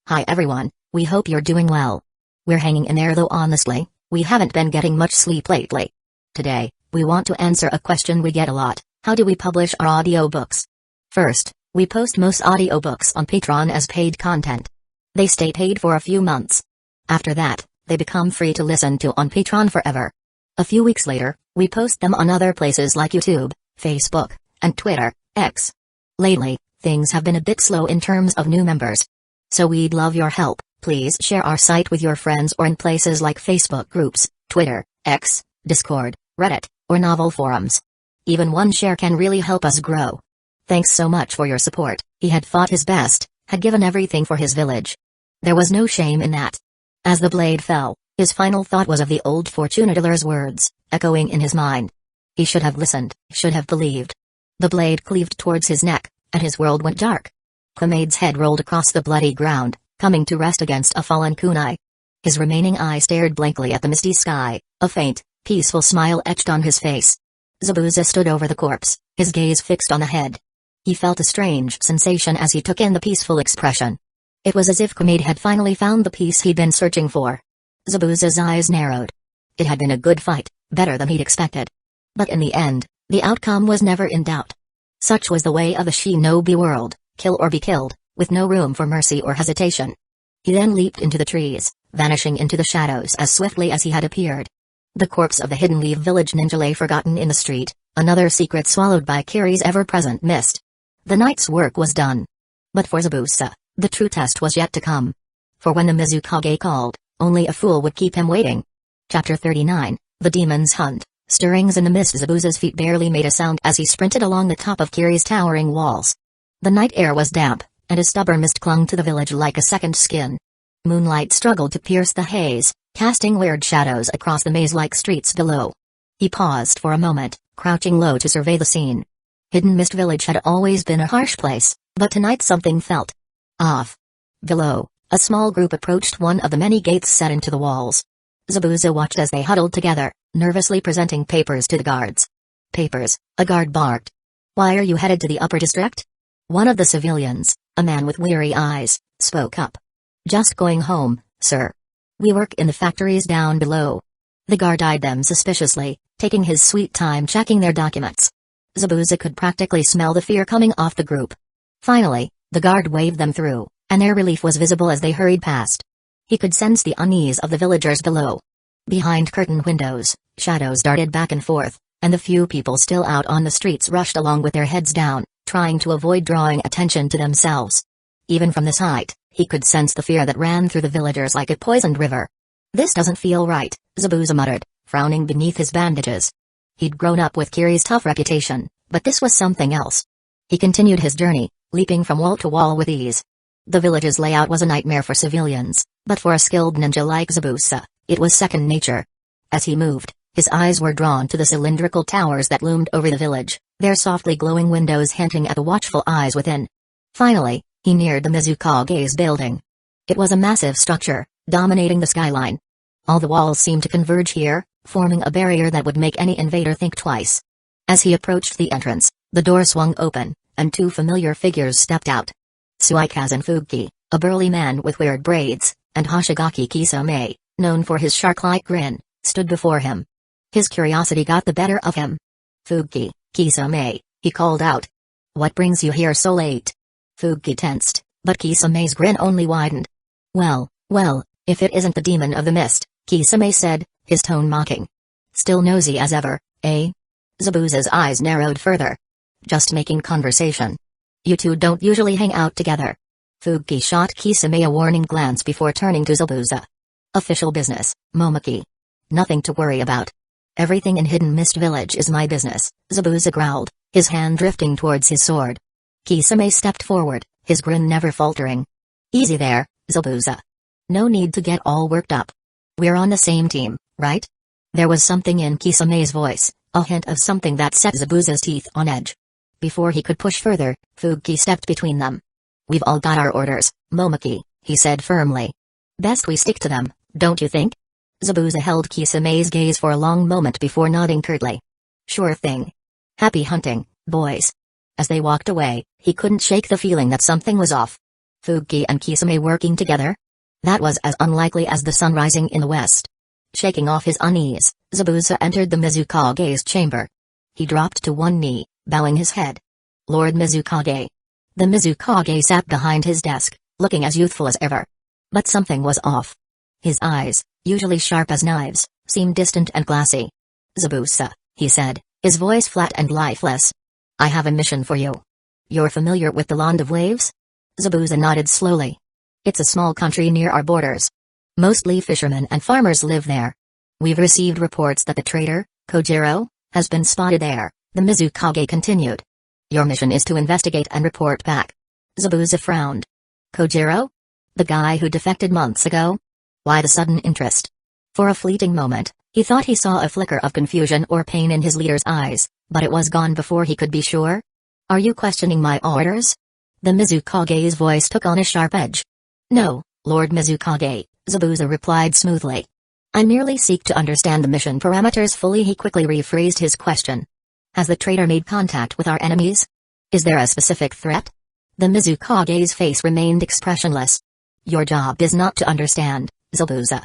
Hi everyone, we hope you're doing well. We're hanging in there though honestly, we haven't been getting much sleep lately. Today, we want to answer a question we get a lot: how do we publish our audiobooks? First, we post most audiobooks on Patreon as paid content. They stay paid for a few months. After that, they become free to listen to on Patreon forever. A few weeks later, we post them on other places like YouTube, Facebook, and Twitter, X. Lately, things have been a bit slow in terms of new members. So we'd love your help. Please share our site with your friends or in places like Facebook groups, Twitter, X, Discord, Reddit, or novel forums. Even one share can really help us grow. Thanks so much for your support. He had fought his best, had given everything for his village. There was no shame in that. As the blade fell, his final thought was of the old fortune teller's words, echoing in his mind. He should have listened, should have believed. The blade cleaved towards his neck, and his world went dark. Kamade's head rolled across the bloody ground, coming to rest against a fallen kunai. His remaining eye stared blankly at the misty sky, a faint, peaceful smile etched on his face. Zabuza stood over the corpse, his gaze fixed on the head. He felt a strange sensation as he took in the peaceful expression. It was as if Kamade had finally found the peace he'd been searching for. Zabuza's eyes narrowed. It had been a good fight, better than he'd expected. But in the end, the outcome was never in doubt. Such was the way of the shinobi world. Kill or be killed, with no room for mercy or hesitation. He then leaped into the trees, vanishing into the shadows as swiftly as he had appeared. The corpse of the Hidden Leaf village ninja lay forgotten in the street, another secret swallowed by Kiri's ever-present mist. The night's work was done. But for Zabuza, the true test was yet to come. For when the Mizukage called, only a fool would keep him waiting. Chapter 39, The Demon's Hunt. Stirrings in the mist. Zabuza's feet barely made a sound as he sprinted along the top of Kiri's towering walls. The night air was damp, and a stubborn mist clung to the village like a second skin. Moonlight struggled to pierce the haze, casting weird shadows across the maze-like streets below. He paused for a moment, crouching low to survey the scene. Hidden Mist Village had always been a harsh place, but tonight something felt off. Below, a small group approached one of the many gates set into the walls. Zabuza watched as they huddled together, nervously presenting papers to the guards. Papers, a guard barked. Why are you headed to the upper district? One of the civilians, a man with weary eyes, spoke up. Just going home, sir. We work in the factories down below. The guard eyed them suspiciously, taking his sweet time checking their documents. Zabuza could practically smell the fear coming off the group. Finally, the guard waved them through, and their relief was visible as they hurried past. He could sense the unease of the villagers below. Behind curtained windows, shadows darted back and forth, and the few people still out on the streets rushed along with their heads down, trying to avoid drawing attention to themselves. Even from this height, he could sense the fear that ran through the villagers like a poisoned river. This doesn't feel right, Zabuza muttered, frowning beneath his bandages. He'd grown up with Kiri's tough reputation, but this was something else. He continued his journey, leaping from wall to wall with ease. The village's layout was a nightmare for civilians, but for a skilled ninja like Zabuza, it was second nature. As he moved, his eyes were drawn to the cylindrical towers that loomed over the village, their softly glowing windows hinting at the watchful eyes within. Finally, he neared the Mizukage's building. It was a massive structure, dominating the skyline. All the walls seemed to converge here, forming a barrier that would make any invader think twice. As he approached the entrance, the door swung open, and two familiar figures stepped out. Suikazen Fuki, a burly man with weird braids, and Hoshigaki Kisame, known for his shark-like grin, stood before him. His curiosity got the better of him. Fuki, Kisame, he called out. What brings you here so late? Fuki tensed, but Kisame's grin only widened. Well, if it isn't the demon of the mist, Kisame said, his tone mocking. Still nosy as ever, eh? Zabuza's eyes narrowed further. Just making conversation. You two don't usually hang out together. Fuki shot Kisame a warning glance before turning to Zabuza. Official business, Momoki. Nothing to worry about. Everything in Hidden Mist Village is my business, Zabuza growled, his hand drifting towards his sword. Kisame stepped forward, his grin never faltering. Easy there, Zabuza. No need to get all worked up. We're on the same team, right? There was something in Kisame's voice, a hint of something that set Zabuza's teeth on edge. Before he could push further, Fuki stepped between them. We've all got our orders, Momoki, he said firmly. Best we stick to them, don't you think? Zabuza held Kisame's gaze for a long moment before nodding curtly. Sure thing. Happy hunting, boys. As they walked away, he couldn't shake the feeling that something was off. Fugi and Kisame working together? That was as unlikely as the sun rising in the west. Shaking off his unease, Zabuza entered the Mizukage's chamber. He dropped to one knee, bowing his head. Lord Mizukage. The Mizukage sat behind his desk, looking as youthful as ever. But something was off. His eyes, usually sharp as knives, seemed distant and glassy. Zabuza, he said, his voice flat and lifeless. I have a mission for you. You're familiar with the Land of Waves? Zabuza nodded slowly. It's a small country near our borders. Mostly fishermen and farmers live there. We've received reports that the traitor, Kojiro, has been spotted there, the Mizukage continued. Your mission is to investigate and report back. Zabuza frowned. Kojiro? The guy who defected months ago? Why the sudden interest? For a fleeting moment, he thought he saw a flicker of confusion or pain in his leader's eyes, but it was gone before he could be sure. Are you questioning my orders? The Mizukage's voice took on a sharp edge. No, Lord Mizukage, Zabuza replied smoothly. I merely seek to understand the mission parameters fully. He quickly rephrased his question. Has the traitor made contact with our enemies? Is there a specific threat? The Mizukage's face remained expressionless. Your job is not to understand, Zabuza.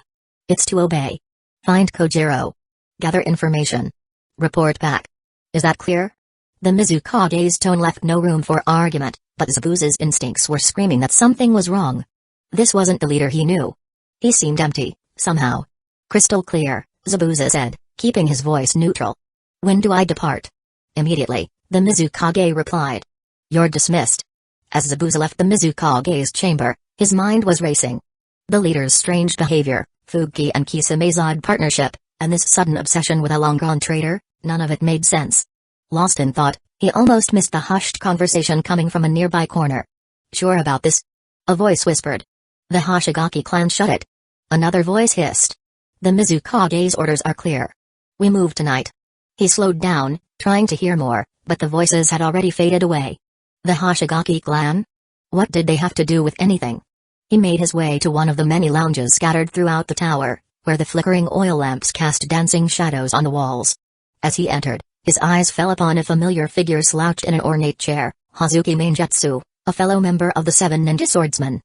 It's to obey. Find Kojiro. Gather information. Report back. Is that clear? The Mizukage's tone left no room for argument, but Zabuza's instincts were screaming that something was wrong. This wasn't the leader he knew. He seemed empty, somehow. Crystal clear, Zabuza said, keeping his voice neutral. When do I depart? Immediately, the Mizukage replied. You're dismissed. As Zabuza left the Mizukage's chamber, his mind was racing. The leader's strange behavior, Fugi and Kisame's odd partnership, and this sudden obsession with a long-gone traitor, none of it made sense. Lost in thought, he almost missed the hushed conversation coming from a nearby corner. Sure about this? A voice whispered. The Hoshigaki clan shut it. Another voice hissed. The Mizukage's orders are clear. We move tonight. He slowed down, trying to hear more, but the voices had already faded away. The Hoshigaki clan? What did they have to do with anything? He made his way to one of the many lounges scattered throughout the tower, where the flickering oil lamps cast dancing shadows on the walls. As he entered, his eyes fell upon a familiar figure slouched in an ornate chair, Hazuki Mangetsu, a fellow member of the 7 ninja swordsmen.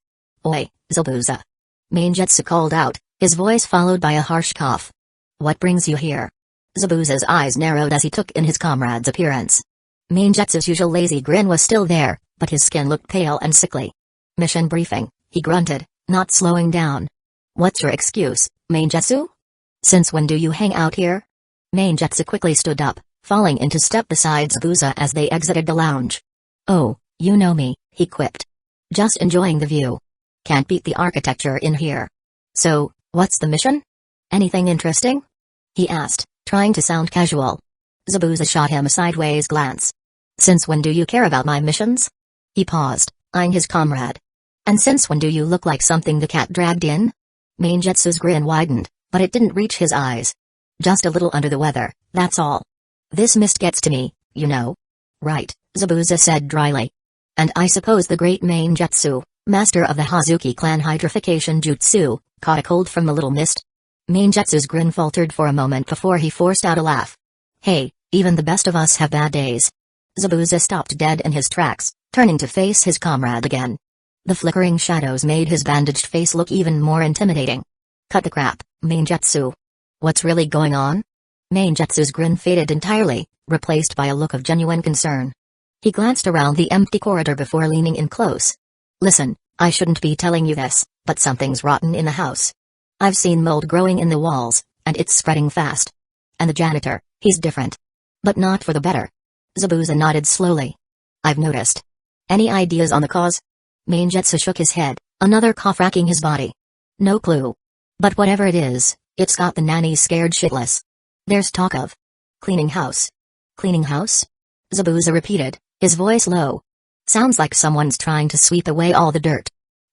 Oi, Zabuza. Mangetsu called out, his voice followed by a harsh cough. What brings you here? Zabuza's eyes narrowed as he took in his comrade's appearance. Mangetsu's usual lazy grin was still there, but his skin looked pale and sickly. Mission briefing, he grunted, not slowing down. What's your excuse, Mangetsu? Since when do you hang out here? Mangetsu quickly stood up, falling into step beside Zabuza as they exited the lounge. Oh, you know me, he quipped. Just enjoying the view. Can't beat the architecture in here. So, what's the mission? Anything interesting? He asked, trying to sound casual. Zabuza shot him a sideways glance. Since when do you care about my missions? He paused, eyeing his comrade. And since when do you look like something the cat dragged in? Mangetsu's grin widened, but it didn't reach his eyes. Just a little under the weather, that's all. This mist gets to me, you know. Right, Zabuza said dryly. And I suppose the great Mangetsu, master of the Hazuki clan hydrification jutsu, caught a cold from the little mist? Mangetsu's grin faltered for a moment before he forced out a laugh. Hey, even the best of us have bad days. Zabuza stopped dead in his tracks, turning to face his comrade again. The flickering shadows made his bandaged face look even more intimidating. Cut the crap, Mangetsu. What's really going on? Mangetsu's grin faded entirely, replaced by a look of genuine concern. He glanced around the empty corridor before leaning in close. Listen, I shouldn't be telling you this, but something's rotten in the house. I've seen mold growing in the walls, and it's spreading fast. And the janitor, he's different. But not for the better. Zabuza nodded slowly. I've noticed. Any ideas on the cause? Mangetsu shook his head, another cough racking his body. No clue. But whatever it is, it's got the nannies scared shitless. There's talk of cleaning house. Cleaning house? Zabuza repeated, his voice low. Sounds like someone's trying to sweep away all the dirt.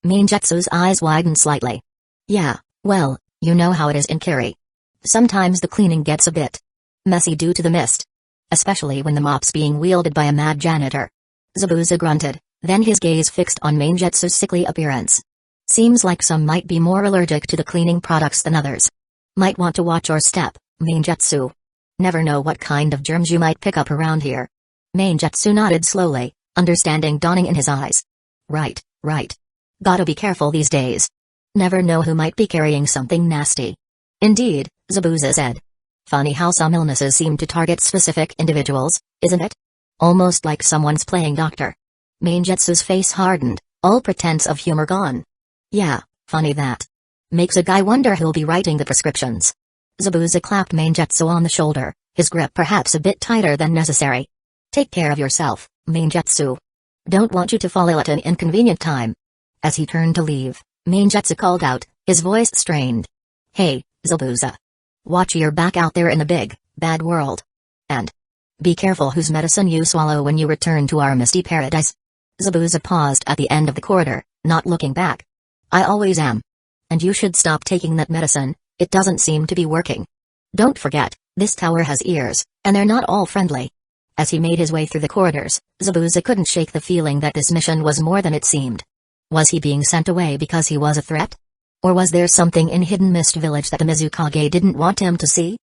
Mangetsu's eyes widened slightly. Yeah, well, you know how it is in Kiri. Sometimes the cleaning gets a bit messy due to the mist. Especially when the mop's being wielded by a mad janitor. Zabuza grunted, then his gaze fixed on Mangetsu's sickly appearance. Seems like some might be more allergic to the cleaning products than others. Might want to watch your step, Mangetsu. Never know what kind of germs you might pick up around here. Mangetsu nodded slowly, understanding dawning in his eyes. Right. Gotta be careful these days. Never know who might be carrying something nasty. Indeed, Zabuza said. Funny how some illnesses seem to target specific individuals, isn't it? Almost like someone's playing doctor. Mangetsu's face hardened, all pretense of humor gone. Yeah, funny that. Makes a guy wonder who'll be writing the prescriptions. Zabuza clapped Mangetsu on the shoulder, his grip perhaps a bit tighter than necessary. Take care of yourself, Mangetsu. Don't want you to fall ill at an inconvenient time. As he turned to leave, Mangetsu called out, his voice strained. Hey, Zabuza. Watch your back out there in the big, bad world. And be careful whose medicine you swallow when you return to our misty paradise. Zabuza paused at the end of the corridor, not looking back. I always am. And you should stop taking that medicine, it doesn't seem to be working. Don't forget, this tower has ears, and they're not all friendly. As he made his way through the corridors, Zabuza couldn't shake the feeling that this mission was more than it seemed. Was he being sent away because he was a threat? Or was there something in Hidden Mist Village that the Mizukage didn't want him to see?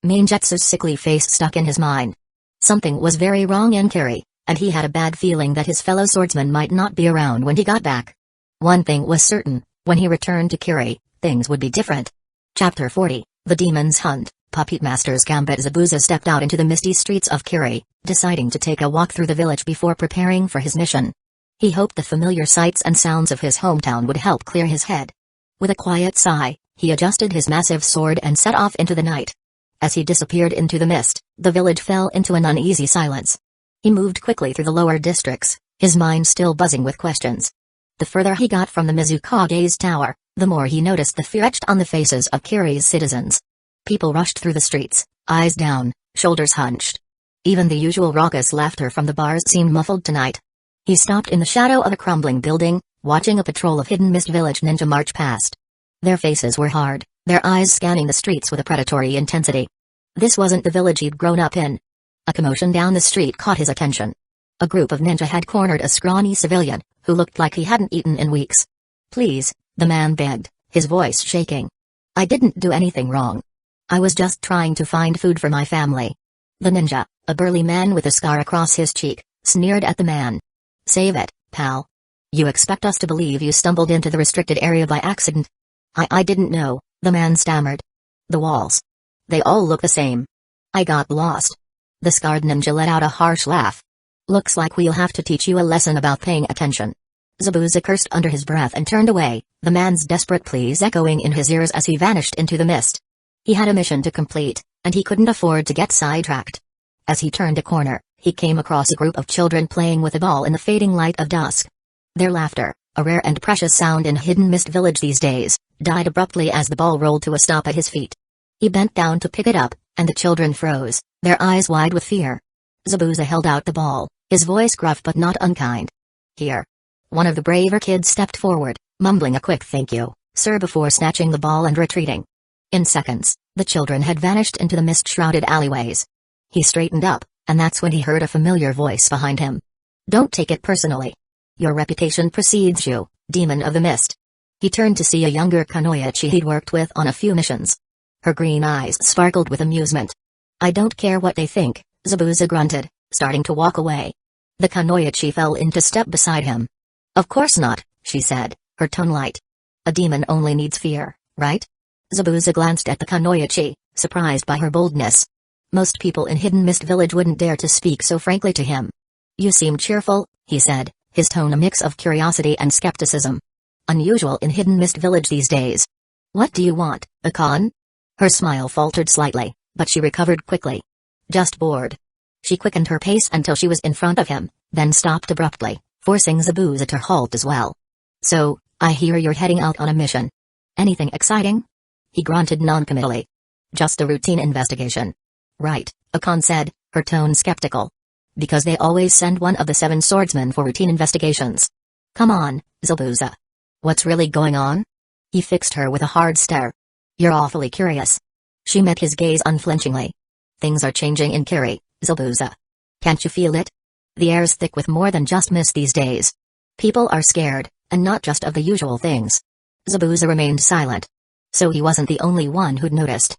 Mangetsu's sickly face stuck in his mind. Something was very wrong in Kiri, and he had a bad feeling that his fellow swordsman might not be around when he got back. One thing was certain, when he returned to Kiri, things would be different. Chapter 40, The Demon's Hunt, Puppet Master's Gambit. Zabuza stepped out into the misty streets of Kiri, deciding to take a walk through the village before preparing for his mission. He hoped the familiar sights and sounds of his hometown would help clear his head. With a quiet sigh, he adjusted his massive sword and set off into the night. As he disappeared into the mist, the village fell into an uneasy silence. He moved quickly through the lower districts, his mind still buzzing with questions. The further he got from the Mizukage's tower, the more he noticed the fear etched on the faces of Kiri's citizens. People rushed through the streets, eyes down, shoulders hunched. Even the usual raucous laughter from the bars seemed muffled tonight. He stopped in the shadow of a crumbling building, watching a patrol of Hidden Mist Village ninja march past. Their faces were hard, their eyes scanning the streets with a predatory intensity. This wasn't the village he'd grown up in. A commotion down the street caught his attention. A group of ninja had cornered a scrawny civilian, who looked like he hadn't eaten in weeks. Please, the man begged, his voice shaking. I didn't do anything wrong. I was just trying to find food for my family. The ninja, a burly man with a scar across his cheek, sneered at the man. Save it, pal. You expect us to believe you stumbled into the restricted area by accident? I didn't know, the man stammered. The walls. They all look the same. I got lost. The scarred ninja let out a harsh laugh. Looks like we'll have to teach you a lesson about paying attention. Zabuza cursed under his breath and turned away, the man's desperate pleas echoing in his ears as he vanished into the mist. He had a mission to complete, and he couldn't afford to get sidetracked. As he turned a corner, he came across a group of children playing with a ball in the fading light of dusk. Their laughter, a rare and precious sound in Hidden Mist Village these days, died abruptly as the ball rolled to a stop at his feet. He bent down to pick it up, and the children froze, their eyes wide with fear. Zabuza held out the ball, his voice gruff but not unkind. Here. One of the braver kids stepped forward, mumbling a quick thank you, sir, before snatching the ball and retreating. In seconds, the children had vanished into the mist-shrouded alleyways. He straightened up, and that's when he heard a familiar voice behind him. Don't take it personally. Your reputation precedes you, demon of the mist. He turned to see a younger Kunoichi he'd worked with on a few missions. Her green eyes sparkled with amusement. I don't care what they think, Zabuza grunted, starting to walk away. The Kunoichi fell into step beside him. Of course not, she said, her tone light. A demon only needs fear, right? Zabuza glanced at the Kunoichi, surprised by her boldness. Most people in Hidden Mist Village wouldn't dare to speak so frankly to him. You seem cheerful, he said, his tone a mix of curiosity and skepticism. Unusual in Hidden Mist Village these days. What do you want, a con? Her smile faltered slightly, but she recovered quickly. Just bored. She quickened her pace until she was in front of him, then stopped abruptly, forcing Zabuza to halt as well. So, I hear you're heading out on a mission. Anything exciting? He grunted noncommittally. Just a routine investigation. Right, Akon said, her tone skeptical. Because they always send one of the 7 swordsmen for routine investigations. Come on, Zabuza. What's really going on? He fixed her with a hard stare. You're awfully curious. She met his gaze unflinchingly. Things are changing in Kiri, Zabuza. Can't you feel it? The air's thick with more than just mist these days. People are scared, and not just of the usual things. Zabuza remained silent. So he wasn't the only one who'd noticed.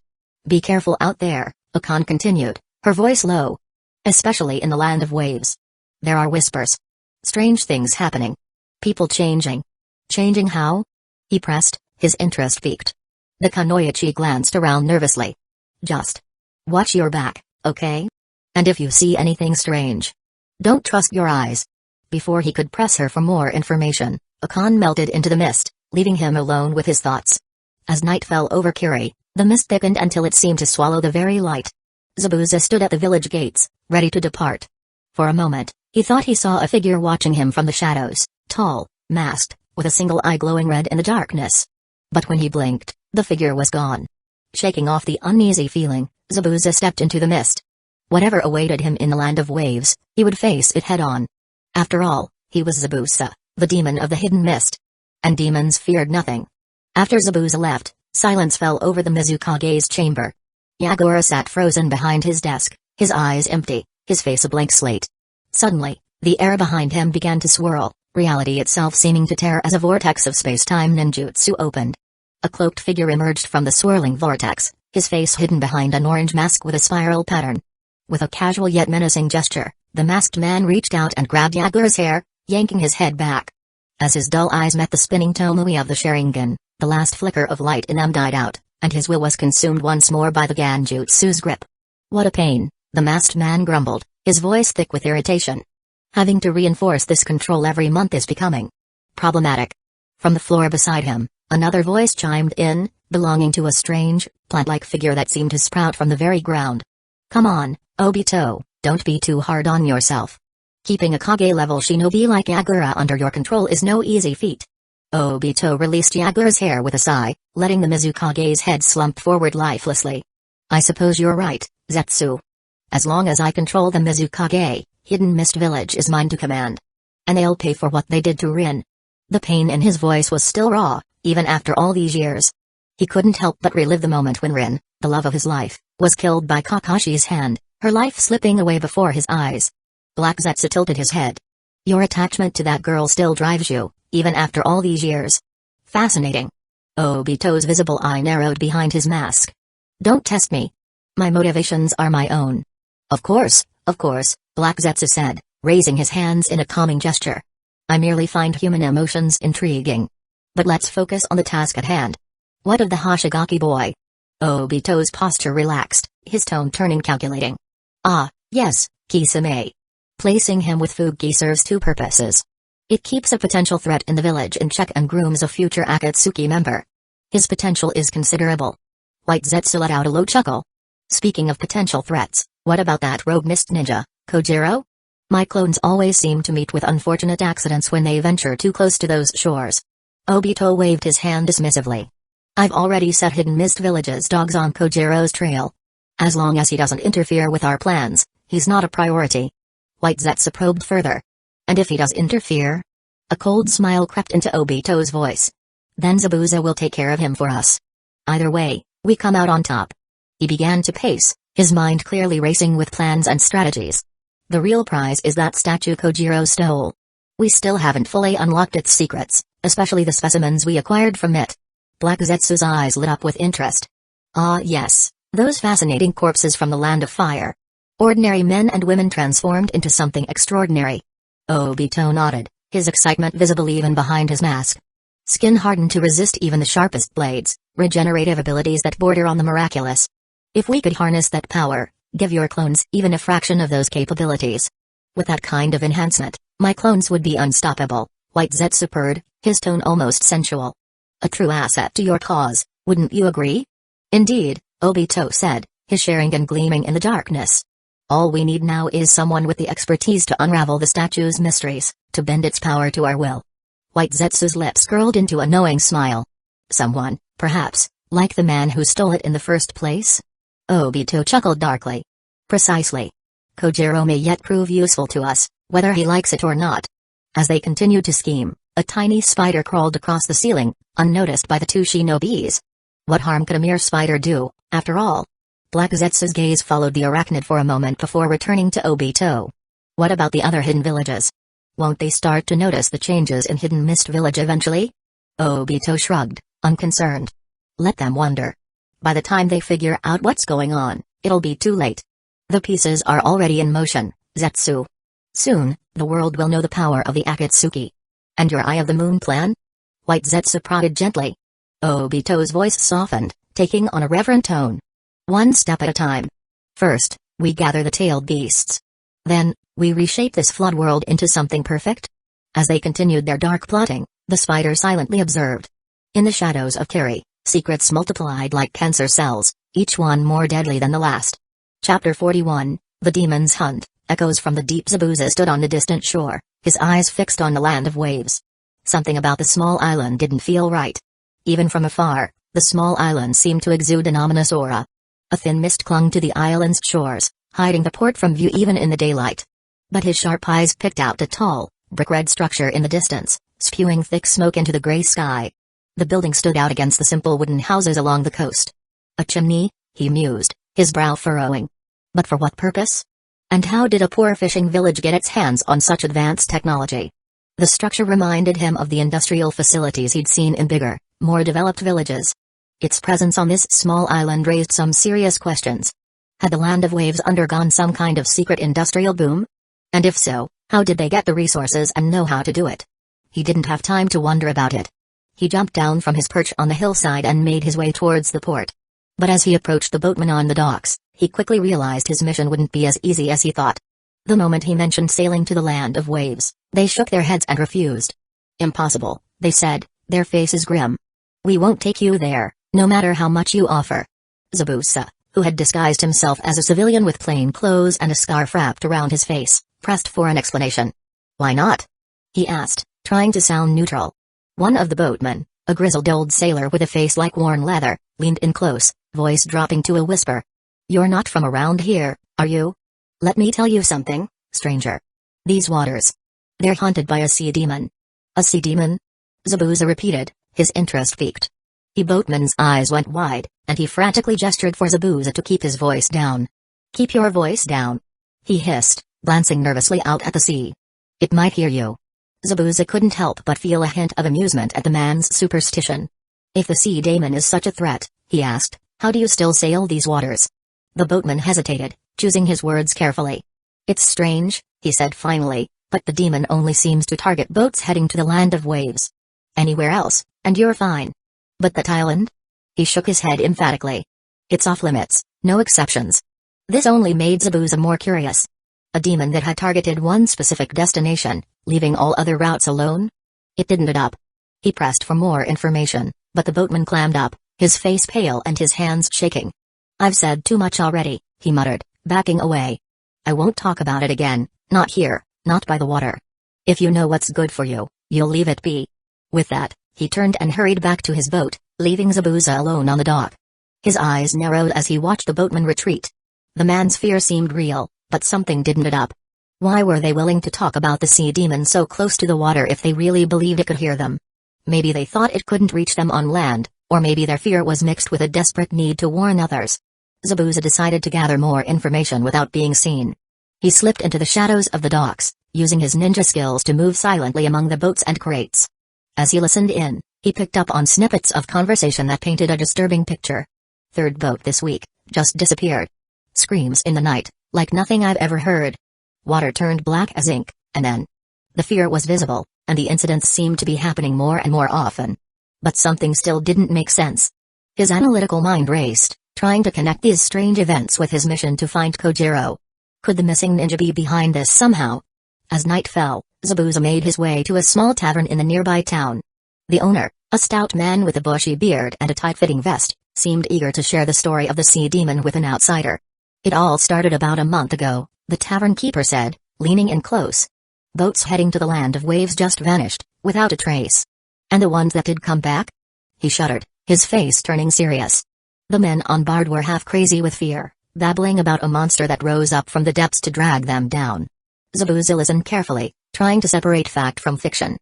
Be careful out there, Akon continued, her voice low. Especially in the land of waves. There are whispers. Strange things happening. People changing. Changing how? He pressed, his interest piqued. The Kunoichi glanced around nervously. Just watch your back, okay? And if you see anything strange, don't trust your eyes. Before he could press her for more information, Akon melted into the mist, leaving him alone with his thoughts. As night fell over Kiri, the mist thickened until it seemed to swallow the very light. Zabuza stood at the village gates, ready to depart. For a moment, he thought he saw a figure watching him from the shadows, tall, masked, with a single eye glowing red in the darkness. But when he blinked, the figure was gone. Shaking off the uneasy feeling, Zabuza stepped into the mist. Whatever awaited him in the land of waves, he would face it head-on. After all, he was Zabuza, the demon of the hidden mist. And demons feared nothing. After Zabuza left, silence fell over the Mizukage's chamber. Yagura sat frozen behind his desk, his eyes empty, his face a blank slate. Suddenly, the air behind him began to swirl, reality itself seeming to tear as a vortex of space-time ninjutsu opened. A cloaked figure emerged from the swirling vortex, his face hidden behind an orange mask with a spiral pattern. With a casual yet menacing gesture, the masked man reached out and grabbed Yagura's hair, yanking his head back. As his dull eyes met the spinning tomoe of the Sharingan, the last flicker of light in him died out, and his will was consumed once more by the Ganjutsu's grip. What a pain, the masked man grumbled, his voice thick with irritation. Having to reinforce this control every month is becoming problematic. From the floor beside him, another voice chimed in, belonging to a strange, plant-like figure that seemed to sprout from the very ground. Come on, Obito, don't be too hard on yourself. Keeping a Kage-level shinobi like Yagura under your control is no easy feat. Obito released Yagura's hair with a sigh, letting the Mizukage's head slump forward lifelessly. I suppose you're right, Zetsu. As long as I control the Mizukage, Hidden Mist Village is mine to command. And they'll pay for what they did to Rin. The pain in his voice was still raw, even after all these years. He couldn't help but relive the moment when Rin, the love of his life, was killed by Kakashi's hand, her life slipping away before his eyes. Black Zetsu tilted his head. Your attachment to that girl still drives you, even after all these years. Fascinating. Obito's visible eye narrowed behind his mask. Don't test me. My motivations are my own. Of course, Black Zetsu said, raising his hands in a calming gesture. I merely find human emotions intriguing. But let's focus on the task at hand. What of the Hoshigaki boy? Obito's posture relaxed, his tone turning calculating. Ah, yes, Kisame. Placing him with Fugi serves two purposes. It keeps a potential threat in the village in check and grooms a future Akatsuki member. His potential is considerable. White Zetsu let out a low chuckle. Speaking of potential threats, what about that rogue mist ninja, Kojiro? My clones always seem to meet with unfortunate accidents when they venture too close to those shores. Obito waved his hand dismissively. I've already set Hidden Mist Village's dogs on Kojiro's trail. As long as he doesn't interfere with our plans, he's not a priority. White Zetsu probed further. And if he does interfere? A cold smile crept into Obito's voice. Then Zabuza will take care of him for us. Either way, we come out on top. He began to pace, his mind clearly racing with plans and strategies. The real prize is that statue Kojiro stole. We still haven't fully unlocked its secrets, especially the specimens we acquired from it. Black Zetsu's eyes lit up with interest. Ah yes, those fascinating corpses from the Land of Fire. Ordinary men and women transformed into something extraordinary. Obito nodded, his excitement visible even behind his mask. Skin hardened to resist even the sharpest blades, regenerative abilities that border on the miraculous. If we could harness that power, give your clones even a fraction of those capabilities. With that kind of enhancement, my clones would be unstoppable, White Zetsu purred, his tone almost sensual. A true asset to your cause, wouldn't you agree? Indeed, Obito said, his Sharingan gleaming in the darkness. All we need now is someone with the expertise to unravel the statue's mysteries, to bend its power to our will. White Zetsu's lips curled into a knowing smile. Someone, perhaps, like the man who stole it in the first place? Obito chuckled darkly. Precisely. Kojiro may yet prove useful to us, whether he likes it or not. As they continued to scheme, a tiny spider crawled across the ceiling, unnoticed by the two shinobis. What harm could a mere spider do, after all? Black Zetsu's gaze followed the arachnid for a moment before returning to Obito. What about the other hidden villages? Won't they start to notice the changes in Hidden Mist Village eventually? Obito shrugged, unconcerned. Let them wonder. By the time they figure out what's going on, it'll be too late. The pieces are already in motion, Zetsu. Soon, the world will know the power of the Akatsuki. And your Eye of the Moon plan? White Zetsu prodded gently. Obito's voice softened, taking on a reverent tone. One step at a time. First, we gather the tailed beasts. Then, we reshape this flood world into something perfect? As they continued their dark plotting, the spider silently observed. In the shadows of Kiri, secrets multiplied like cancer cells, each one more deadly than the last. Chapter 41, The Demon's Hunt. Echoes from the deep. Zabuza stood on the distant shore, his eyes fixed on the land of waves. Something about the small island didn't feel right. Even from afar, the small island seemed to exude an ominous aura. A thin mist clung to the island's shores, hiding the port from view even in the daylight. But his sharp eyes picked out a tall, brick-red structure in the distance, spewing thick smoke into the gray sky. The building stood out against the simple wooden houses along the coast. A chimney, he mused, his brow furrowing. But for what purpose? And how did a poor fishing village get its hands on such advanced technology? The structure reminded him of the industrial facilities he'd seen in bigger, more developed villages. Its presence on this small island raised some serious questions. Had the Land of Waves undergone some kind of secret industrial boom? And if so, how did they get the resources and know how to do it? He didn't have time to wonder about it. He jumped down from his perch on the hillside and made his way towards the port. But as he approached the boatman on the docks, he quickly realized his mission wouldn't be as easy as he thought. The moment he mentioned sailing to the Land of Waves, they shook their heads and refused. Impossible, they said, their faces grim. We won't take you there, no matter how much you offer. Zabuza, who had disguised himself as a civilian with plain clothes and a scarf wrapped around his face, pressed for an explanation. Why not? He asked, trying to sound neutral. One of the boatmen, a grizzled old sailor with a face like worn leather, leaned in close, voice dropping to a whisper. You're not from around here, are you? Let me tell you something, stranger. These waters. They're haunted by a sea demon. A sea demon? Zabuza repeated, his interest piqued. The boatman's eyes went wide, and he frantically gestured for Zabuza to keep his voice down. Keep your voice down. He hissed, glancing nervously out at the sea. It might hear you. Zabuza couldn't help but feel a hint of amusement at the man's superstition. If the sea demon is such a threat, he asked, how do you still sail these waters? The boatman hesitated, choosing his words carefully. It's strange, he said finally, but the demon only seems to target boats heading to the Land of Waves. Anywhere else, and you're fine. But that island? He shook his head emphatically. It's off limits, no exceptions. This only made Zabuza more curious. A demon that had targeted one specific destination, leaving all other routes alone? It didn't add up. He pressed for more information, but the boatman clammed up, his face pale and his hands shaking. I've said too much already, he muttered, backing away. I won't talk about it again, not here, not by the water. If you know what's good for you, you'll leave it be. With that, he turned and hurried back to his boat, leaving Zabuza alone on the dock. His eyes narrowed as he watched the boatman retreat. The man's fear seemed real, but something didn't add up. Why were they willing to talk about the sea demon so close to the water if they really believed it could hear them? Maybe they thought it couldn't reach them on land, or maybe their fear was mixed with a desperate need to warn others. Zabuza decided to gather more information without being seen. He slipped into the shadows of the docks, using his ninja skills to move silently among the boats and crates. As he listened in, he picked up on snippets of conversation that painted a disturbing picture. Third boat this week, just disappeared. Screams in the night, like nothing I've ever heard. Water turned black as ink, and then. The fear was visible, and the incidents seemed to be happening more and more often. But something still didn't make sense. His analytical mind raced, trying to connect these strange events with his mission to find Kojiro. Could the missing ninja be behind this somehow? As night fell, Zabuza made his way to a small tavern in the nearby town. The owner, a stout man with a bushy beard and a tight-fitting vest, seemed eager to share the story of the sea demon with an outsider. It all started about a month ago, the tavern keeper said, leaning in close. Boats heading to the Land of Waves just vanished, without a trace. And the ones that did come back? He shuddered, his face turning serious. The men on board were half crazy with fear, babbling about a monster that rose up from the depths to drag them down. Zabuza listened carefully, trying to separate fact from fiction.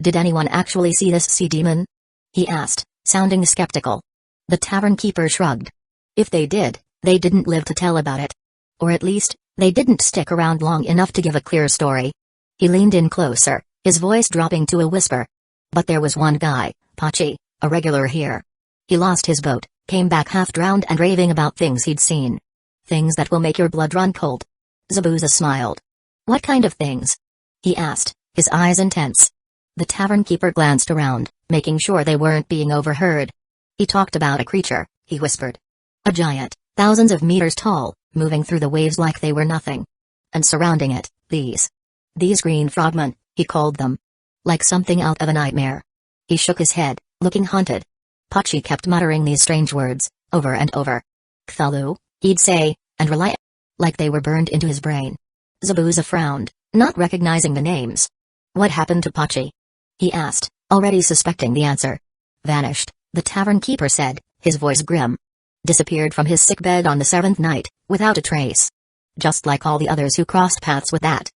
Did anyone actually see this sea demon? He asked, sounding skeptical. The tavern keeper shrugged. If they did, they didn't live to tell about it. Or at least, they didn't stick around long enough to give a clear story. He leaned in closer, his voice dropping to a whisper. But there was one guy, Pachi, a regular here. He lost his boat, came back half-drowned and raving about things he'd seen. Things that will make your blood run cold. Zabuza smiled. What kind of things? He asked, his eyes intense. The tavern keeper glanced around, making sure they weren't being overheard. He talked about a creature, he whispered. A giant, thousands of meters tall, moving through the waves like they were nothing. And surrounding it, these green frogmen, he called them. Like something out of a nightmare. He shook his head, looking haunted. Pachi kept muttering these strange words, over and over. Cthulhu, he'd say, and rely, like they were burned into his brain. Zabuza frowned, not recognizing the names. What happened to Pachi? He asked, already suspecting the answer. Vanished, the tavern keeper said, his voice grim. Disappeared from his sickbed on the 7th night, without a trace. Just like all the others who crossed paths with that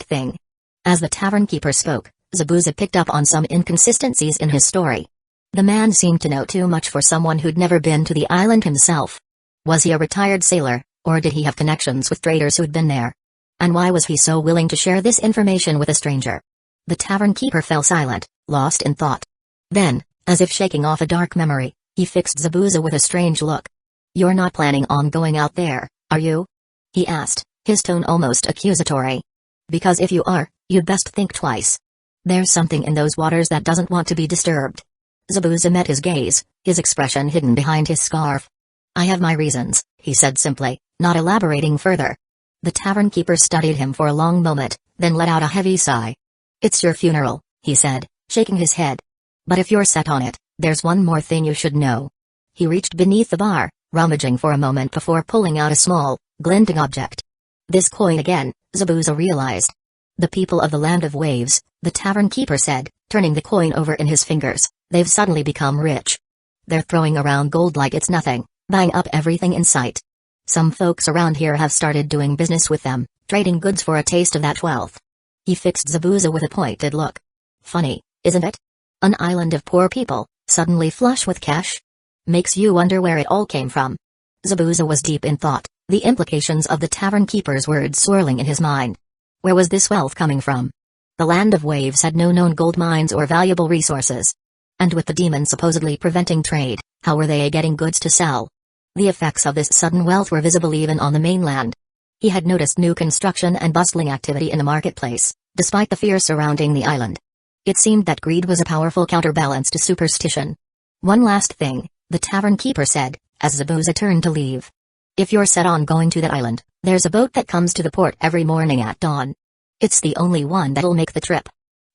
thing. As the tavern keeper spoke, Zabuza picked up on some inconsistencies in his story. The man seemed to know too much for someone who'd never been to the island himself. Was he a retired sailor, or did he have connections with traders who'd been there? And why was he so willing to share this information with a stranger? The tavern keeper fell silent, lost in thought. Then, as if shaking off a dark memory, he fixed Zabuza with a strange look. You're not planning on going out there, are you? He asked, his tone almost accusatory. Because if you are, you'd best think twice. There's something in those waters that doesn't want to be disturbed. Zabuza met his gaze, his expression hidden behind his scarf. I have my reasons, he said simply, not elaborating further. The tavern keeper studied him for a long moment, then let out a heavy sigh. It's your funeral, he said, shaking his head. But if you're set on it, there's one more thing you should know. He reached beneath the bar, rummaging for a moment before pulling out a small, glinting object. This coin again, Zabuza realized. The people of the Land of Waves, the tavern keeper said, turning the coin over in his fingers, they've suddenly become rich. They're throwing around gold like it's nothing, buying up everything in sight. Some folks around here have started doing business with them, trading goods for a taste of that wealth. He fixed Zabuza with a pointed look. Funny, isn't it? An island of poor people, suddenly flush with cash? Makes you wonder where it all came from. Zabuza was deep in thought, the implications of the tavern keeper's words swirling in his mind. Where was this wealth coming from? The Land of Waves had no known gold mines or valuable resources. And with the demon supposedly preventing trade, how were they getting goods to sell? The effects of this sudden wealth were visible even on the mainland. He had noticed new construction and bustling activity in the marketplace, despite the fear surrounding the island. It seemed that greed was a powerful counterbalance to superstition. One last thing, the tavern keeper said, as Zabuza turned to leave. If you're set on going to that island, there's a boat that comes to the port every morning at dawn. It's the only one that'll make the trip.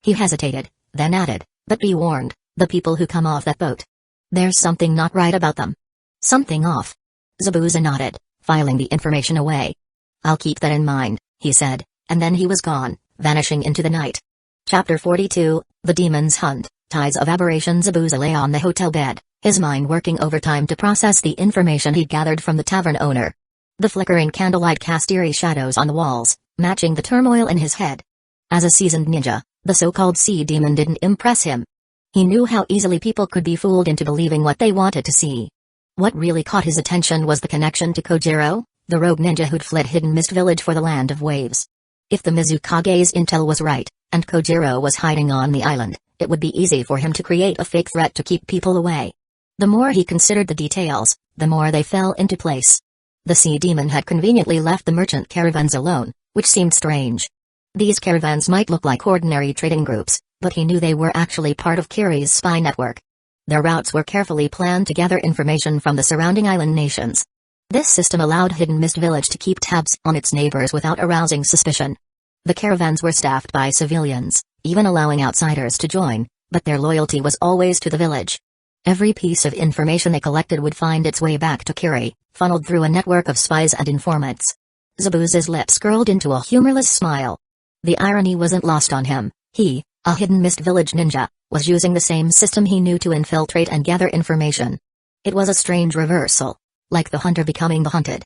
He hesitated, then added, but be warned, the people who come off that boat. There's something not right about them. Something off. Zabuza nodded, filing the information away. I'll keep that in mind, he said, and then he was gone, vanishing into the night. Chapter 42, The Demon's Hunt, Tides of Aberration. Zabuza lay on the hotel bed, his mind working overtime to process the information he gathered from the tavern owner. The flickering candlelight cast eerie shadows on the walls, matching the turmoil in his head. As a seasoned ninja, the so-called sea demon didn't impress him. He knew how easily people could be fooled into believing what they wanted to see. What really caught his attention was the connection to Kojiro, the rogue ninja who'd fled Hidden Mist Village for the Land of Waves. If the Mizukage's intel was right, and Kojiro was hiding on the island, it would be easy for him to create a fake threat to keep people away. The more he considered the details, the more they fell into place. The sea demon had conveniently left the merchant caravans alone, which seemed strange. These caravans might look like ordinary trading groups, but he knew they were actually part of Kiri's spy network. Their routes were carefully planned to gather information from the surrounding island nations. This system allowed Hidden Mist Village to keep tabs on its neighbors without arousing suspicion. The caravans were staffed by civilians, even allowing outsiders to join, but their loyalty was always to the village. Every piece of information they collected would find its way back to Kiri, funneled through a network of spies and informants. Zabuza's lips curled into a humorless smile. The irony wasn't lost on him. He, a Hidden Mist Village ninja, was using the same system he knew to infiltrate and gather information. It was a strange reversal, like the hunter becoming the hunted.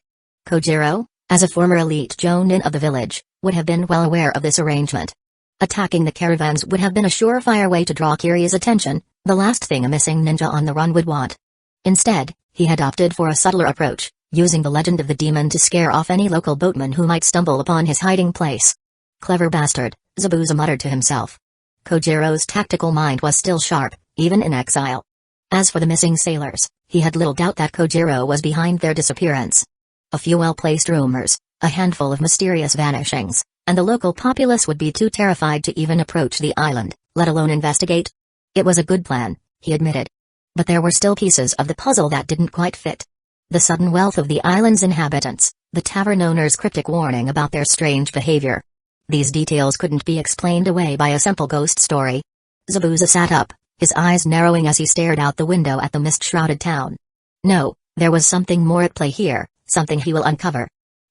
Kojiro, as a former elite jonin of the village, would have been well aware of this arrangement. Attacking the caravans would have been a surefire way to draw Kiri's attention, the last thing a missing ninja on the run would want. Instead, he had opted for a subtler approach, using the legend of the demon to scare off any local boatman who might stumble upon his hiding place. Clever bastard, Zabuza muttered to himself. Kojiro's tactical mind was still sharp, even in exile. As for the missing sailors, he had little doubt that Kojiro was behind their disappearance. A few well-placed rumors, a handful of mysterious vanishings, and the local populace would be too terrified to even approach the island, let alone investigate. It was a good plan, he admitted. But there were still pieces of the puzzle that didn't quite fit. The sudden wealth of the island's inhabitants, the tavern owner's cryptic warning about their strange behavior. These details couldn't be explained away by a simple ghost story. Zabuza sat up, his eyes narrowing as he stared out the window at the mist-shrouded town. No, there was something more at play here, something he will uncover.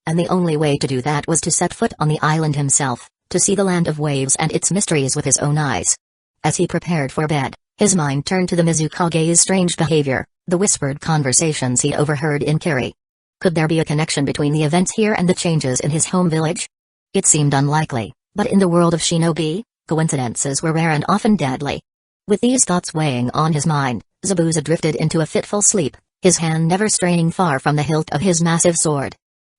And the only way to do that was to set foot on the island himself, to see the land of waves and its mysteries with his own eyes. As he prepared for bed, his mind turned to the Mizukage's strange behavior, the whispered conversations he'd overheard in Kiri. Could there be a connection between the events here and the changes in his home village? It seemed unlikely, but in the world of shinobi, coincidences were rare and often deadly. With these thoughts weighing on his mind, Zabuza drifted into a fitful sleep, his hand never straying far from the hilt of his massive sword.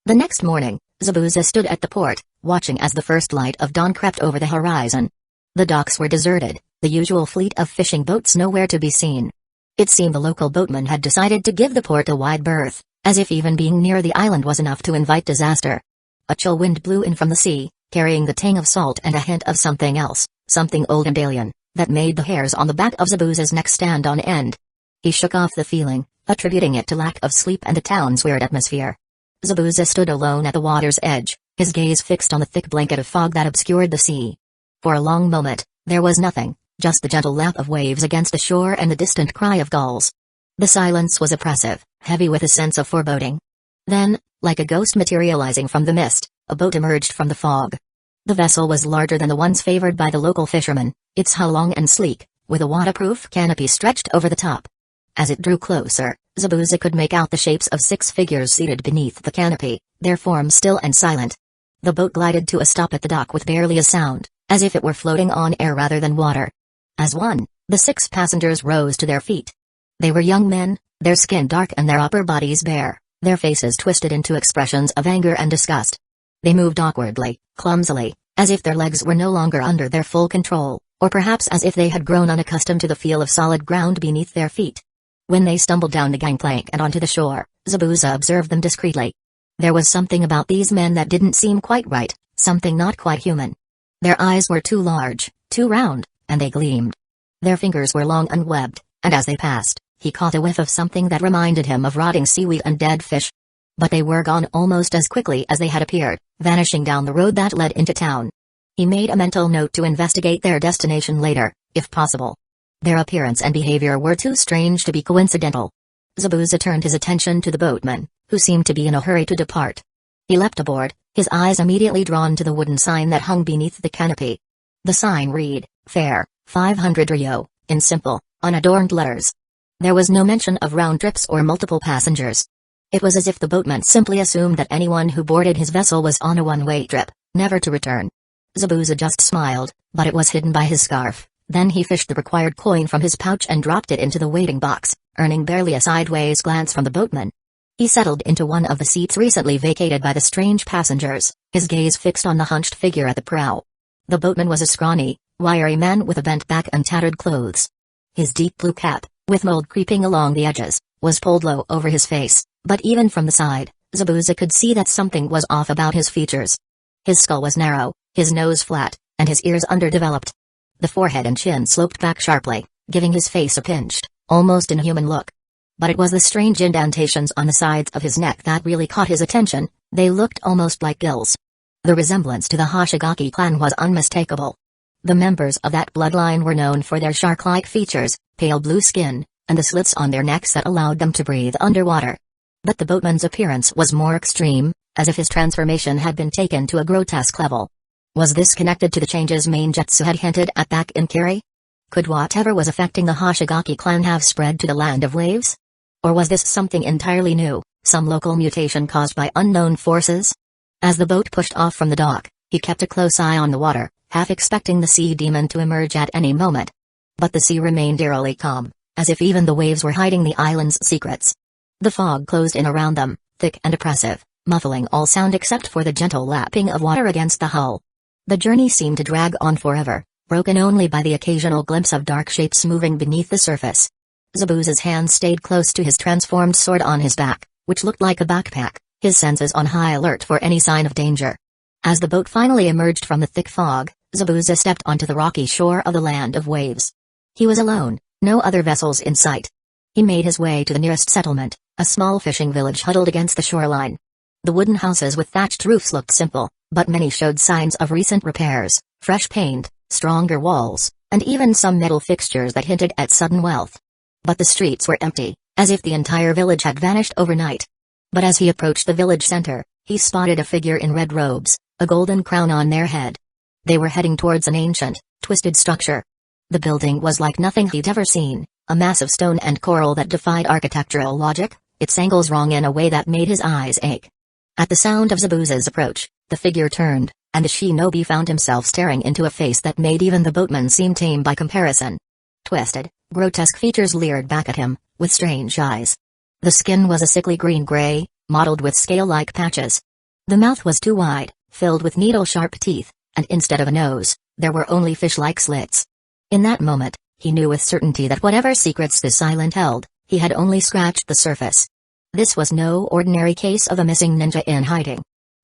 The next morning, Zabuza stood at the port, watching as the first light of dawn crept over the horizon. The docks were deserted, the usual fleet of fishing boats nowhere to be seen. It seemed the local boatmen had decided to give the port a wide berth, as if even being near the island was enough to invite disaster. A chill wind blew in from the sea, carrying the tang of salt and a hint of something else, something old and alien, that made the hairs on the back of Zabuza's neck stand on end. He shook off the feeling, attributing it to lack of sleep and the town's weird atmosphere. Zabuza stood alone at the water's edge, his gaze fixed on the thick blanket of fog that obscured the sea. For a long moment, there was nothing, just the gentle lap of waves against the shore and the distant cry of gulls. The silence was oppressive, heavy with a sense of foreboding. Then, like a ghost materializing from the mist, a boat emerged from the fog. The vessel was larger than the ones favored by the local fishermen, its hull long and sleek, with a waterproof canopy stretched over the top. As it drew closer, Zabuza could make out the shapes of 6 figures seated beneath the canopy, their forms still and silent. The boat glided to a stop at the dock with barely a sound, as if it were floating on air rather than water. As one, the 6 passengers rose to their feet. They were young men, their skin dark and their upper bodies bare, their faces twisted into expressions of anger and disgust. They moved awkwardly, clumsily, as if their legs were no longer under their full control, or perhaps as if they had grown unaccustomed to the feel of solid ground beneath their feet. When they stumbled down the gangplank and onto the shore, Zabuza observed them discreetly. There was something about these men that didn't seem quite right, something not quite human. Their eyes were too large, too round, and they gleamed. Their fingers were long and webbed, and as they passed, he caught a whiff of something that reminded him of rotting seaweed and dead fish. But they were gone almost as quickly as they had appeared, vanishing down the road that led into town. He made a mental note to investigate their destination later, if possible. Their appearance and behavior were too strange to be coincidental. Zabuza turned his attention to the boatman, who seemed to be in a hurry to depart. He leapt aboard, his eyes immediately drawn to the wooden sign that hung beneath the canopy. The sign read, "Fare, 500 ryo," in simple, unadorned letters. There was no mention of round trips or multiple passengers. It was as if the boatman simply assumed that anyone who boarded his vessel was on a one-way trip, never to return. Zabuza just smiled, but it was hidden by his scarf. Then he fished the required coin from his pouch and dropped it into the waiting box, earning barely a sideways glance from the boatman. He settled into one of the seats recently vacated by the strange passengers, his gaze fixed on the hunched figure at the prow. The boatman was a scrawny, wiry man with a bent back and tattered clothes. His deep blue cap, with mold creeping along the edges, was pulled low over his face, but even from the side, Zabuza could see that something was off about his features. His skull was narrow, his nose flat, and his ears underdeveloped. The forehead and chin sloped back sharply, giving his face a pinched, almost inhuman look. But it was the strange indentations on the sides of his neck that really caught his attention. They looked almost like gills. The resemblance to the Hoshigaki clan was unmistakable. The members of that bloodline were known for their shark-like features, pale blue skin, and the slits on their necks that allowed them to breathe underwater. But the boatman's appearance was more extreme, as if his transformation had been taken to a grotesque level. Was this connected to the changes Mangekyō had hinted at back in Kiri? Could whatever was affecting the Hoshigaki clan have spread to the land of waves? Or was this something entirely new, some local mutation caused by unknown forces? As the boat pushed off from the dock, he kept a close eye on the water, half expecting the sea demon to emerge at any moment. But the sea remained eerily calm, as if even the waves were hiding the island's secrets. The fog closed in around them, thick and oppressive, muffling all sound except for the gentle lapping of water against the hull. The journey seemed to drag on forever, broken only by the occasional glimpse of dark shapes moving beneath the surface. Zabuza's hand stayed close to his transformed sword on his back, which looked like a backpack, his senses on high alert for any sign of danger. As the boat finally emerged from the thick fog, Zabuza stepped onto the rocky shore of the Land of Waves. He was alone, no other vessels in sight. He made his way to the nearest settlement, a small fishing village huddled against the shoreline. The wooden houses with thatched roofs looked simple, but many showed signs of recent repairs, fresh paint, stronger walls, and even some metal fixtures that hinted at sudden wealth. But the streets were empty, as if the entire village had vanished overnight. But as he approached the village center, he spotted a figure in red robes, a golden crown on their head. They were heading towards an ancient, twisted structure. The building was like nothing he'd ever seen, a mass of stone and coral that defied architectural logic, its angles wrong in a way that made his eyes ache. At the sound of Zabuza's approach, the figure turned, and the shinobi found himself staring into a face that made even the boatman seem tame by comparison. Twisted, grotesque features leered back at him, with strange eyes. The skin was a sickly green-gray, mottled with scale-like patches. The mouth was too wide, filled with needle-sharp teeth, and instead of a nose, there were only fish-like slits. In that moment, he knew with certainty that whatever secrets this silent held, he had only scratched the surface. This was no ordinary case of a missing ninja in hiding.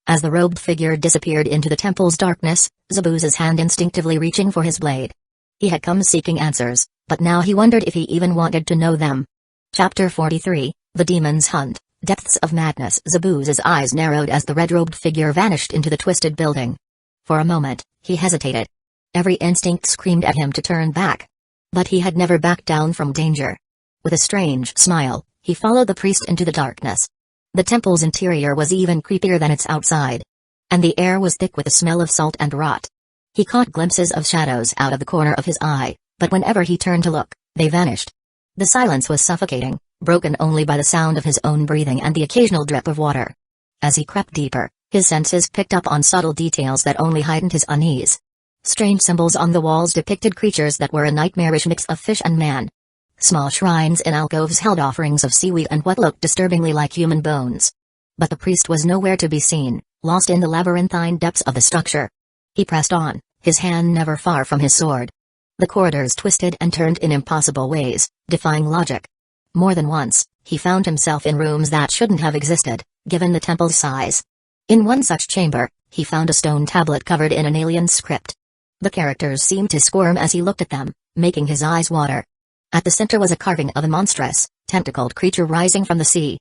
As the robed figure disappeared into the temple's darkness, Zabuza's hand instinctively reaching for his blade. He had come seeking answers, but now he wondered if he even wanted to know them. Chapter 43, The Demon's Hunt, Depths of Madness. Zabuza's eyes narrowed as the red-robed figure vanished into the twisted building. For a moment, he hesitated. Every instinct screamed at him to turn back. But he had never backed down from danger. With a strange smile, he followed the priest into the darkness. The temple's interior was even creepier than its outside. And the air was thick with the smell of salt and rot. He caught glimpses of shadows out of the corner of his eye, but whenever he turned to look, they vanished. The silence was suffocating, broken only by the sound of his own breathing and the occasional drip of water. As he crept deeper, his senses picked up on subtle details that only heightened his unease. Strange symbols on the walls depicted creatures that were a nightmarish mix of fish and man. Small shrines in alcoves held offerings of seaweed and what looked disturbingly like human bones. But the priest was nowhere to be seen, lost in the labyrinthine depths of the structure. He pressed on, his hand never far from his sword. The corridors twisted and turned in impossible ways, defying logic. More than once, he found himself in rooms that shouldn't have existed, given the temple's size. In one such chamber, he found a stone tablet covered in an alien script. The characters seemed to squirm as he looked at them, making his eyes water. At the center was a carving of a monstrous, tentacled creature rising from the sea.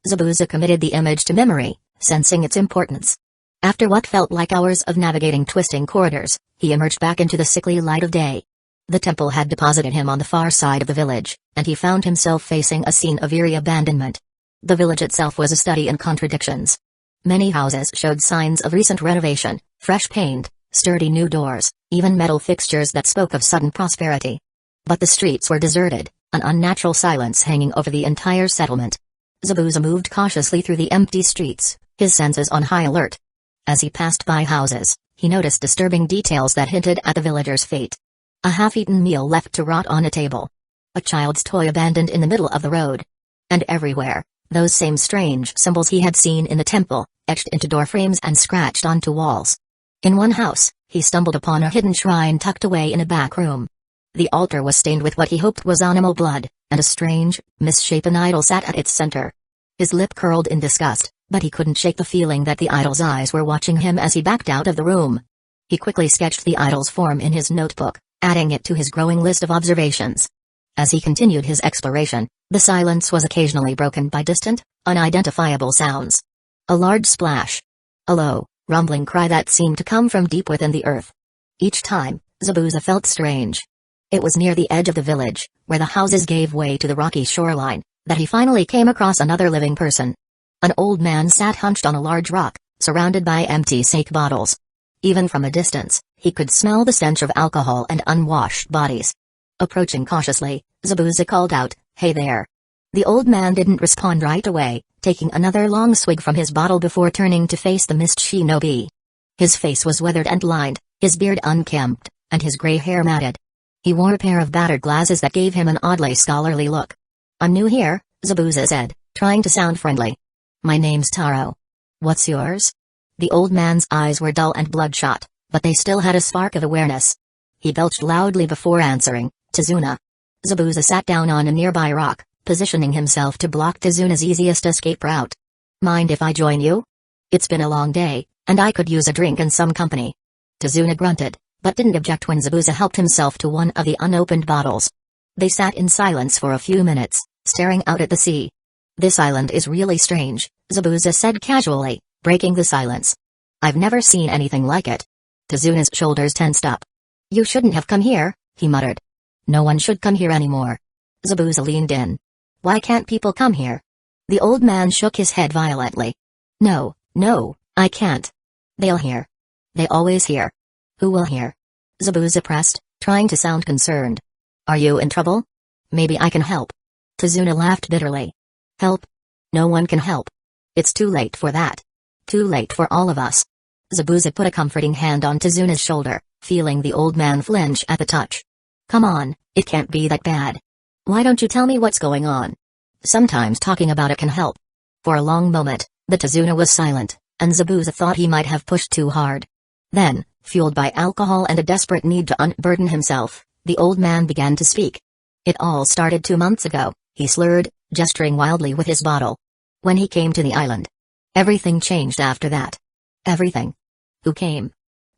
Zabuza committed the image to memory, sensing its importance. After what felt like hours of navigating twisting corridors, he emerged back into the sickly light of day. The temple had deposited him on the far side of the village, and he found himself facing a scene of eerie abandonment. The village itself was a study in contradictions. Many houses showed signs of recent renovation, fresh paint, sturdy new doors, even metal fixtures that spoke of sudden prosperity. But the streets were deserted, an unnatural silence hanging over the entire settlement. Zabuza moved cautiously through the empty streets, his senses on high alert. As he passed by houses, he noticed disturbing details that hinted at the villagers' fate. A half-eaten meal left to rot on a table. A child's toy abandoned in the middle of the road. And everywhere, those same strange symbols he had seen in the temple, etched into door frames and scratched onto walls. In one house, he stumbled upon a hidden shrine tucked away in a back room. The altar was stained with what he hoped was animal blood, and a strange, misshapen idol sat at its center. His lip curled in disgust, but he couldn't shake the feeling that the idol's eyes were watching him as he backed out of the room. He quickly sketched the idol's form in his notebook, adding it to his growing list of observations. As he continued his exploration, the silence was occasionally broken by distant, unidentifiable sounds. A large splash. A low, rumbling cry that seemed to come from deep within the earth. Each time, Zabuza felt strange. It was near the edge of the village, where the houses gave way to the rocky shoreline, that he finally came across another living person. An old man sat hunched on a large rock, surrounded by empty sake bottles. Even from a distance, he could smell the stench of alcohol and unwashed bodies. Approaching cautiously, Zabuza called out, "Hey there." The old man didn't respond right away, taking another long swig from his bottle before turning to face the mist shinobi. His face was weathered and lined, his beard unkempt, and his gray hair matted. He wore a pair of battered glasses that gave him an oddly scholarly look. "I'm new here," Zabuza said, trying to sound friendly. "My name's Taro. What's yours?" The old man's eyes were dull and bloodshot, but they still had a spark of awareness. He belched loudly before answering, "Tizuna." Zabuza sat down on a nearby rock, positioning himself to block Tizuna's easiest escape route. "Mind if I join you? It's been a long day, And I could use a drink and some company. Tazuna grunted, but didn't object when Zabuza helped himself to one of the unopened bottles. They sat in silence for a few minutes, staring out at the sea. This island is really strange, Zabuza said casually, breaking the silence. I've never seen anything like it. Tazuna's shoulders tensed up. You shouldn't have come here, he muttered. No one should come here anymore. Zabuza leaned in. Why can't people come here? The old man shook his head violently. No, I can't. They'll hear. They always hear. Who will hear? Zabuza pressed, trying to sound concerned. Are you in trouble? Maybe I can help. Tazuna laughed bitterly. Help? No one can help. It's too late for that. Too late for all of us. Zabuza put a comforting hand on Tazuna's shoulder, feeling the old man flinch at the touch. Come on, it can't be that bad. Why don't you tell me what's going on? Sometimes talking about it can help. For a long moment, the Tazuna was silent, and Zabuza thought he might have pushed too hard. Then, fueled by alcohol and a desperate need to unburden himself, the old man began to speak. It all started 2 months ago, he slurred, gesturing wildly with his bottle. When he came to the island. Everything changed after that. Everything. Who came?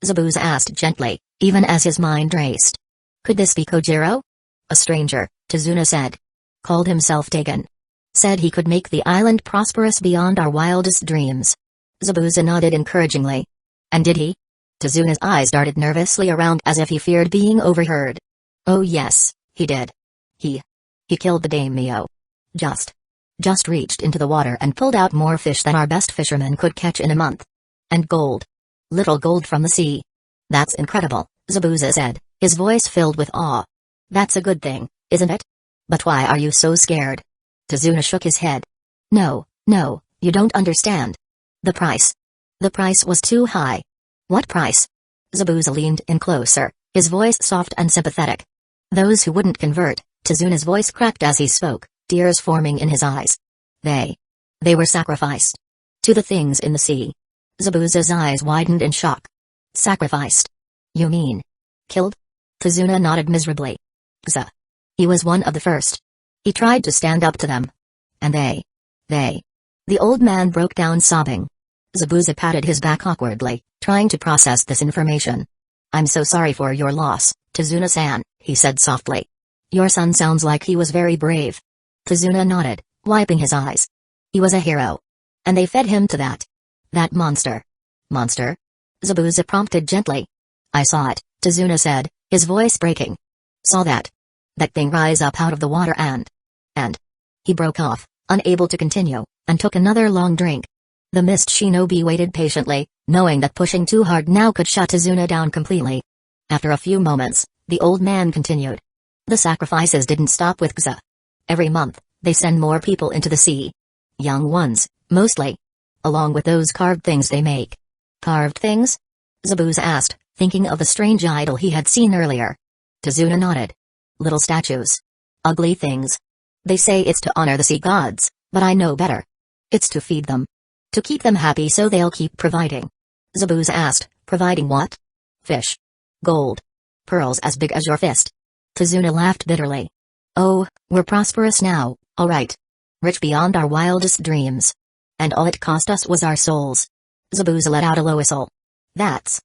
Zabuza asked gently, even as his mind raced. Could this be Kojiro? A stranger, Tazuna said. Called himself Dagon. Said he could make the island prosperous beyond our wildest dreams. Zabuza nodded encouragingly. And did he? Tazuna's eyes darted nervously around as if he feared being overheard. Oh yes, he did. He killed the daimyo. Just reached into the water and pulled out more fish than our best fishermen could catch in a month. And gold. Little gold from the sea. That's incredible, Zabuza said, his voice filled with awe. That's a good thing, isn't it? But why are you so scared? Tazuna shook his head. No, you don't understand. The price. The price was too high. What price? Zabuza leaned in closer, his voice soft and sympathetic. Those who wouldn't convert, Tazuna's voice cracked as he spoke, tears forming in his eyes. They were sacrificed. To the things in the sea. Zabuza's eyes widened in shock. Sacrificed? You mean? Killed? Tazuna nodded miserably. He was one of the first. He tried to stand up to them. And they. The old man broke down sobbing. Zabuza patted his back awkwardly, trying to process this information. I'm so sorry for your loss, Tazuna-san, he said softly. Your son sounds like he was very brave. Tazuna nodded, wiping his eyes. He was a hero. And they fed him to that. That monster. Monster? Zabuza prompted gently. I saw it, Tazuna said, his voice breaking. Saw that. That thing rise up out of the water and. He broke off, unable to continue, and took another long drink. The mist shinobi waited patiently, knowing that pushing too hard now could shut Tazuna down completely. After a few moments, the old man continued. The sacrifices didn't stop with Kza. Every month, they send more people into the sea. Young ones, mostly. Along with those carved things they make. Carved things? Zabuza asked, thinking of the strange idol he had seen earlier. Tazuna nodded. Little statues. Ugly things. They say it's to honor the sea gods, but I know better. It's to feed them. To keep them happy so they'll keep providing. Zabuza asked, providing what? Fish. Gold. Pearls as big as your fist. Tazuna laughed bitterly. Oh, we're prosperous now, all right. Rich beyond our wildest dreams. And all it cost us was our souls. Zabuza let out a low whistle. That's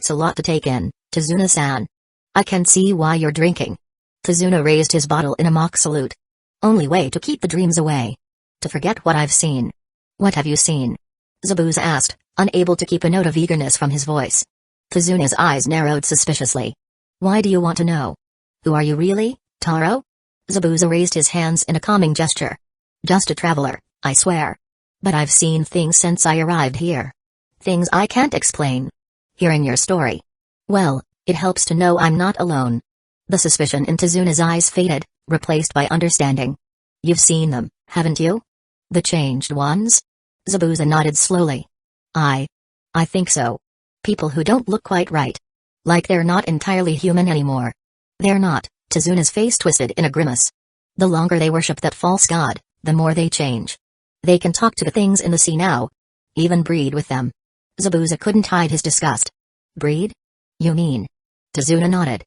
a lot to take in, Tazuna-san. I can see why you're drinking. Tazuna raised his bottle in a mock salute. Only way to keep the dreams away. To forget what I've seen. What have you seen? Zabuza asked, unable to keep a note of eagerness from his voice. Tazuna's eyes narrowed suspiciously. Why do you want to know? Who are you really, Taro? Zabuza raised his hands in a calming gesture. Just a traveler, I swear. But I've seen things since I arrived here. Things I can't explain. Hearing your story. Well, it helps to know I'm not alone. The suspicion in Tazuna's eyes faded, replaced by understanding. You've seen them, haven't you? The changed ones? Zabuza nodded slowly. I think so. People who don't look quite right. Like they're not entirely human anymore. They're not, Tazuna's face twisted in a grimace. The longer they worship that false god, the more they change. They can talk to the things in the sea now. Even breed with them. Zabuza couldn't hide his disgust. Breed? You mean? Tazuna nodded.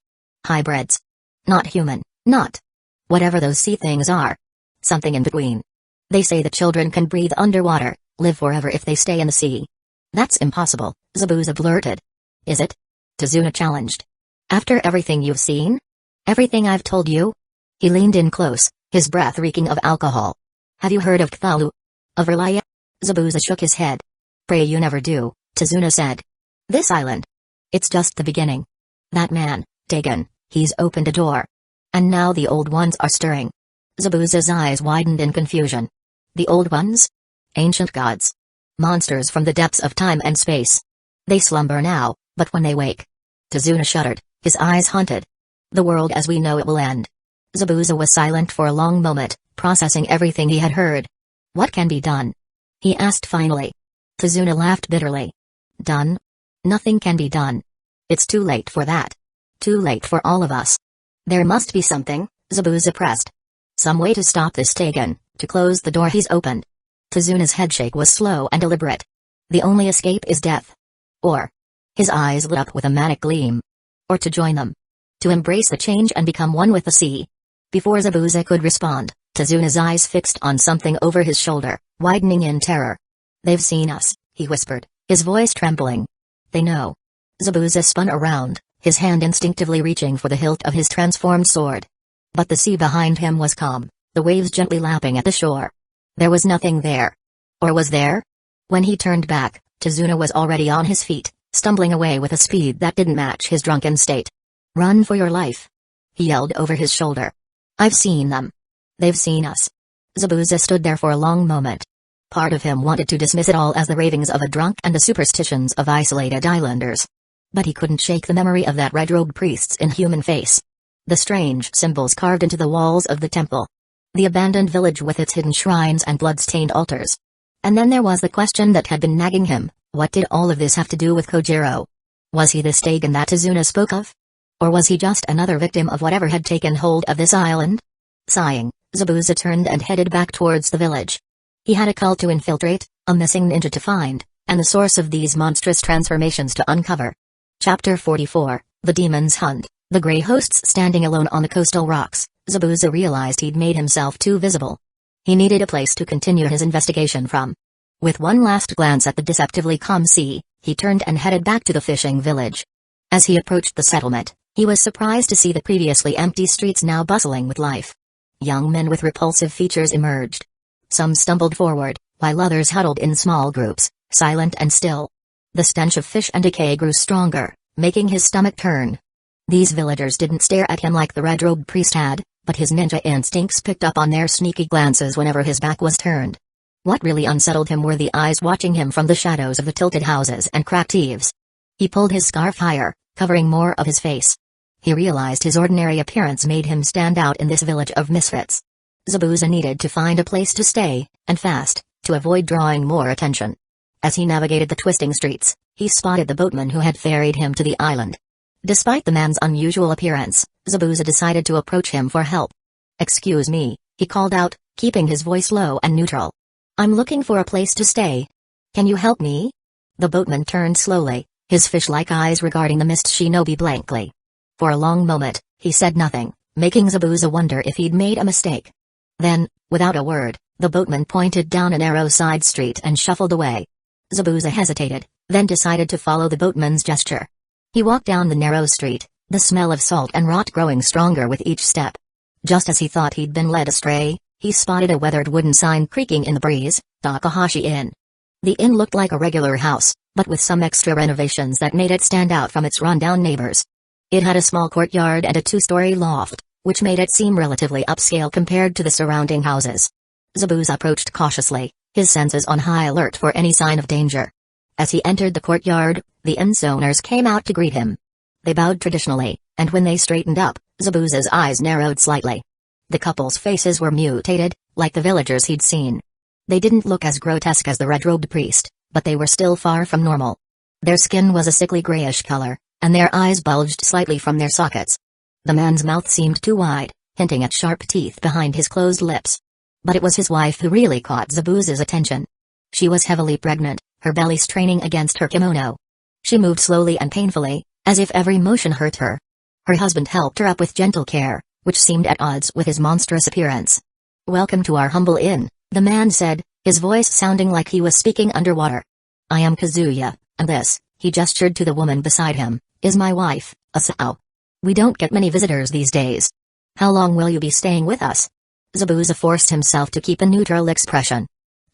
Hybrids. Not human, not. Whatever those sea things are. Something in between. They say the children can breathe underwater, live forever if they stay in the sea. That's impossible, Zabuza blurted. Is it? Tazuna challenged. After everything you've seen? Everything I've told you? He leaned in close, his breath reeking of alcohol. Have you heard of Cthulhu? Of Verlia? Zabuza shook his head. Pray you never do, Tazuna said. This island. It's just the beginning. That man, Dagon, he's opened a door. And now the old ones are stirring. Zabuza's eyes widened in confusion. The old ones? Ancient gods. Monsters from the depths of time and space. They slumber now, but when they wake. Tazuna shuddered, his eyes haunted. The world as we know it will end. Zabuza was silent for a long moment, processing everything he had heard. What can be done? He asked finally. Tazuna laughed bitterly. Done? Nothing can be done. It's too late for that. Too late for all of us. There must be something, Zabuza pressed. Some way to stop this Dagon, to close the door he's opened. Tazuna's headshake was slow and deliberate. The only escape is death. Or. His eyes lit up with a manic gleam. Or to join them. To embrace the change and become one with the sea. Before Zabuza could respond, Tazuna's eyes fixed on something over his shoulder, widening in terror. They've seen us, he whispered, his voice trembling. They know. Zabuza spun around, his hand instinctively reaching for the hilt of his transformed sword. But the sea behind him was calm, the waves gently lapping at the shore. There was nothing there. Or was there? When he turned back, Tazuna was already on his feet, stumbling away with a speed that didn't match his drunken state. Run for your life. He yelled over his shoulder. I've seen them. They've seen us. Zabuza stood there for a long moment. Part of him wanted to dismiss it all as the ravings of a drunk and the superstitions of isolated islanders. But he couldn't shake the memory of that red-robed priest's inhuman face. The strange symbols carved into the walls of the temple. The abandoned village with its hidden shrines and blood-stained altars. And then there was the question that had been nagging him, what did all of this have to do with Kojiro? Was he this Dagon that Tazuna spoke of? Or was he just another victim of whatever had taken hold of this island? Sighing, Zabuza turned and headed back towards the village. He had a cult to infiltrate, a missing ninja to find, and the source of these monstrous transformations to uncover. Chapter 44, The Demon's Hunt. The Grey Hosts standing alone on the coastal rocks, Zabuza realized he'd made himself too visible. He needed a place to continue his investigation from. With one last glance at the deceptively calm sea, he turned and headed back to the fishing village. As he approached the settlement, he was surprised to see the previously empty streets now bustling with life. Young men with repulsive features emerged. Some stumbled forward, while others huddled in small groups, silent and still. The stench of fish and decay grew stronger, making his stomach turn. These villagers didn't stare at him like the red-robed priest had, but his ninja instincts picked up on their sneaky glances whenever his back was turned. What really unsettled him were the eyes watching him from the shadows of the tilted houses and cracked eaves. He pulled his scarf higher, covering more of his face. He realized his ordinary appearance made him stand out in this village of misfits. Zabuza needed to find a place to stay, and fast, to avoid drawing more attention. As he navigated the twisting streets, he spotted the boatman who had ferried him to the island. Despite the man's unusual appearance, Zabuza decided to approach him for help. "Excuse me," he called out, keeping his voice low and neutral. "I'm looking for a place to stay. Can you help me?" The boatman turned slowly, his fish-like eyes regarding the mist shinobi blankly. For a long moment, he said nothing, making Zabuza wonder if he'd made a mistake. Then, without a word, the boatman pointed down a narrow side street and shuffled away. Zabuza hesitated, then decided to follow the boatman's gesture. He walked down the narrow street, the smell of salt and rot growing stronger with each step. Just as he thought he'd been led astray, he spotted a weathered wooden sign creaking in the breeze, Takahashi Inn. The inn looked like a regular house, but with some extra renovations that made it stand out from its run-down neighbors. It had a small courtyard and a two-story loft, which made it seem relatively upscale compared to the surrounding houses. Zabuza approached cautiously, his senses on high alert for any sign of danger. As he entered the courtyard, the inn's owners came out to greet him. They bowed traditionally, and when they straightened up, Zabuza's eyes narrowed slightly. The couple's faces were mutated, like the villagers he'd seen. They didn't look as grotesque as the red-robed priest, but they were still far from normal. Their skin was a sickly grayish color, and their eyes bulged slightly from their sockets. The man's mouth seemed too wide, hinting at sharp teeth behind his closed lips. But it was his wife who really caught Zabuza's attention. She was heavily pregnant, her belly straining against her kimono. She moved slowly and painfully, as if every motion hurt her. Her husband helped her up with gentle care, which seemed at odds with his monstrous appearance. "Welcome to our humble inn," the man said, his voice sounding like he was speaking underwater. I am Kazuya, and this," he gestured to the woman beside him, "is my wife, Asao. We don't get many visitors these days. How long will you be staying with us?" Zabuza forced himself to keep a neutral expression.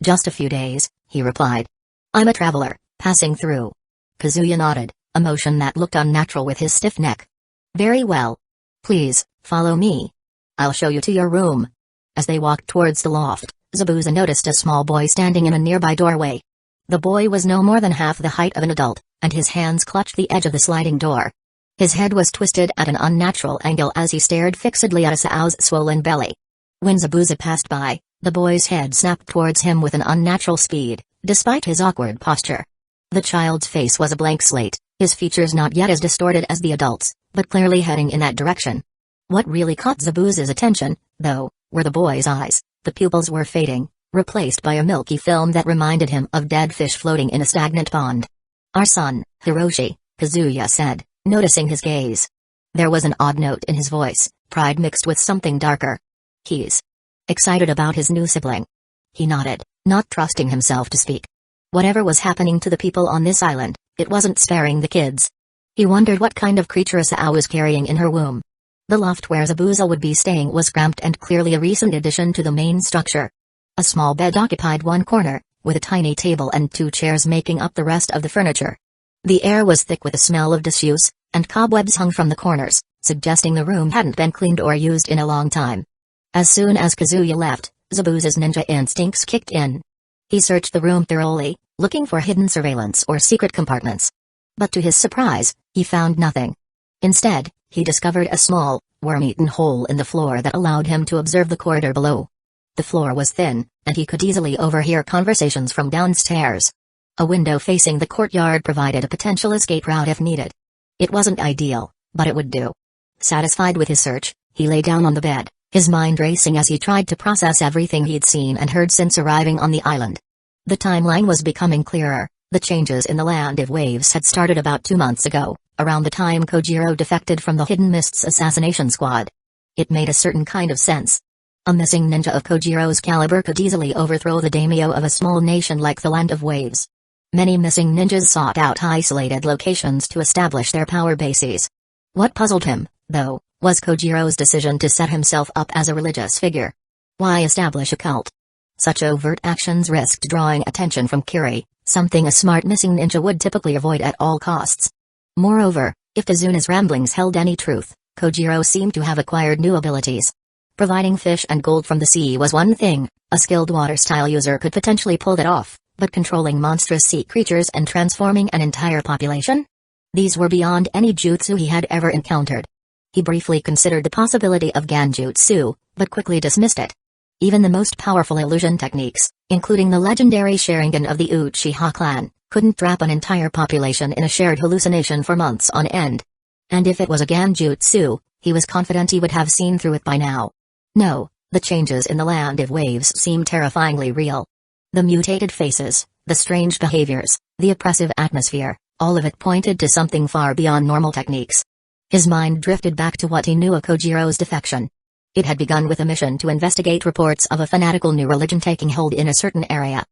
"Just a few days," he replied. "I'm a traveler, passing through." Kazuya nodded, a motion that looked unnatural with his stiff neck. "Very well. Please, follow me. I'll show you to your room." As they walked towards the loft, Zabuza noticed a small boy standing in a nearby doorway. The boy was no more than half the height of an adult, and his hands clutched the edge of the sliding door. His head was twisted at an unnatural angle as he stared fixedly at Asao's swollen belly. When Zabuza passed by, the boy's head snapped towards him with an unnatural speed, despite his awkward posture. The child's face was a blank slate, his features not yet as distorted as the adult's, but clearly heading in that direction. What really caught Zabuza's attention, though, were the boy's eyes. The pupils were fading, replaced by a milky film that reminded him of dead fish floating in a stagnant pond. "Our son, Hiroshi," Kazuya said, noticing his gaze. There was an odd note in his voice, pride mixed with something darker. "He's excited about his new sibling." He nodded, not trusting himself to speak. Whatever was happening to the people on this island, it wasn't sparing the kids. He wondered what kind of creature Asao was carrying in her womb. The loft where Zabuza would be staying was cramped and clearly a recent addition to the main structure. A small bed occupied one corner, with a tiny table and 2 chairs making up the rest of the furniture. The air was thick with the smell of disuse, and cobwebs hung from the corners, suggesting the room hadn't been cleaned or used in a long time. As soon as Kazuya left, Zabuza's ninja instincts kicked in. He searched the room thoroughly, looking for hidden surveillance or secret compartments. But to his surprise, he found nothing. Instead, he discovered a small, worm-eaten hole in the floor that allowed him to observe the corridor below. The floor was thin, and he could easily overhear conversations from downstairs. A window facing the courtyard provided a potential escape route if needed. It wasn't ideal, but it would do. Satisfied with his search, he lay down on the bed, his mind racing as he tried to process everything he'd seen and heard since arriving on the island. The timeline was becoming clearer. The changes in the Land of Waves had started about 2 months ago, around the time Kojiro defected from the Hidden Mists assassination squad. It made a certain kind of sense. A missing ninja of Kojiro's caliber could easily overthrow the daimyo of a small nation like the Land of Waves. Many missing ninjas sought out isolated locations to establish their power bases. What puzzled him, though, was Kojiro's decision to set himself up as a religious figure. Why establish a cult? Such overt actions risked drawing attention from Kiri, something a smart missing ninja would typically avoid at all costs. Moreover, if Kazuna's ramblings held any truth, Kojiro seemed to have acquired new abilities. Providing fish and gold from the sea was one thing, a skilled water-style user could potentially pull that off, but controlling monstrous sea creatures and transforming an entire population? These were beyond any jutsu he had ever encountered. He briefly considered the possibility of Ganjutsu, but quickly dismissed it. Even the most powerful illusion techniques, including the legendary Sharingan of the Uchiha clan, couldn't trap an entire population in a shared hallucination for months on end. And if it was a Ganjutsu, he was confident he would have seen through it by now. No, the changes in the Land of Waves seemed terrifyingly real. The mutated faces, the strange behaviors, the oppressive atmosphere, all of it pointed to something far beyond normal techniques. His mind drifted back to what he knew of Kojiro's defection. It had begun with a mission to investigate reports of a fanatical new religion taking hold in a certain area.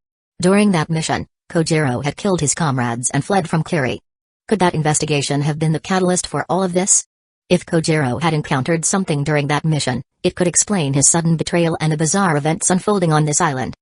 During that mission, Kojiro had killed his comrades and fled from Kiri. Could that investigation have been the catalyst for all of this? If Kojiro had encountered something during that mission, it could explain his sudden betrayal and the bizarre events unfolding on this island.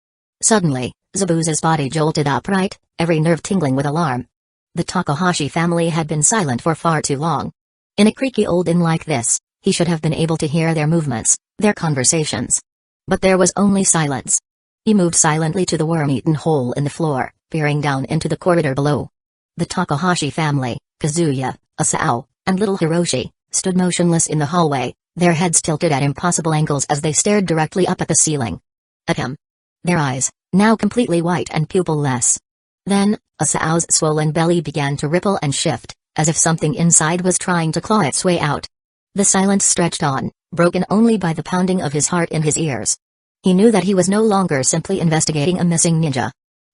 Suddenly, Zabuza's body jolted upright, every nerve tingling with alarm. The Takahashi family had been silent for far too long. In a creaky old inn like this, he should have been able to hear their movements, their conversations. But there was only silence. He moved silently to the worm-eaten hole in the floor, peering down into the corridor below. The Takahashi family, Kazuya, Asao, and little Hiroshi, stood motionless in the hallway, their heads tilted at impossible angles as they stared directly up at the ceiling. At him. Their eyes, now completely white and pupil-less. Then, Asao's swollen belly began to ripple and shift, as if something inside was trying to claw its way out. The silence stretched on, broken only by the pounding of his heart in his ears. He knew that he was no longer simply investigating a missing ninja.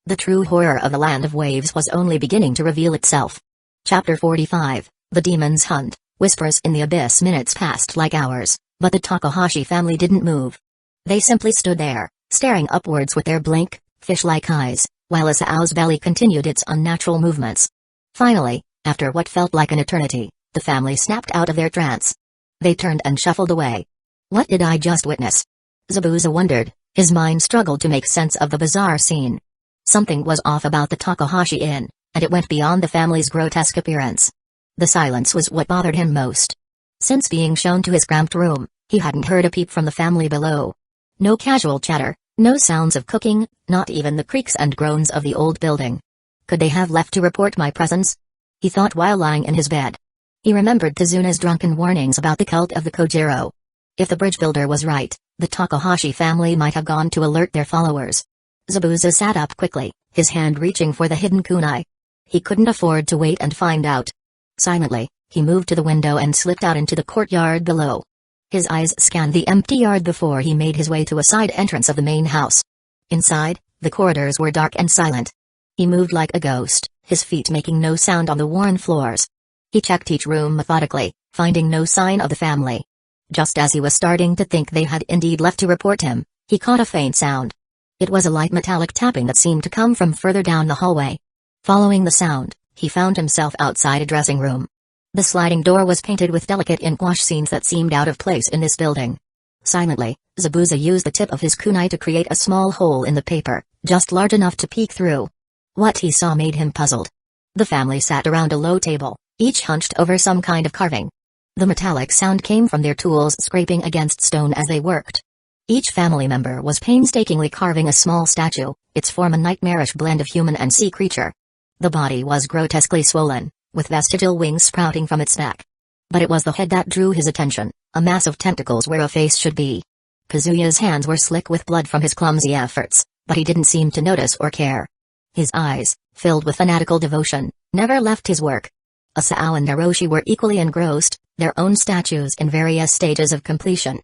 The true horror of the Land of Waves was only beginning to reveal itself. Chapter 45, The Demon's Hunt. Whispers in the abyss. Minutes passed like hours, but the Takahashi family didn't move. They simply stood there, staring upwards with their blank, fish-like eyes, while Asao's belly continued its unnatural movements. Finally, after what felt like an eternity, the family snapped out of their trance. They turned and shuffled away. What did I just witness? Zabuza wondered, his mind struggled to make sense of the bizarre scene. Something was off about the Takahashi Inn, and it went beyond the family's grotesque appearance. The silence was what bothered him most. Since being shown to his cramped room, he hadn't heard a peep from the family below. No casual chatter, no sounds of cooking, not even the creaks and groans of the old building. Could they have left to report my presence? He thought while lying in his bed. He remembered Kazuna's drunken warnings about the cult of the Kojiro. If the bridge builder was right, the Takahashi family might have gone to alert their followers. Zabuza sat up quickly, his hand reaching for the hidden kunai. He couldn't afford to wait and find out. Silently, he moved to the window and slipped out into the courtyard below. His eyes scanned the empty yard before he made his way to a side entrance of the main house. Inside, the corridors were dark and silent. He moved like a ghost, his feet making no sound on the worn floors. He checked each room methodically, finding no sign of the family. Just as he was starting to think they had indeed left to report him, he caught a faint sound. It was a light metallic tapping that seemed to come from further down the hallway. Following the sound, he found himself outside a dressing room. The sliding door was painted with delicate inkwash scenes that seemed out of place in this building. Silently, Zabuza used the tip of his kunai to create a small hole in the paper, just large enough to peek through. What he saw made him puzzled. The family sat around a low table, each hunched over some kind of carving. The metallic sound came from their tools scraping against stone as they worked. Each family member was painstakingly carving a small statue, its form a nightmarish blend of human and sea creature. The body was grotesquely swollen, with vestigial wings sprouting from its neck. But it was the head that drew his attention, a mass of tentacles where a face should be. Kazuya's hands were slick with blood from his clumsy efforts, but he didn't seem to notice or care. His eyes, filled with fanatical devotion, never left his work. Asao and Naroshi were equally engrossed, their own statues in various stages of completion.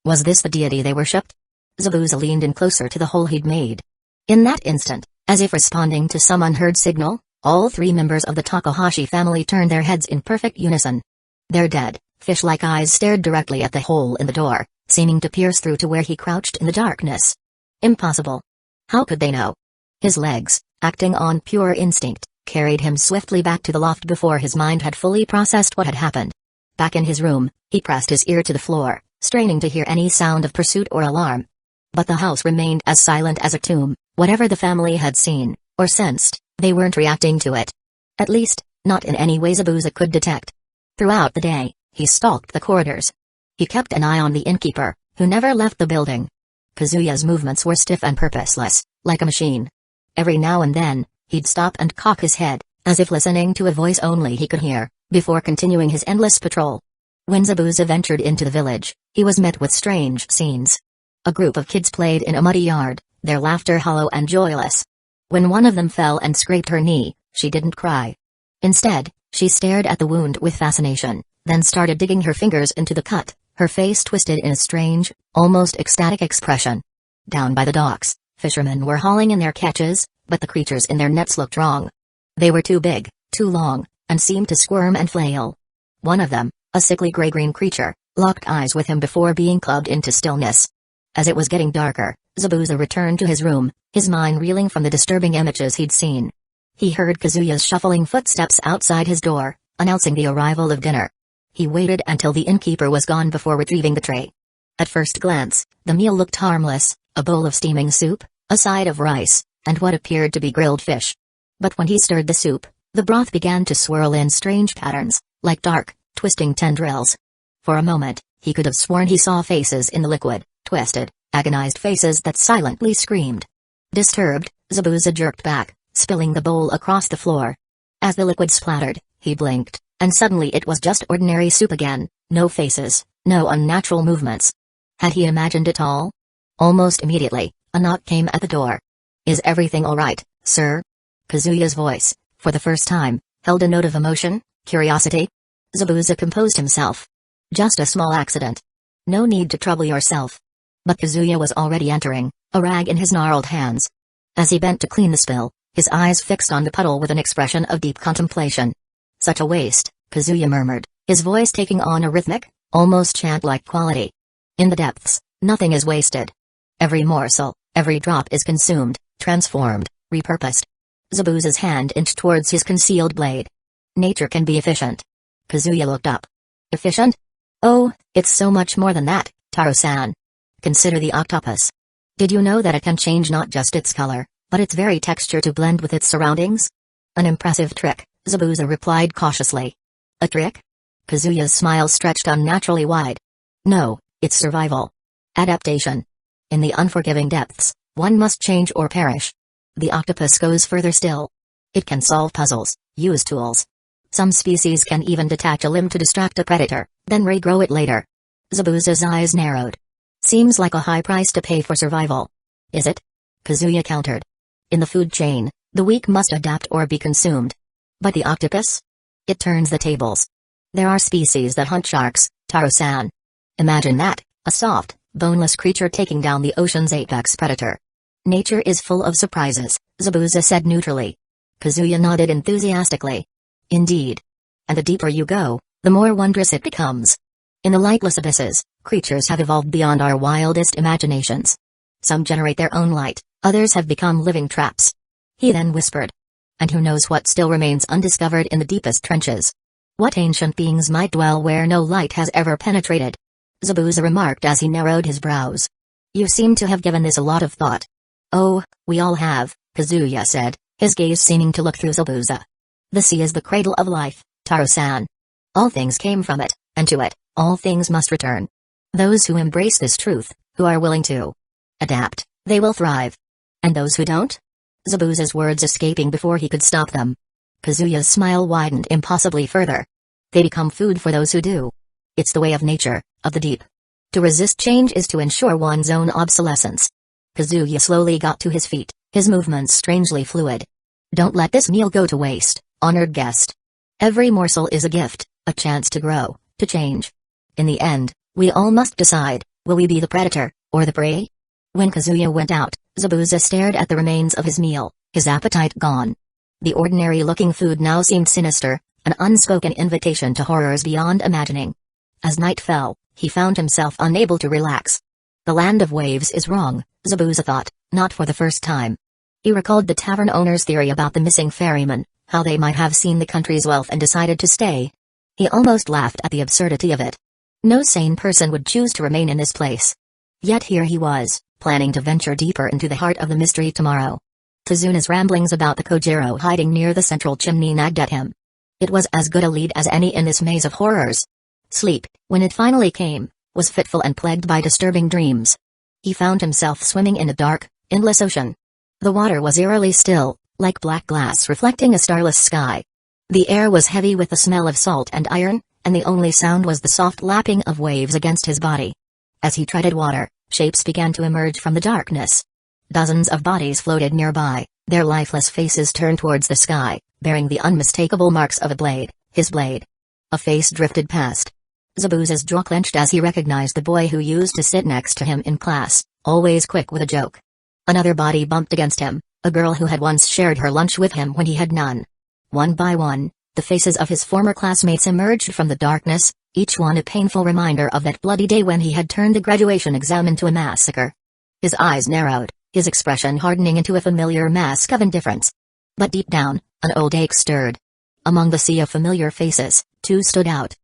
Was this the deity they worshipped? Zabuza leaned in closer to the hole he'd made. In that instant, as if responding to some unheard signal, all three members of the Takahashi family turned their heads in perfect unison. Their dead, fish-like eyes stared directly at the hole in the door, seeming to pierce through to where he crouched in the darkness. Impossible. How could they know? His legs, acting on pure instinct, carried him swiftly back to the loft before his mind had fully processed what had happened. Back in his room, he pressed his ear to the floor, straining to hear any sound of pursuit or alarm. But the house remained as silent as a tomb. Whatever the family had seen, or sensed, they weren't reacting to it. At least, not in any way Zabuza could detect. Throughout the day, he stalked the corridors. He kept an eye on the innkeeper, who never left the building. Kazuya's movements were stiff and purposeless, like a machine. Every now and then, he'd stop and cock his head, as if listening to a voice only he could hear, before continuing his endless patrol. When Zabuza ventured into the village, he was met with strange scenes. A group of kids played in a muddy yard, their laughter hollow and joyless. When one of them fell and scraped her knee, she didn't cry. Instead, she stared at the wound with fascination, then started digging her fingers into the cut, her face twisted in a strange, almost ecstatic expression. Down by the docks, fishermen were hauling in their catches, but the creatures in their nets looked wrong. They were too big, too long, and seemed to squirm and flail. One of them, a sickly gray-green creature, locked eyes with him before being clubbed into stillness. As it was getting darker, Zabuza returned to his room, his mind reeling from the disturbing images he'd seen. He heard Kazuya's shuffling footsteps outside his door, announcing the arrival of dinner. He waited until the innkeeper was gone before retrieving the tray. At first glance, the meal looked harmless, a bowl of steaming soup, a side of rice, and what appeared to be grilled fish. But when he stirred the soup, the broth began to swirl in strange patterns, like dark, twisting tendrils. For a moment, he could have sworn he saw faces in the liquid, twisted, agonized faces that silently screamed. Disturbed, Zabuza jerked back, spilling the bowl across the floor. As the liquid splattered, he blinked, and suddenly it was just ordinary soup again, no faces, no unnatural movements. Had he imagined it all? Almost immediately, a knock came at the door. "Is everything all right, sir?" Kazuya's voice, for the first time, held a note of emotion, curiosity. Zabuza composed himself. "Just a small accident. No need to trouble yourself." But Kazuya was already entering, a rag in his gnarled hands. As he bent to clean the spill, his eyes fixed on the puddle with an expression of deep contemplation. "Such a waste," Kazuya murmured, his voice taking on a rhythmic, almost chant-like quality. "In the depths, nothing is wasted. Every morsel, every drop is consumed, transformed, Repurposed. Zabuza's hand inched towards his concealed blade. Nature can be efficient. Kazuya looked up. Efficient? Oh, it's so much more than that, Taro-san. Consider the octopus. Did you know that it can change not just its color, but its very texture to blend with its surroundings? An impressive trick, Zabuza replied cautiously. A trick? Kazuya's smile stretched unnaturally wide. No, it's survival. Adaptation. In the unforgiving depths, one must change or perish. The octopus goes further still. It can solve puzzles, use tools. Some species can even detach a limb to distract a predator, then regrow it later. Zabuza's eyes narrowed. Seems like a high price to pay for survival. Is it? Kazuya countered. In the food chain, the weak must adapt or be consumed. But the octopus? It turns the tables. There are species that hunt sharks, Taro-san. Imagine that, a soft, boneless creature taking down the ocean's apex predator. Nature is full of surprises, Zabuza said neutrally. Kazuya nodded enthusiastically. Indeed. And the deeper you go, the more wondrous it becomes. In the lightless abysses, creatures have evolved beyond our wildest imaginations. Some generate their own light, others have become living traps. He then whispered. And who knows what still remains undiscovered in the deepest trenches? What ancient beings might dwell where no light has ever penetrated? Zabuza remarked as he narrowed his brows. You seem to have given this a lot of thought. Oh, we all have, Kazuya said, his gaze seeming to look through Zabuza. The sea is the cradle of life, Taro-san. All things came from it, and to it, all things must return. Those who embrace this truth, who are willing to adapt, they will thrive. And those who don't? Zabuza's words escaping before he could stop them. Kazuya's smile widened impossibly further. They become food for those who do. It's the way of nature, of the deep. To resist change is to ensure one's own obsolescence. Kazuya slowly got to his feet, his movements strangely fluid. Don't let this meal go to waste, honored guest. Every morsel is a gift, a chance to grow, to change. In the end, we all must decide, will we be the predator, or the prey? When Kazuya went out, Zabuza stared at the remains of his meal, his appetite gone. The ordinary-looking food now seemed sinister, an unspoken invitation to horrors beyond imagining. As night fell, he found himself unable to relax. The land of waves is wrong, Zabuza thought, not for the first time. He recalled the tavern owner's theory about the missing ferryman, how they might have seen the country's wealth and decided to stay. He almost laughed at the absurdity of it. No sane person would choose to remain in this place. Yet here he was, planning to venture deeper into the heart of the mystery tomorrow. Tazuna's ramblings about the Kojiro hiding near the central chimney nagged at him. It was as good a lead as any in this maze of horrors. Sleep, when it finally came, was fitful and plagued by disturbing dreams. He found himself swimming in a dark, endless ocean. The water was eerily still, like black glass reflecting a starless sky. The air was heavy with the smell of salt and iron, and the only sound was the soft lapping of waves against his body. As he treaded water, shapes began to emerge from the darkness. Dozens of bodies floated nearby, their lifeless faces turned towards the sky, bearing the unmistakable marks of a blade, his blade. A face drifted past. Zabuza's jaw clenched as he recognized the boy who used to sit next to him in class, always quick with a joke. Another body bumped against him, a girl who had once shared her lunch with him when he had none. One by one, the faces of his former classmates emerged from the darkness, each one a painful reminder of that bloody day when he had turned the graduation exam into a massacre. His eyes narrowed, his expression hardening into a familiar mask of indifference. But deep down, an old ache stirred. Among the sea of familiar faces, two stood out.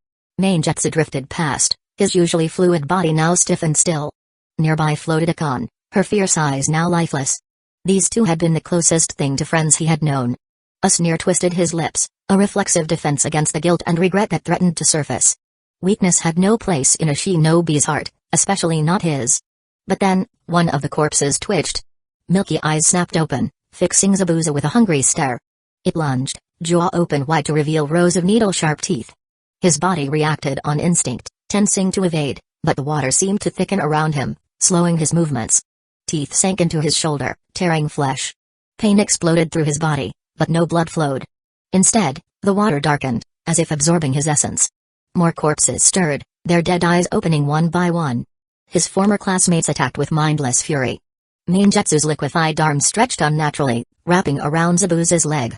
Mangekyō drifted past, his usually fluid body now stiff and still. Nearby floated Akane, her fierce eyes now lifeless. These two had been the closest thing to friends he had known. A sneer twisted his lips, a reflexive defense against the guilt and regret that threatened to surface. Weakness had no place in a shinobi's heart, especially not his. But then, one of the corpses twitched. Milky eyes snapped open, fixing Zabuza with a hungry stare. It lunged, jaw open wide to reveal rows of needle-sharp teeth. His body reacted on instinct, tensing to evade, but the water seemed to thicken around him, slowing his movements. Teeth sank into his shoulder, tearing flesh. Pain exploded through his body, but no blood flowed. Instead, the water darkened, as if absorbing his essence. More corpses stirred, their dead eyes opening one by one. His former classmates attacked with mindless fury. Mangekyō's liquefied arm stretched unnaturally, wrapping around Zabuza's leg.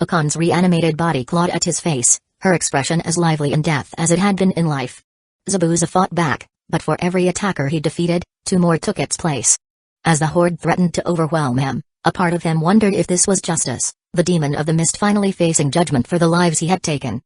Akane's reanimated body clawed at his face, her expression as lively in death as it had been in life. Zabuza fought back, but for every attacker he defeated, two more took its place. As the horde threatened to overwhelm him, A part of him wondered if this was justice, the demon of the mist finally facing judgment for the lives he had taken.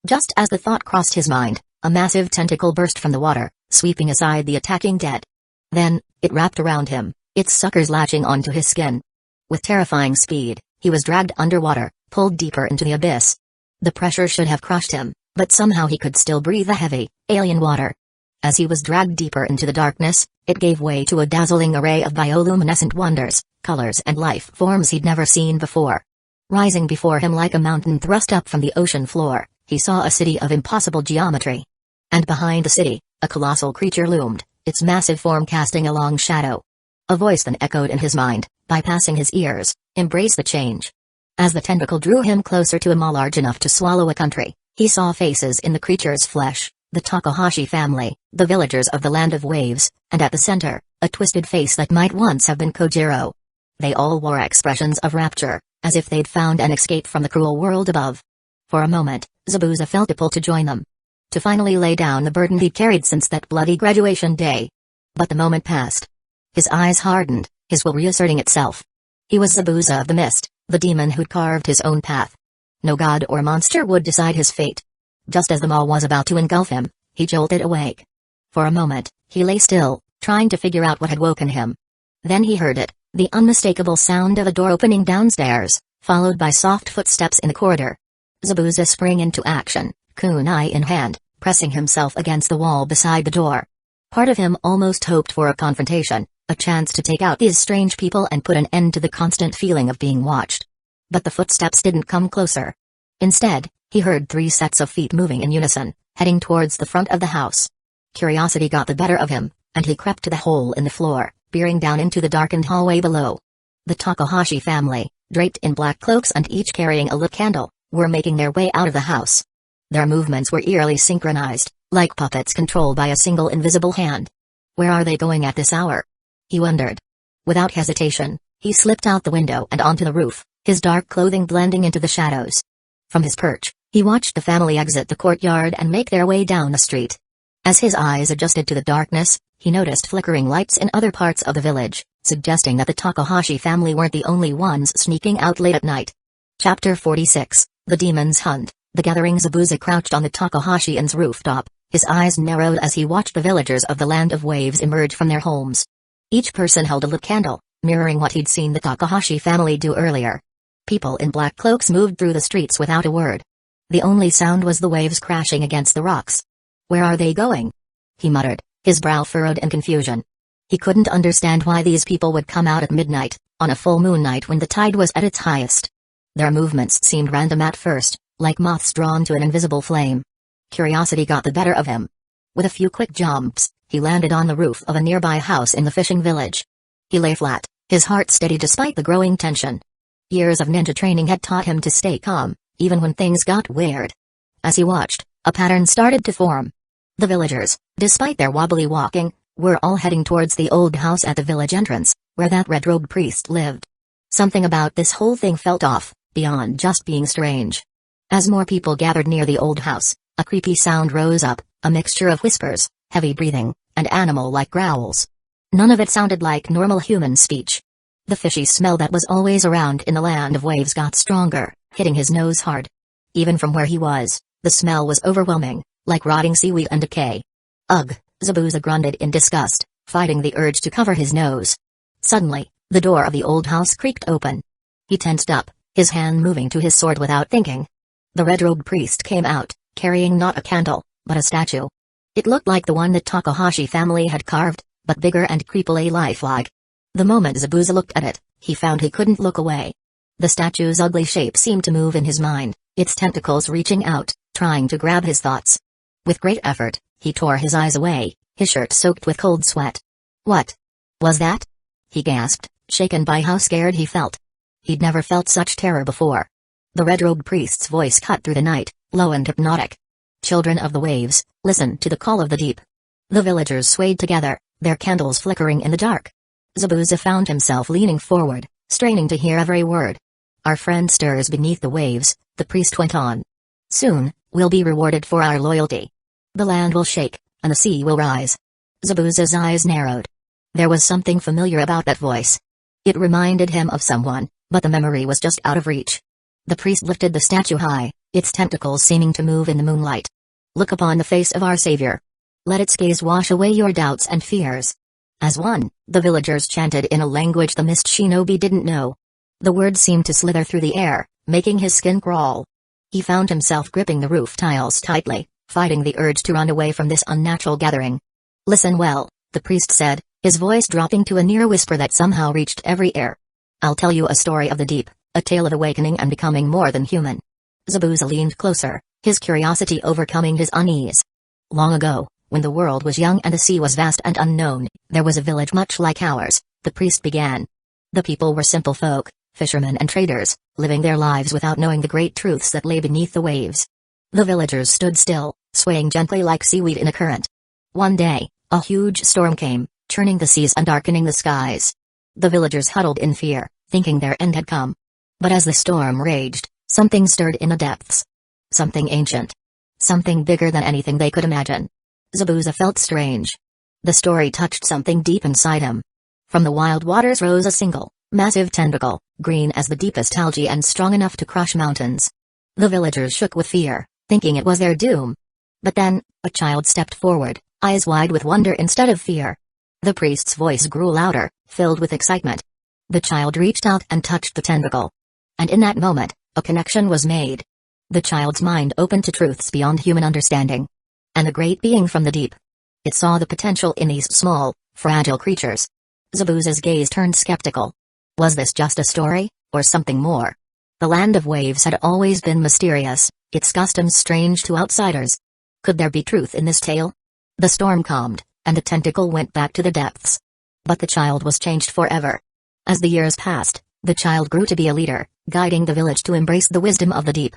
Just as the thought crossed his mind, a massive tentacle burst from the water, sweeping aside the attacking dead. Then, it wrapped around him, its suckers latching onto his skin. With terrifying speed, he was dragged underwater, pulled deeper into the abyss. The pressure should have crushed him, but somehow he could still breathe the heavy, alien water. As he was dragged deeper into the darkness, it gave way to a dazzling array of bioluminescent wonders, colors and life forms he'd never seen before. Rising before him like a mountain thrust up from the ocean floor, he saw a city of impossible geometry. And behind the city, a colossal creature loomed, its massive form casting a long shadow. A voice then echoed in his mind, bypassing his ears, "Embrace the change." As the tentacle drew him closer to a maw large enough to swallow a country, he saw faces in the creature's flesh, the Takahashi family, the villagers of the Land of Waves, and at the center, a twisted face that might once have been Kojiro. They all wore expressions of rapture, as if they'd found an escape from the cruel world above. For a moment, Zabuza felt a pull to join them. To finally lay down the burden he'd carried since that bloody graduation day. But the moment passed. His eyes hardened, his will reasserting itself. He was Zabuza of the Mist, the demon who'd carved his own path. No god or monster would decide his fate. Just as the maw was about to engulf him, he jolted awake. For a moment, he lay still, trying to figure out what had woken him. Then he heard it, the unmistakable sound of a door opening downstairs, followed by soft footsteps in the corridor. Zabuza sprang into action, kunai in hand, pressing himself against the wall beside the door. Part of him almost hoped for a confrontation, a chance to take out these strange people and put an end to the constant feeling of being watched. But the footsteps didn't come closer. Instead, he heard 3 sets of feet moving in unison, heading towards the front of the house. Curiosity got the better of him, and he crept to the hole in the floor, peering down into the darkened hallway below. The Takahashi family, draped in black cloaks and each carrying a lit candle, were making their way out of the house. Their movements were eerily synchronized, like puppets controlled by a single invisible hand. Where are they going at this hour? He wondered. Without hesitation, he slipped out the window and onto the roof, his dark clothing blending into the shadows. From his perch, he watched the family exit the courtyard and make their way down the street. As his eyes adjusted to the darkness, he noticed flickering lights in other parts of the village, suggesting that the Takahashi family weren't the only ones sneaking out late at night. Chapter 46, The Demon's Hunt. The gathering. Zabuza crouched on the Takahashians' rooftop, his eyes narrowed as he watched the villagers of the Land of Waves emerge from their homes. Each person held a lit candle, mirroring what he'd seen the Takahashi family do earlier. People in black cloaks moved through the streets without a word. The only sound was the waves crashing against the rocks. Where are they going? He muttered, his brow furrowed in confusion. He couldn't understand why these people would come out at midnight, on a full moon night when the tide was at its highest. Their movements seemed random at first, like moths drawn to an invisible flame. Curiosity got the better of him. With a few quick jumps, he landed on the roof of a nearby house in the fishing village. He lay flat, his heart steady despite the growing tension. Years of ninja training had taught him to stay calm, even when things got weird. As he watched, a pattern started to form. The villagers, despite their wobbly walking, were all heading towards the old house at the village entrance, where that red-robed priest lived. Something about this whole thing felt off, beyond just being strange. As more people gathered near the old house, a creepy sound rose up, a mixture of whispers, heavy breathing, and animal-like growls. None of it sounded like normal human speech. The fishy smell that was always around in the Land of Waves got stronger, hitting his nose hard. Even from where he was, the smell was overwhelming, like rotting seaweed and decay. Ugh, Zabuza grunted in disgust, fighting the urge to cover his nose. Suddenly, the door of the old house creaked open. He tensed up, his hand moving to his sword without thinking. The red-robed priest came out, carrying not a candle, but a statue. It looked like the one the Takahashi family had carved, but bigger and creepily lifelike. The moment Zabuza looked at it, he found he couldn't look away. The statue's ugly shape seemed to move in his mind, its tentacles reaching out, trying to grab his thoughts. With great effort, he tore his eyes away, his shirt soaked with cold sweat. What was that? He gasped, shaken by how scared he felt. He'd never felt such terror before. The red-robed priest's voice cut through the night, low and hypnotic. Children of the waves, listen to the call of the deep. The villagers swayed together, their candles flickering in the dark. Zabuza found himself leaning forward, straining to hear every word. Our friend stirs beneath the waves, the priest went on. Soon, we'll be rewarded for our loyalty. The land will shake, and the sea will rise. Zabuza's eyes narrowed. There was something familiar about that voice. It reminded him of someone, but the memory was just out of reach. The priest lifted the statue high, its tentacles seeming to move in the moonlight. Look upon the face of our savior. Let its gaze wash away your doubts and fears. As one, the villagers chanted in a language the mist shinobi didn't know. The words seemed to slither through the air, making his skin crawl. He found himself gripping the roof tiles tightly, fighting the urge to run away from this unnatural gathering. Listen well, the priest said, his voice dropping to a near whisper that somehow reached every ear. I'll tell you a story of the deep, a tale of awakening and becoming more than human. Zabuza leaned closer, his curiosity overcoming his unease. Long ago, when the world was young and the sea was vast and unknown, there was a village much like ours, the priest began. The people were simple folk, fishermen and traders, living their lives without knowing the great truths that lay beneath the waves. The villagers stood still, swaying gently like seaweed in a current. One day, a huge storm came, churning the seas and darkening the skies. The villagers huddled in fear, thinking their end had come. But as the storm raged, something stirred in the depths. Something ancient. Something bigger than anything they could imagine. Zabuza felt strange. The story touched something deep inside him. From the wild waters rose a single, massive tentacle, green as the deepest algae and strong enough to crush mountains. The villagers shook with fear, thinking it was their doom. But then, a child stepped forward, eyes wide with wonder instead of fear. The priest's voice grew louder, filled with excitement. The child reached out and touched the tentacle. And in that moment, a connection was made. The child's mind opened to truths beyond human understanding. And a great being from the deep. It saw the potential in these small, fragile creatures. Zabuza's gaze turned skeptical. Was this just a story, or something more? The land of waves had always been mysterious, its customs strange to outsiders. Could there be truth in this tale? The storm calmed, and the tentacle went back to the depths. But the child was changed forever. As the years passed, the child grew to be a leader, guiding the village to embrace the wisdom of the deep.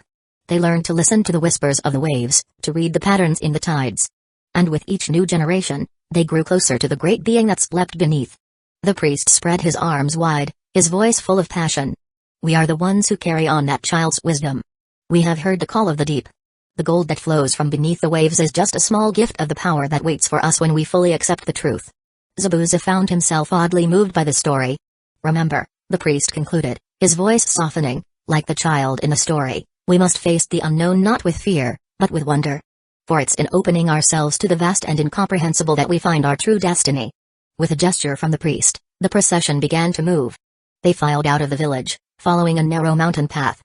They learned to listen to the whispers of the waves, to read the patterns in the tides. And with each new generation, they grew closer to the great being that slept beneath. The priest spread his arms wide, his voice full of passion. We are the ones who carry on that child's wisdom. We have heard the call of the deep. The gold that flows from beneath the waves is just a small gift of the power that waits for us when we fully accept the truth. Zabuza found himself oddly moved by the story. Remember, the priest concluded, his voice softening, like the child in the story. We must face the unknown not with fear, but with wonder. For it's in opening ourselves to the vast and incomprehensible that we find our true destiny. With a gesture from the priest, the procession began to move. They filed out of the village, following a narrow mountain path.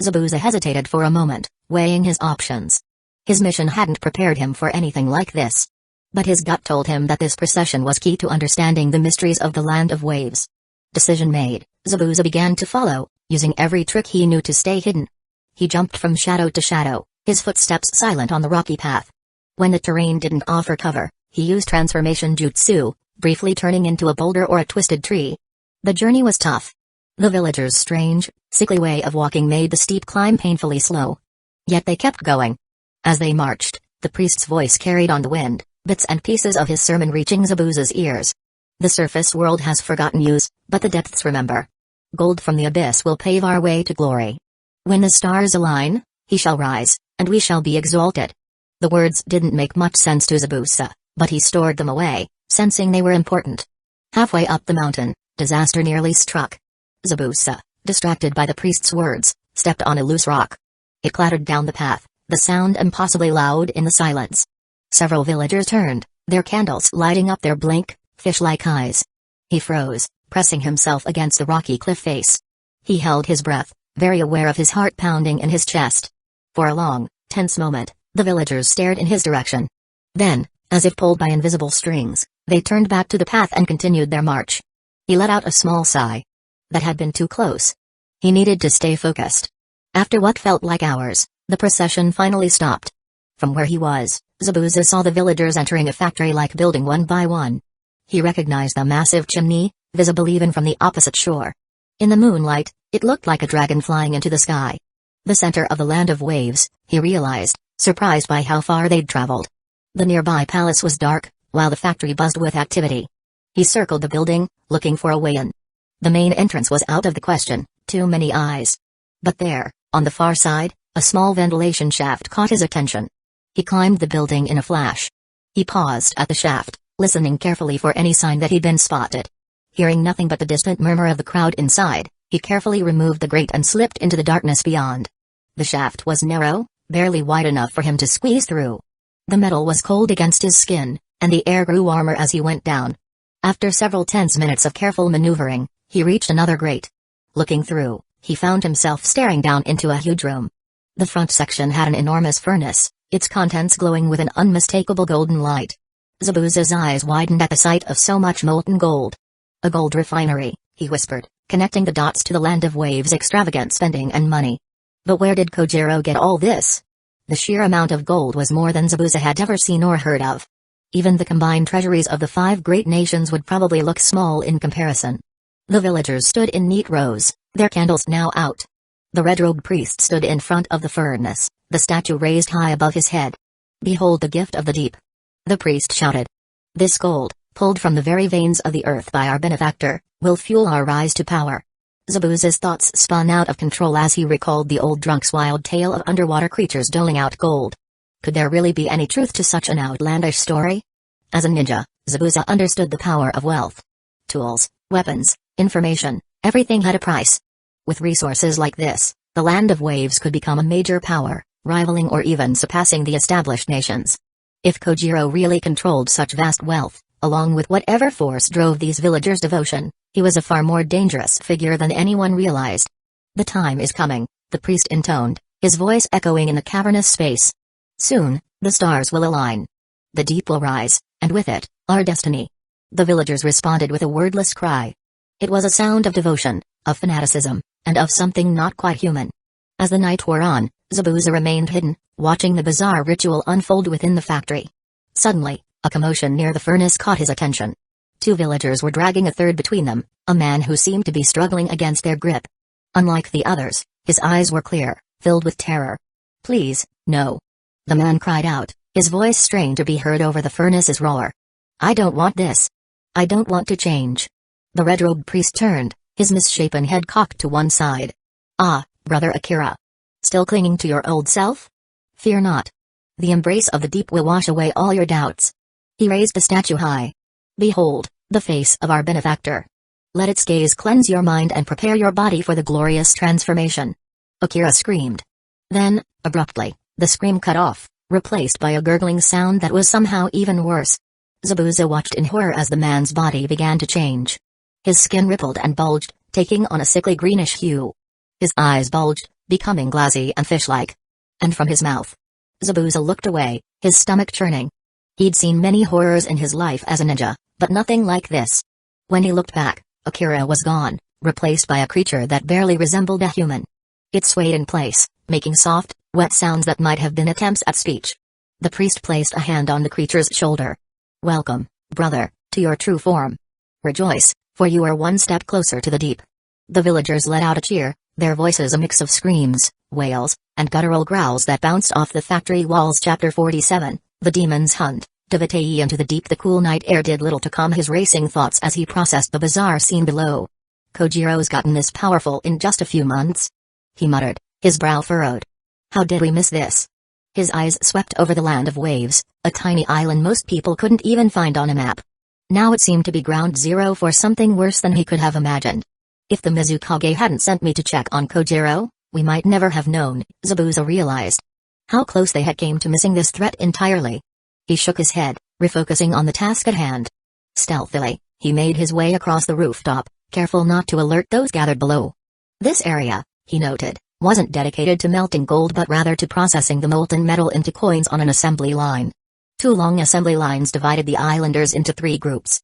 Zabuza hesitated for a moment, weighing his options. His mission hadn't prepared him for anything like this. But his gut told him that this procession was key to understanding the mysteries of the land of waves. Decision made, Zabuza began to follow, using every trick he knew to stay hidden. He jumped from shadow to shadow, his footsteps silent on the rocky path. When the terrain didn't offer cover, he used transformation jutsu, briefly turning into a boulder or a twisted tree. The journey was tough. The villagers' strange, sickly way of walking made the steep climb painfully slow. Yet they kept going. As they marched, the priest's voice carried on the wind, bits and pieces of his sermon reaching Zabuza's ears. The surface world has forgotten yous, but the depths remember. Gold from the abyss will pave our way to glory. When the stars align, he shall rise, and we shall be exalted. The words didn't make much sense to Zabuza, but he stored them away, sensing they were important. Halfway up the mountain, disaster nearly struck. Zabuza, distracted by the priest's words, stepped on a loose rock. It clattered down the path, the sound impossibly loud in the silence. Several villagers turned, their candles lighting up their blank, fish-like eyes. He froze, pressing himself against the rocky cliff face. He held his breath, very aware of his heart pounding in his chest. For a long, tense moment, the villagers stared in his direction. Then, as if pulled by invisible strings, they turned back to the path and continued their march. He let out a small sigh. That had been too close. He needed to stay focused. After what felt like hours, the procession finally stopped. From where he was, Zabuza saw the villagers entering a factory-like building one by one. He recognized the massive chimney, visible even from the opposite shore. In the moonlight, it looked like a dragon flying into the sky. The center of the land of waves, he realized, surprised by how far they'd traveled. The nearby palace was dark, while the factory buzzed with activity. He circled the building, looking for a way in. The main entrance was out of the question, too many eyes. But there, on the far side, a small ventilation shaft caught his attention. He climbed the building in a flash. He paused at the shaft, listening carefully for any sign that he'd been spotted. Hearing nothing but the distant murmur of the crowd inside, he carefully removed the grate and slipped into the darkness beyond. The shaft was narrow, barely wide enough for him to squeeze through. The metal was cold against his skin, and the air grew warmer as he went down. After several tense minutes of careful maneuvering, he reached another grate. Looking through, he found himself staring down into a huge room. The front section had an enormous furnace, its contents glowing with an unmistakable golden light. Zabuza's eyes widened at the sight of so much molten gold. A gold refinery, he whispered, connecting the dots to the land of waves' extravagant spending and money. But where did Kojiro get all this? The sheer amount of gold was more than Zabuza had ever seen or heard of. Even the combined treasuries of the 5 great nations would probably look small in comparison. The villagers stood in neat rows, their candles now out. The red-robed priest stood in front of the furnace, the statue raised high above his head. "Behold the gift of the deep!" the priest shouted. "This gold, pulled from the very veins of the earth by our benefactor, will fuel our rise to power." Zabuza's thoughts spun out of control as he recalled the old drunk's wild tale of underwater creatures doling out gold. Could there really be any truth to such an outlandish story? As a ninja, Zabuza understood the power of wealth. Tools, weapons, information, everything had a price. With resources like this, the land of waves could become a major power, rivaling or even surpassing the established nations. If Kojiro really controlled such vast wealth, along with whatever force drove these villagers' devotion, he was a far more dangerous figure than anyone realized. "The time is coming," the priest intoned, his voice echoing in the cavernous space. "Soon, the stars will align. The deep will rise, and with it, our destiny." The villagers responded with a wordless cry. It was a sound of devotion, of fanaticism, and of something not quite human. As the night wore on, Zabuza remained hidden, watching the bizarre ritual unfold within the factory. Suddenly, a commotion near the furnace caught his attention. 2 villagers were dragging a third between them, a man who seemed to be struggling against their grip. Unlike the others, his eyes were clear, filled with terror. "Please, no!" the man cried out, his voice strained to be heard over the furnace's roar. "I don't want this. I don't want to change." The red-robed priest turned, his misshapen head cocked to one side. "Ah, Brother Akira. Still clinging to your old self? Fear not. The embrace of the deep will wash away all your doubts." He raised the statue high. "Behold, the face of our benefactor. Let its gaze cleanse your mind and prepare your body for the glorious transformation." Akira screamed. Then, abruptly, the scream cut off, replaced by a gurgling sound that was somehow even worse. Zabuza watched in horror as the man's body began to change. His skin rippled and bulged, taking on a sickly greenish hue. His eyes bulged, becoming glassy and fish-like. And from his mouth. Zabuza looked away, his stomach churning. He'd seen many horrors in his life as a ninja, but nothing like this. When he looked back, Akira was gone, replaced by a creature that barely resembled a human. It swayed in place, making soft, wet sounds that might have been attempts at speech. The priest placed a hand on the creature's shoulder. "Welcome, brother, to your true form. Rejoice, for you are one step closer to the deep." The villagers let out a cheer, their voices a mix of screams, wails, and guttural growls that bounced off the factory walls. Chapter 47, The Demon's Hunt. Devotee into the deep. The cool night air did little to calm his racing thoughts as he processed the bizarre scene below. Kojiro's gotten this powerful in just a few months? He muttered, his brow furrowed. How did we miss this? His eyes swept over the land of waves, a tiny island most people couldn't even find on a map. Now it seemed to be ground zero for something worse than he could have imagined. If the Mizukage hadn't sent me to check on Kojiro, we might never have known, Zabuza realized. How close they had came to missing this threat entirely. He shook his head, refocusing on the task at hand. Stealthily, he made his way across the rooftop, careful not to alert those gathered below. This area, he noted, wasn't dedicated to melting gold but rather to processing the molten metal into coins on an assembly line. 2 long assembly lines divided the islanders into 3 groups.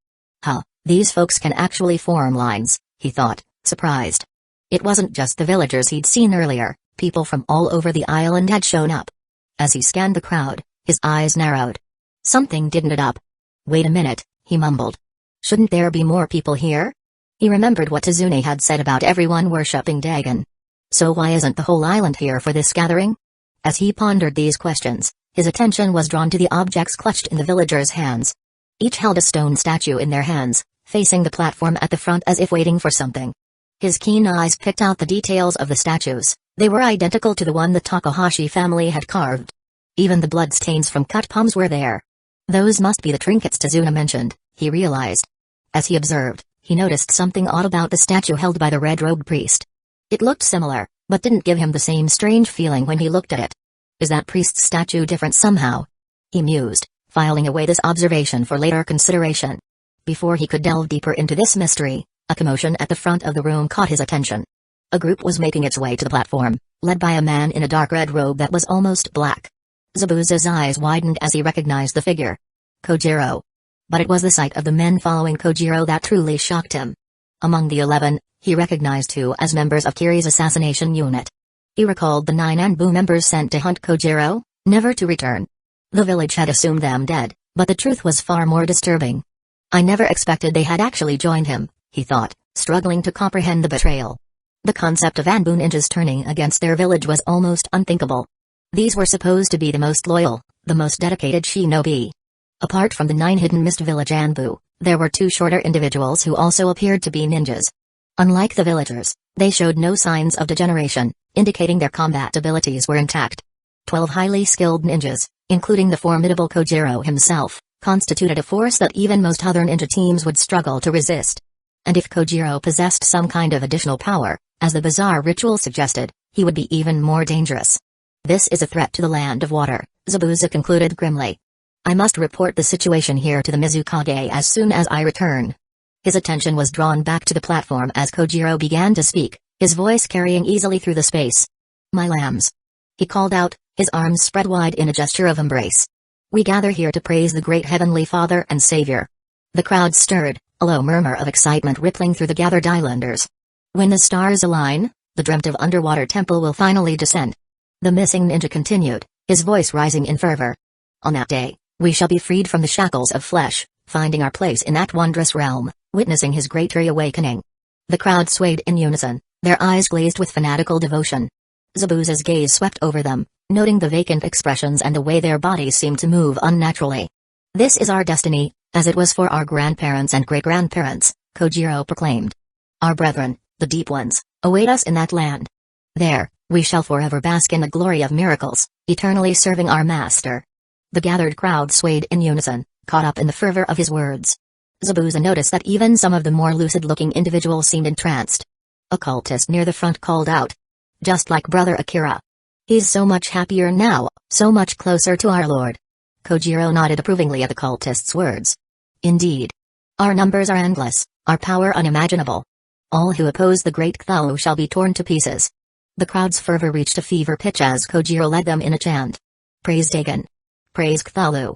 These folks can actually form lines, he thought, surprised. It wasn't just the villagers he'd seen earlier, people from all over the island had shown up. As he scanned the crowd, his eyes narrowed. Something didn't add up. Wait a minute, he mumbled. Shouldn't there be more people here? He remembered what Tazune had said about everyone worshipping Dagon. So why isn't the whole island here for this gathering? As he pondered these questions, his attention was drawn to the objects clutched in the villagers' hands. Each held a stone statue in their hands, facing the platform at the front as if waiting for something. His keen eyes picked out the details of the statues. They were identical to the one the Takahashi family had carved. Even the bloodstains from cut palms were there. Those must be the trinkets Tazuna mentioned, he realized. As he observed, he noticed something odd about the statue held by the red-robed priest. It looked similar, but didn't give him the same strange feeling when he looked at it. Is that priest's statue different somehow? He mused, filing away this observation for later consideration. Before he could delve deeper into this mystery, a commotion at the front of the room caught his attention. A group was making its way to the platform, led by a man in a dark red robe that was almost black. Zabuza's eyes widened as he recognized the figure. Kojiro. But it was the sight of the men following Kojiro that truly shocked him. Among the 11, he recognized 2 as members of Kiri's assassination unit. He recalled the 9 Anbu members sent to hunt Kojiro, never to return. The village had assumed them dead, but the truth was far more disturbing. I never expected they had actually joined him, he thought, struggling to comprehend the betrayal. The concept of Anbu ninjas turning against their village was almost unthinkable. These were supposed to be the most loyal, the most dedicated shinobi. Apart from the 9 hidden mist village Anbu, there were 2 shorter individuals who also appeared to be ninjas. Unlike the villagers, they showed no signs of degeneration, indicating their combat abilities were intact. 12 highly skilled ninjas, including the formidable Kojiro himself, constituted a force that even most other ninja teams would struggle to resist. And if Kojiro possessed some kind of additional power, as the bizarre ritual suggested, he would be even more dangerous. This is a threat to the land of water, Zabuza concluded grimly. I must report the situation here to the Mizukage as soon as I return. His attention was drawn back to the platform as Kojiro began to speak, his voice carrying easily through the space. My lambs. He called out, his arms spread wide in a gesture of embrace. We gather here to praise the great Heavenly Father and Savior. The crowd stirred, a low murmur of excitement rippling through the gathered islanders. When the stars align, the dreamt of underwater temple will finally descend. The missing ninja continued, his voice rising in fervor. On that day, we shall be freed from the shackles of flesh, finding our place in that wondrous realm, witnessing his great reawakening. The crowd swayed in unison, their eyes glazed with fanatical devotion. Zabuza's gaze swept over them, noting the vacant expressions and the way their bodies seemed to move unnaturally. This is our destiny, as it was for our grandparents and great-grandparents, Kojiro proclaimed. Our brethren, the Deep Ones, await us in that land. There, we shall forever bask in the glory of miracles, eternally serving our master. The gathered crowd swayed in unison, caught up in the fervor of his words. Zabuza noticed that even some of the more lucid-looking individuals seemed entranced. A cultist near the front called out. Just like Brother Akira. He's so much happier now, so much closer to our Lord. Kojiro nodded approvingly at the cultist's words. Indeed. Our numbers are endless, our power unimaginable. All who oppose the great Cthulhu shall be torn to pieces. The crowd's fervor reached a fever pitch as Kojiro led them in a chant. Praise Dagon. Praise Cthulhu.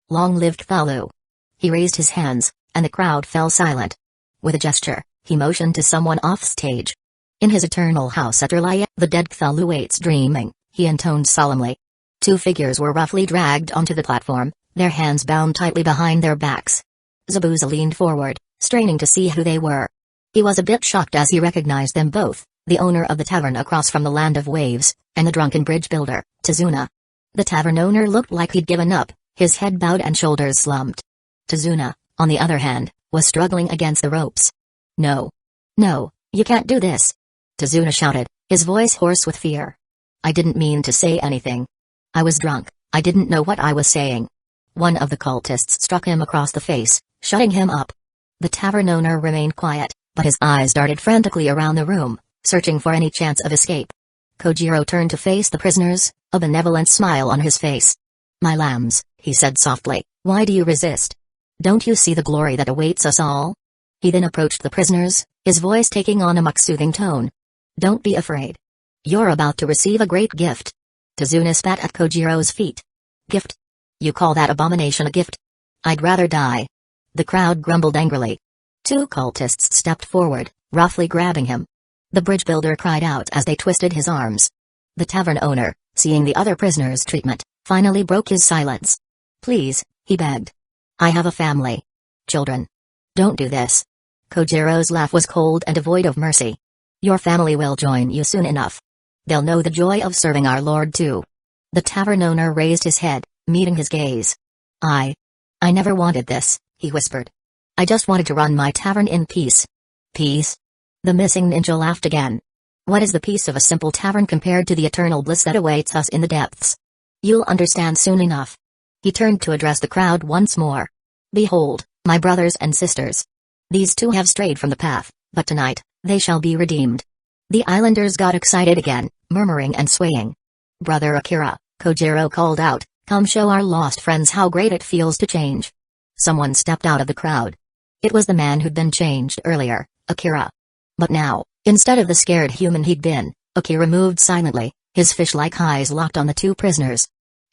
Long live Cthulhu. He raised his hands, and the crowd fell silent. With a gesture, he motioned to someone off stage. In his eternal house at Erlaya, the dead Cthulhu waits dreaming, he intoned solemnly. 2 figures were roughly dragged onto the platform, their hands bound tightly behind their backs. Zabuza leaned forward, straining to see who they were. He was a bit shocked as he recognized them both, the owner of the tavern across from the Land of Waves, and the drunken bridge builder, Tazuna. The tavern owner looked like he'd given up, his head bowed and shoulders slumped. Tazuna, on the other hand, was struggling against the ropes. No. No, you can't do this. Tazuna shouted, his voice hoarse with fear. I didn't mean to say anything. I was drunk, I didn't know what I was saying. One of the cultists struck him across the face, shutting him up. The tavern owner remained quiet, but his eyes darted frantically around the room, searching for any chance of escape. Kojiro turned to face the prisoners, a benevolent smile on his face. My lambs, he said softly, why do you resist? Don't you see the glory that awaits us all? He then approached the prisoners, his voice taking on a mock soothing tone. Don't be afraid. You're about to receive a great gift. Tazuna spat at Kojiro's feet. Gift? You call that abomination a gift? I'd rather die. The crowd grumbled angrily. 2 cultists stepped forward, roughly grabbing him. The bridge builder cried out as they twisted his arms. The tavern owner, seeing the other prisoners' treatment, finally broke his silence. Please, he begged. I have a family. Children. Don't do this. Kojiro's laugh was cold and devoid of mercy. Your family will join you soon enough. They'll know the joy of serving our Lord too. The tavern owner raised his head, meeting his gaze. I never wanted this, he whispered. I just wanted to run my tavern in peace. Peace? The missing ninja laughed again. What is the peace of a simple tavern compared to the eternal bliss that awaits us in the depths? You'll understand soon enough. He turned to address the crowd once more. Behold, my brothers and sisters. These two have strayed from the path, but tonight, they shall be redeemed. The islanders got excited again, murmuring and swaying. Brother Akira, Kojiro called out, come show our lost friends how great it feels to change. Someone stepped out of the crowd. It was the man who'd been changed earlier, Akira. But now, instead of the scared human he'd been, Akira moved silently, his fish-like eyes locked on the two prisoners.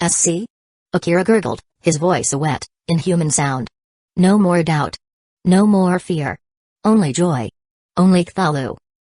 SC? Akira gurgled, his voice a wet, inhuman sound. No more doubt. No more fear. Only joy. Only Cthulhu.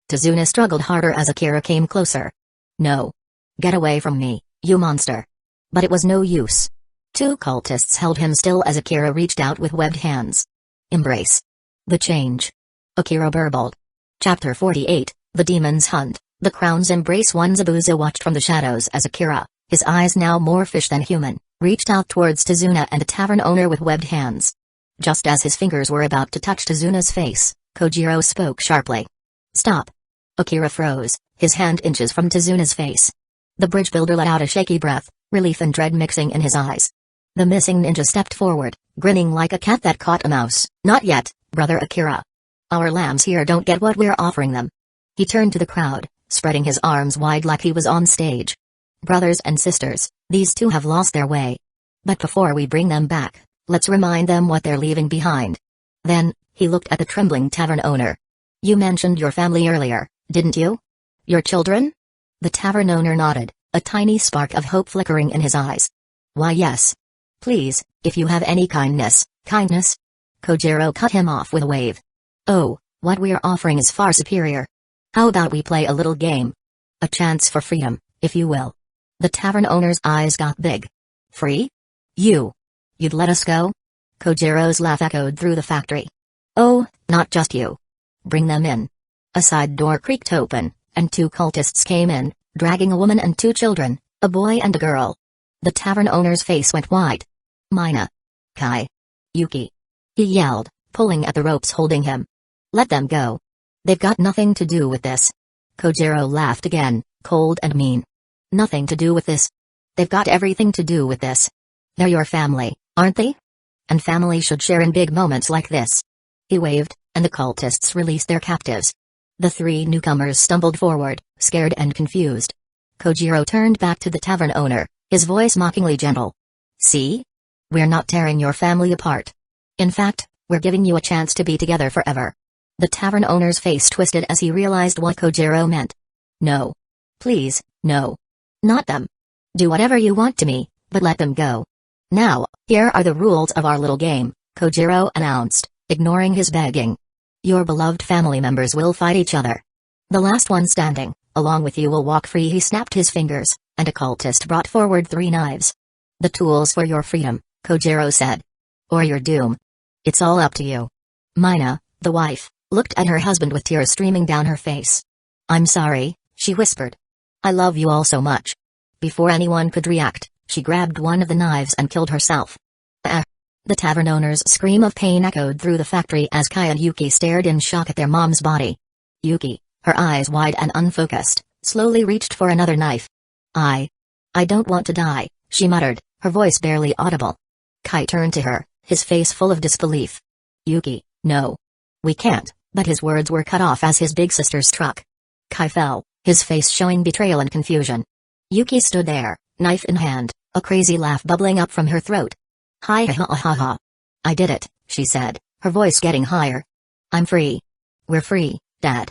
Tazuna struggled harder as Akira came closer. No. Get away from me, you monster. But it was no use. Two cultists held him still as Akira reached out with webbed hands. Embrace. The change. Akira burbled. Chapter 48, The Demon's Hunt. The Crown's Embrace. One Zabuza watched from the shadows as Akira, his eyes now more fish than human, reached out towards Tazuna and the tavern owner with webbed hands. Just as his fingers were about to touch Tazuna's face, Kojiro spoke sharply. Stop. Akira froze, his hand inches from Tazuna's face. The bridge builder let out a shaky breath, relief and dread mixing in his eyes. The missing ninja stepped forward, grinning like a cat that caught a mouse. Not yet, brother Akira. Our lambs here don't get what we're offering them. He turned to the crowd, spreading his arms wide like he was on stage. Brothers and sisters, these two have lost their way. But before we bring them back, let's remind them what they're leaving behind. Then, he looked at the trembling tavern owner. You mentioned your family earlier, didn't you? Your children? The tavern owner nodded, a tiny spark of hope flickering in his eyes. Why yes. Please, if you have any kindness. Kojiro cut him off with a wave. Oh, what we're offering is far superior. How about we play a little game? A chance for freedom, if you will. The tavern owner's eyes got big. Free? You'd let us go? Kojiro's laugh echoed through the factory. Oh, not just you. Bring them in. A side door creaked open, and two cultists came in, dragging a woman and two children, a boy and a girl. The tavern owner's face went white. Mina. Kai. Yuki. He yelled, pulling at the ropes holding him. Let them go. They've got nothing to do with this. Kojiro laughed again, cold and mean. Nothing to do with this. They've got everything to do with this. They're your family, aren't they? And family should share in big moments like this. He waved, and the cultists released their captives. The three newcomers stumbled forward, scared and confused. Kojiro turned back to the tavern owner, his voice mockingly gentle. See? We're not tearing your family apart. In fact, we're giving you a chance to be together forever. The tavern owner's face twisted as he realized what Kojiro meant. No. Please, no. Not them. Do whatever you want to me, but let them go. Now, here are the rules of our little game, Kojiro announced, ignoring his begging. Your beloved family members will fight each other. The last one standing, along with you, will walk free. He snapped his fingers, and a cultist brought forward 3 knives. The tools for your freedom, Kojiro said. Or your doom. It's all up to you. Mina, the wife, looked at her husband with tears streaming down her face. I'm sorry, she whispered. I love you all so much. Before anyone could react, she grabbed one of the knives and killed herself. The tavern owner's scream of pain echoed through the factory as Kai and Yuki stared in shock at their mom's body. Yuki, her eyes wide and unfocused, slowly reached for another knife. I don't want to die, she muttered, her voice barely audible. Kai turned to her, his face full of disbelief. Yuki, no. We can't, but his words were cut off as his big sister struck. Kai fell, his face showing betrayal and confusion. Yuki stood there, knife in hand, a crazy laugh bubbling up from her throat. Hi ha ha ha ha. I did it, she said, her voice getting higher. I'm free. We're free, Dad.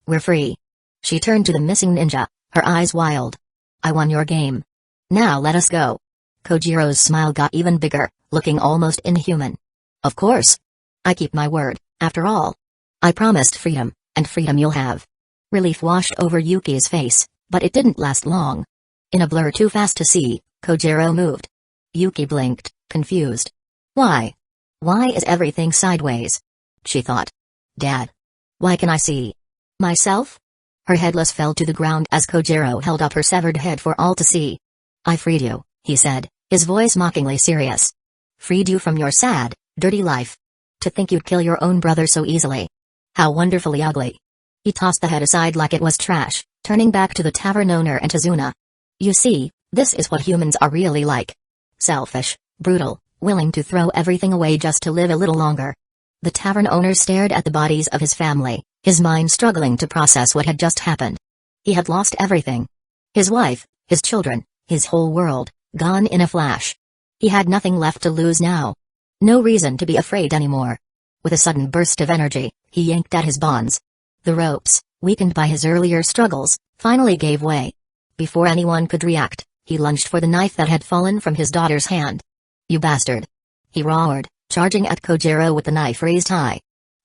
We're free. She turned to the missing ninja, her eyes wild. I won your game. Now let us go. Kojiro's smile got even bigger, looking almost inhuman. Of course. I keep my word, after all. I promised freedom, and freedom you'll have. Relief washed over Yuki's face, but it didn't last long. In a blur too fast to see, Kojiro moved. Yuki blinked, confused. Why? Why is everything sideways? She thought. Dad. Why can I see myself? Her headless fell to the ground as Kojiro held up her severed head for all to see. I freed you, he said, his voice mockingly serious. Freed you from your sad, dirty life. To think you'd kill your own brother so easily. How wonderfully ugly. He tossed the head aside like it was trash, turning back to the tavern owner and Tazuna. You see, this is what humans are really like. Selfish, brutal, willing to throw everything away just to live a little longer. The tavern owner stared at the bodies of his family, his mind struggling to process what had just happened. He had lost everything. His wife, his children, his whole world, gone in a flash. He had nothing left to lose now. No reason to be afraid anymore. With a sudden burst of energy, he yanked at his bonds. The ropes, weakened by his earlier struggles, finally gave way. Before anyone could react, he lunged for the knife that had fallen from his daughter's hand. "You bastard!" he roared, charging at Kojiro with the knife raised high.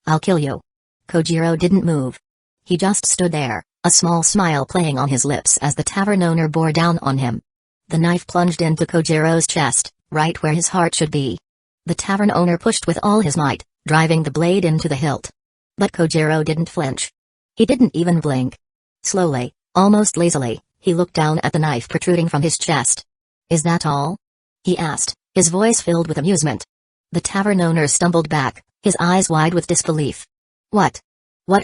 "I'll kill you." Kojiro didn't move. He just stood there, a small smile playing on his lips as the tavern owner bore down on him. The knife plunged into Kojiro's chest, right where his heart should be. The tavern owner pushed with all his might, driving the blade into the hilt. But Kojiro didn't flinch. He didn't even blink. Slowly, almost lazily, he looked down at the knife protruding from his chest. "Is that all?" he asked, his voice filled with amusement. The tavern owner stumbled back, his eyes wide with disbelief. What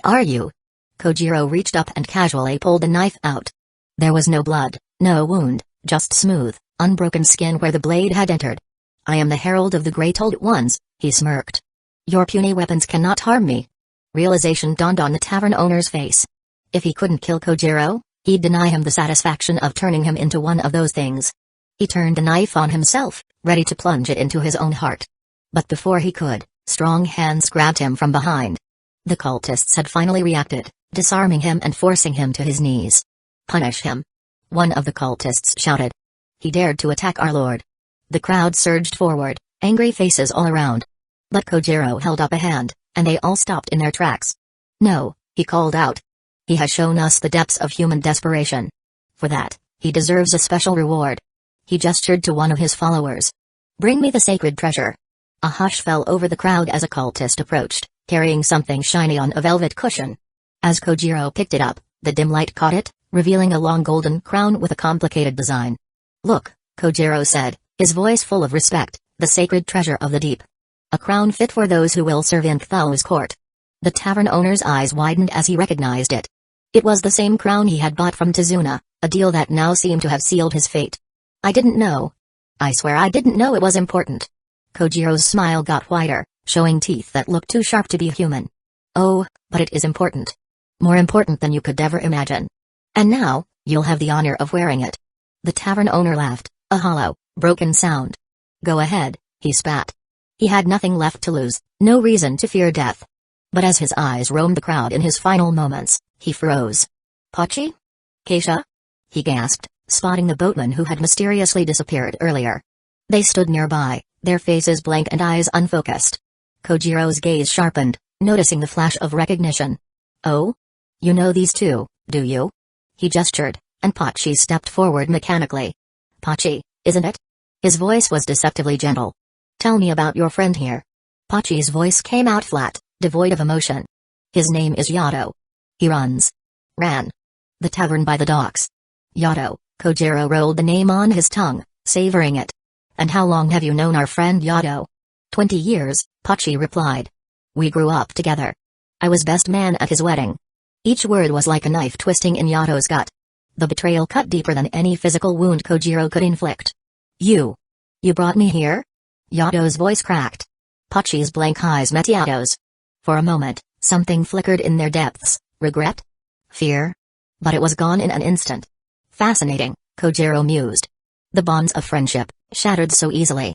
are you?" Kojiro reached up and casually pulled the knife out. There was no blood, no wound, just smooth, unbroken skin where the blade had entered. "I am the herald of the Great Old Ones," he smirked. "Your puny weapons cannot harm me." Realization dawned on the tavern owner's face. If he couldn't kill Kojiro, he'd deny him the satisfaction of turning him into one of those things. He turned the knife on himself, ready to plunge it into his own heart. But before he could, strong hands grabbed him from behind. The cultists had finally reacted, disarming him and forcing him to his knees. "Punish him!" one of the cultists shouted. "He dared to attack our lord." The crowd surged forward, angry faces all around. But Kojiro held up a hand, and they all stopped in their tracks. "No," he called out. "He has shown us the depths of human desperation. For that, he deserves a special reward." He gestured to one of his followers. "Bring me the sacred treasure." A hush fell over the crowd as a cultist approached, carrying something shiny on a velvet cushion. As Kojiro picked it up, the dim light caught it, revealing a long golden crown with a complicated design. "Look," Kojiro said, his voice full of respect, "the sacred treasure of the deep. A crown fit for those who will serve in Cthulhu's court." The tavern owner's eyes widened as he recognized it. It was the same crown he had bought from Tizuna, a deal that now seemed to have sealed his fate. "I didn't know. I swear I didn't know it was important." Kojiro's smile got wider, showing teeth that looked too sharp to be human. "Oh, but it is important. More important than you could ever imagine. And now, you'll have the honor of wearing it." The tavern owner laughed, a hollow, broken sound. "Go ahead," he spat. He had nothing left to lose, no reason to fear death. But as his eyes roamed the crowd in his final moments, he froze. "Pachi? Keisha?" he gasped, spotting the boatman who had mysteriously disappeared earlier. They stood nearby, their faces blank and eyes unfocused. Kojiro's gaze sharpened, noticing the flash of recognition. "Oh? You know these two, do you?" He gestured, and Pachi stepped forward mechanically. "Pachi, isn't it?" His voice was deceptively gentle. "Tell me about your friend here." Pachi's voice came out flat, devoid of emotion. "His name is Yato. He ran the tavern by the docks." "Yato," Kojiro rolled the name on his tongue, savoring it. "And how long have you known our friend Yato?" 20 years, Pachi replied. "We grew up together. I was best man at his wedding." Each word was like a knife twisting in Yato's gut. The betrayal cut deeper than any physical wound Kojiro could inflict. You brought me here?" Yato's voice cracked. Pachi's blank eyes met Yato's. For a moment, something flickered in their depths, regret? Fear? But it was gone in an instant. "Fascinating," Kojiro mused. "The bonds of friendship, shattered so easily.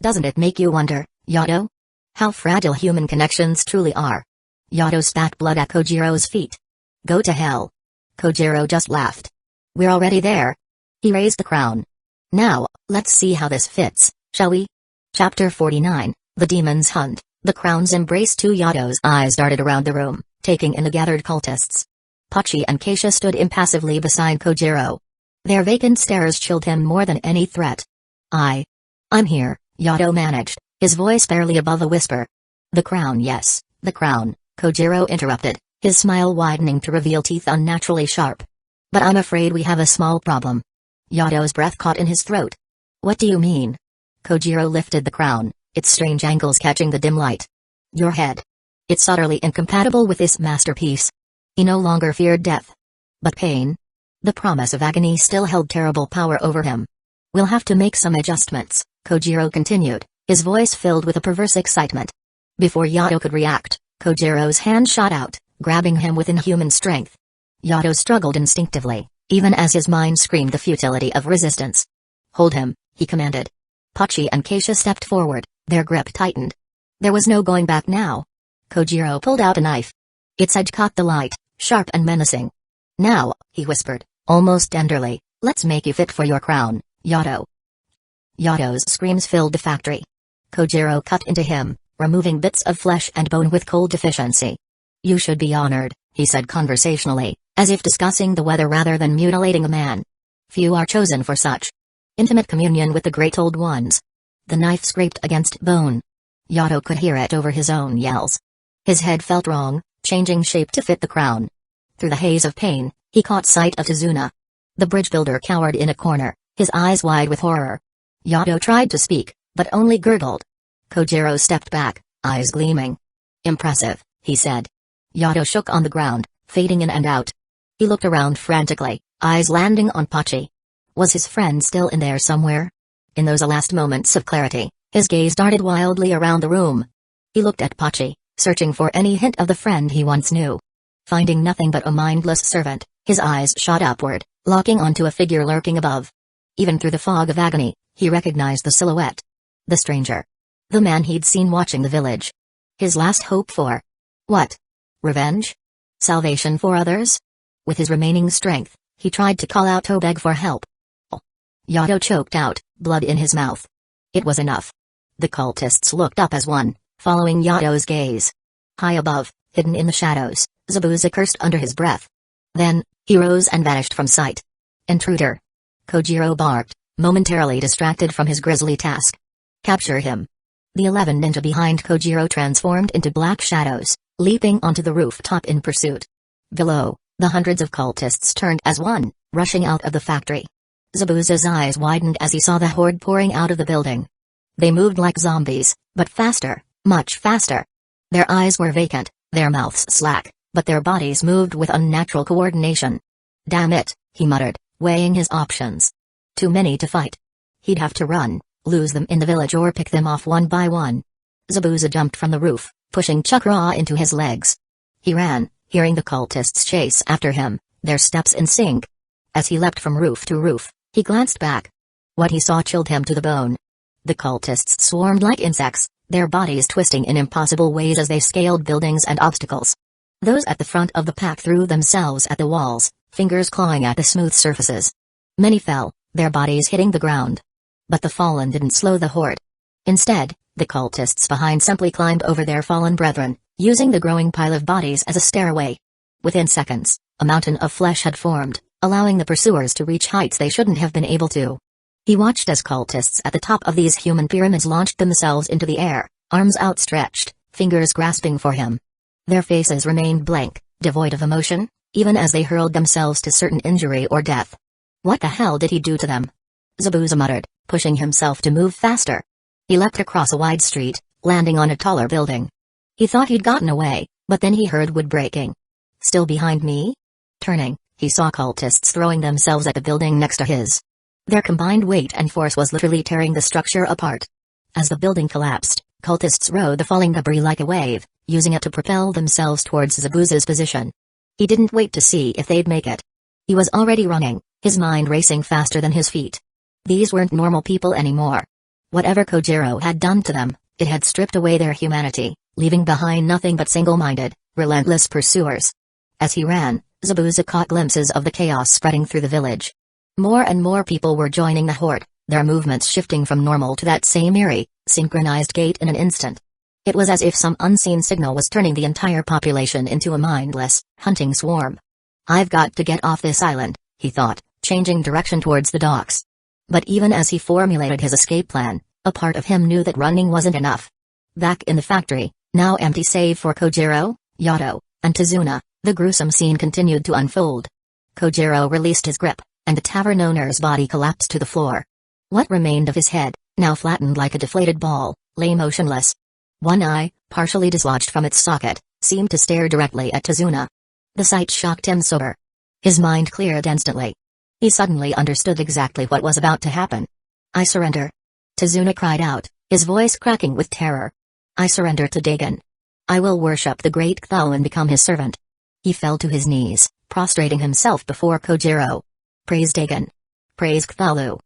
Doesn't it make you wonder, Yato? How fragile human connections truly are?" Yato spat blood at Kojiro's feet. "Go to hell." Kojiro just laughed. "We're already there." He raised the crown. "Now, let's see how this fits, shall we?" Chapter 49, The Demon's Hunt. The crown's embrace. To Yato's eyes darted around the room, taking in the gathered cultists. Pachi and Keisha stood impassively beside Kojiro. Their vacant stares chilled him more than any threat. I'm here," Yato managed, his voice barely above a whisper. "The crown, yes, the crown," Kojiro interrupted, his smile widening to reveal teeth unnaturally sharp. "But I'm afraid we have a small problem." Yato's breath caught in his throat. "What do you mean?" Kojiro lifted the crown, its strange angles catching the dim light. "Your head. It's utterly incompatible with this masterpiece." He no longer feared death. But pain? The promise of agony still held terrible power over him. "We'll have to make some adjustments," Kojiro continued, his voice filled with a perverse excitement. Before Yato could react, Kojiro's hand shot out, grabbing him with inhuman strength. Yato struggled instinctively, even as his mind screamed the futility of resistance. "Hold him," he commanded. Pachi and Keisha stepped forward, their grip tightened. There was no going back now. Kojiro pulled out a knife. Its edge caught the light, sharp and menacing. "Now," he whispered, almost tenderly, "let's make you fit for your crown, Yato." Yato's screams filled the factory. Kojiro cut into him, removing bits of flesh and bone with cold efficiency. "You should be honored," he said conversationally, as if discussing the weather rather than mutilating a man. "Few are chosen for such intimate communion with the great old ones." The knife scraped against bone. Yato could hear it over his own yells. His head felt wrong, changing shape to fit the crown. Through the haze of pain, he caught sight of Tazuna. The bridge builder cowered in a corner, his eyes wide with horror. Yato tried to speak, but only gurgled. Kojiro stepped back, eyes gleaming. "Impressive," he said. Yato shook on the ground, fading in and out. He looked around frantically, eyes landing on Pachi. Was his friend still in there somewhere? In those last moments of clarity, his gaze darted wildly around the room. He looked at Pachi, searching for any hint of the friend he once knew. Finding nothing but a mindless servant, his eyes shot upward, locking onto a figure lurking above. Even through the fog of agony, he recognized the silhouette. The stranger. The man he'd seen watching the village. His last hope for what? Revenge? Salvation for others? With his remaining strength, he tried to call out to beg for help. Yato choked out, blood in his mouth. It was enough. The cultists looked up as one, following Yato's gaze. High above, hidden in the shadows, Zabuza cursed under his breath. Then, he rose and vanished from sight. "Intruder!" Kojiro barked, momentarily distracted from his grisly task. "Capture him." The 11 ninja behind Kojiro transformed into black shadows, leaping onto the rooftop in pursuit. Below, the hundreds of cultists turned as one, rushing out of the factory. Zabuza's eyes widened as he saw the horde pouring out of the building. They moved like zombies, but faster, much faster. Their eyes were vacant, their mouths slack, but their bodies moved with unnatural coordination. "Damn it," he muttered, weighing his options. Too many to fight. He'd have to run, lose them in the village or pick them off one by one. Zabuza jumped from the roof, pushing Chakra into his legs. He ran, hearing the cultists chase after him, their steps in sync. As he leapt from roof to roof, he glanced back. What he saw chilled him to the bone. The cultists swarmed like insects, their bodies twisting in impossible ways as they scaled buildings and obstacles. Those at the front of the pack threw themselves at the walls, fingers clawing at the smooth surfaces. Many fell, their bodies hitting the ground. But the fallen didn't slow the horde. Instead, the cultists behind simply climbed over their fallen brethren, using the growing pile of bodies as a stairway. Within seconds, a mountain of flesh had formed, allowing the pursuers to reach heights they shouldn't have been able to. He watched as cultists at the top of these human pyramids launched themselves into the air, arms outstretched, fingers grasping for him. Their faces remained blank, devoid of emotion, even as they hurled themselves to certain injury or death. What the hell did he do to them? Zabuza muttered, pushing himself to move faster. He leapt across a wide street, landing on a taller building. He thought he'd gotten away, but then he heard wood breaking. "Still behind me?" Turning, he saw cultists throwing themselves at the building next to his. Their combined weight and force was literally tearing the structure apart. As the building collapsed, cultists rode the falling debris like a wave, using it to propel themselves towards Zabuza's position. He didn't wait to see if they'd make it. He was already running, his mind racing faster than his feet. These weren't normal people anymore. Whatever Kojiro had done to them, it had stripped away their humanity, leaving behind nothing but single-minded, relentless pursuers. As he ran, Zabuza caught glimpses of the chaos spreading through the village. More and more people were joining the horde, their movements shifting from normal to that same eerie, synchronized gait in an instant. It was as if some unseen signal was turning the entire population into a mindless, hunting swarm. "I've got to get off this island," he thought, changing direction towards the docks. But even as he formulated his escape plan, a part of him knew that running wasn't enough. Back in the factory, now empty save for Kojiro, Yato, and Tazuna, the gruesome scene continued to unfold. Kojiro released his grip, and the tavern owner's body collapsed to the floor. What remained of his head, now flattened like a deflated ball, lay motionless. One eye, partially dislodged from its socket, seemed to stare directly at Tazuna. The sight shocked him sober. His mind cleared instantly. He suddenly understood exactly what was about to happen. "I surrender!" Tazuna cried out, his voice cracking with terror. I surrender to Dagon. I will worship the great Cthulhu and become his servant. He fell to his knees, prostrating himself before Kojiro. Praise Dagon. Praise Cthulhu.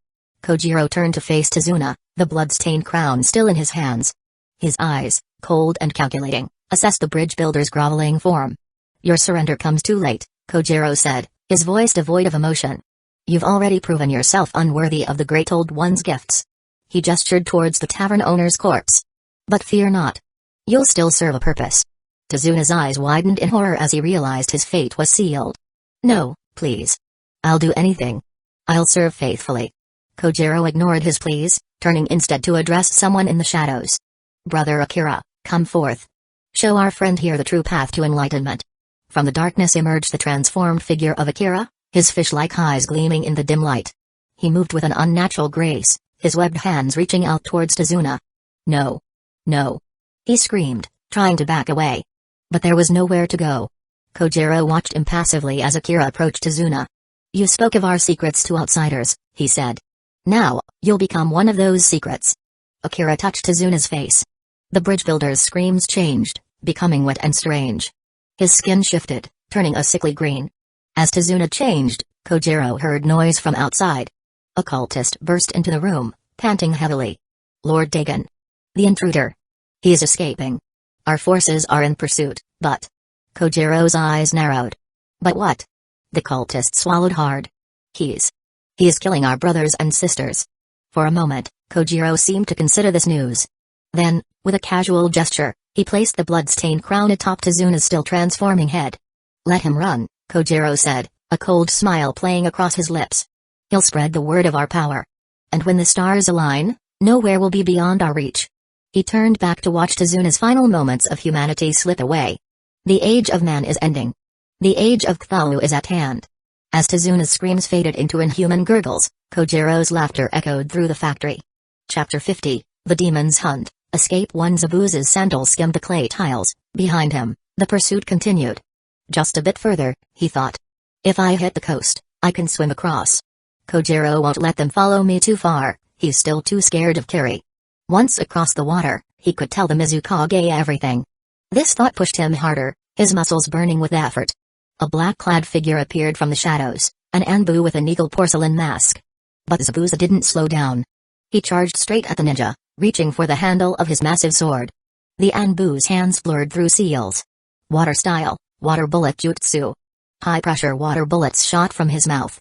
Kojiro turned to face Tazuna, the blood-stained crown still in his hands. His eyes, cold and calculating, assessed the bridge builder's groveling form. Your surrender comes too late, Kojiro said, his voice devoid of emotion. You've already proven yourself unworthy of the Great Old One's gifts. He gestured towards the tavern owner's corpse. But fear not. You'll still serve a purpose. Tazuna's eyes widened in horror as he realized his fate was sealed. No, please. I'll do anything. I'll serve faithfully. Kojiro ignored his pleas, turning instead to address someone in the shadows. Brother Akira, come forth. Show our friend here the true path to enlightenment. From the darkness emerged the transformed figure of Akira, his fish-like eyes gleaming in the dim light. He moved with an unnatural grace, his webbed hands reaching out towards Tazuna. No. No. He screamed, trying to back away. But there was nowhere to go. Kojiro watched impassively as Akira approached Tazuna. You spoke of our secrets to outsiders, he said. Now, you'll become one of those secrets. Akira touched Tazuna's face. The bridge builder's screams changed, becoming wet and strange. His skin shifted, turning a sickly green. As Tazuna changed, Kojiro heard noise from outside. A cultist burst into the room, panting heavily. Lord Dagon. The intruder. He is escaping. Our forces are in pursuit, but... Kojiro's eyes narrowed. But what? The cultist swallowed hard. He is killing our brothers and sisters. For a moment, Kojiro seemed to consider this news. Then, with a casual gesture, he placed the blood-stained crown atop Tazuna's still transforming head. Let him run, Kojiro said, a cold smile playing across his lips. He'll spread the word of our power. And when the stars align, nowhere will be beyond our reach. He turned back to watch Tazuna's final moments of humanity slip away. The age of man is ending. The age of Cthulhu is at hand. As Tazuna's screams faded into inhuman gurgles, Kojiro's laughter echoed through the factory. Chapter 50, The Demon's Hunt. Escape. One Zabuza's sandals skimmed the clay tiles. Behind him, the pursuit continued. Just a bit further, he thought. If I hit the coast, I can swim across. Kojiro won't let them follow me too far, he's still too scared of Kiri. Once across the water, he could tell the Mizukage everything. This thought pushed him harder, his muscles burning with effort. A black-clad figure appeared from the shadows, an Anbu with an eagle porcelain mask. But Zabuza didn't slow down. He charged straight at the ninja, reaching for the handle of his massive sword. The Anbu's hands blurred through seals. Water style, water bullet jutsu. High-pressure water bullets shot from his mouth.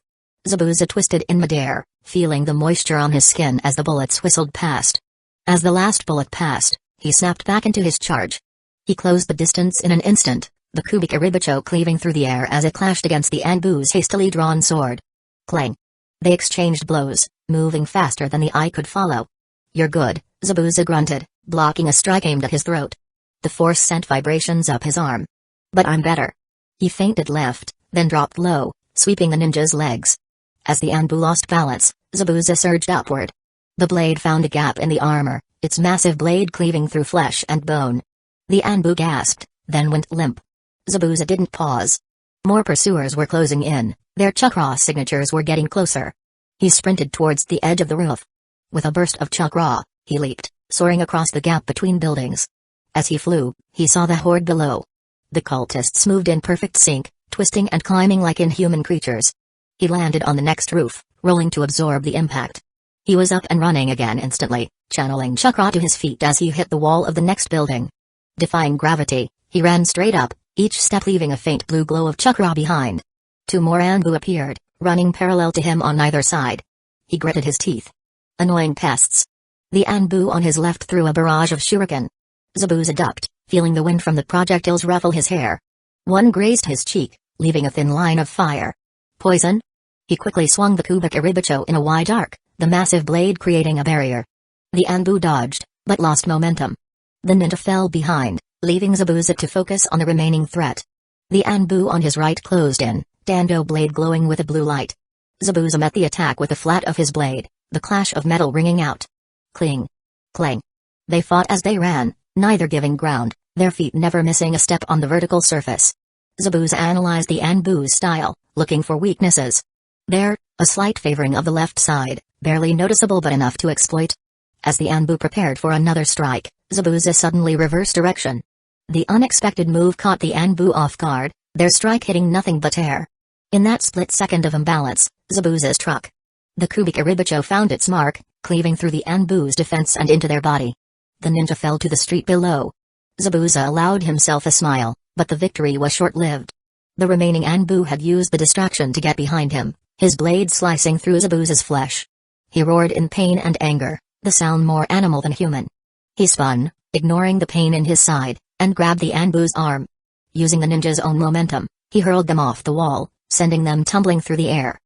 Zabuza twisted in midair, feeling the moisture on his skin as the bullets whistled past. As the last bullet passed, he snapped back into his charge. He closed the distance in an instant, the Kubik Iribicho cleaving through the air as it clashed against the Anbu's hastily drawn sword. Clang. They exchanged blows, moving faster than the eye could follow. You're good, Zabuza grunted, blocking a strike aimed at his throat. The force sent vibrations up his arm. But I'm better. He feinted left, then dropped low, sweeping the ninja's legs. As the Anbu lost balance, Zabuza surged upward. The blade found a gap in the armor, its massive blade cleaving through flesh and bone. The Anbu gasped, then went limp. Zabuza didn't pause. More pursuers were closing in, their chakra signatures were getting closer. He sprinted towards the edge of the roof. With a burst of chakra, he leaped, soaring across the gap between buildings. As he flew, he saw the horde below. The cultists moved in perfect sync, twisting and climbing like inhuman creatures. He landed on the next roof, rolling to absorb the impact. He was up and running again instantly, channeling chakra to his feet as he hit the wall of the next building. Defying gravity, he ran straight up, each step leaving a faint blue glow of chakra behind. Two more Anbu appeared, running parallel to him on either side. He gritted his teeth. Annoying pests. The Anbu on his left threw a barrage of shuriken. Zabuza ducked, feeling the wind from the projectiles ruffle his hair. One grazed his cheek, leaving a thin line of fire. Poison? He quickly swung the Kubik Iribicho in a wide arc, the massive blade creating a barrier. The Anbu dodged, but lost momentum. The ninja fell behind, leaving Zabuza to focus on the remaining threat. The Anbu on his right closed in, Danzo blade glowing with a blue light. Zabuza met the attack with the flat of his blade, the clash of metal ringing out. Cling. Clang. They fought as they ran, neither giving ground, their feet never missing a step on the vertical surface. Zabuza analyzed the Anbu's style, looking for weaknesses. There, a slight favoring of the left side, barely noticeable but enough to exploit. As the Anbu prepared for another strike, Zabuza suddenly reversed direction. The unexpected move caught the Anbu off guard, their strike hitting nothing but air. In that split second of imbalance, Zabuza struck. The Kubika Ribicho found its mark, cleaving through the Anbu's defense and into their body. The ninja fell to the street below. Zabuza allowed himself a smile, but the victory was short-lived. The remaining Anbu had used the distraction to get behind him, his blade slicing through Zabuza's flesh. He roared in pain and anger, the sound more animal than human. He spun, ignoring the pain in his side, and grabbed the Anbu's arm. Using the ninja's own momentum, he hurled them off the wall, sending them tumbling through the air.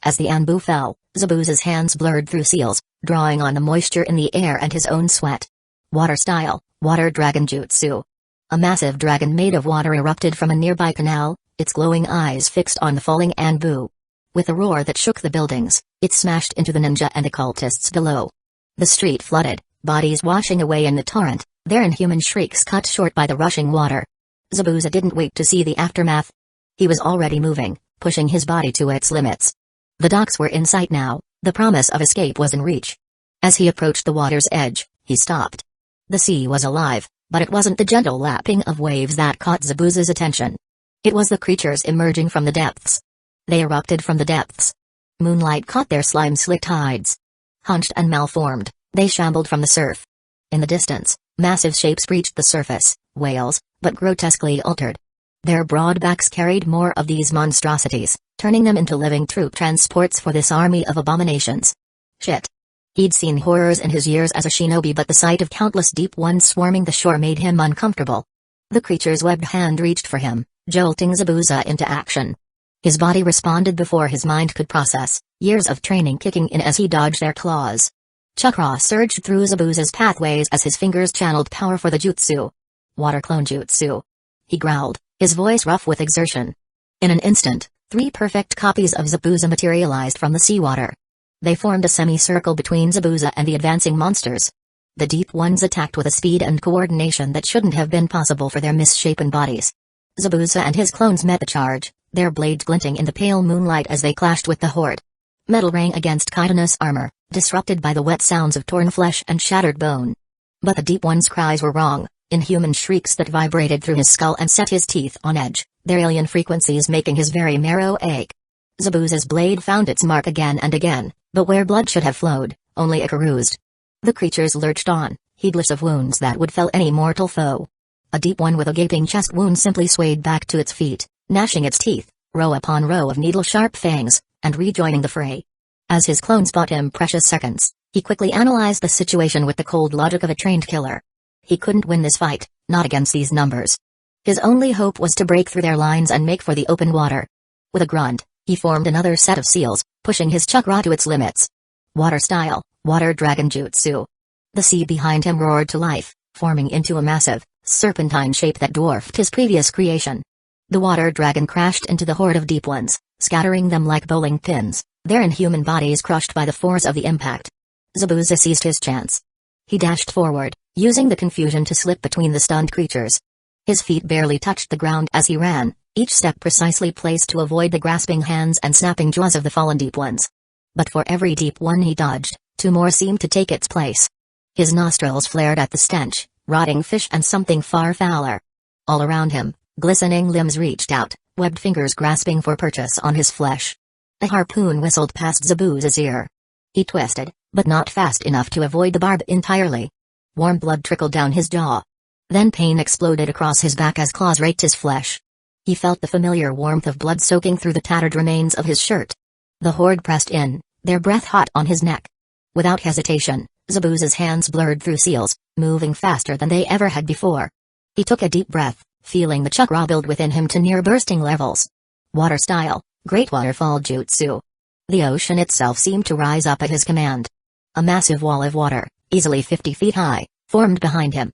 As the Anbu fell, Zabuza's hands blurred through seals, drawing on the moisture in the air and his own sweat. Water-style, water dragon jutsu. A massive dragon made of water erupted from a nearby canal, its glowing eyes fixed on the falling Anbu. With a roar that shook the buildings, it smashed into the ninja and occultists below. The street flooded, bodies washing away in the torrent, their inhuman shrieks cut short by the rushing water. Zabuza didn't wait to see the aftermath. He was already moving, pushing his body to its limits. The docks were in sight now, the promise of escape was in reach. As he approached the water's edge, he stopped. The sea was alive, but it wasn't the gentle lapping of waves that caught Zabuza's attention. It was the creatures emerging from the depths. They erupted from the depths. Moonlight caught their slime-slicked hides. Hunched and malformed, they shambled from the surf. In the distance, massive shapes breached the surface, whales, but grotesquely altered. Their broad backs carried more of these monstrosities, turning them into living troop transports for this army of abominations. Shit. He'd seen horrors in his years as a shinobi, but the sight of countless deep ones swarming the shore made him uncomfortable. The creature's webbed hand reached for him, jolting Zabuza into action. His body responded before his mind could process, years of training kicking in as he dodged their claws. Chakra surged through Zabuza's pathways as his fingers channeled power for the jutsu. Water clone jutsu. He growled, his voice rough with exertion. In an instant, 3 perfect copies of Zabuza materialized from the seawater. They formed a semicircle between Zabuza and the advancing monsters. The deep ones attacked with a speed and coordination that shouldn't have been possible for their misshapen bodies. Zabuza and his clones met the charge, their blades glinting in the pale moonlight as they clashed with the horde. Metal rang against chitinous armor, disrupted by the wet sounds of torn flesh and shattered bone. But the deep one's cries were wrong, inhuman shrieks that vibrated through his skull and set his teeth on edge, their alien frequencies making his very marrow ache. Zabuza's blade found its mark again and again, but where blood should have flowed, only it caroused. The creatures lurched on, heedless of wounds that would fell any mortal foe. A deep one with a gaping chest wound simply swayed back to its feet, gnashing its teeth, row upon row of needle-sharp fangs, and rejoining the fray. As his clones bought him precious seconds, he quickly analyzed the situation with the cold logic of a trained killer. He couldn't win this fight, not against these numbers. His only hope was to break through their lines and make for the open water. With a grunt, he formed another set of seals, pushing his chakra to its limits. Water-style, water dragon jutsu. The sea behind him roared to life, forming into a massive, serpentine shape that dwarfed his previous creation. The water dragon crashed into the horde of deep ones, scattering them like bowling pins, their inhuman bodies crushed by the force of the impact. Zabuza seized his chance. He dashed forward, using the confusion to slip between the stunned creatures. His feet barely touched the ground as he ran, each step precisely placed to avoid the grasping hands and snapping jaws of the fallen deep ones. But for every deep one he dodged, 2 more seemed to take its place. His nostrils flared at the stench, rotting fish and something far fouler. All around him, glistening limbs reached out, webbed fingers grasping for purchase on his flesh. A harpoon whistled past Zabuza's ear. He twisted, but not fast enough to avoid the barb entirely. Warm blood trickled down his jaw. Then pain exploded across his back as claws raked his flesh. He felt the familiar warmth of blood soaking through the tattered remains of his shirt. The horde pressed in, their breath hot on his neck. Without hesitation, Zabuza's hands blurred through seals, moving faster than they ever had before. He took a deep breath, feeling the chakra build within him to near bursting levels. Water-style, great waterfall jutsu. The ocean itself seemed to rise up at his command. A massive wall of water, easily 50 feet high, formed behind him.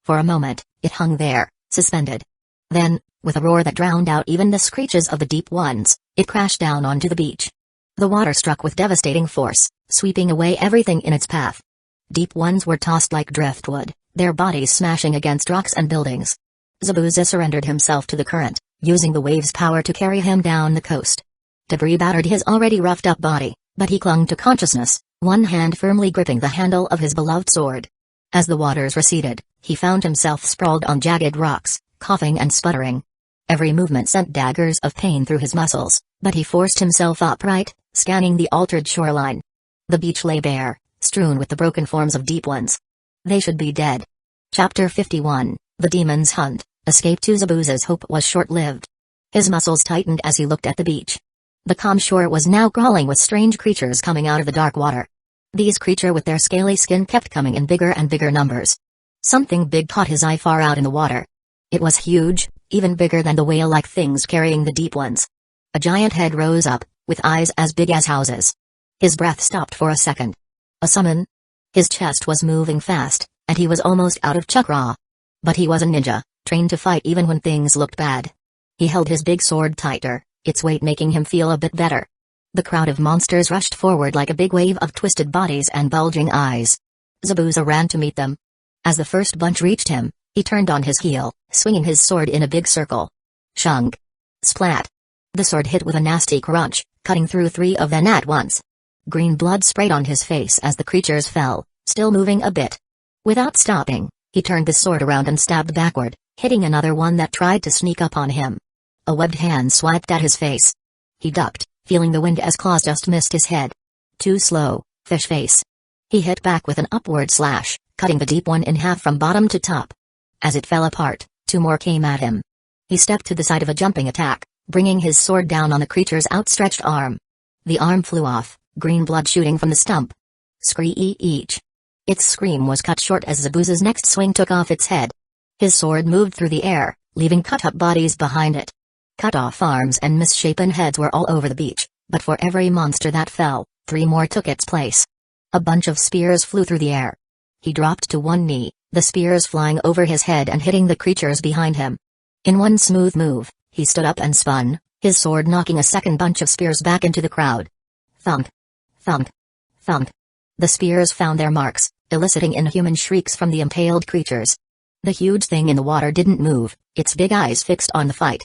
For a moment, it hung there, suspended. Then, with a roar that drowned out even the screeches of the deep ones, it crashed down onto the beach. The water struck with devastating force, sweeping away everything in its path. Deep ones were tossed like driftwood, their bodies smashing against rocks and buildings. Zabuza surrendered himself to the current, using the wave's power to carry him down the coast. Debris battered his already roughed-up body, but he clung to consciousness, one hand firmly gripping the handle of his beloved sword. As the waters receded, he found himself sprawled on jagged rocks, coughing and sputtering. Every movement sent daggers of pain through his muscles, but he forced himself upright, scanning the altered shoreline. The beach lay bare, strewn with the broken forms of deep ones. They should be dead. Chapter 51, The Demon's Hunt. Escape to Zabuza's hope was short-lived. His muscles tightened as he looked at the beach. The calm shore was now crawling with strange creatures coming out of the dark water. These creatures with their scaly skin kept coming in bigger and bigger numbers. Something big caught his eye far out in the water. It was huge, even bigger than the whale-like things carrying the deep ones. A giant head rose up, with eyes as big as houses. His breath stopped for a second. A summon? His chest was moving fast, and he was almost out of chakra. But he was a ninja, trained to fight even when things looked bad. He held his big sword tighter, its weight making him feel a bit better. The crowd of monsters rushed forward like a big wave of twisted bodies and bulging eyes. Zabuza ran to meet them. As the first bunch reached him, he turned on his heel, swinging his sword in a big circle. Shunk. Splat. The sword hit with a nasty crunch, cutting through 3 of them at once. Green blood sprayed on his face as the creatures fell, still moving a bit. Without stopping, he turned the sword around and stabbed backward, hitting another one that tried to sneak up on him. A webbed hand swiped at his face. He ducked, feeling the wind as claws just missed his head. Too slow, fish face. He hit back with an upward slash, cutting the deep one in half from bottom to top. As it fell apart, 2 more came at him. He stepped to the side of a jumping attack, bringing his sword down on the creature's outstretched arm. The arm flew off, green blood shooting from the stump. Screech. Its scream was cut short as Zabuza's next swing took off its head. His sword moved through the air, leaving cut-up bodies behind it. Cut-off arms and misshapen heads were all over the beach, but for every monster that fell, 3 more took its place. A bunch of spears flew through the air. He dropped to one knee, the spears flying over his head and hitting the creatures behind him. In one smooth move, he stood up and spun, his sword knocking a second bunch of spears back into the crowd. Thunk. Thunk. Thunk. The spears found their marks, eliciting inhuman shrieks from the impaled creatures. The huge thing in the water didn't move, its big eyes fixed on the fight.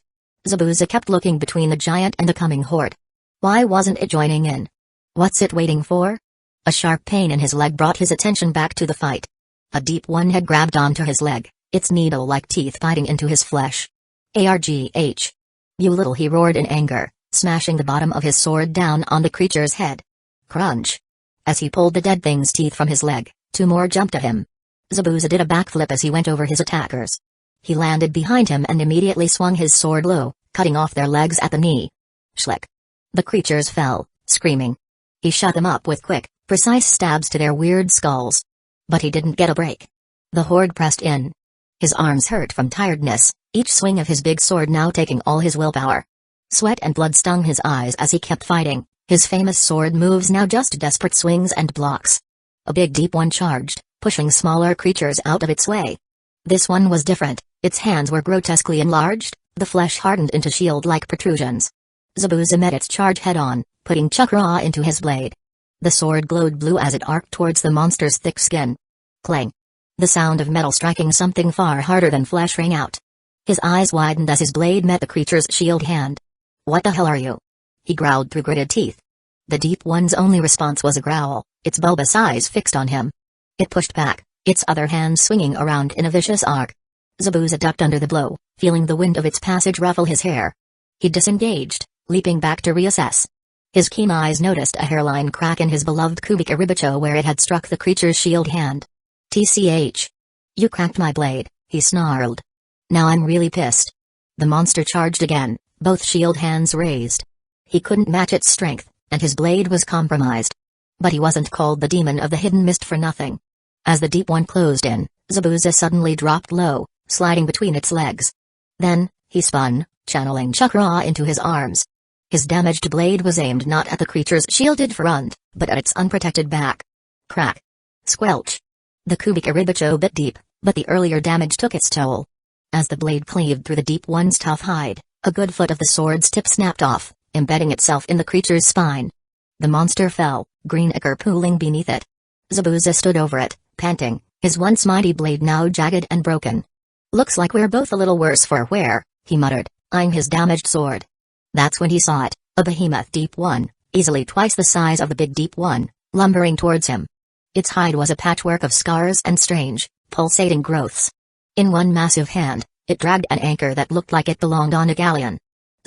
Zabuza kept looking between the giant and the coming horde. Why wasn't it joining in? What's it waiting for? A sharp pain in his leg brought his attention back to the fight. A deep one had grabbed onto his leg, its needle-like teeth biting into his flesh. Argh. You little, he roared in anger, smashing the bottom of his sword down on the creature's head. Crunch. As he pulled the dead thing's teeth from his leg, 2 more jumped at him. Zabuza did a backflip as he went over his attackers. He landed behind him and immediately swung his sword low, cutting off their legs at the knee. Schlick. The creatures fell, screaming. He shot them up with quick, precise stabs to their weird skulls. But he didn't get a break. The horde pressed in. His arms hurt from tiredness, each swing of his big sword now taking all his willpower. Sweat and blood stung his eyes as he kept fighting, his famous sword moves now just desperate swings and blocks. A big deep one charged, pushing smaller creatures out of its way. This one was different, its hands were grotesquely enlarged, the flesh hardened into shield-like protrusions. Zabuza met its charge head-on, putting chakra into his blade. The sword glowed blue as it arced towards the monster's thick skin. Clang. The sound of metal striking something far harder than flesh rang out. His eyes widened as his blade met the creature's shield hand. What the hell are you? He growled through gritted teeth. The deep one's only response was a growl, its bulbous eyes fixed on him. It pushed back, its other hand swinging around in a vicious arc. Zabuza ducked under the blow, feeling the wind of its passage ruffle his hair. He disengaged, leaping back to reassess. His keen eyes noticed a hairline crack in his beloved cubic iribicho where it had struck the creature's shield hand. TCH. You cracked my blade, he snarled. Now I'm really pissed. The monster charged again, both shield hands raised. He couldn't match its strength, and his blade was compromised. But he wasn't called the Demon of the Hidden Mist for nothing. As the deep one closed in, Zabuza suddenly dropped low, sliding between its legs. Then, he spun, channeling chakra into his arms. His damaged blade was aimed not at the creature's shielded front, but at its unprotected back. Crack. Squelch. The cubic iribicho bit deep, but the earlier damage took its toll. As the blade cleaved through the deep one's tough hide, a good foot of the sword's tip snapped off, embedding itself in the creature's spine. The monster fell, green ichor pooling beneath it. Zabuza stood over it, panting, his once mighty blade now jagged and broken. Looks like we're both a little worse for wear, he muttered, eyeing his damaged sword. That's when he saw it, a behemoth deep one, easily twice the size of the big deep one, lumbering towards him. Its hide was a patchwork of scars and strange, pulsating growths. In one massive hand, it dragged an anchor that looked like it belonged on a galleon.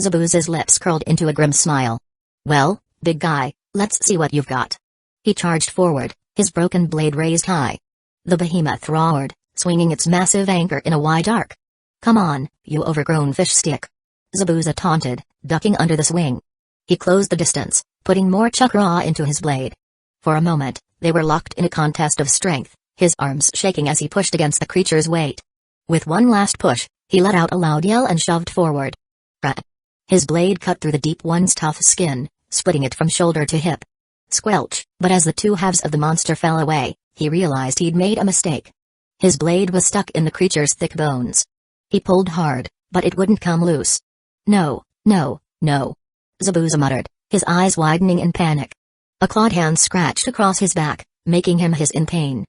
Zabuza's lips curled into a grim smile. "Well, big guy, let's see what you've got." He charged forward, his broken blade raised high. The behemoth roared, swinging its massive anchor in a wide arc. "Come on, you overgrown fish stick," Zabuza taunted, ducking under the swing. He closed the distance, putting more chakra into his blade. For a moment, they were locked in a contest of strength, his arms shaking as he pushed against the creature's weight. With one last push, he let out a loud yell and shoved forward. Crack! His blade cut through the deep one's tough skin, splitting it from shoulder to hip. Squelch! But as the two halves of the monster fell away, he realized he'd made a mistake. His blade was stuck in the creature's thick bones. He pulled hard, but it wouldn't come loose. "No, no, no," Zabuza muttered, his eyes widening in panic. A clawed hand scratched across his back, making him hiss in pain.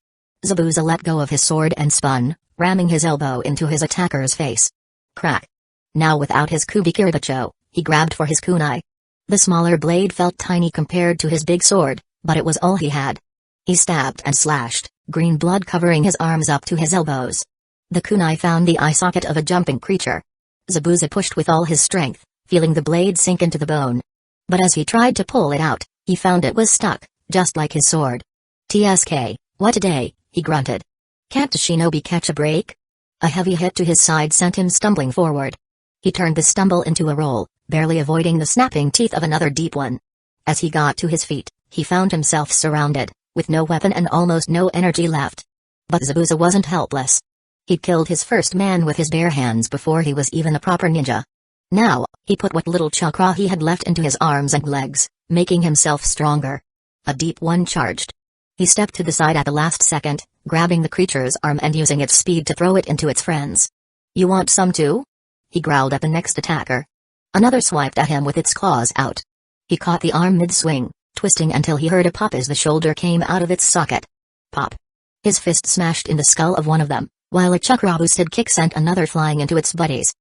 Zabuza let go of his sword and spun, ramming his elbow into his attacker's face. Crack! Now without his kubikiribacho, he grabbed for his kunai. The smaller blade felt tiny compared to his big sword, but it was all he had. He stabbed and slashed, green blood covering his arms up to his elbows. The kunai found the eye socket of a jumping creature. Zabuza pushed with all his strength, feeling the blade sink into the bone. But as he tried to pull it out, he found it was stuck, just like his sword. "TSK, what a day," he grunted. "Can't a shinobi catch a break?" A heavy hit to his side sent him stumbling forward. He turned the stumble into a roll, barely avoiding the snapping teeth of another deep one. As he got to his feet, he found himself surrounded, with no weapon and almost no energy left. But Zabuza wasn't helpless. He'd killed his first man with his bare hands before he was even a proper ninja. Now, he put what little chakra he had left into his arms and legs, making himself stronger. A deep one charged. He stepped to the side at the last second, grabbing the creature's arm and using its speed to throw it into its friends. "You want some too?" he growled at the next attacker. Another swiped at him with its claws out. He caught the arm mid-swing, twisting until he heard a pop as the shoulder came out of its socket. Pop! His fist smashed in the skull of one of them, while a chakra-boosted kick sent another flying into its buddies.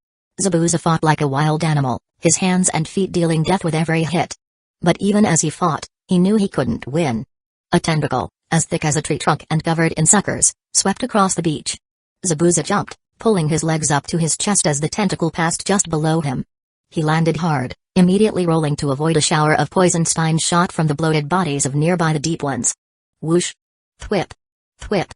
Zabuza fought like a wild animal, his hands and feet dealing death with every hit. But even as he fought, he knew he couldn't win. A tentacle, as thick as a tree trunk and covered in suckers, swept across the beach. Zabuza jumped, pulling his legs up to his chest as the tentacle passed just below him. He landed hard, immediately rolling to avoid a shower of poison spines shot from the bloated bodies of nearby the deep ones. Whoosh! Thwip! Thwip!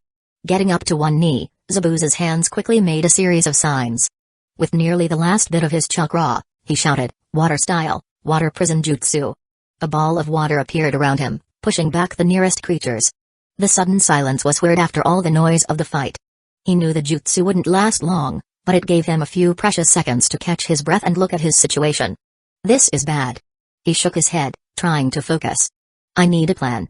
Getting up to one knee, Zabuza's hands quickly made a series of signs. With nearly the last bit of his chakra, he shouted, "Water style, water prison jutsu." A ball of water appeared around him, pushing back the nearest creatures. The sudden silence was weird after all the noise of the fight. He knew the jutsu wouldn't last long, but it gave him a few precious seconds to catch his breath and look at his situation. "This is bad." He shook his head, trying to focus. "I need a plan.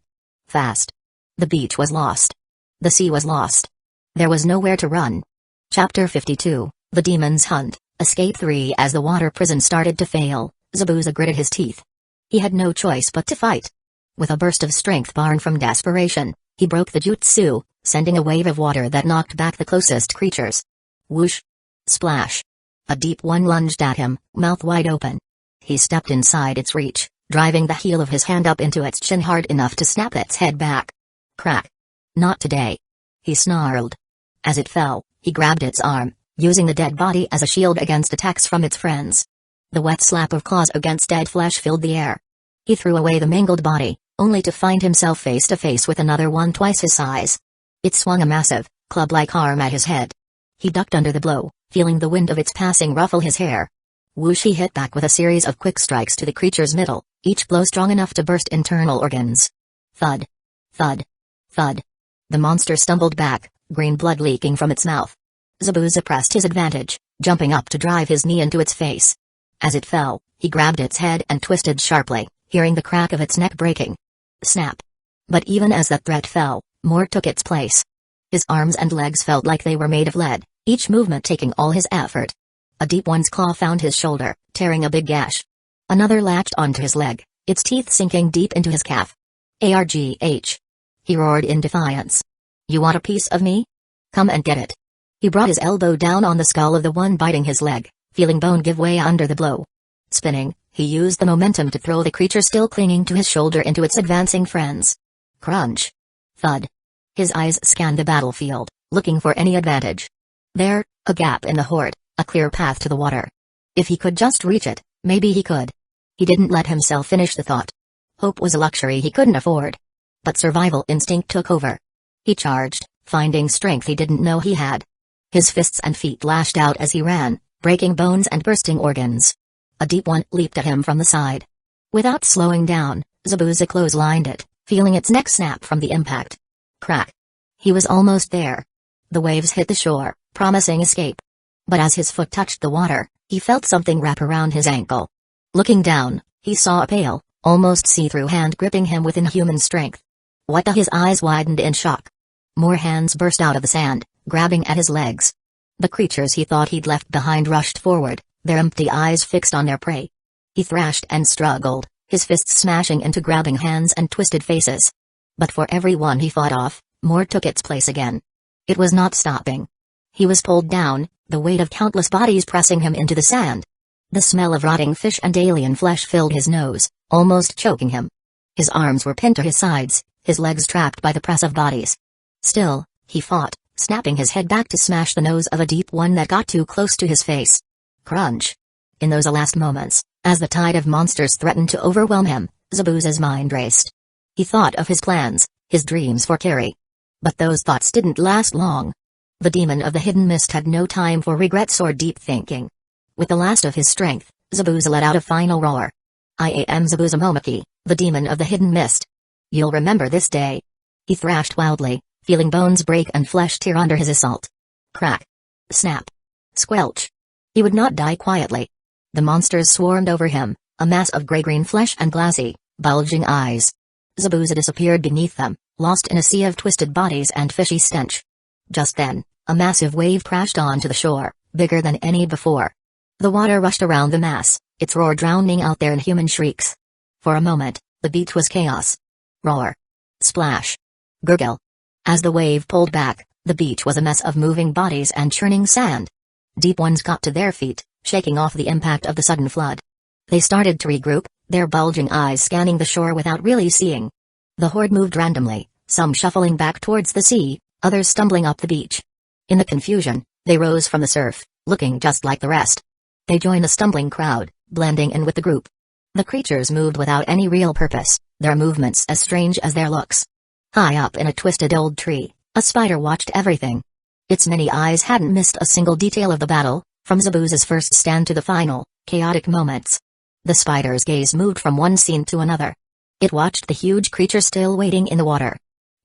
Fast." The beach was lost. The sea was lost. There was nowhere to run. Chapter 52, The Demon's Hunt, Escape 3. As the water prison started to fail, Zabuza gritted his teeth. He had no choice but to fight. With a burst of strength born from desperation, he broke the jutsu, sending a wave of water that knocked back the closest creatures. Whoosh! Splash! A deep one lunged at him, mouth wide open. He stepped inside its reach, driving the heel of his hand up into its chin hard enough to snap its head back. Crack! "Not today," he snarled. As it fell, he grabbed its arm, using the dead body as a shield against attacks from its friends. The wet slap of claws against dead flesh filled the air. He threw away the mangled body, only to find himself face to face with another one twice his size. It swung a massive, club-like arm at his head. He ducked under the blow, feeling the wind of its passing ruffle his hair. Whoosh! He hit back with a series of quick strikes to the creature's middle, each blow strong enough to burst internal organs. Thud! Thud! Thud! The monster stumbled back, green blood leaking from its mouth. Zabuza pressed his advantage, jumping up to drive his knee into its face. As it fell, he grabbed its head and twisted sharply, hearing the crack of its neck breaking. Snap! But even as that threat fell, more took its place. His arms and legs felt like they were made of lead, each movement taking all his effort. A deep one's claw found his shoulder, tearing a big gash. Another latched onto his leg, its teeth sinking deep into his calf. "Argh!" he roared in defiance. "You want a piece of me? Come and get it." He brought his elbow down on the skull of the one biting his leg, feeling bone give way under the blow. Spinning, he used the momentum to throw the creature still clinging to his shoulder into its advancing friends. Crunch! Thud! His eyes scanned the battlefield, looking for any advantage. There, a gap in the horde, a clear path to the water. If he could just reach it, maybe he could. He didn't let himself finish the thought. Hope was a luxury he couldn't afford. But survival instinct took over. He charged, finding strength he didn't know he had. His fists and feet lashed out as he ran, breaking bones and bursting organs. A deep one leaped at him from the side. Without slowing down, Zabuza clotheslined it, feeling its neck snap from the impact. Crack. He was almost there. The waves hit the shore, promising escape. But as his foot touched the water, he felt something wrap around his ankle. Looking down, he saw a pale, almost see-through hand gripping him with inhuman strength. What the? His eyes widened in shock. More hands burst out of the sand, grabbing at his legs. The creatures he thought he'd left behind rushed forward, their empty eyes fixed on their prey. He thrashed and struggled, his fists smashing into grabbing hands and twisted faces. But for every one he fought off, more took its place again. It was not stopping. He was pulled down, the weight of countless bodies pressing him into the sand. The smell of rotting fish and alien flesh filled his nose, almost choking him. His arms were pinned to his sides, his legs trapped by the press of bodies. Still, he fought, snapping his head back to smash the nose of a deep one that got too close to his face. Crunch. In those last moments, as the tide of monsters threatened to overwhelm him, Zabuza's mind raced. He thought of his plans, his dreams for Carrie. But those thoughts didn't last long. The demon of the hidden mist had no time for regrets or deep thinking. With the last of his strength, Zabuza let out a final roar. I am Zabuza Momoki, the demon of the hidden mist. You'll remember this day. He thrashed wildly, feeling bones break and flesh tear under his assault. Crack. Snap. Squelch. He would not die quietly. The monsters swarmed over him, a mass of gray-green flesh and glassy, bulging eyes. Zabuza disappeared beneath them, lost in a sea of twisted bodies and fishy stench. Just then, a massive wave crashed onto the shore, bigger than any before. The water rushed around the mass, its roar drowning out their inhuman shrieks. For a moment, the beach was chaos. Roar. Splash. Gurgle. As the wave pulled back, the beach was a mess of moving bodies and churning sand. Deep ones got to their feet, shaking off the impact of the sudden flood. They started to regroup, their bulging eyes scanning the shore without really seeing. The horde moved randomly, some shuffling back towards the sea, others stumbling up the beach. In the confusion, they rose from the surf, looking just like the rest. They joined the stumbling crowd, blending in with the group. The creatures moved without any real purpose, their movements as strange as their looks. High up in a twisted old tree, a spider watched everything. Its many eyes hadn't missed a single detail of the battle, from Zabuza's first stand to the final, chaotic moments. The spider's gaze moved from one scene to another. It watched the huge creature still waiting in the water.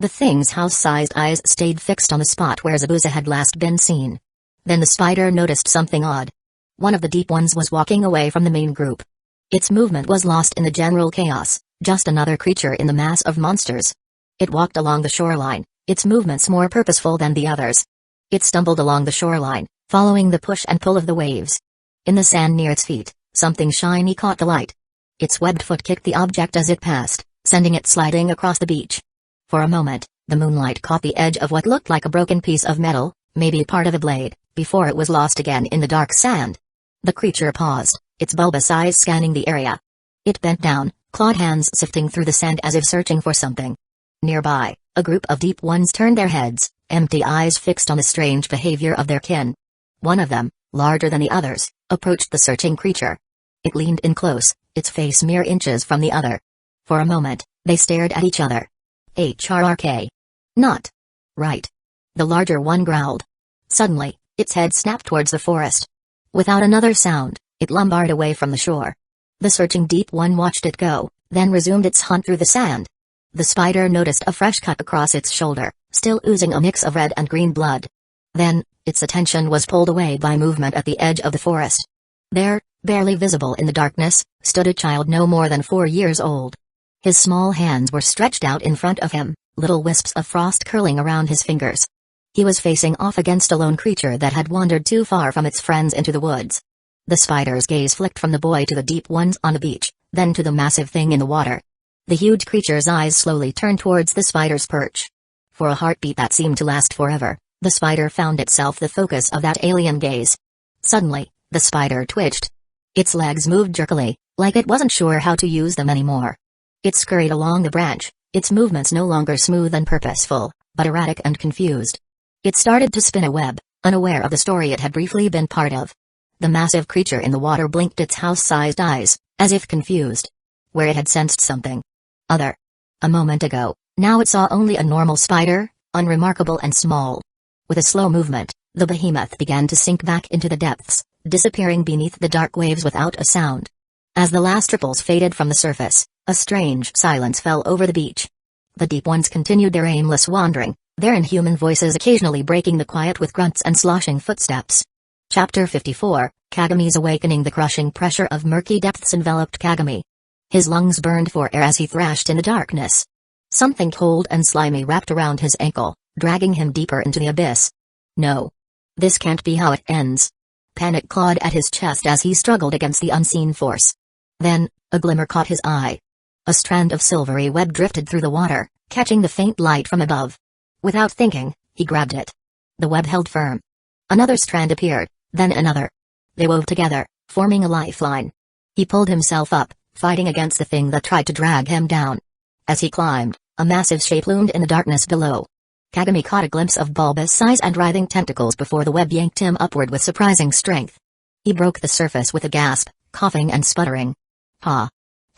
The thing's house-sized eyes stayed fixed on the spot where Zabuza had last been seen. Then the spider noticed something odd. One of the deep ones was walking away from the main group. Its movement was lost in the general chaos, just another creature in the mass of monsters. It walked along the shoreline, its movements more purposeful than the others. It stumbled along the shoreline, following the push and pull of the waves. In the sand near its feet, something shiny caught the light. Its webbed foot kicked the object as it passed, sending it sliding across the beach. For a moment, the moonlight caught the edge of what looked like a broken piece of metal, maybe part of a blade, before it was lost again in the dark sand. The creature paused, its bulbous eyes scanning the area. It bent down, clawed hands sifting through the sand as if searching for something. Nearby, a group of deep ones turned their heads, empty eyes fixed on the strange behavior of their kin. One of them, larger than the others, approached the searching creature. It leaned in close, its face mere inches from the other. For a moment, they stared at each other. HRRK. Not. Right. The larger one growled. Suddenly, its head snapped towards the forest. Without another sound, it lumbered away from the shore. The searching deep one watched it go, then resumed its hunt through the sand. The spider noticed a fresh cut across its shoulder, still oozing a mix of red and green blood. Then, its attention was pulled away by movement at the edge of the forest. There, barely visible in the darkness, stood a child no more than 4 years old. His small hands were stretched out in front of him, little wisps of frost curling around his fingers. He was facing off against a lone creature that had wandered too far from its friends into the woods. The spider's gaze flicked from the boy to the deep ones on the beach, then to the massive thing in the water. The huge creature's eyes slowly turned towards the spider's perch. For a heartbeat that seemed to last forever, the spider found itself the focus of that alien gaze. Suddenly, the spider twitched. Its legs moved jerkily, like it wasn't sure how to use them anymore. It scurried along the branch, its movements no longer smooth and purposeful, but erratic and confused. It started to spin a web, unaware of the story it had briefly been part of. The massive creature in the water blinked its house-sized eyes, as if confused. Where it had sensed something other. A moment ago, now it saw only a normal spider, unremarkable and small. With a slow movement, the behemoth began to sink back into the depths, disappearing beneath the dark waves without a sound. As the last ripples faded from the surface, a strange silence fell over the beach. The deep ones continued their aimless wandering, their inhuman voices occasionally breaking the quiet with grunts and sloshing footsteps. Chapter 54, Kagame's Awakening. The crushing pressure of murky depths enveloped Kagame. His lungs burned for air as he thrashed in the darkness. Something cold and slimy wrapped around his ankle, dragging him deeper into the abyss. No. This can't be how it ends. Panic clawed at his chest as he struggled against the unseen force. Then, a glimmer caught his eye. A strand of silvery web drifted through the water, catching the faint light from above. Without thinking, he grabbed it. The web held firm. Another strand appeared, then another. They wove together, forming a lifeline. He pulled himself up, fighting against the thing that tried to drag him down. As he climbed, a massive shape loomed in the darkness below. Kagame caught a glimpse of bulbous eyes and writhing tentacles before the web yanked him upward with surprising strength. He broke the surface with a gasp, coughing and sputtering. Ha!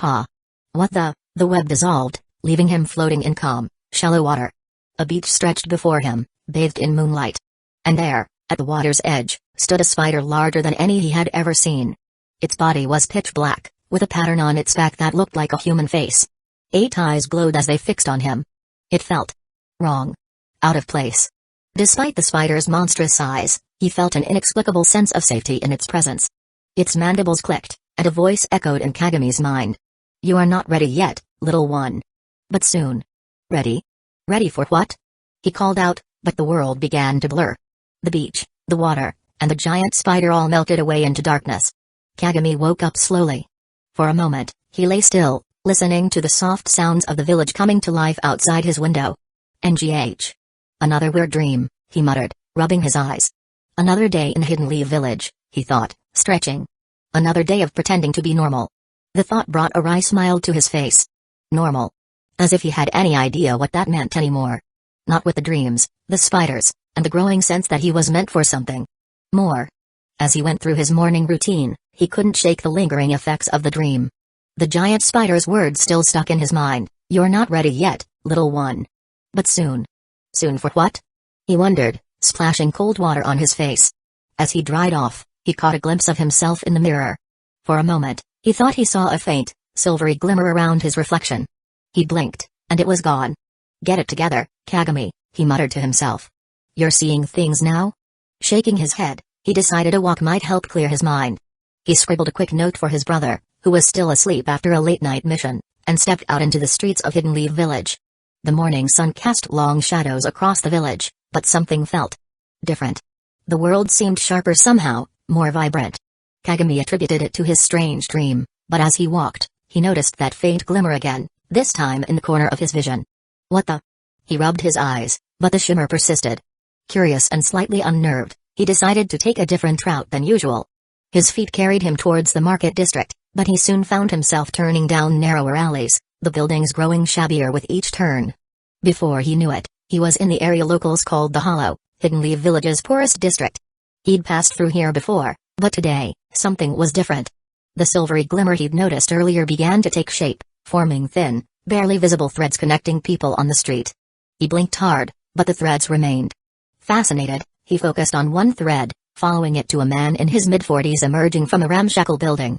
Ha! What the? The web dissolved, leaving him floating in calm, shallow water. A beach stretched before him, bathed in moonlight. And there, at the water's edge, stood a spider larger than any he had ever seen. Its body was pitch black, with a pattern on its back that looked like a human face. 8 eyes glowed as they fixed on him. It felt wrong. Out of place. Despite the spider's monstrous size, he felt an inexplicable sense of safety in its presence. Its mandibles clicked, and a voice echoed in Kagame's mind. You are not ready yet, little one. But soon. Ready? Ready for what? He called out, but the world began to blur. The beach, the water, and the giant spider all melted away into darkness. Kagame woke up slowly. For a moment, he lay still, listening to the soft sounds of the village coming to life outside his window. NGH. Another weird dream, he muttered, rubbing his eyes. Another day in Hidden Leaf Village, he thought, stretching. Another day of pretending to be normal. The thought brought a wry smile to his face. Normal. As if he had any idea what that meant anymore. Not with the dreams, the spiders, and the growing sense that he was meant for something more. As he went through his morning routine, he couldn't shake the lingering effects of the dream. The giant spider's words still stuck in his mind. You're not ready yet, little one. But soon. Soon for what? He wondered, splashing cold water on his face. As he dried off, he caught a glimpse of himself in the mirror. For a moment, he thought he saw a faint, silvery glimmer around his reflection. He blinked, and it was gone. Get it together, Kagame, he muttered to himself. You're seeing things now? Shaking his head, he decided a walk might help clear his mind. He scribbled a quick note for his brother, who was still asleep after a late-night mission, and stepped out into the streets of Hidden Leaf Village. The morning sun cast long shadows across the village, but something felt different. The world seemed sharper somehow, more vibrant. Kagame attributed it to his strange dream, but as he walked, he noticed that faint glimmer again, this time in the corner of his vision. What the? He rubbed his eyes, but the shimmer persisted. Curious and slightly unnerved, he decided to take a different route than usual. His feet carried him towards the market district, but he soon found himself turning down narrower alleys, the buildings growing shabbier with each turn. Before he knew it, he was in the area locals called the Hollow, Hidden Leaf Village's poorest district. He'd passed through here before, but today, something was different. The silvery glimmer he'd noticed earlier began to take shape, forming thin, barely visible threads connecting people on the street. He blinked hard, but the threads remained. Fascinated, he focused on one thread, following it to a man in his mid-40s emerging from a ramshackle building.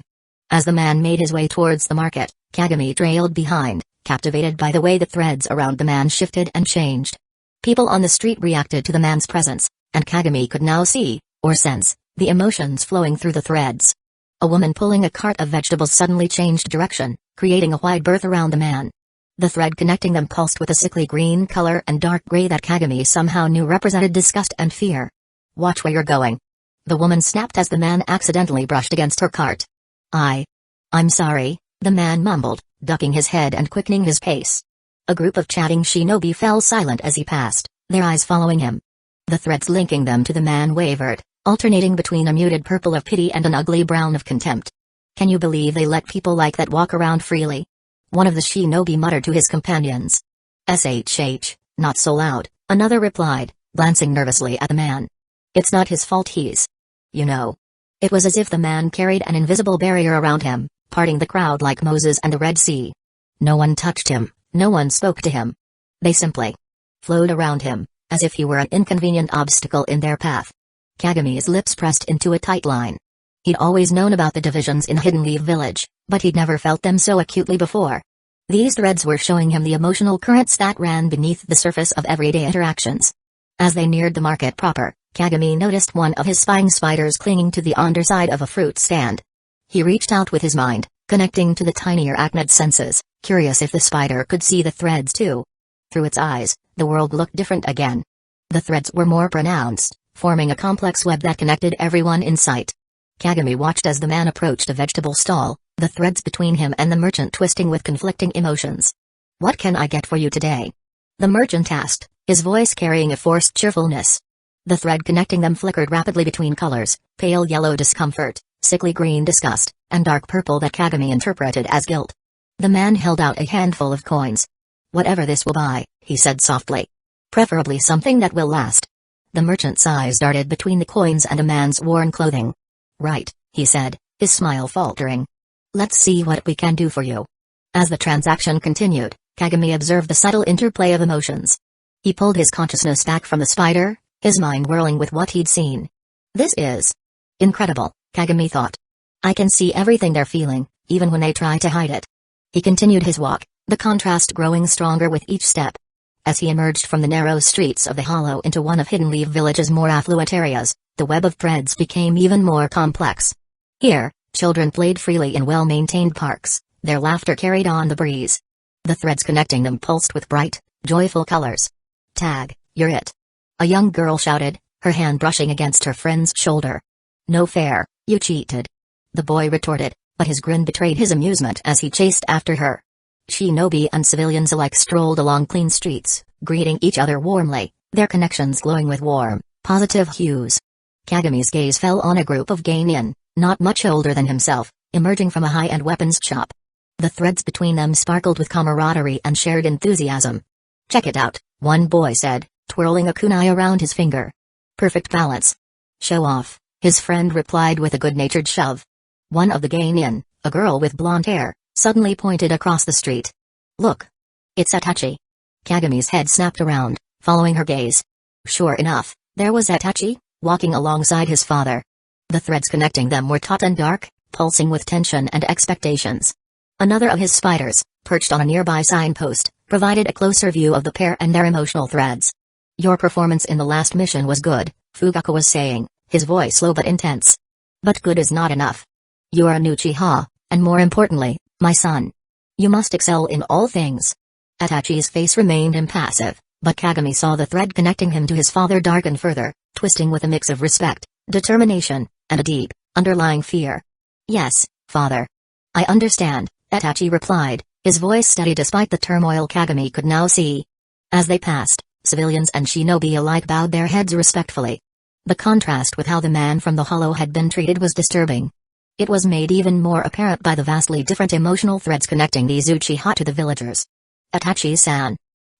As the man made his way towards the market, Kagame trailed behind, captivated by the way the threads around the man shifted and changed. People on the street reacted to the man's presence, and Kagame could now see, or sense, the emotions flowing through the threads. A woman pulling a cart of vegetables suddenly changed direction, creating a wide berth around the man. The thread connecting them pulsed with a sickly green color and dark gray that Kagame somehow knew represented disgust and fear. Watch where you're going. The woman snapped as the man accidentally brushed against her cart. I'm sorry, the man mumbled, ducking his head and quickening his pace. A group of chatting shinobi fell silent as he passed, their eyes following him. The threads linking them to the man wavered, alternating between a muted purple of pity and an ugly brown of contempt. Can you believe they let people like that walk around freely? One of the shinobi muttered to his companions. SHH, not so loud, Another replied, glancing nervously at the man. It's not his fault he's... You know. It was as if the man carried an invisible barrier around him, parting the crowd like Moses and the Red Sea. No one touched him, no one spoke to him. They simply flowed around him, as if he were an inconvenient obstacle in their path. Kagame's lips pressed into a tight line. He'd always known about the divisions in Hidden Leaf Village, but he'd never felt them so acutely before. These threads were showing him the emotional currents that ran beneath the surface of everyday interactions. As they neared the market proper, Kagame noticed one of his spying spiders clinging to the underside of a fruit stand. He reached out with his mind, connecting to the tinier arachnid senses, curious if the spider could see the threads too. Through its eyes, the world looked different again. The threads were more pronounced, forming a complex web that connected everyone in sight. Kagame watched as the man approached a vegetable stall, the threads between him and the merchant twisting with conflicting emotions. "What can I get for you today?" the merchant asked, his voice carrying a forced cheerfulness. The thread connecting them flickered rapidly between colors, pale yellow discomfort, sickly green disgust, and dark purple that Kagame interpreted as guilt. The man held out a handful of coins. "Whatever this will buy," he said softly. "Preferably something that will last." The merchant's eyes darted between the coins and the man's worn clothing. "Right," he said, his smile faltering. "Let's see what we can do for you." As the transaction continued, Kagame observed the subtle interplay of emotions. He pulled his consciousness back from the spider, his mind whirling with what he'd seen. "This is incredible," Kagame thought. "I can see everything they're feeling, even when they try to hide it." He continued his walk, the contrast growing stronger with each step. As he emerged from the narrow streets of the hollow into one of Hidden Leaf Village's more affluent areas, the web of threads became even more complex. Here, children played freely in well-maintained parks, their laughter carried on the breeze. The threads connecting them pulsed with bright, joyful colors. "Tag, you're it!" a young girl shouted, her hand brushing against her friend's shoulder. "No fair, you cheated," the boy retorted, but his grin betrayed his amusement as he chased after her. Shinobi and civilians alike strolled along clean streets, greeting each other warmly, their connections glowing with warm, positive hues. Kagame's gaze fell on a group of geinin, not much older than himself, emerging from a high-end weapons shop. The threads between them sparkled with camaraderie and shared enthusiasm. "Check it out," one boy said, twirling a kunai around his finger. "Perfect balance." "Show off," his friend replied with a good-natured shove. One of the geinin, a girl with blonde hair, suddenly pointed across the street. "Look! It's Itachi." Kagame's head snapped around, following her gaze. Sure enough, there was Itachi, walking alongside his father. The threads connecting them were taut and dark, pulsing with tension and expectations. Another of his spiders, perched on a nearby signpost, provided a closer view of the pair and their emotional threads. "Your performance in the last mission was good," Fugaku was saying, his voice low but intense. "But good is not enough. You're a new Uchiha, and more importantly, my son. You must excel in all things." Itachi's face remained impassive, but Kagame saw the thread connecting him to his father darken further, twisting with a mix of respect, determination, and a deep, underlying fear. "Yes, father. I understand," Itachi replied, his voice steady despite the turmoil Kagame could now see. As they passed, civilians and shinobi alike bowed their heads respectfully. The contrast with how the man from the hollow had been treated was disturbing. It was made even more apparent by the vastly different emotional threads connecting these Uchiha to the villagers. "Itachi-san.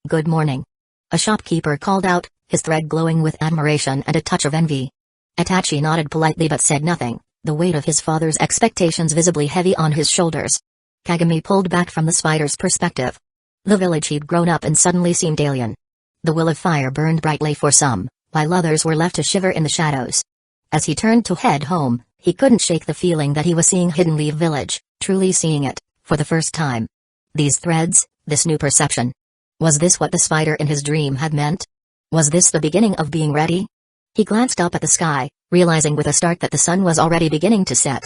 Good morning." A shopkeeper called out, his thread glowing with admiration and a touch of envy. Itachi nodded politely but said nothing, the weight of his father's expectations visibly heavy on his shoulders. Kagame pulled back from the spider's perspective. The village he'd grown up in suddenly seemed alien. The will of fire burned brightly for some, while others were left to shiver in the shadows. As he turned to head home, he couldn't shake the feeling that he was seeing Hidden Leaf Village, truly seeing it, for the first time. These threads, this new perception. Was this what the spider in his dream had meant? Was this the beginning of being ready? He glanced up at the sky, realizing with a start that the sun was already beginning to set.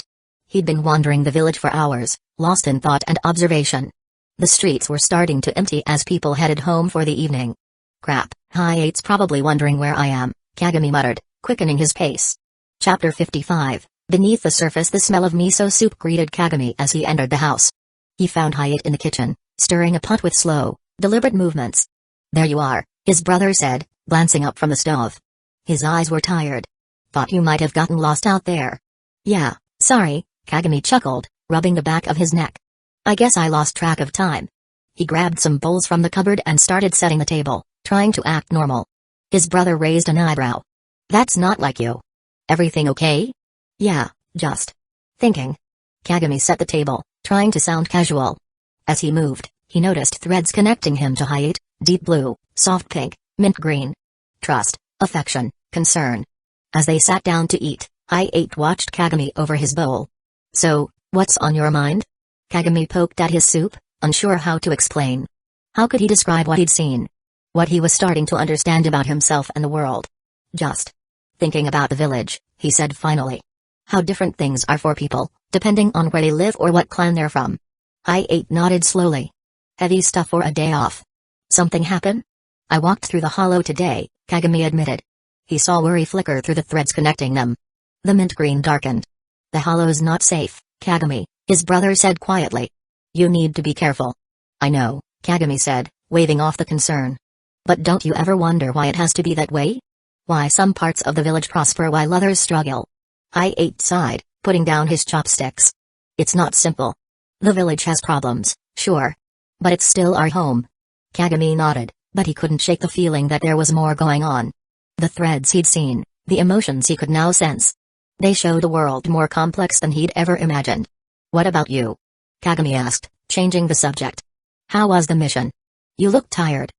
He'd been wandering the village for hours, lost in thought and observation. The streets were starting to empty as people headed home for the evening. "Crap, Hi-8's probably wondering where I am," Kagame muttered, quickening his pace. Chapter 55. Beneath the surface, the smell of miso soup greeted Kagame as he entered the house. He found Hyuga in the kitchen, stirring a pot with slow, deliberate movements. "There you are," his brother said, glancing up from the stove. His eyes were tired. "Thought you might have gotten lost out there." "Yeah, sorry," Kagame chuckled, rubbing the back of his neck. "I guess I lost track of time." He grabbed some bowls from the cupboard and started setting the table, trying to act normal. His brother raised an eyebrow. That's not like you. Everything okay? Yeah, just thinking. Kagami set the table, trying to sound casual. As he moved, he noticed threads connecting him to Hyuga, deep blue, soft pink, mint green. Trust, affection, concern. As they sat down to eat, Hyuga watched Kagami over his bowl. So, what's on your mind? Kagami poked at his soup, unsure how to explain. How could he describe what he'd seen? What he was starting to understand about himself and the world. Just thinking about the village, he said finally. How different things are for people, depending on where they live or what clan they're from. Hyuga nodded slowly. Heavy stuff for a day off. Something happen? I walked through the hollow today, Kagami admitted. He saw worry flicker through the threads connecting them. The mint green darkened. The hollow's not safe, Kagami, his brother said quietly. You need to be careful. I know, Kagami said, waving off the concern. But don't you ever wonder why it has to be that way? Why some parts of the village prosper while others struggle? Hyuga sighed, putting down his chopsticks. It's not simple. The village has problems, sure. But it's still our home. Kagami nodded, but he couldn't shake the feeling that there was more going on. The threads he'd seen, the emotions he could now sense. They showed a world more complex than he'd ever imagined. What about you? Kagami asked, changing the subject. How was the mission? You look tired.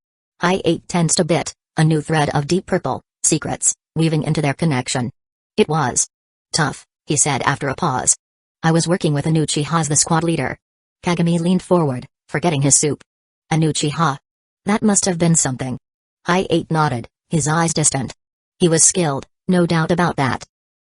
Hyuga tensed a bit, a new thread of deep purple, secrets, weaving into their connection. It was tough, he said after a pause. I was working with Uchiha as the squad leader. Kagami leaned forward, forgetting his soup. Uchiha. That must have been something. Hyuga nodded, his eyes distant. He was skilled, no doubt about that.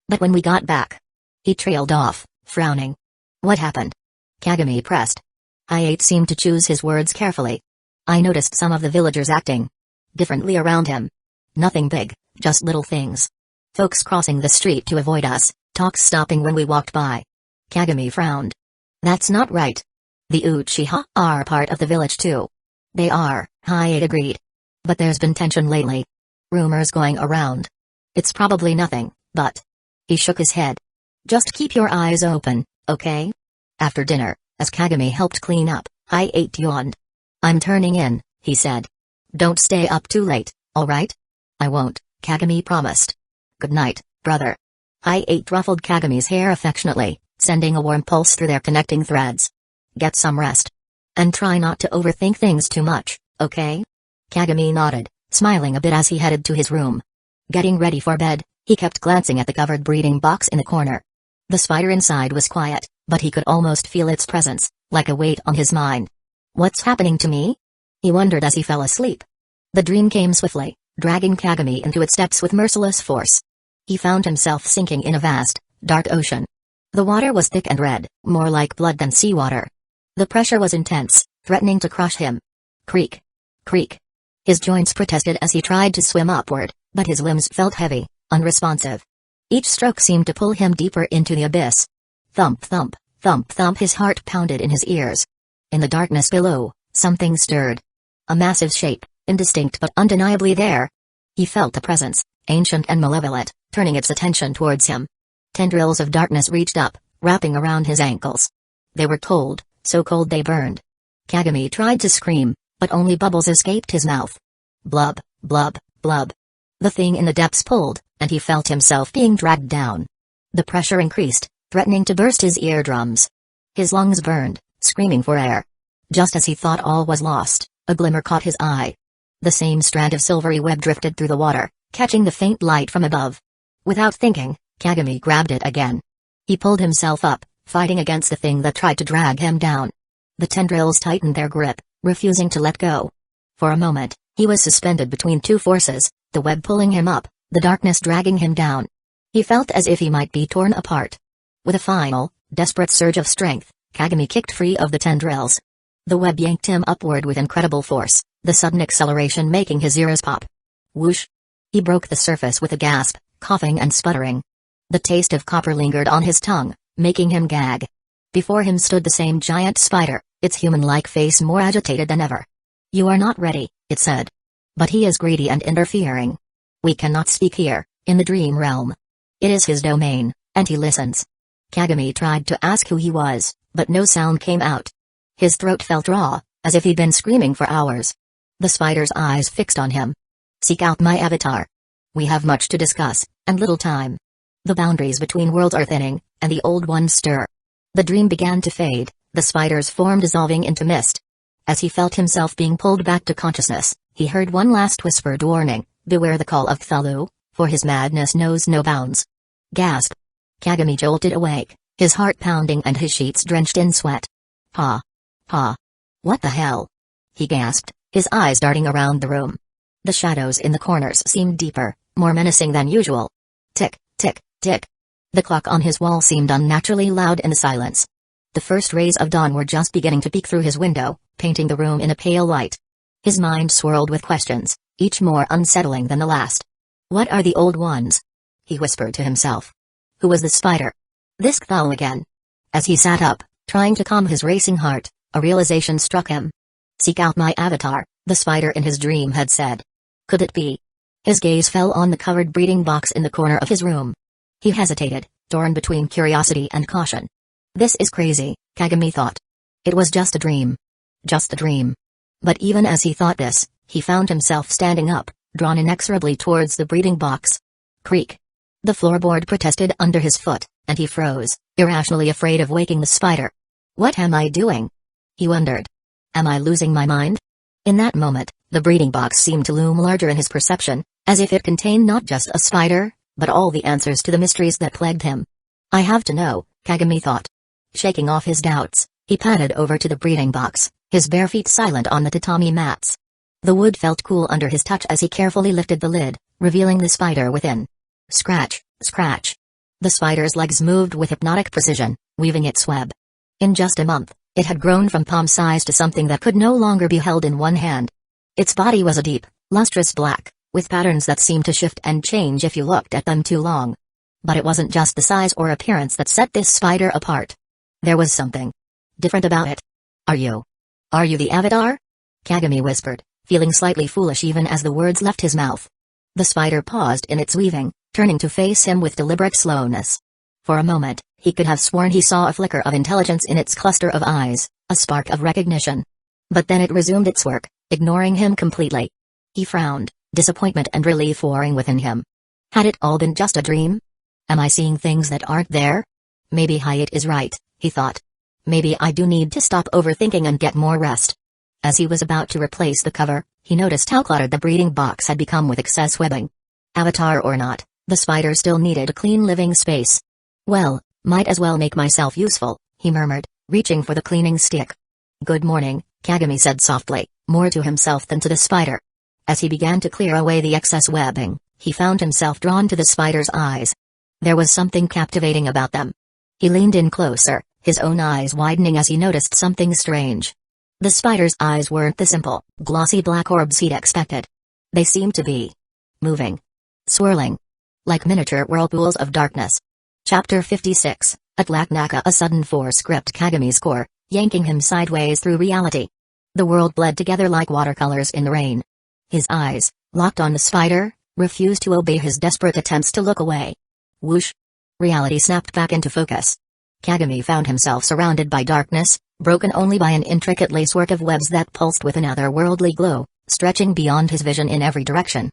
But when we got back... He trailed off, frowning. What happened? Kagami pressed. Hyuga seemed to choose his words carefully. I noticed some of the villagers acting differently around him. Nothing big, just little things. Folks crossing the street to avoid us, talks stopping when we walked by. Kagami frowned. That's not right. The Uchiha are part of the village too. They are, Hyuga agreed. But there's been tension lately. Rumors going around. It's probably nothing, but... He shook his head. Just keep your eyes open, okay? After dinner, as Kagami helped clean up, Hyuga yawned. I'm turning in, he said. Don't stay up too late, alright? I won't, Kagami promised. Good night, brother. Hyuga ruffled Kagami's hair affectionately, sending a warm pulse through their connecting threads. Get some rest. And try not to overthink things too much, okay? Kagami nodded, smiling a bit as he headed to his room. Getting ready for bed, he kept glancing at the covered breeding box in the corner. The spider inside was quiet, but he could almost feel its presence, like a weight on his mind. What's happening to me? He wondered as he fell asleep. The dream came swiftly, dragging Kagami into its depths with merciless force. He found himself sinking in a vast, dark ocean. The water was thick and red, more like blood than seawater. The pressure was intense, threatening to crush him. Creak. Creak. His joints protested as he tried to swim upward, but his limbs felt heavy, unresponsive. Each stroke seemed to pull him deeper into the abyss. Thump thump, thump thump, his heart pounded in his ears. In the darkness below, something stirred. A massive shape, indistinct but undeniably there. He felt the presence, ancient and malevolent, turning its attention towards him. Tendrils of darkness reached up, wrapping around his ankles. They were cold, so cold they burned. Kagami tried to scream, but only bubbles escaped his mouth. Blub, blub, blub. The thing in the depths pulled, and he felt himself being dragged down. The pressure increased, threatening to burst his eardrums. His lungs burned, screaming for air. Just as he thought all was lost, a glimmer caught his eye. The same strand of silvery web drifted through the water, catching the faint light from above. Without thinking, Kagami grabbed it again. He pulled himself up, fighting against the thing that tried to drag him down. The tendrils tightened their grip, refusing to let go. For a moment, he was suspended between two forces, the web pulling him up, the darkness dragging him down. He felt as if he might be torn apart. With a final, desperate surge of strength, Kagami kicked free of the tendrils. The web yanked him upward with incredible force, the sudden acceleration making his ears pop. Whoosh! He broke the surface with a gasp, coughing and sputtering. The taste of copper lingered on his tongue, making him gag. Before him stood the same giant spider, its human-like face more agitated than ever. You are not ready, it said. But he is greedy and interfering. We cannot speak here, in the dream realm. It is his domain, and he listens. Kagami tried to ask who he was, but no sound came out. His throat felt raw, as if he'd been screaming for hours. The spider's eyes fixed on him. Seek out my avatar. We have much to discuss, and little time. The boundaries between worlds are thinning, and the old ones stir. The dream began to fade, the spider's form dissolving into mist. As he felt himself being pulled back to consciousness, he heard one last whispered warning, beware the call of Cthulhu, for his madness knows no bounds. Gasp! Kagami jolted awake, his heart pounding and his sheets drenched in sweat. Pa! Pa! What the hell? He gasped, his eyes darting around the room. The shadows in the corners seemed deeper, more menacing than usual. Tick, tick, tick. The clock on his wall seemed unnaturally loud in the silence. The first rays of dawn were just beginning to peek through his window, painting the room in a pale light. His mind swirled with questions, each more unsettling than the last. What are the old ones? He whispered to himself. Who was the spider? This Cthulhu again. As he sat up, trying to calm his racing heart, a realization struck him. Seek out my avatar, the spider in his dream had said. Could it be? His gaze fell on the covered breeding box in the corner of his room. He hesitated, torn between curiosity and caution. This is crazy, Kagami thought. It was just a dream. Just a dream. But even as he thought this, he found himself standing up, drawn inexorably towards the breeding box. Creak. The floorboard protested under his foot, and he froze, irrationally afraid of waking the spider. What am I doing? He wondered. Am I losing my mind? In that moment, the breeding box seemed to loom larger in his perception, as if it contained not just a spider, but all the answers to the mysteries that plagued him. I have to know, Kagami thought. Shaking off his doubts, he padded over to the breeding box, his bare feet silent on the tatami mats. The wood felt cool under his touch as he carefully lifted the lid, revealing the spider within. Scratch, scratch. The spider's legs moved with hypnotic precision, weaving its web. In just a month, it had grown from palm size to something that could no longer be held in one hand. Its body was a deep, lustrous black, with patterns that seemed to shift and change if you looked at them too long. But it wasn't just the size or appearance that set this spider apart. There was something different about it. Are you the avatar? Kagami whispered, feeling slightly foolish even as the words left his mouth. The spider paused in its weaving, turning to face him with deliberate slowness. For a moment, he could have sworn he saw a flicker of intelligence in its cluster of eyes, a spark of recognition. But then it resumed its work, ignoring him completely. He frowned, disappointment and relief warring within him. Had it all been just a dream? Am I seeing things that aren't there? Maybe Hyuga is right, he thought. Maybe I do need to stop overthinking and get more rest. As he was about to replace the cover, he noticed how cluttered the breeding box had become with excess webbing. Avatar or not, the spider still needed a clean living space. Well, might as well make myself useful, he murmured, reaching for the cleaning stick. Good morning, Kagami said softly, more to himself than to the spider. As he began to clear away the excess webbing, he found himself drawn to the spider's eyes. There was something captivating about them. He leaned in closer, his own eyes widening as he noticed something strange. The spider's eyes weren't the simple, glossy black orbs he'd expected. They seemed to be moving, swirling, like miniature whirlpools of darkness. Chapter 56, Atlaknaka. A sudden force gripped Kagami's core, yanking him sideways through reality. The world bled together like watercolors in the rain. His eyes, locked on the spider, refused to obey his desperate attempts to look away. Whoosh! Reality snapped back into focus. Kagami found himself surrounded by darkness, broken only by an intricate lacework of webs that pulsed with an otherworldly glow, stretching beyond his vision in every direction.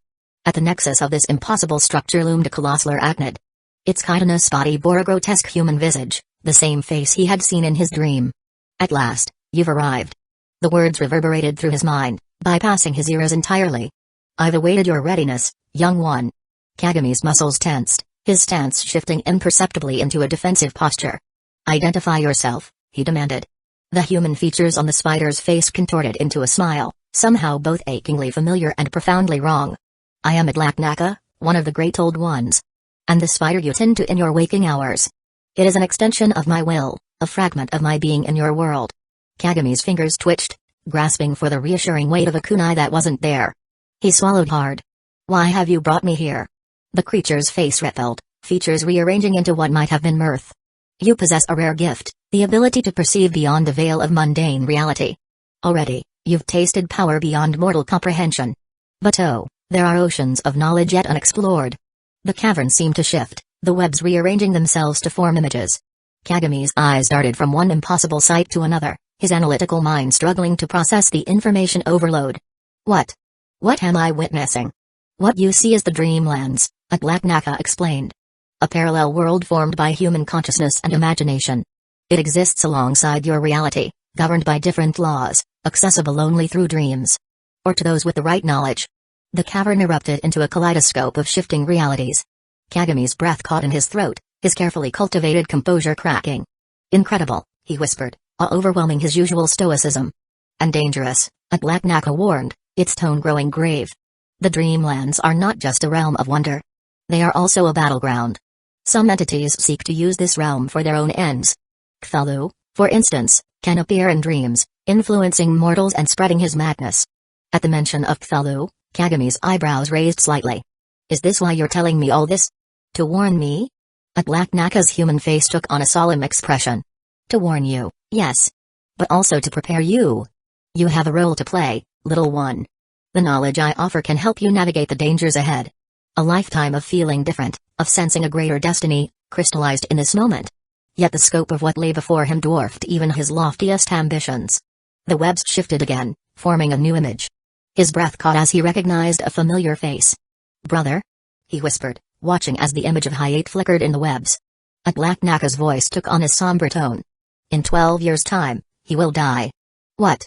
At the nexus of this impossible structure loomed a colossal arachnid. Its chitinous body bore a grotesque human visage, the same face he had seen in his dream. At last, you've arrived. The words reverberated through his mind, bypassing his ears entirely. I've awaited your readiness, young one. Kagami's muscles tensed, his stance shifting imperceptibly into a defensive posture. Identify yourself, he demanded. The human features on the spider's face contorted into a smile, somehow both achingly familiar and profoundly wrong. I am Atlaknaka, one of the great old ones. And the spider you tend to in your waking hours. It is an extension of my will, a fragment of my being in your world. Kagami's fingers twitched, grasping for the reassuring weight of a kunai that wasn't there. He swallowed hard. Why have you brought me here? The creature's face rippled, features rearranging into what might have been mirth. You possess a rare gift, the ability to perceive beyond the veil of mundane reality. Already, you've tasted power beyond mortal comprehension. But oh, there are oceans of knowledge yet unexplored. The cavern seemed to shift, the webs rearranging themselves to form images. Kagami's eyes darted from one impossible sight to another, his analytical mind struggling to process the information overload. What am I witnessing? What you see is the Dreamlands, Black Naka explained. A parallel world formed by human consciousness and imagination. It exists alongside your reality, governed by different laws, accessible only through dreams. Or to those with the right knowledge. The cavern erupted into a kaleidoscope of shifting realities. Kagami's breath caught in his throat, his carefully cultivated composure cracking. Incredible, he whispered, overwhelming his usual stoicism. And dangerous, Black Naka warned, its tone growing grave. The Dreamlands are not just a realm of wonder. They are also a battleground. Some entities seek to use this realm for their own ends. Cthulhu, for instance, can appear in dreams, influencing mortals and spreading his madness. At the mention of Cthulhu, Kagami's eyebrows raised slightly. Is this why you're telling me all this? To warn me? Black Naka's human face took on a solemn expression. To warn you, yes. But also to prepare you. You have a role to play, little one. The knowledge I offer can help you navigate the dangers ahead. A lifetime of feeling different, of sensing a greater destiny, crystallized in this moment. Yet the scope of what lay before him dwarfed even his loftiest ambitions. The webs shifted again, forming a new image. His breath caught as he recognized a familiar face. Brother? He whispered, watching as the image of Hyate flickered in the webs. Black Naka's voice took on a somber tone. In 12 years' time, he will die. What?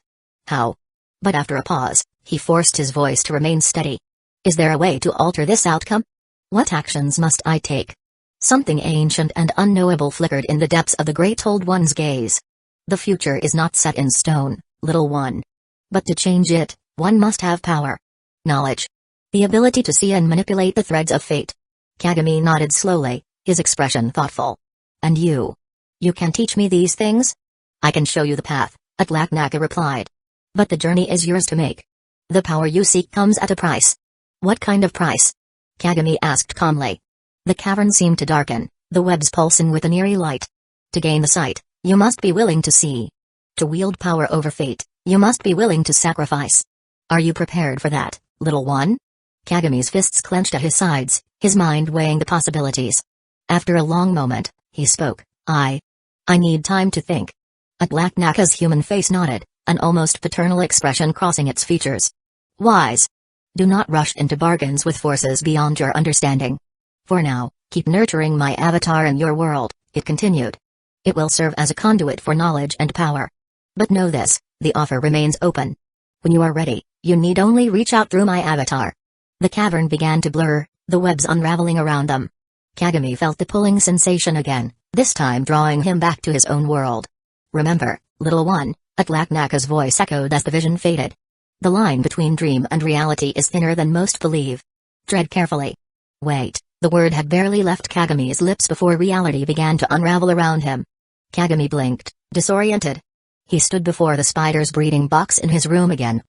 How? But after a pause, he forced his voice to remain steady. Is there a way to alter this outcome? What actions must I take? Something ancient and unknowable flickered in the depths of the Great Old One's gaze. The future is not set in stone, little one. But to change it, one must have power. Knowledge. The ability to see and manipulate the threads of fate. Kagami nodded slowly, his expression thoughtful. And you? You can teach me these things? I can show you the path, Black Naka replied. But the journey is yours to make. The power you seek comes at a price. What kind of price? Kagami asked calmly. The cavern seemed to darken, the webs pulsing with an eerie light. To gain the sight, you must be willing to see. To wield power over fate, you must be willing to sacrifice. Are you prepared for that, little one? Kagami's fists clenched at his sides, his mind weighing the possibilities. After a long moment, he spoke. I need time to think. Black Naka's human face nodded, an almost paternal expression crossing its features. Wise. Do not rush into bargains with forces beyond your understanding. For now, keep nurturing my avatar in your world, it continued. It will serve as a conduit for knowledge and power. But know this, the offer remains open. When you are ready, you need only reach out through my avatar. The cavern began to blur, the webs unraveling around them. Kagami felt the pulling sensation again, this time drawing him back to his own world. Remember, little one, Black Naka's voice echoed as the vision faded. The line between dream and reality is thinner than most believe. Tread carefully. Wait, the word had barely left Kagami's lips before reality began to unravel around him. Kagami blinked, disoriented. He stood before the spider's breeding box in his room again.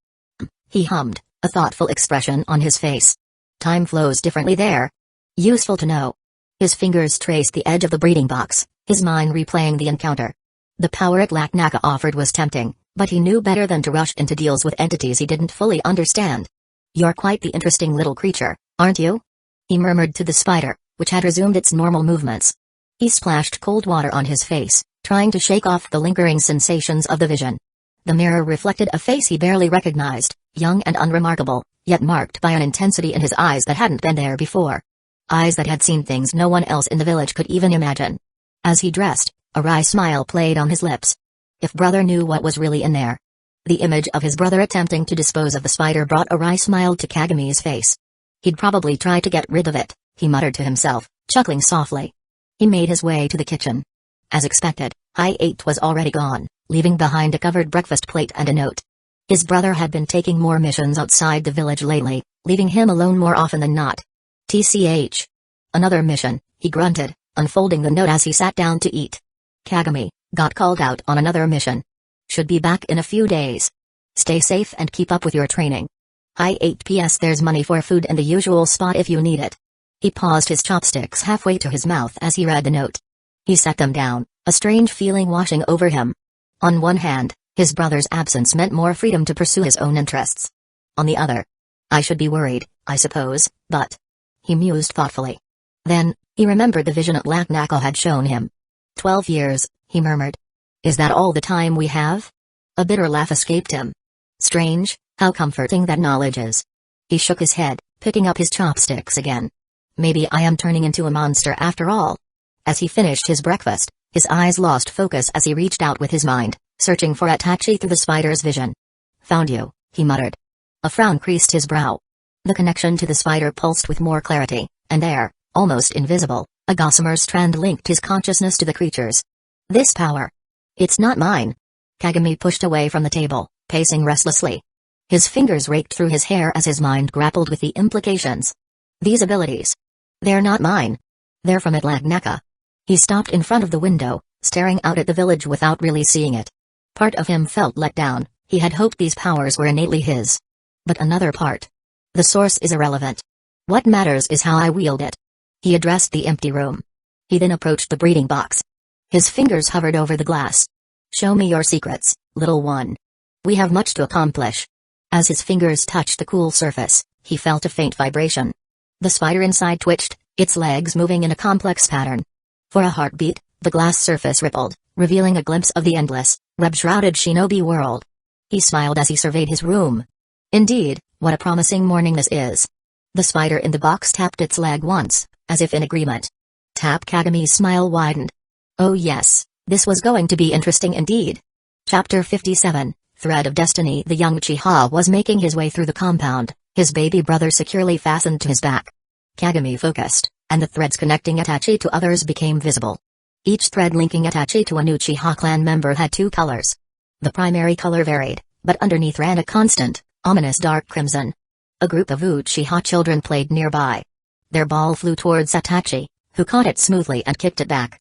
He hummed, a thoughtful expression on his face. Time flows differently there. Useful to know. His fingers traced the edge of the breeding box, his mind replaying the encounter. The power Black Naka offered was tempting, but he knew better than to rush into deals with entities he didn't fully understand. You're quite the interesting little creature, aren't you? He murmured to the spider, which had resumed its normal movements. He splashed cold water on his face, trying to shake off the lingering sensations of the vision. The mirror reflected a face he barely recognized, young and unremarkable, yet marked by an intensity in his eyes that hadn't been there before. Eyes that had seen things no one else in the village could even imagine. As he dressed, a wry smile played on his lips. If brother knew what was really in there. The image of his brother attempting to dispose of the spider brought a wry smile to Kagami's face. He'd probably try to get rid of it, he muttered to himself, chuckling softly. He made his way to the kitchen. As expected, Hyate was already gone, leaving behind a covered breakfast plate and a note. His brother had been taking more missions outside the village lately, leaving him alone more often than not. TCH. Another mission, he grunted, unfolding the note as he sat down to eat. Kagami, got called out on another mission. Should be back in a few days. Stay safe and keep up with your training. Hyate PS There's money for food in the usual spot if you need it. He paused his chopsticks halfway to his mouth as he read the note. He set them down, a strange feeling washing over him. On one hand, his brother's absence meant more freedom to pursue his own interests. On the other, I should be worried, I suppose, but... He mused thoughtfully. Then, he remembered the vision Black Naka had shown him. 12 years, he murmured. Is that all the time we have? A bitter laugh escaped him. Strange, how comforting that knowledge is. He shook his head, picking up his chopsticks again. Maybe I am turning into a monster after all. As he finished his breakfast, his eyes lost focus as he reached out with his mind, searching for Itachi through the spider's vision. Found you, he muttered. A frown creased his brow. The connection to the spider pulsed with more clarity, and there, almost invisible, a gossamer strand linked his consciousness to the creature's. This power. It's not mine. Kagami pushed away from the table, pacing restlessly. His fingers raked through his hair as his mind grappled with the implications. These abilities. They're not mine. They're from Atlagnaka. He stopped in front of the window, staring out at the village without really seeing it. Part of him felt let down. He had hoped these powers were innately his. But another part. The source is irrelevant. What matters is how I wield it. He addressed the empty room. He then approached the breeding box. His fingers hovered over the glass. Show me your secrets, little one. We have much to accomplish. As his fingers touched the cool surface, he felt a faint vibration. The spider inside twitched, its legs moving in a complex pattern. For a heartbeat, the glass surface rippled, revealing a glimpse of the endless, web-shrouded shinobi world. He smiled as he surveyed his room. Indeed, what a promising morning this is. The spider in the box tapped its leg once, as if in agreement. Tap. Kagami's smile widened. Oh yes, this was going to be interesting indeed. Chapter 57, Thread of Destiny. The young Uchiha was making his way through the compound, his baby brother securely fastened to his back. Kagami focused, and the threads connecting Itachi to others became visible. Each thread linking Itachi to a new Uchiha clan member had two colors. The primary color varied, but underneath ran a constant, ominous dark crimson. A group of Uchiha children played nearby. Their ball flew towards Itachi, who caught it smoothly and kicked it back.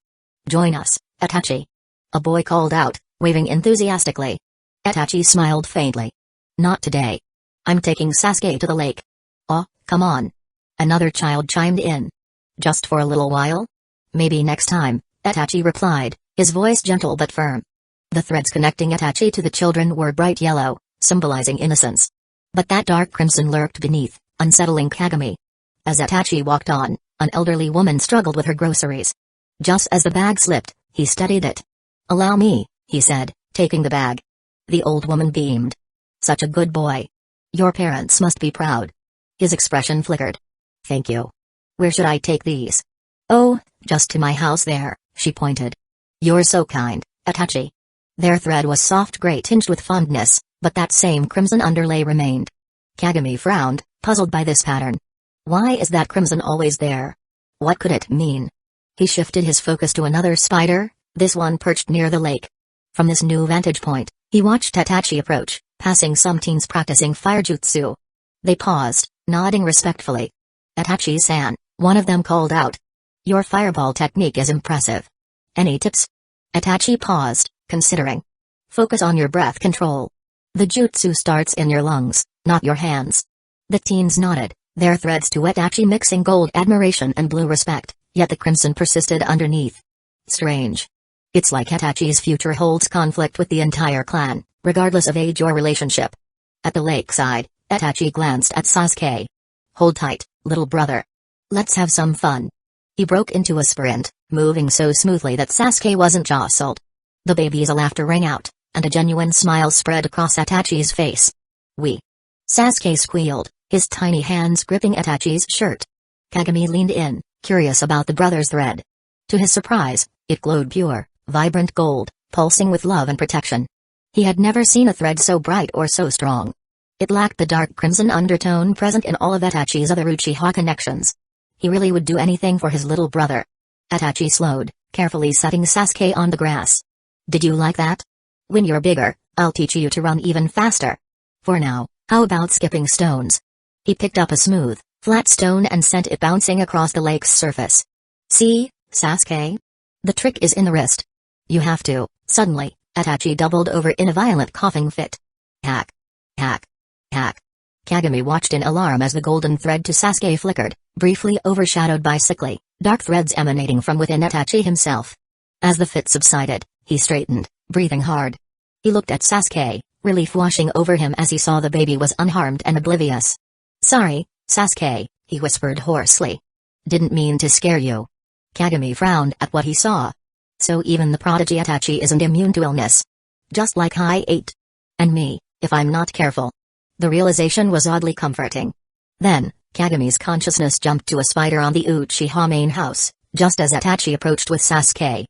Join us, Itachi. A boy called out, waving enthusiastically. Itachi smiled faintly. Not today. I'm taking Sasuke to the lake. Oh, come on. Another child chimed in. Just for a little while? Maybe next time, Itachi replied, his voice gentle but firm. The threads connecting Itachi to the children were bright yellow, symbolizing innocence. But that dark crimson lurked beneath, unsettling Kagami. As Itachi walked on, an elderly woman struggled with her groceries. Just as the bag slipped, he steadied it. Allow me, he said, taking the bag. The old woman beamed. Such a good boy. Your parents must be proud. His expression flickered. Thank you. Where should I take these? Oh, just to my house there, she pointed. You're so kind, Itachi. Their thread was soft gray tinged with fondness, but that same crimson underlay remained. Kagami frowned, puzzled by this pattern. Why is that crimson always there? What could it mean? He shifted his focus to another spider, this one perched near the lake. From this new vantage point, he watched Itachi approach, passing some teens practicing fire jutsu. They paused, nodding respectfully. Itachi-san, one of them called out. Your fireball technique is impressive. Any tips? Itachi paused, considering. Focus on your breath control. The jutsu starts in your lungs, not your hands. The teens nodded, their threads to Itachi mixing gold admiration and blue respect, yet the crimson persisted underneath. Strange. It's like Itachi's future holds conflict with the entire clan, regardless of age or relationship. At the lakeside, Itachi glanced at Sasuke. Hold tight, little brother. Let's have some fun. He broke into a sprint, moving so smoothly that Sasuke wasn't jostled. The baby's laughter rang out, and a genuine smile spread across Itachi's face. Sasuke squealed, his tiny hands gripping Itachi's shirt. Kagami leaned in, curious about the brother's thread. To his surprise, it glowed pure, vibrant gold, pulsing with love and protection. He had never seen a thread so bright or so strong. It lacked the dark crimson undertone present in all of Itachi's other Uchiha connections. He really would do anything for his little brother. Itachi slowed, carefully setting Sasuke on the grass. Did you like that? When you're bigger, I'll teach you to run even faster. For now, how about skipping stones? He picked up a smooth, flat stone and sent it bouncing across the lake's surface. See, Sasuke? The trick is in the wrist. You have to. Suddenly, Itachi doubled over in a violent coughing fit. Hack. Hack. Hack. Kagami watched in alarm as the golden thread to Sasuke flickered, briefly overshadowed by sickly, dark threads emanating from within Itachi himself. As the fit subsided, he straightened, breathing hard. He looked at Sasuke, relief washing over him as he saw the baby was unharmed and oblivious. Sorry, Sasuke, he whispered hoarsely. Didn't mean to scare you. Kagami frowned at what he saw. So even the prodigy Itachi isn't immune to illness. Just like I ate. And me, if I'm not careful. The realization was oddly comforting. Then, Kagami's consciousness jumped to a spider on the Uchiha main house, just as Itachi approached with Sasuke.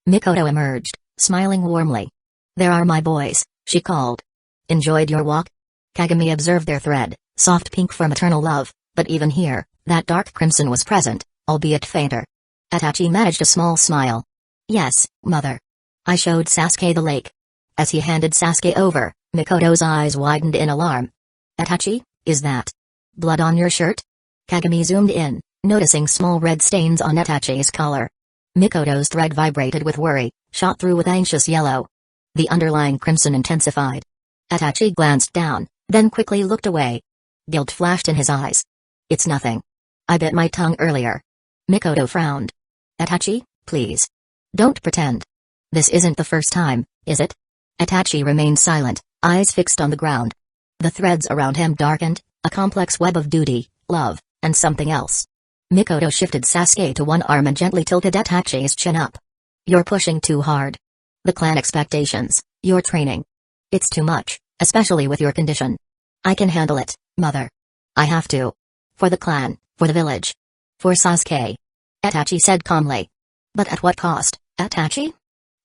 Mikoto emerged, smiling warmly. "There are my boys," she called. "Enjoyed your walk?" Kagami observed their thread, soft pink for maternal love, but even here, that dark crimson was present, albeit fainter. Itachi managed a small smile. "Yes, mother. I showed Sasuke the lake." As he handed Sasuke over, Mikoto's eyes widened in alarm. "Itachi, is that blood on your shirt?" Kagami zoomed in, noticing small red stains on Itachi's collar. Mikoto's thread vibrated with worry, shot through with anxious yellow. The underlying crimson intensified. Itachi glanced down, then quickly looked away. Guilt flashed in his eyes. "It's nothing. I bit my tongue earlier." Mikoto frowned. "Itachi, please. Don't pretend. This isn't the first time, is it?" Itachi remained silent, eyes fixed on the ground. The threads around him darkened, a complex web of duty, love, and something else. Mikoto shifted Sasuke to one arm and gently tilted Itachi's chin up. "You're pushing too hard. The clan expectations, your training. It's too much, especially with your condition." "I can handle it, mother. I have to. For the clan, for the village. For Sasuke," Itachi said calmly. "But at what cost, Itachi?"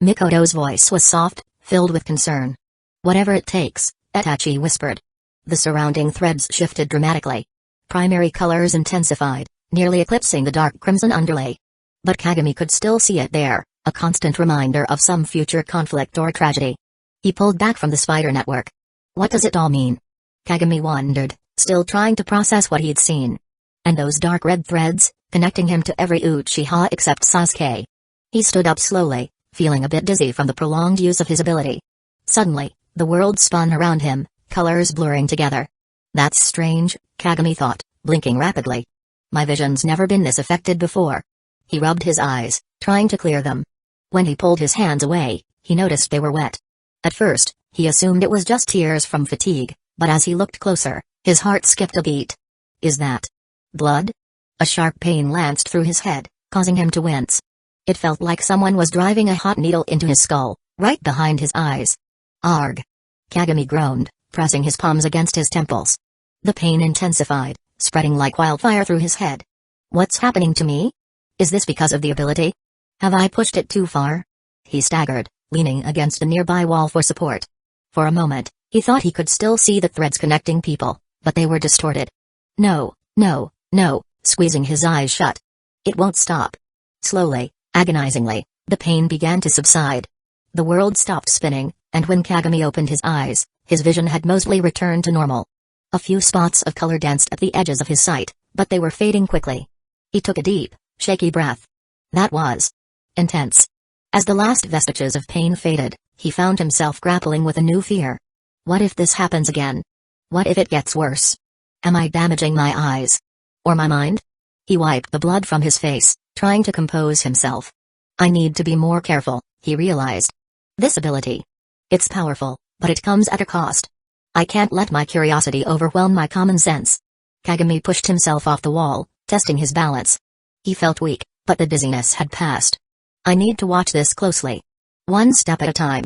Mikoto's voice was soft, filled with concern. "Whatever it takes," Itachi whispered. The surrounding threads shifted dramatically. Primary colors intensified, nearly eclipsing the dark crimson underlay. But Kagami could still see it there, a constant reminder of some future conflict or tragedy. He pulled back from the spider network. What does it all mean? Kagami wondered, still trying to process what he'd seen. And those dark red threads, connecting him to every Uchiha except Sasuke. He stood up slowly, feeling a bit dizzy from the prolonged use of his ability. Suddenly, the world spun around him, colors blurring together. "That's strange," Kagami thought, blinking rapidly. "My vision's never been this affected before." He rubbed his eyes, trying to clear them. When he pulled his hands away, he noticed they were wet. At first, he assumed it was just tears from fatigue, but as he looked closer, his heart skipped a beat. "Is that blood?" A sharp pain lanced through his head, causing him to wince. It felt like someone was driving a hot needle into his skull, right behind his eyes. "Arg!" Kagami groaned, pressing his palms against his temples. The pain intensified, spreading like wildfire through his head. "What's happening to me? Is this because of the ability? Have I pushed it too far?" He staggered, leaning against a nearby wall for support. For a moment, he thought he could still see the threads connecting people, but they were distorted. No, no, no, squeezing his eyes shut. It won't stop. Slowly, agonizingly, the pain began to subside. The world stopped spinning, and when Kagami opened his eyes, his vision had mostly returned to normal. A few spots of color danced at the edges of his sight, but they were fading quickly. He took a deep, shaky breath. That was intense. As the last vestiges of pain faded, he found himself grappling with a new fear. What if this happens again? What if it gets worse? Am I damaging my eyes? Or my mind? He wiped the blood from his face, trying to compose himself. I need to be more careful, he realized. This ability. It's powerful, but it comes at a cost. I can't let my curiosity overwhelm my common sense. Kagami pushed himself off the wall, testing his balance. He felt weak, but the dizziness had passed. I need to watch this closely. One step at a time.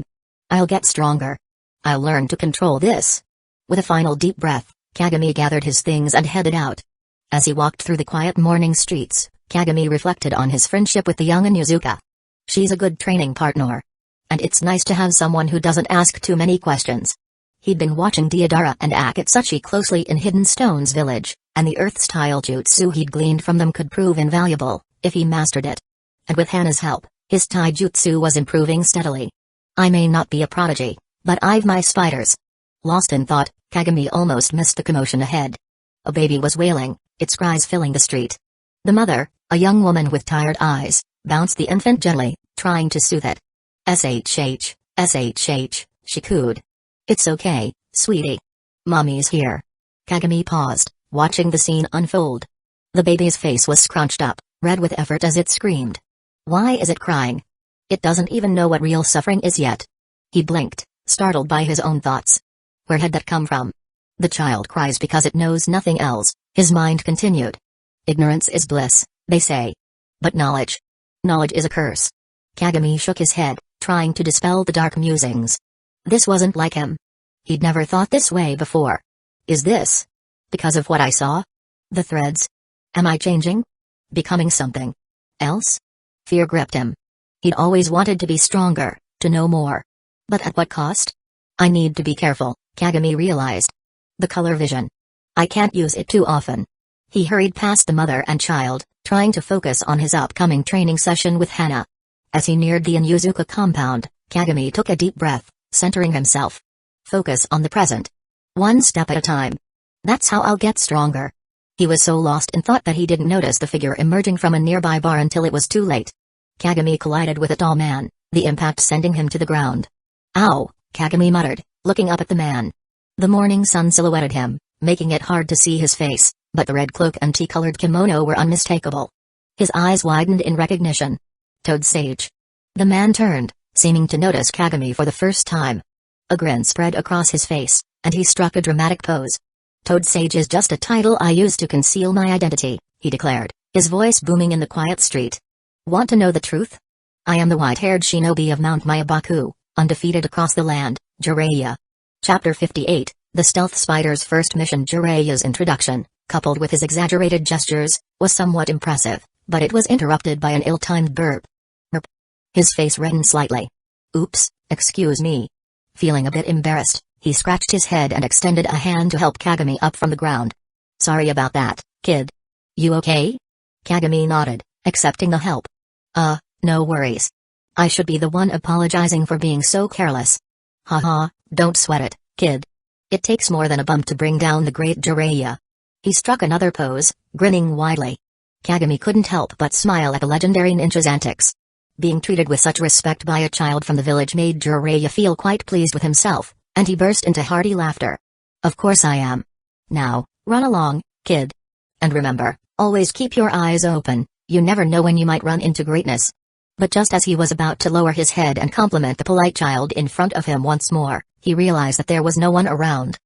I'll get stronger. I'll learn to control this. With a final deep breath, Kagami gathered his things and headed out. As he walked through the quiet morning streets, Kagami reflected on his friendship with the young Inuzuka. She's a good training partner. And it's nice to have someone who doesn't ask too many questions. He'd been watching Deodara and Akatsuchi closely in Hidden Stones village, and the earth-style jutsu he'd gleaned from them could prove invaluable, if he mastered it. And with Hana's help, his taijutsu was improving steadily. I may not be a prodigy, but I've my spiders. Lost in thought, Kagami almost missed the commotion ahead. A baby was wailing, its cries filling the street. The mother, a young woman with tired eyes, bounced the infant gently, trying to soothe it. SHH, SHH, she cooed. It's okay, sweetie. Mommy's here. Kagami paused, watching the scene unfold. The baby's face was scrunched up, red with effort as it screamed. Why is it crying? It doesn't even know what real suffering is yet. He blinked, startled by his own thoughts. Where had that come from? The child cries because it knows nothing else, his mind continued. Ignorance is bliss, they say. But knowledge is a curse. Kagami shook his head, trying to dispel the dark musings. This wasn't like him. He'd never thought this way before. Is this because of what I saw? The threads? Am I changing? Becoming something else? Fear gripped him. He'd always wanted to be stronger, to know more. But at what cost? I need to be careful, Kagami realized. The color vision. I can't use it too often. He hurried past the mother and child, trying to focus on his upcoming training session with Hana. As he neared the Inuzuka compound, Kagami took a deep breath, centering himself. Focus on the present. One step at a time. That's how I'll get stronger. He was so lost in thought that he didn't notice the figure emerging from a nearby bar until it was too late. Kagami collided with a tall man, the impact sending him to the ground. Ow, Kagami muttered, looking up at the man. The morning sun silhouetted him, making it hard to see his face, but the red cloak and tea-colored kimono were unmistakable. His eyes widened in recognition. Toad Sage. The man turned, seeming to notice Kagami for the first time. A grin spread across his face, and he struck a dramatic pose. Toad Sage is just a title I use to conceal my identity, he declared, his voice booming in the quiet street. Want to know the truth? I am the white-haired shinobi of Mount Mayabaku, undefeated across the land, Jiraiya. Chapter 58, The Stealth Spider's first mission. Jiraiya's introduction, coupled with his exaggerated gestures, was somewhat impressive, but it was interrupted by an ill-timed burp. Burp. His face reddened slightly. Oops, excuse me. Feeling a bit embarrassed, he scratched his head and extended a hand to help Kagami up from the ground. Sorry about that, kid. You okay? Kagami nodded, accepting the help. No worries. I should be the one apologizing for being so careless. Haha, don't sweat it, kid. It takes more than a bump to bring down the great Jiraiya. He struck another pose, grinning widely. Kagami couldn't help but smile at the legendary ninja's antics. Being treated with such respect by a child from the village made Jiraiya feel quite pleased with himself, and he burst into hearty laughter. Of course I am. Now, run along, kid. And remember, always keep your eyes open, you never know when you might run into greatness. But just as he was about to lower his head and compliment the polite child in front of him once more, he realized that there was no one around.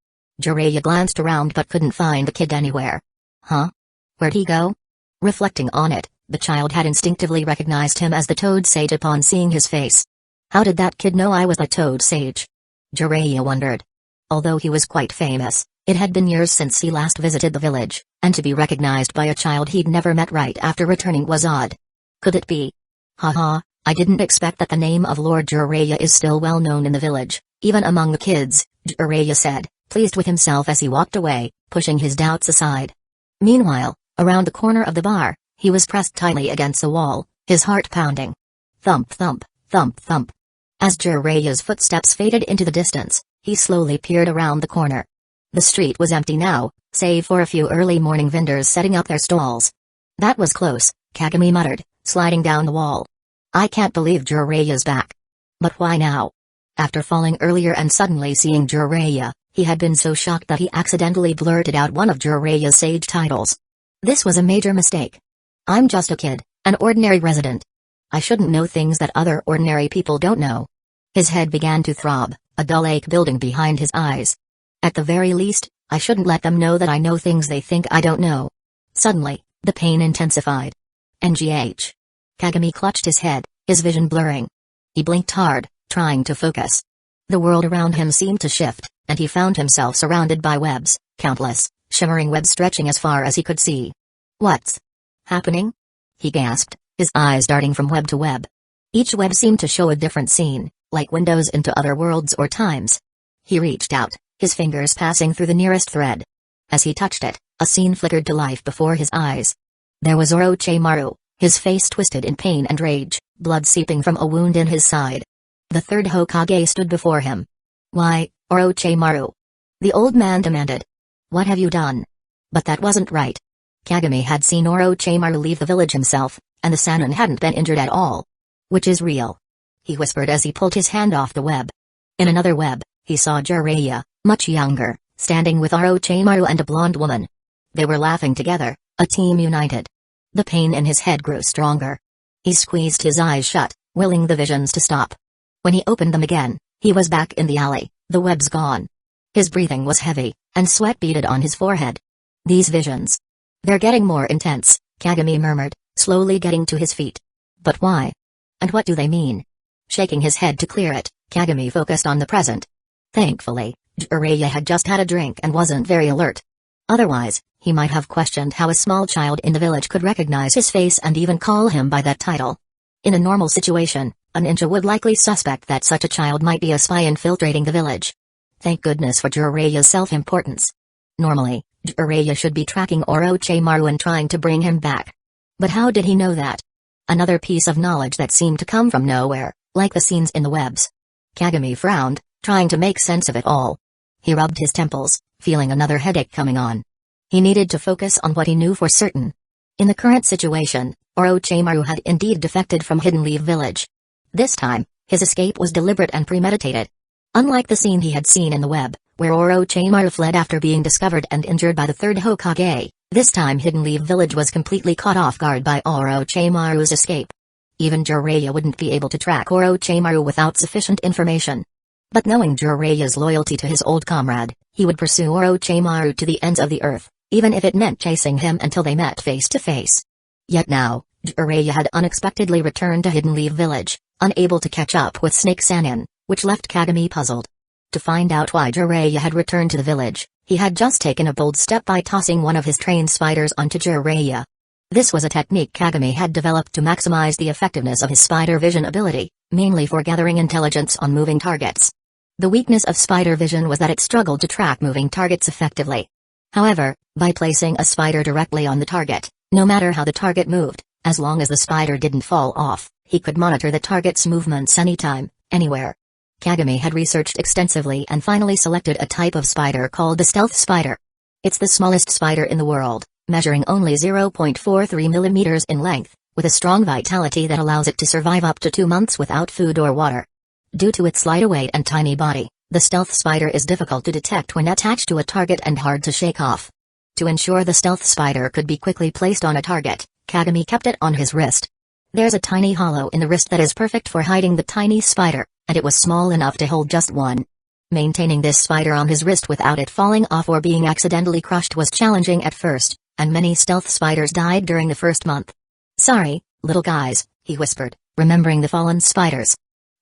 Jiraiya glanced around but couldn't find the kid anywhere. Huh? Where'd he go? Reflecting on it, the child had instinctively recognized him as the Toad Sage upon seeing his face. How did that kid know I was a Toad Sage? Jiraiya wondered. Although he was quite famous, it had been years since he last visited the village, and to be recognized by a child he'd never met right after returning was odd. Could it be? Haha, I didn't expect that the name of Lord Jiraiya is still well known in the village, even among the kids, Jiraiya said, pleased with himself as he walked away, pushing his doubts aside. Meanwhile, around the corner of the bar, he was pressed tightly against the wall, his heart pounding. Thump thump, thump thump. As Jiraiya's footsteps faded into the distance, he slowly peered around the corner. The street was empty now, save for a few early morning vendors setting up their stalls. That was close, Kagami muttered, sliding down the wall. I can't believe Jiraiya's back. But why now? After falling earlier and suddenly seeing Jiraiya, he had been so shocked that he accidentally blurted out one of Jiraiya's sage titles. This was a major mistake. I'm just a kid, an ordinary resident. I shouldn't know things that other ordinary people don't know. His head began to throb, a dull ache building behind his eyes. At the very least, I shouldn't let them know that I know things they think I don't know. Suddenly, the pain intensified. NGH. Kagami clutched his head, his vision blurring. He blinked hard, trying to focus. The world around him seemed to shift, and he found himself surrounded by webs, countless, shimmering webs stretching as far as he could see. What's happening? He gasped, his eyes darting from web to web. Each web seemed to show a different scene, like windows into other worlds or times. He reached out, his fingers passing through the nearest thread. As he touched it, a scene flickered to life before his eyes. There was Orochimaru, his face twisted in pain and rage, blood seeping from a wound in his side. The third Hokage stood before him. Why, Orochimaru? The old man demanded. What have you done? But that wasn't right. Kagami had seen Orochimaru leave the village himself, and the Sannin hadn't been injured at all. Which is real? He whispered as he pulled his hand off the web. In another web, he saw Jiraiya, much younger, standing with Orochimaru and a blonde woman. They were laughing together, a team united. The pain in his head grew stronger. He squeezed his eyes shut, willing the visions to stop. When he opened them again, he was back in the alley, the webs gone. His breathing was heavy, and sweat beaded on his forehead. These visions. They're getting more intense, Kagami murmured, slowly getting to his feet. But why? And what do they mean? Shaking his head to clear it, Kagami focused on the present. Thankfully, Jiraiya had just had a drink and wasn't very alert. Otherwise, He might have questioned how a small child in the village could recognize his face and even call him by that title. In a normal situation, a ninja would likely suspect that such a child might be a spy infiltrating the village. Thank goodness for Jiraiya's self-importance. Normally, Jiraiya should be tracking Orochimaru and trying to bring him back. But how did he know that? Another piece of knowledge that seemed to come from nowhere, like the scenes in the webs. Kagami frowned, trying to make sense of it all. He rubbed his temples, feeling another headache coming on. He needed to focus on what he knew for certain. In the current situation, Orochimaru had indeed defected from Hidden Leaf Village. This time, his escape was deliberate and premeditated. Unlike the scene he had seen in the web, where Orochimaru fled after being discovered and injured by the third Hokage, this time Hidden Leaf Village was completely caught off guard by Orochimaru's escape. Even Jiraiya wouldn't be able to track Orochimaru without sufficient information. But knowing Jiraiya's loyalty to his old comrade, he would pursue Orochimaru to the ends of the earth, even if it meant chasing him until they met face to face. Yet now, Jiraiya had unexpectedly returned to Hidden Leaf Village, unable to catch up with Snake Sannin, which left Kagami puzzled. To find out why Jiraiya had returned to the village, he had just taken a bold step by tossing one of his trained spiders onto Jiraiya. This was a technique Kagami had developed to maximize the effectiveness of his spider vision ability, mainly for gathering intelligence on moving targets. The weakness of spider vision was that it struggled to track moving targets effectively. However, by placing a spider directly on the target, no matter how the target moved, as long as the spider didn't fall off, he could monitor the target's movements anytime, anywhere. Kagami had researched extensively and finally selected a type of spider called the stealth spider. It's the smallest spider in the world, measuring only 0.43 millimeters in length, with a strong vitality that allows it to survive up to 2 months without food or water. Due to its lighter weight and tiny body, the stealth spider is difficult to detect when attached to a target and hard to shake off. To ensure the stealth spider could be quickly placed on a target, Kagami kept it on his wrist. There's a tiny hollow in the wrist that is perfect for hiding the tiny spider, and it was small enough to hold just one. Maintaining this spider on his wrist without it falling off or being accidentally crushed was challenging at first, and many stealth spiders died during the first month. "Sorry, little guys," he whispered, remembering the fallen spiders.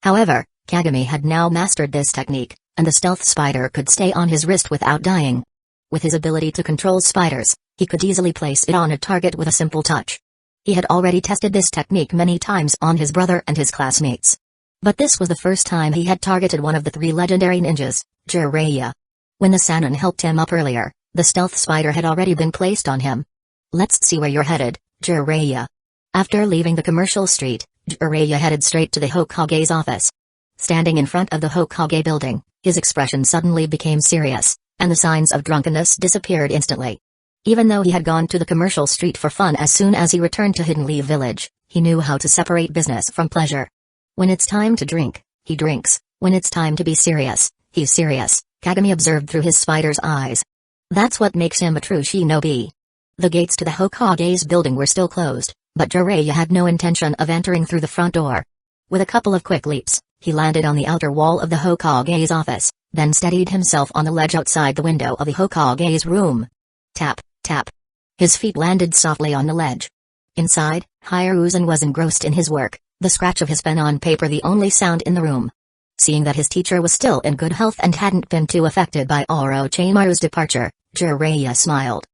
However, Kagami had now mastered this technique, and the stealth spider could stay on his wrist without dying. With his ability to control spiders, he could easily place it on a target with a simple touch. He had already tested this technique many times on his brother and his classmates. But this was the first time he had targeted one of the 3 legendary ninjas, Jiraiya. When the Sannin helped him up earlier, the stealth spider had already been placed on him. "Let's see where you're headed, Jiraiya." After leaving the commercial street, Jiraiya headed straight to the Hokage's office. Standing in front of the Hokage building, his expression suddenly became serious, and the signs of drunkenness disappeared instantly. Even though he had gone to the commercial street for fun as soon as he returned to Hidden Leaf Village, he knew how to separate business from pleasure. When it's time to drink, he drinks. When it's time to be serious, he's serious, Kagami observed through his spider's eyes. That's what makes him a true shinobi. The gates to the Hokage's building were still closed, but Jiraiya had no intention of entering through the front door. With a couple of quick leaps, he landed on the outer wall of the Hokage's office, then steadied himself on the ledge outside the window of the Hokage's room. Tap, tap. His feet landed softly on the ledge. Inside, Hiruzen was engrossed in his work, the scratch of his pen on paper the only sound in the room. Seeing that his teacher was still in good health and hadn't been too affected by Orochimaru's departure, Jiraiya smiled.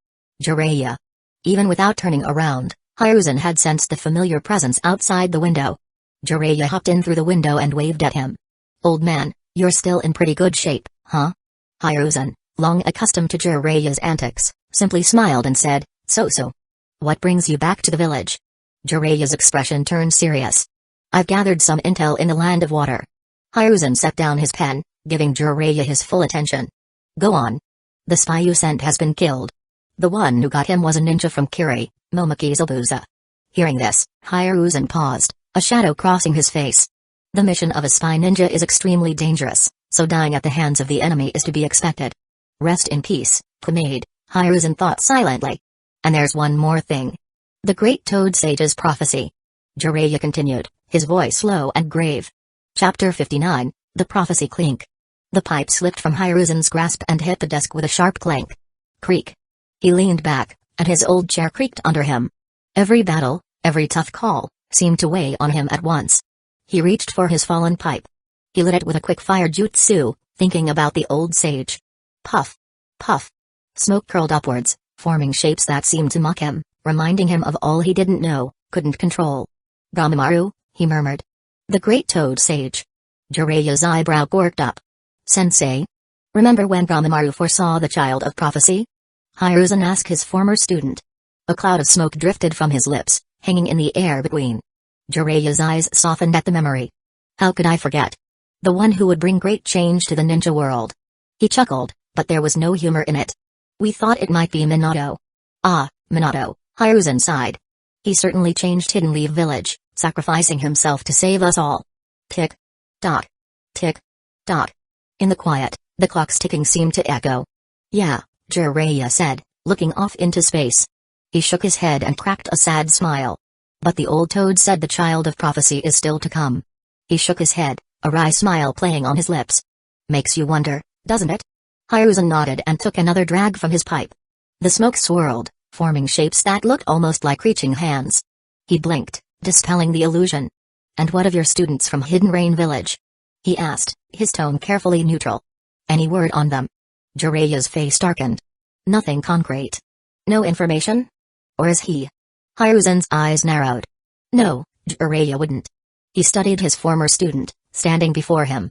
Jiraiya. Even without turning around, Hiruzen had sensed the familiar presence outside the window. Jiraiya hopped in through the window and waved at him. "Old man, you're still in pretty good shape, huh?" Hiruzen, long accustomed to Jiraiya's antics, simply smiled and said, So. "What brings you back to the village?" Jiraiya's expression turned serious. "I've gathered some intel in the Land of Water." Hiruzen set down his pen, giving Jiraiya his full attention. "Go on." "The spy you sent has been killed. The one who got him was a ninja from Kiri, Momokizabuza." Hearing this, Hiruzen paused, a shadow crossing his face. The mission of a spy ninja is extremely dangerous, so dying at the hands of the enemy is to be expected. "Rest in peace, Pomade," Hiruzen thought silently. "And there's one more thing. The Great Toad Sage's prophecy." Jiraiya continued, his voice low and grave. Chapter 59, The Prophecy Clink. The pipe slipped from Hiruzen's grasp and hit the desk with a sharp clank. Creak. He leaned back, and his old chair creaked under him. Every battle, every tough call, seemed to weigh on him at once. He reached for his fallen pipe. He lit it with a quick-fire jutsu, thinking about the old sage. Puff. Puff. Smoke curled upwards, forming shapes that seemed to mock him, reminding him of all he didn't know, couldn't control. "Gamamaru," he murmured. "The great toad sage." Jiraiya's eyebrow corked up. "Sensei? Remember when Gamamaru foresaw the child of prophecy?" Hiruzen asked his former student. A cloud of smoke drifted from his lips, hanging in the air between. Jiraiya's eyes softened at the memory. "How could I forget? The one who would bring great change to the ninja world." He chuckled, but there was no humor in it. "We thought it might be Minato." "Ah, Minato," Hiruzen sighed. "He certainly changed Hidden Leaf Village, sacrificing himself to save us all." Tick. Tock. Tick. Tock. In the quiet, the clock's ticking seemed to echo. "Yeah," Jiraiya said, looking off into space. He shook his head and cracked a sad smile. "But the old toad said the child of prophecy is still to come." He shook his head, a wry smile playing on his lips. "Makes you wonder, doesn't it?" Hiruzen nodded and took another drag from his pipe. The smoke swirled, forming shapes that looked almost like reaching hands. He blinked, dispelling the illusion. "And what of your students from Hidden Rain Village?" he asked, his tone carefully neutral. "Any word on them?" Jiraiya's face darkened. "Nothing concrete. No information? Or is he?" Hiruzen's eyes narrowed. "No, Jiraiya wouldn't." He studied his former student, standing before him.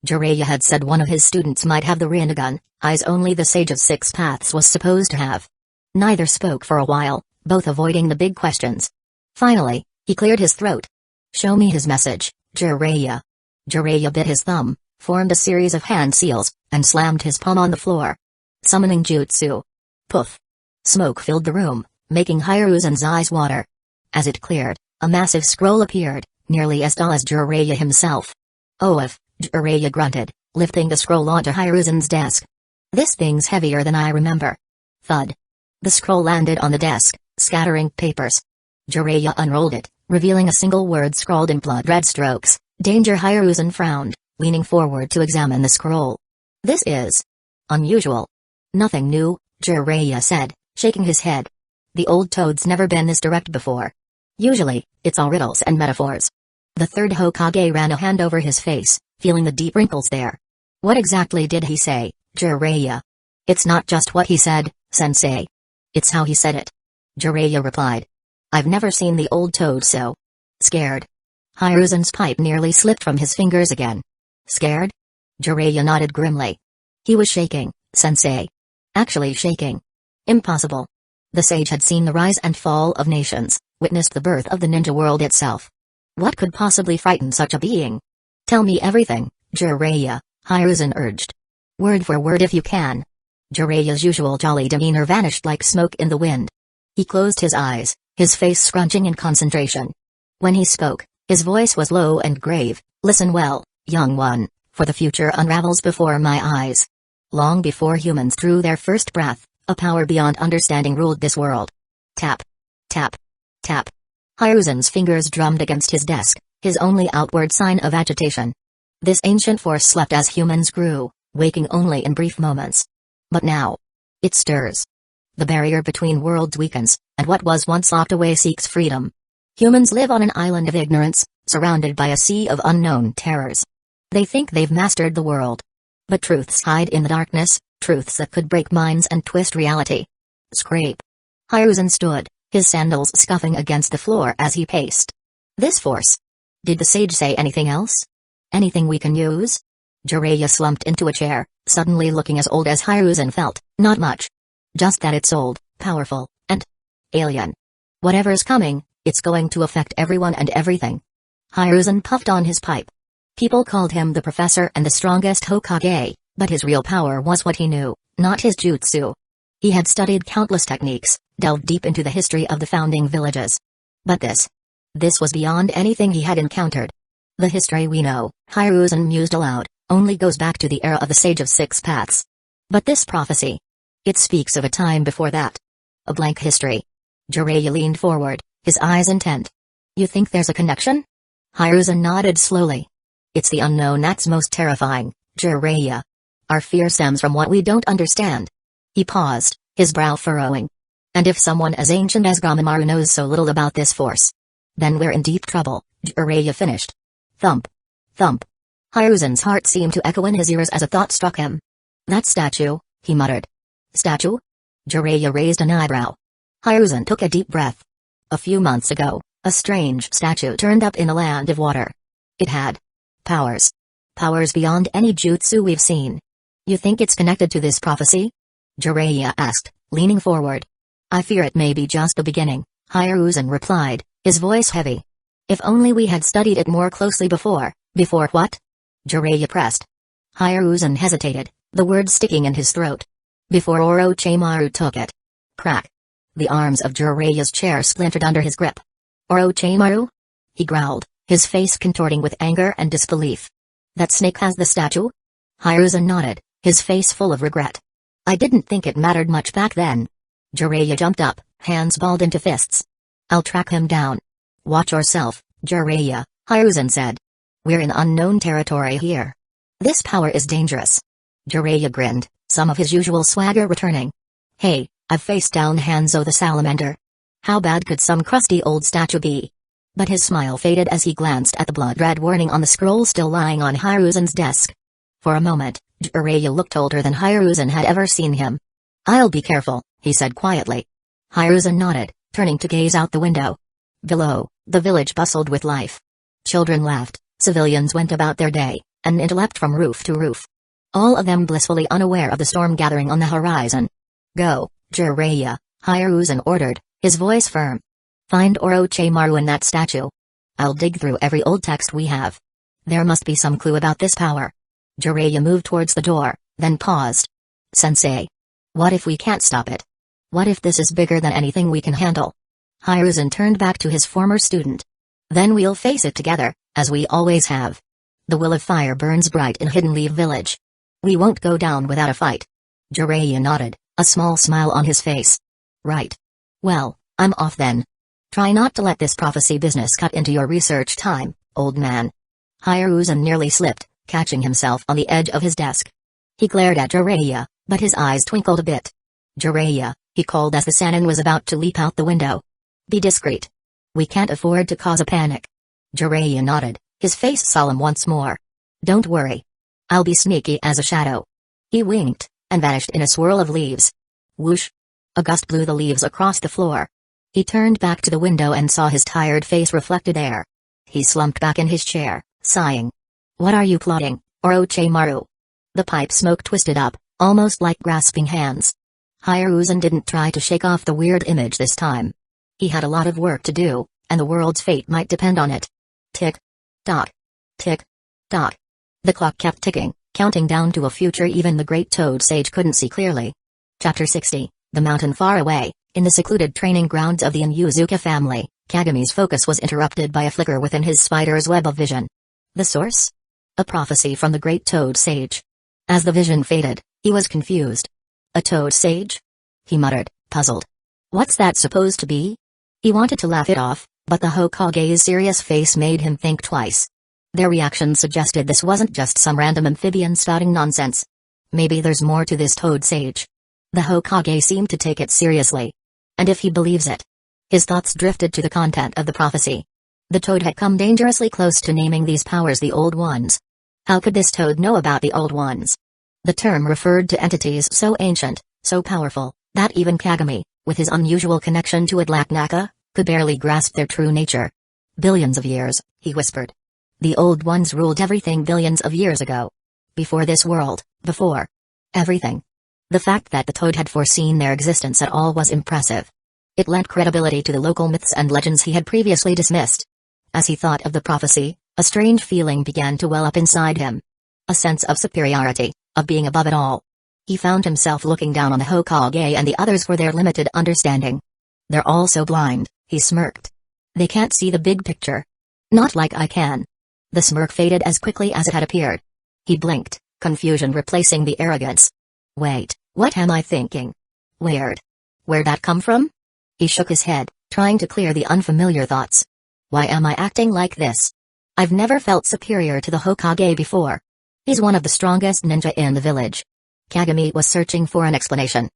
Jiraiya had said one of his students might have the Rinnegan, eyes only the Sage of Six Paths was supposed to have. Neither spoke for a while, both avoiding the big questions. Finally, he cleared his throat. "Show me his message, Jiraiya." Jiraiya bit his thumb, formed a series of hand seals, and slammed his palm on the floor. Summoning jutsu. Poof. Smoke filled the room, making Hiruzen's eyes water. As it cleared, a massive scroll appeared, nearly as tall as Jiraiya himself. "Oh, if," Jiraiya grunted, lifting the scroll onto Hiruzen's desk. "This thing's heavier than I remember." Thud. The scroll landed on the desk, scattering papers. Jiraiya unrolled it, revealing a single word scrawled in blood-red strokes. "Danger." Hiruzen frowned, leaning forward to examine the scroll. "This is unusual." "Nothing new," Jiraiya said, shaking his head. "The old toad's never been this direct before. Usually, it's all riddles and metaphors." The third Hokage ran a hand over his face, feeling the deep wrinkles there. "What exactly did he say, Jiraiya?" "It's not just what he said, sensei. It's how he said it," Jiraiya replied. "I've never seen the old toad so scared." Hiruzen's pipe nearly slipped from his fingers again. "Scared?" Jiraiya nodded grimly. "He was shaking, sensei. Actually shaking. Impossible." The sage had seen the rise and fall of nations, witnessed the birth of the ninja world itself. What could possibly frighten such a being? "Tell me everything, Jiraiya," Hiruzen urged. "Word for word if you can." Jiraiya's usual jolly demeanor vanished like smoke in the wind. He closed his eyes, his face scrunching in concentration. When he spoke, his voice was low and grave. "Listen well, young one, for the future unravels before my eyes. Long before humans drew their first breath, a power beyond understanding ruled this world." Tap. Tap. Tap. Hiruzen's fingers drummed against his desk, his only outward sign of agitation. This ancient force slept as humans grew, waking only in brief moments. But now, it stirs. The barrier between worlds weakens, and what was once locked away seeks freedom. Humans live on an island of ignorance, surrounded by a sea of unknown terrors. They think they've mastered the world. But truths hide in the darkness, truths that could break minds and twist reality. Scrape. Hiruzen stood, his sandals scuffing against the floor as he paced. This force. Did the sage say anything else? Anything we can use? Jiraiya slumped into a chair, suddenly looking as old as Hiruzen felt. Not much. Just that it's old, powerful, and alien. Whatever's coming, it's going to affect everyone and everything. Hiruzen puffed on his pipe. People called him the professor and the strongest Hokage, but his real power was what he knew, not his jutsu. He had studied countless techniques, delved deep into the history of the founding villages. But this was beyond anything he had encountered. The history we know, Hiruzen mused aloud, only goes back to the era of the Sage of Six Paths. But this prophecy, it speaks of a time before that. A blank history. Jiraiya leaned forward, his eyes intent. You think there's a connection? Hiruzen nodded slowly. It's the unknown that's most terrifying, Jiraiya. Our fear stems from what we don't understand. He paused, his brow furrowing. And if someone as ancient as Gamamaru knows so little about this force, then we're in deep trouble, Jiraiya finished. Thump. Thump. Hiruzen's heart seemed to echo in his ears as a thought struck him. That statue, he muttered. Statue? Jiraiya raised an eyebrow. Hiruzen took a deep breath. A few months ago, a strange statue turned up in a land of water. It had powers. Powers beyond any jutsu we've seen. You think it's connected to this prophecy? Jiraiya asked, leaning forward. I fear it may be just the beginning, Hiruzen replied, his voice heavy. If only we had studied it more closely before. Before what? Jiraiya pressed. Hiruzen hesitated, the words sticking in his throat. Before Orochimaru took it. Crack. The arms of Jiraiya's chair splintered under his grip. Orochimaru? He growled, his face contorting with anger and disbelief. That snake has the statue? Hiruzen nodded, his face full of regret. I didn't think it mattered much back then. Jiraiya jumped up, hands balled into fists. I'll track him down. Watch yourself, Jiraiya, Hiruzen said. We're in unknown territory here. This power is dangerous. Jiraiya grinned, some of his usual swagger returning. Hey, I've faced down Hanzo the salamander. How bad could some crusty old statue be? But his smile faded as he glanced at the blood-red warning on the scroll still lying on Hiruzen's desk. For a moment, Jiraiya looked older than Hiruzen had ever seen him. I'll be careful, he said quietly. Hiruzen nodded, turning to gaze out the window. Below, the village bustled with life. Children laughed, civilians went about their day, and intellect from roof to roof. All of them blissfully unaware of the storm gathering on the horizon. Go, Jiraiya, Hiruzen ordered, his voice firm. Find Orochimaru in that statue. I'll dig through every old text we have. There must be some clue about this power. Jiraiya moved towards the door, then paused. Sensei. What if we can't stop it? What if this is bigger than anything we can handle? Hiruzen turned back to his former student. Then we'll face it together, as we always have. The will of fire burns bright in Hidden Leaf Village. We won't go down without a fight. Jiraiya nodded, a small smile on his face. Right. Well, I'm off then. Try not to let this prophecy business cut into your research time, old man. Hiruzen nearly slipped, catching himself on the edge of his desk. He glared at Jiraiya, but his eyes twinkled a bit. Jiraiya, he called as the Sannin was about to leap out the window. Be discreet. We can't afford to cause a panic. Jiraiya nodded, his face solemn once more. Don't worry. I'll be sneaky as a shadow. He winked, and vanished in a swirl of leaves. Whoosh. A gust blew the leaves across the floor. He turned back to the window and saw his tired face reflected there. He slumped back in his chair, sighing. What are you plotting, Orochimaru? The pipe smoke twisted up, almost like grasping hands. Hiruzen didn't try to shake off the weird image this time. He had a lot of work to do, and the world's fate might depend on it. Tick. Tock. Tick. Tock. The clock kept ticking, counting down to a future even the great Toad Sage couldn't see clearly. Chapter 60, The Mountain Far Away. In the secluded training grounds of the Inuzuka family, Kagami's focus was interrupted by a flicker within his spider's web of vision. The source? A prophecy from the great Toad Sage. As the vision faded, he was confused. A Toad Sage? He muttered, puzzled. What's that supposed to be? He wanted to laugh it off, but the Hokage's serious face made him think twice. Their reaction suggested this wasn't just some random amphibian spouting nonsense. Maybe there's more to this Toad Sage. The Hokage seemed to take it seriously. And if he believes it? His thoughts drifted to the content of the prophecy. The Toad had come dangerously close to naming these powers the Old Ones. How could this Toad know about the Old Ones? The term referred to entities so ancient, so powerful, that even Kagami, with his unusual connection to Adlaknaka, could barely grasp their true nature. Billions of years, he whispered. The Old Ones ruled everything billions of years ago. Before this world, before everything. The fact that the Toad had foreseen their existence at all was impressive. It lent credibility to the local myths and legends he had previously dismissed. As he thought of the prophecy, a strange feeling began to well up inside him. A sense of superiority, of being above it all. He found himself looking down on the Hokage and the others for their limited understanding. They're all so blind, he smirked. They can't see the big picture. Not like I can. The smirk faded as quickly as it had appeared. He blinked, confusion replacing the arrogance. Wait, what am I thinking? Weird. Where'd that come from? He shook his head, trying to clear the unfamiliar thoughts. Why am I acting like this? I've never felt superior to the Hokage before. He's one of the strongest ninja in the village. Kagami was searching for an explanation.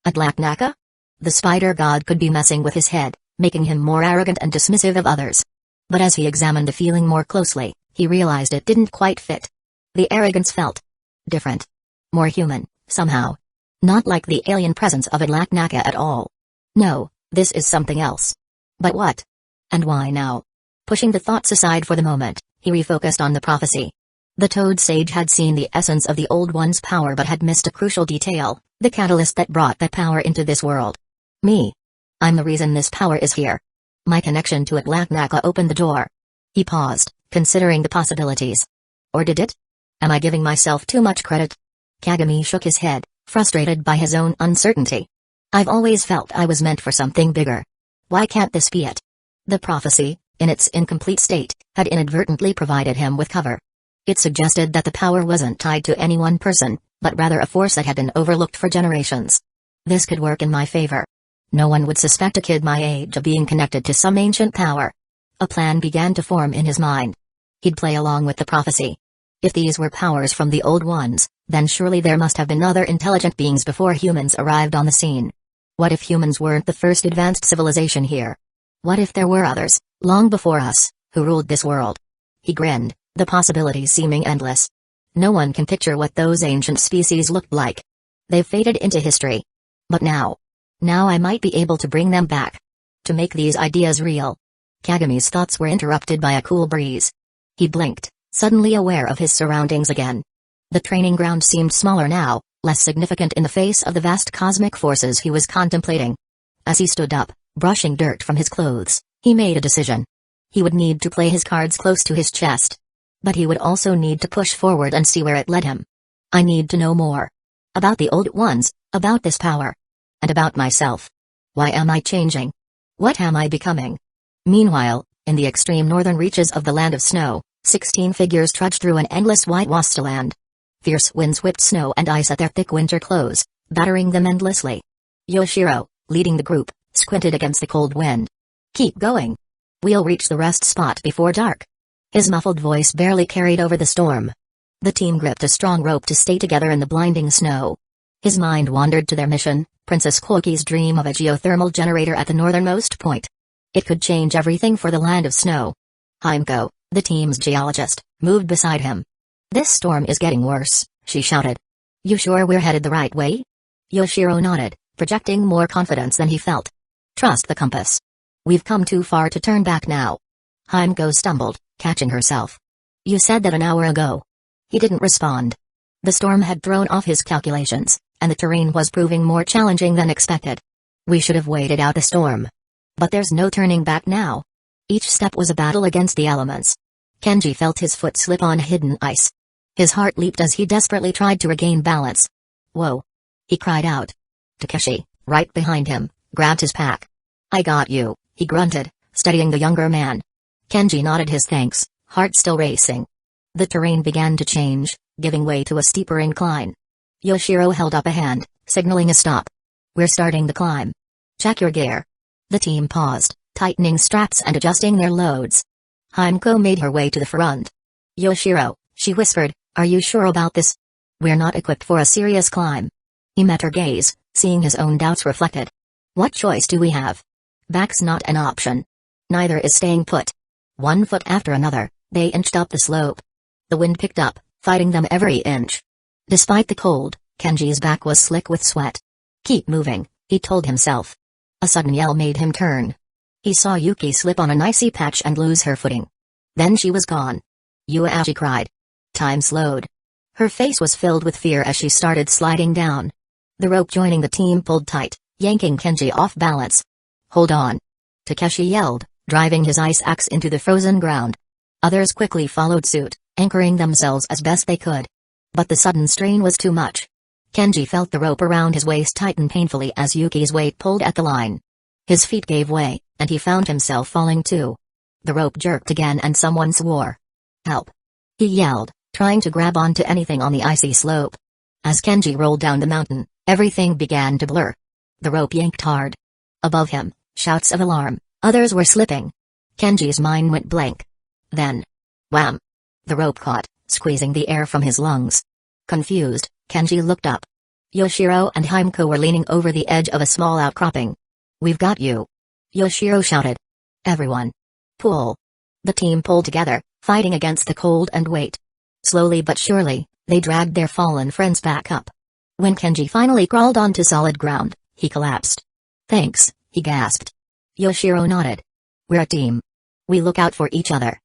Adlaknaka? The spider god could be messing with his head, making him more arrogant and dismissive of others. But as he examined the feeling more closely, he realized it didn't quite fit. The arrogance felt different. More human, somehow. Not like the alien presence of a Black Naka at all. No, this is something else. But what? And why now? Pushing the thoughts aside for the moment, he refocused on the prophecy. The Toad Sage had seen the essence of the Old One's power but had missed a crucial detail, the catalyst that brought that power into this world. Me. I'm the reason this power is here. My connection to a Black Naka opened the door. He paused, considering the possibilities. Or did it? Am I giving myself too much credit? Kagami shook his head, frustrated by his own uncertainty. I've always felt I was meant for something bigger. Why can't this be it? The prophecy, in its incomplete state, had inadvertently provided him with cover. It suggested that the power wasn't tied to any one person, but rather a force that had been overlooked for generations. This could work in my favor. No one would suspect a kid my age of being connected to some ancient power. A plan began to form in his mind. He'd play along with the prophecy. If these were powers from the Old Ones, then surely there must have been other intelligent beings before humans arrived on the scene. What if humans weren't the first advanced civilization here? What if there were others, long before us, who ruled this world? He grinned, the possibilities seeming endless. No one can picture what those ancient species looked like. They've faded into history. But now I might be able to bring them back. To make these ideas real. Kagami's thoughts were interrupted by a cool breeze. He blinked, suddenly aware of his surroundings again. The training ground seemed smaller now, less significant in the face of the vast cosmic forces he was contemplating. As he stood up, brushing dirt from his clothes, he made a decision. He would need to play his cards close to his chest. But he would also need to push forward and see where it led him. I need to know more. About the Old Ones, about this power. And about myself. Why am I changing? What am I becoming? Meanwhile, in the extreme northern reaches of the Land of Snow, 16 figures trudged through an endless white wasteland. Fierce winds whipped snow and ice at their thick winter clothes, battering them endlessly. Yoshiro, leading the group, squinted against the cold wind. Keep going. We'll reach the rest spot before dark. His muffled voice barely carried over the storm. The team gripped a strong rope to stay together in the blinding snow. His mind wandered to their mission, Princess Koki's dream of a geothermal generator at the northernmost point. It could change everything for the Land of Snow. Hyuga, the team's geologist, moved beside him. This storm is getting worse, she shouted. You sure we're headed the right way? Yoshiro nodded, projecting more confidence than he felt. Trust the compass. We've come too far to turn back now. Hyuga stumbled, catching herself. You said that an hour ago. He didn't respond. The storm had thrown off his calculations, and the terrain was proving more challenging than expected. We should have waited out the storm. But there's no turning back now. Each step was a battle against the elements. Kenji felt his foot slip on hidden ice. His heart leaped as he desperately tried to regain balance. Whoa! He cried out. Takeshi, right behind him, grabbed his pack. I got you, he grunted, steadying the younger man. Kenji nodded his thanks, heart still racing. The terrain began to change, giving way to a steeper incline. Yoshiro held up a hand, signaling a stop. We're starting the climb. Check your gear. The team paused, tightening straps and adjusting their loads. Hyuga made her way to the front. Yoshiro, she whispered, are you sure about this? We're not equipped for a serious climb. He met her gaze, seeing his own doubts reflected. What choice do we have? Back's not an option. Neither is staying put. One foot after another, they inched up the slope. The wind picked up, fighting them every inch. Despite the cold, Kenji's back was slick with sweat. Keep moving, he told himself. A sudden yell made him turn. He saw Yuki slip on an icy patch and lose her footing. Then she was gone. Yua, she cried. Time slowed. Her face was filled with fear as she started sliding down. The rope joining the team pulled tight, yanking Kenji off balance. Hold on. Takeshi yelled, driving his ice axe into the frozen ground. Others quickly followed suit, anchoring themselves as best they could. But the sudden strain was too much. Kenji felt the rope around his waist tighten painfully as Yuki's weight pulled at the line. His feet gave way, and he found himself falling too. The rope jerked again and someone swore. Help! He yelled, trying to grab onto anything on the icy slope. As Kenji rolled down the mountain, everything began to blur. The rope yanked hard. Above him, shouts of alarm, others were slipping. Kenji's mind went blank. Then, wham! The rope caught, squeezing the air from his lungs. Confused, Kenji looked up. Yoshiro and Hyuga were leaning over the edge of a small outcropping. We've got you! Yoshiro shouted. Everyone! Pull! The team pulled together, fighting against the cold and weight. Slowly but surely, they dragged their fallen friends back up. When Kenji finally crawled onto solid ground, he collapsed. "Thanks," he gasped. Yoshiro nodded. "We're a team. We look out for each other."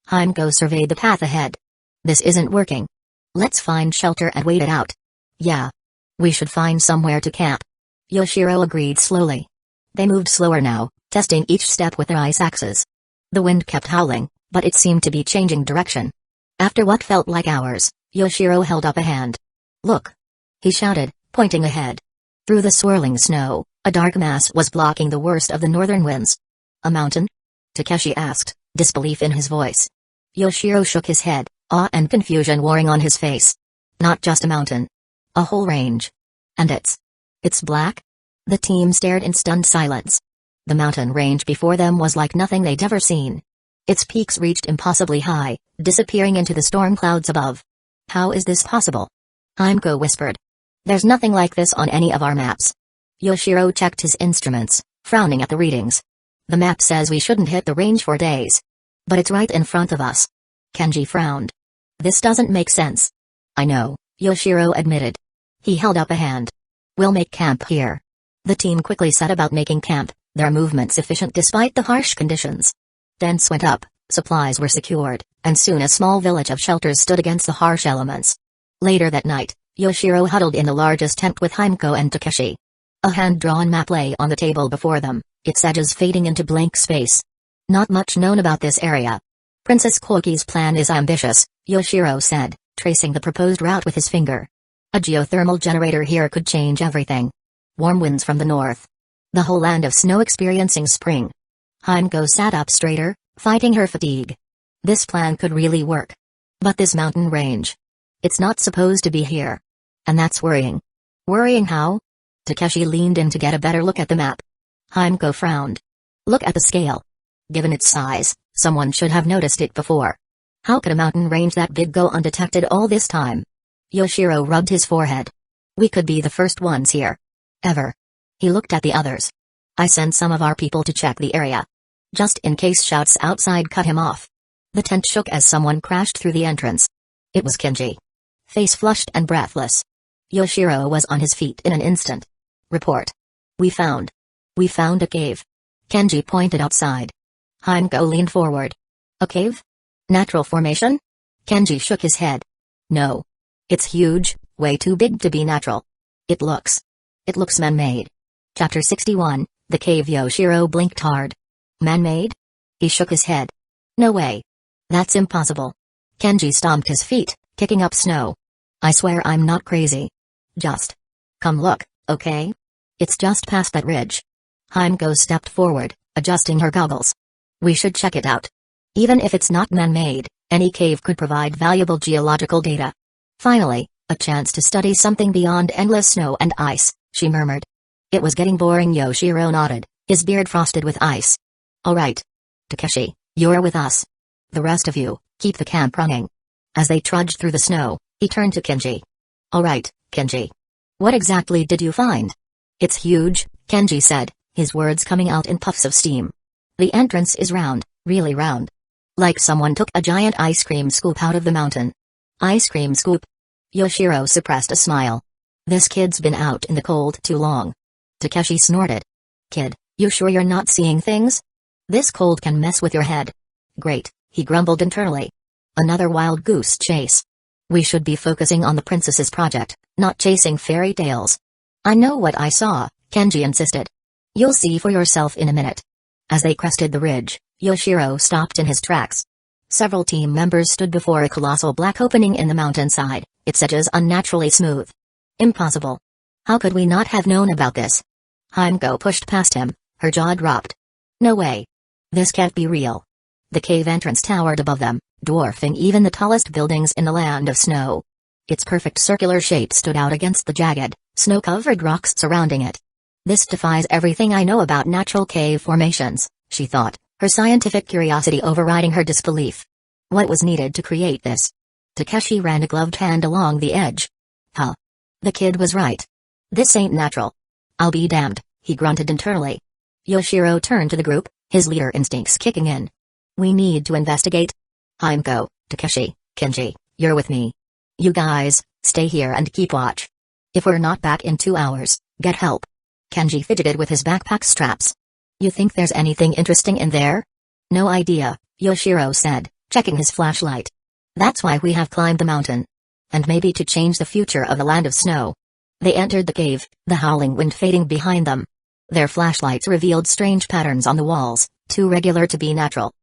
Hyuga surveyed the path ahead. "This isn't working. Let's find shelter and wait it out." "Yeah. We should find somewhere to camp." Yoshiro agreed slowly. They moved slower now, testing each step with their ice axes. The wind kept howling, but it seemed to be changing direction. After what felt like hours, Yoshiro held up a hand. "Look!" he shouted, pointing ahead. Through the swirling snow, a dark mass was blocking the worst of the northern winds. "A mountain?" Takeshi asked, disbelief in his voice. Yoshiro shook his head, awe and confusion warring on his face. "Not just a mountain. A whole range. And it's black?" The team stared in stunned silence. The mountain range before them was like nothing they'd ever seen. Its peaks reached impossibly high, disappearing into the storm clouds above. "How is this possible?" Hyuga whispered. "There's nothing like this on any of our maps." Yoshiro checked his instruments, frowning at the readings. "The map says we shouldn't hit the range for days. But it's right in front of us." Kenji frowned. "This doesn't make sense." "I know," Yoshiro admitted. He held up a hand. "We'll make camp here." The team quickly set about making camp, their movements efficient despite the harsh conditions. Tents went up, supplies were secured, and soon a small village of shelters stood against the harsh elements. Later that night, Yoshiro huddled in the largest tent with Hyuga and Takeshi. A hand-drawn map lay on the table before them, its edges fading into blank space. "Not much known about this area. Princess Koki's plan is ambitious," Yoshiro said, tracing the proposed route with his finger. "A geothermal generator here could change everything. Warm winds from the north. The whole land of snow experiencing spring." Hyuga sat up straighter, fighting her fatigue. This plan could really work. But this mountain range. It's not supposed to be here. And that's worrying. "Worrying how?" Takeshi leaned in to get a better look at the map. Hyuga frowned. "Look at the scale. Given its size, someone should have noticed it before. How could a mountain range that big go undetected all this time?" Yoshiro rubbed his forehead. "We could be the first ones here. Ever." He looked at the others. "I sent some of our people to check the area. Just in case shouts outside cut him off." The tent shook as someone crashed through the entrance. It was Kenji. Face flushed and breathless. Yoshiro was on his feet in an instant. "Report. We found a cave." Kenji pointed outside. Hyuga leaned forward. "A cave? Natural formation?" Kenji shook his head. "No. It's huge, way too big to be natural. It looks man-made." Chapter 61, The Cave. Yoshiro blinked hard. "Man-made?" He shook his head. "No way. That's impossible." Kenji stomped his feet, kicking up snow. "I swear I'm not crazy. Just come look, okay? It's just past that ridge." Hyuga stepped forward, adjusting her goggles. "We should check it out. Even if it's not man-made, any cave could provide valuable geological data." "Finally, a chance to study something beyond endless snow and ice," she murmured. "It was getting boring." Yoshiro nodded, his beard frosted with ice. "All right. Takeshi, you're with us. The rest of you, keep the camp running." As they trudged through the snow, he turned to Kenji. "All right, Kenji. What exactly did you find?" "It's huge," Kenji said, his words coming out in puffs of steam. "The entrance is round, really round. Like someone took a giant ice cream scoop out of the mountain." "Ice cream scoop?" Yoshiro suppressed a smile. "This kid's been out in the cold too long." Takeshi snorted. "Kid, you sure you're not seeing things? This cold can mess with your head." "Great," he grumbled internally. "Another wild goose chase. We should be focusing on the princess's project, not chasing fairy tales." "I know what I saw," Kenji insisted. "You'll see for yourself in a minute." As they crested the ridge, Yoshiro stopped in his tracks. Several team members stood before a colossal black opening in the mountainside, its edges unnaturally smooth. "Impossible. How could we not have known about this?" Hyuga pushed past him, her jaw dropped. "No way. This can't be real." The cave entrance towered above them, dwarfing even the tallest buildings in the land of snow. Its perfect circular shape stood out against the jagged, snow-covered rocks surrounding it. "This defies everything I know about natural cave formations," she thought, her scientific curiosity overriding her disbelief. What was needed to create this? Takeshi ran a gloved hand along the edge. "Huh. The kid was right. This ain't natural." "I'll be damned," he grunted internally. Yoshiro turned to the group, his leader instincts kicking in. "We need to investigate. Hyuga, Takeshi, Kenji, you're with me. You guys, stay here and keep watch." If we're not back in 2 hours, get help. Kenji fidgeted with his backpack straps. You think there's anything interesting in there? No idea, Yoshiro said, checking his flashlight. That's why we have climbed the mountain. And maybe to change the future of the land of snow. They entered the cave, the howling wind fading behind them. Their flashlights revealed strange patterns on the walls, too regular to be natural.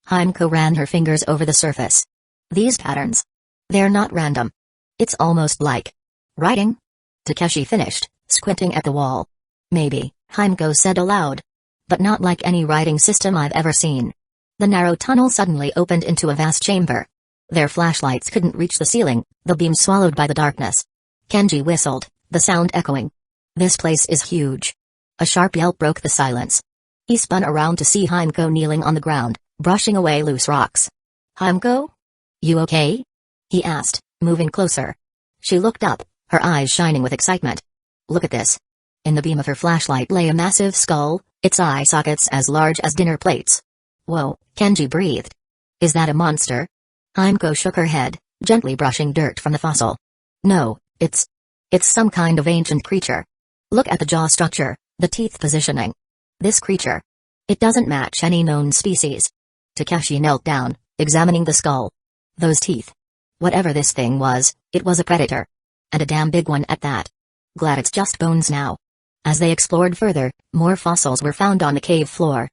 Himeko ran her fingers over the surface. These patterns. They're not random. It's almost like writing. Takeshi finished, squinting at the wall. Maybe, Himeko said aloud. But not like any writing system I've ever seen. The narrow tunnel suddenly opened into a vast chamber. Their flashlights couldn't reach the ceiling, the beam swallowed by the darkness. Kenji whistled, the sound echoing. This place is huge. A sharp yelp broke the silence. He spun around to see Himeko kneeling on the ground, brushing away loose rocks. Himeko? You okay? He asked, moving closer. She looked up, her eyes shining with excitement. Look at this. In the beam of her flashlight lay a massive skull, its eye sockets as large as dinner plates. Whoa, Kenji breathed. Is that a monster? Himeko shook her head, gently brushing dirt from the fossil. No, it's some kind of ancient creature. Look at the jaw structure, the teeth positioning. This creature. It doesn't match any known species. Takeshi knelt down, examining the skull. Those teeth. Whatever this thing was, it was a predator. And a damn big one at that. Glad it's just bones now. As they explored further, more fossils were found on the cave floor.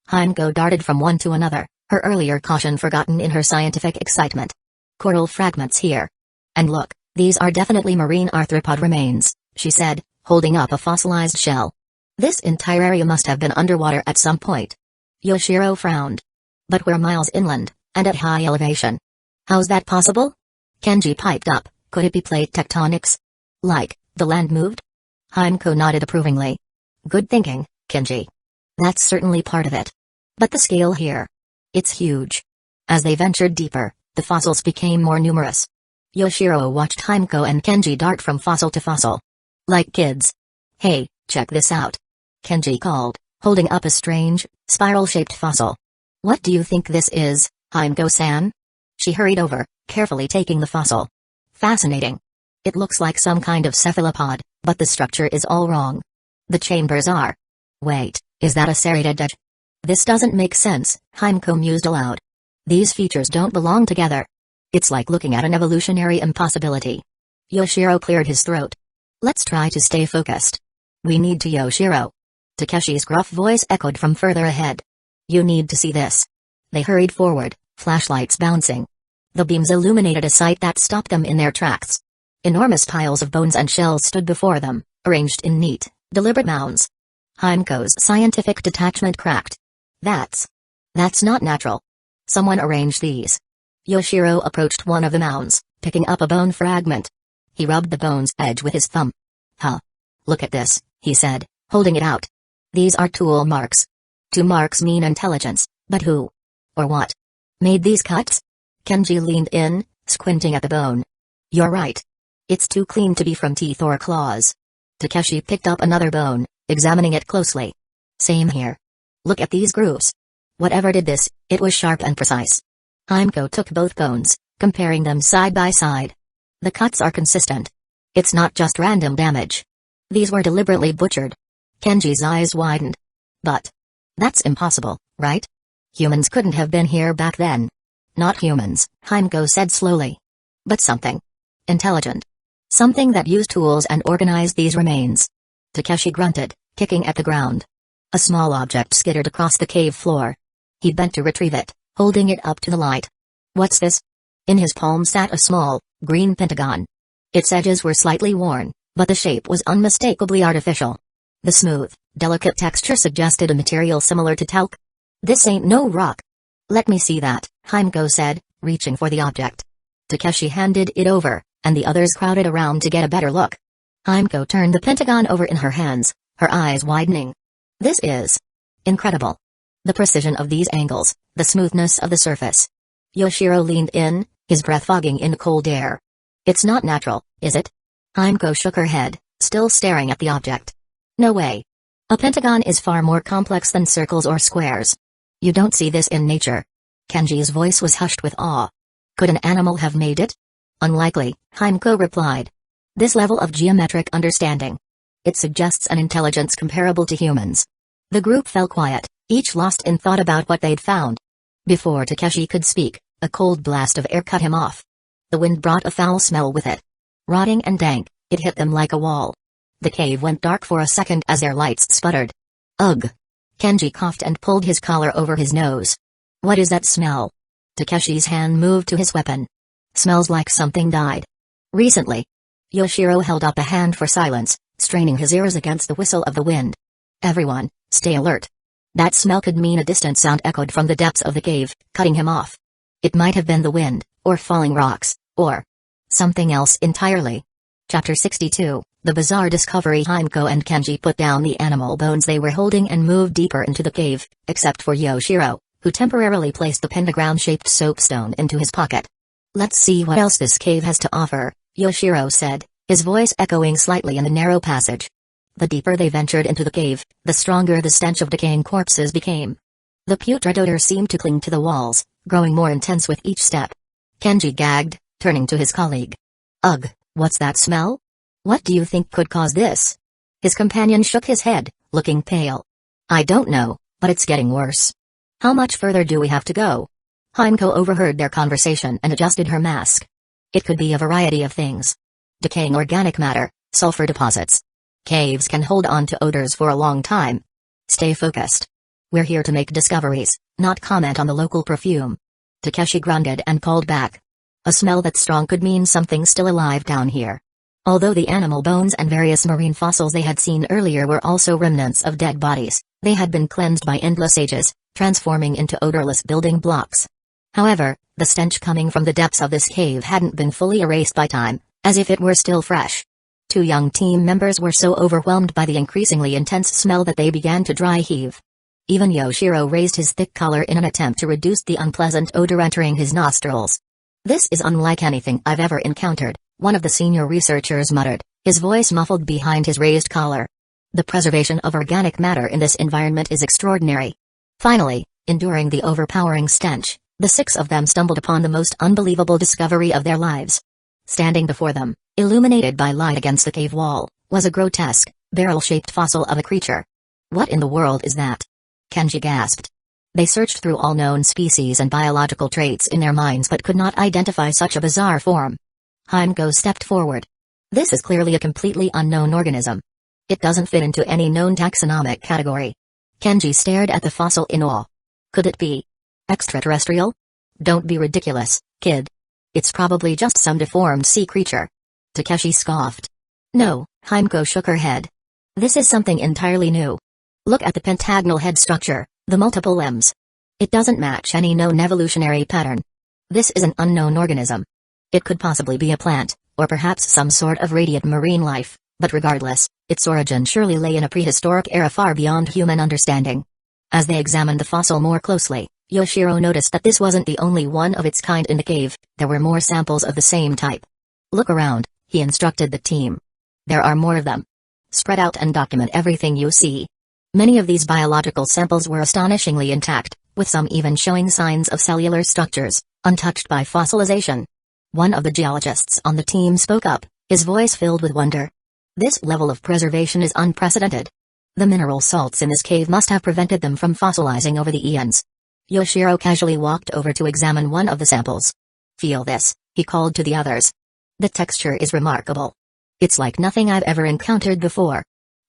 Himeko darted from one to another, her earlier caution forgotten in her scientific excitement. Coral fragments here. And look, these are definitely marine arthropod remains, she said, holding up a fossilized shell. This entire area must have been underwater at some point. Yoshiro frowned. But we're miles inland, and at high elevation. How's that possible? Kenji piped up, could it be plate tectonics? Like, the land moved? Himeko nodded approvingly. Good thinking, Kenji. That's certainly part of it. But the scale here. It's huge. As they ventured deeper, the fossils became more numerous. Yoshiro watched Himeko and Kenji dart from fossil to fossil. Like kids. Hey, check this out. Kenji called, holding up a strange, spiral-shaped fossil. What do you think this is, Himeko-san? She hurried over, carefully taking the fossil. Fascinating. It looks like some kind of cephalopod, but the structure is all wrong. The chambers are. Wait, is that a serrated edge? This doesn't make sense, Himeko mused aloud. These features don't belong together. It's like looking at an evolutionary impossibility. Yoshiro cleared his throat. Let's try to stay focused. We need to Yoshiro. Takeshi's gruff voice echoed from further ahead. You need to see this. They hurried forward, flashlights bouncing. The beams illuminated a sight that stopped them in their tracks. Enormous piles of bones and shells stood before them, arranged in neat, deliberate mounds. Himeko's scientific detachment cracked. That's not natural. Someone arranged these. Yoshiro approached one of the mounds, picking up a bone fragment. He rubbed the bone's edge with his thumb. Huh. Look at this, he said, holding it out. These are tool marks. 2 marks mean intelligence, but who? Or what? Made these cuts? Kenji leaned in, squinting at the bone. You're right. It's too clean to be from teeth or claws. Takeshi picked up another bone, examining it closely. Same here. Look at these grooves. Whatever did this, it was sharp and precise. Himeko took both bones, comparing them side by side. The cuts are consistent. It's not just random damage. These were deliberately butchered. Kenji's eyes widened. But that's impossible, right? Humans couldn't have been here back then. Not humans, Himeko said slowly. But something. Intelligent. Something that used tools and organized these remains. Takeshi grunted, kicking at the ground. A small object skittered across the cave floor. He bent to retrieve it, holding it up to the light. What's this? In his palm sat a small, green pentagon. Its edges were slightly worn, but the shape was unmistakably artificial. The smooth, delicate texture suggested a material similar to talc. This ain't no rock. Let me see that, Himeko said, reaching for the object. Takeshi handed it over, and the others crowded around to get a better look. Himeko turned the pentagon over in her hands, her eyes widening. This is incredible. The precision of these angles, the smoothness of the surface. Yoshiro leaned in, his breath fogging in the cold air. It's not natural, is it? Himeko shook her head, still staring at the object. No way. A pentagon is far more complex than circles or squares. You don't see this in nature. Kenji's voice was hushed with awe. Could an animal have made it? Unlikely, Himeko replied. This level of geometric understanding. It suggests an intelligence comparable to humans. The group fell quiet, each lost in thought about what they'd found. Before Takeshi could speak, a cold blast of air cut him off. The wind brought a foul smell with it. Rotting and dank, it hit them like a wall. The cave went dark for a second as their lights sputtered. Ugh! Kenji coughed and pulled his collar over his nose. What is that smell? Takeshi's hand moved to his weapon. Smells like something died. Recently. Yoshiro held up a hand for silence, straining his ears against the whistle of the wind. Everyone, stay alert. That smell could mean a distant sound echoed from the depths of the cave, cutting him off. It might have been the wind, or falling rocks, or something else entirely. Chapter 62, The Bizarre Discovery. Hyuga and Kenji put down the animal bones they were holding and moved deeper into the cave, except for Yoshiro, who temporarily placed the pentagram-shaped soapstone into his pocket. Let's see what else this cave has to offer, Yoshiro said, his voice echoing slightly in the narrow passage. The deeper they ventured into the cave, the stronger the stench of decaying corpses became. The putrid odor seemed to cling to the walls, growing more intense with each step. Kenji gagged, turning to his colleague. Ugh, what's that smell? What do you think could cause this? His companion shook his head, looking pale. I don't know, but it's getting worse. How much further do we have to go? Hyuga overheard their conversation and adjusted her mask. It could be a variety of things. Decaying organic matter, sulfur deposits. Caves can hold on to odors for a long time. Stay focused. We're here to make discoveries, not comment on the local perfume. Takeshi grunted and called back. A smell that strong could mean something still alive down here. Although the animal bones and various marine fossils they had seen earlier were also remnants of dead bodies, they had been cleansed by endless ages, transforming into odorless building blocks. However, the stench coming from the depths of this cave hadn't been fully erased by time, as if it were still fresh. Two young team members were so overwhelmed by the increasingly intense smell that they began to dry heave. Even Yoshiro raised his thick collar in an attempt to reduce the unpleasant odor entering his nostrils. This is unlike anything I've ever encountered, one of the senior researchers muttered, his voice muffled behind his raised collar. The preservation of organic matter in this environment is extraordinary. Finally, enduring the overpowering stench, the six of them stumbled upon the most unbelievable discovery of their lives. Standing before them, illuminated by light against the cave wall, was a grotesque, barrel-shaped fossil of a creature. What in the world is that? Kenji gasped. They searched through all known species and biological traits in their minds but could not identify such a bizarre form. Hyuga stepped forward. This is clearly a completely unknown organism. It doesn't fit into any known taxonomic category. Kenji stared at the fossil in awe. Could it be extraterrestrial? Don't be ridiculous, kid. It's probably just some deformed sea creature. Takeshi scoffed. No, Hyuga shook her head. This is something entirely new. Look at the pentagonal head structure, the multiple limbs. It doesn't match any known evolutionary pattern. This is an unknown organism. It could possibly be a plant, or perhaps some sort of radiant marine life, but regardless, its origin surely lay in a prehistoric era far beyond human understanding. As they examined the fossil more closely, Yoshiro noticed that this wasn't the only one of its kind in the cave, there were more samples of the same type. Look around, he instructed the team. There are more of them. Spread out and document everything you see. Many of these biological samples were astonishingly intact, with some even showing signs of cellular structures, untouched by fossilization. One of the geologists on the team spoke up, his voice filled with wonder. This level of preservation is unprecedented. The mineral salts in this cave must have prevented them from fossilizing over the eons. Yoshiro casually walked over to examine one of the samples. Feel this, he called to the others. The texture is remarkable. It's like nothing I've ever encountered before.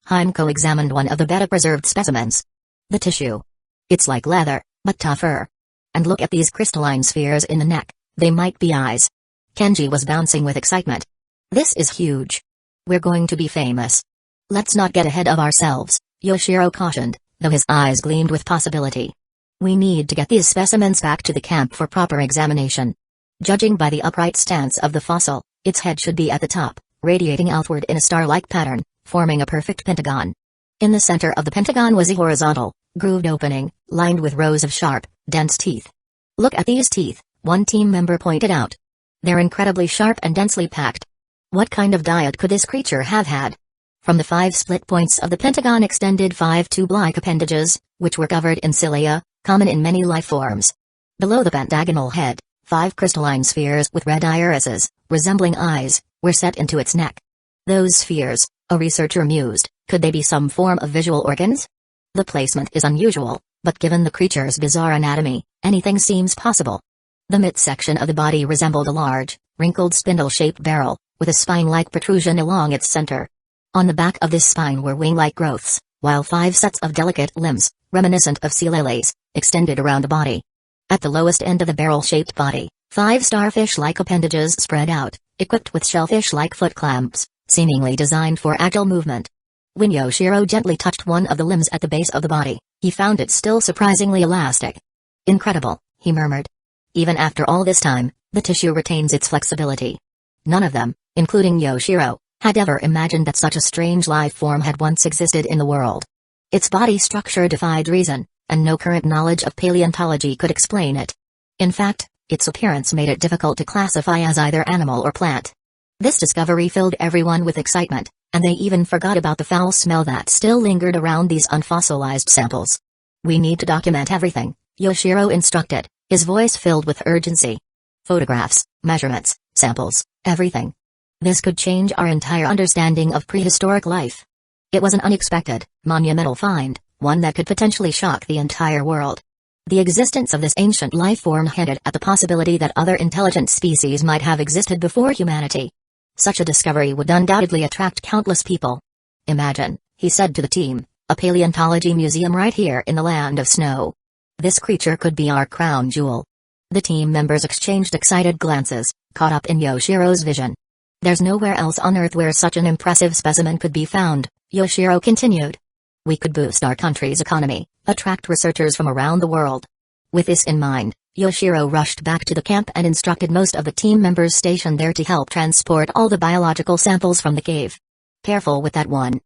Hyuga examined one of the better-preserved specimens. The tissue. It's like leather, but tougher. And look at these crystalline spheres in the neck, they might be eyes. Kenji was bouncing with excitement. This is huge. We're going to be famous. Let's not get ahead of ourselves, Yoshiro cautioned, though his eyes gleamed with possibility. We need to get these specimens back to the camp for proper examination. Judging by the upright stance of the fossil, its head should be at the top, radiating outward in a star-like pattern, forming a perfect pentagon. In the center of the pentagon was a horizontal, grooved opening, lined with rows of sharp, dense teeth. Look at these teeth, one team member pointed out. They're incredibly sharp and densely packed. What kind of diet could this creature have had? From the 5 split points of the pentagon extended 5 tube-like appendages, which were covered in cilia, common in many life forms. Below the pentagonal head, 5 crystalline spheres with red irises, resembling eyes, were set into its neck. Those spheres, a researcher mused, could they be some form of visual organs? The placement is unusual, but given the creature's bizarre anatomy, anything seems possible. The midsection of the body resembled a large, wrinkled spindle-shaped barrel, with a spine-like protrusion along its center. On the back of this spine were wing-like growths, while 5 sets of delicate limbs, reminiscent of sea lilies, extended around the body. At the lowest end of the barrel-shaped body, 5 starfish-like appendages spread out, equipped with shellfish-like foot clamps, seemingly designed for agile movement. When Yoshiro gently touched one of the limbs at the base of the body, he found it still surprisingly elastic. "Incredible," he murmured. "Even after all this time, the tissue retains its flexibility." None of them, including Yoshiro, had ever imagined that such a strange life form had once existed in the world. Its body structure defied reason, and no current knowledge of paleontology could explain it. In fact, its appearance made it difficult to classify as either animal or plant. This discovery filled everyone with excitement, and they even forgot about the foul smell that still lingered around these unfossilized samples. "We need to document everything," Yoshiro instructed, his voice filled with urgency. "Photographs, measurements, samples, everything. This could change our entire understanding of prehistoric life." It was an unexpected, monumental find, one that could potentially shock the entire world. The existence of this ancient life form hinted at the possibility that other intelligent species might have existed before humanity. Such a discovery would undoubtedly attract countless people. "Imagine," he said to the team, "a paleontology museum right here in the land of snow. This creature could be our crown jewel." The team members exchanged excited glances, caught up in Yoshiro's vision. "There's nowhere else on Earth where such an impressive specimen could be found," Yoshiro continued. "We could boost our country's economy, attract researchers from around the world." With this in mind, Yoshiro rushed back to the camp and instructed most of the team members stationed there to help transport all the biological samples from the cave. "Careful with that one,"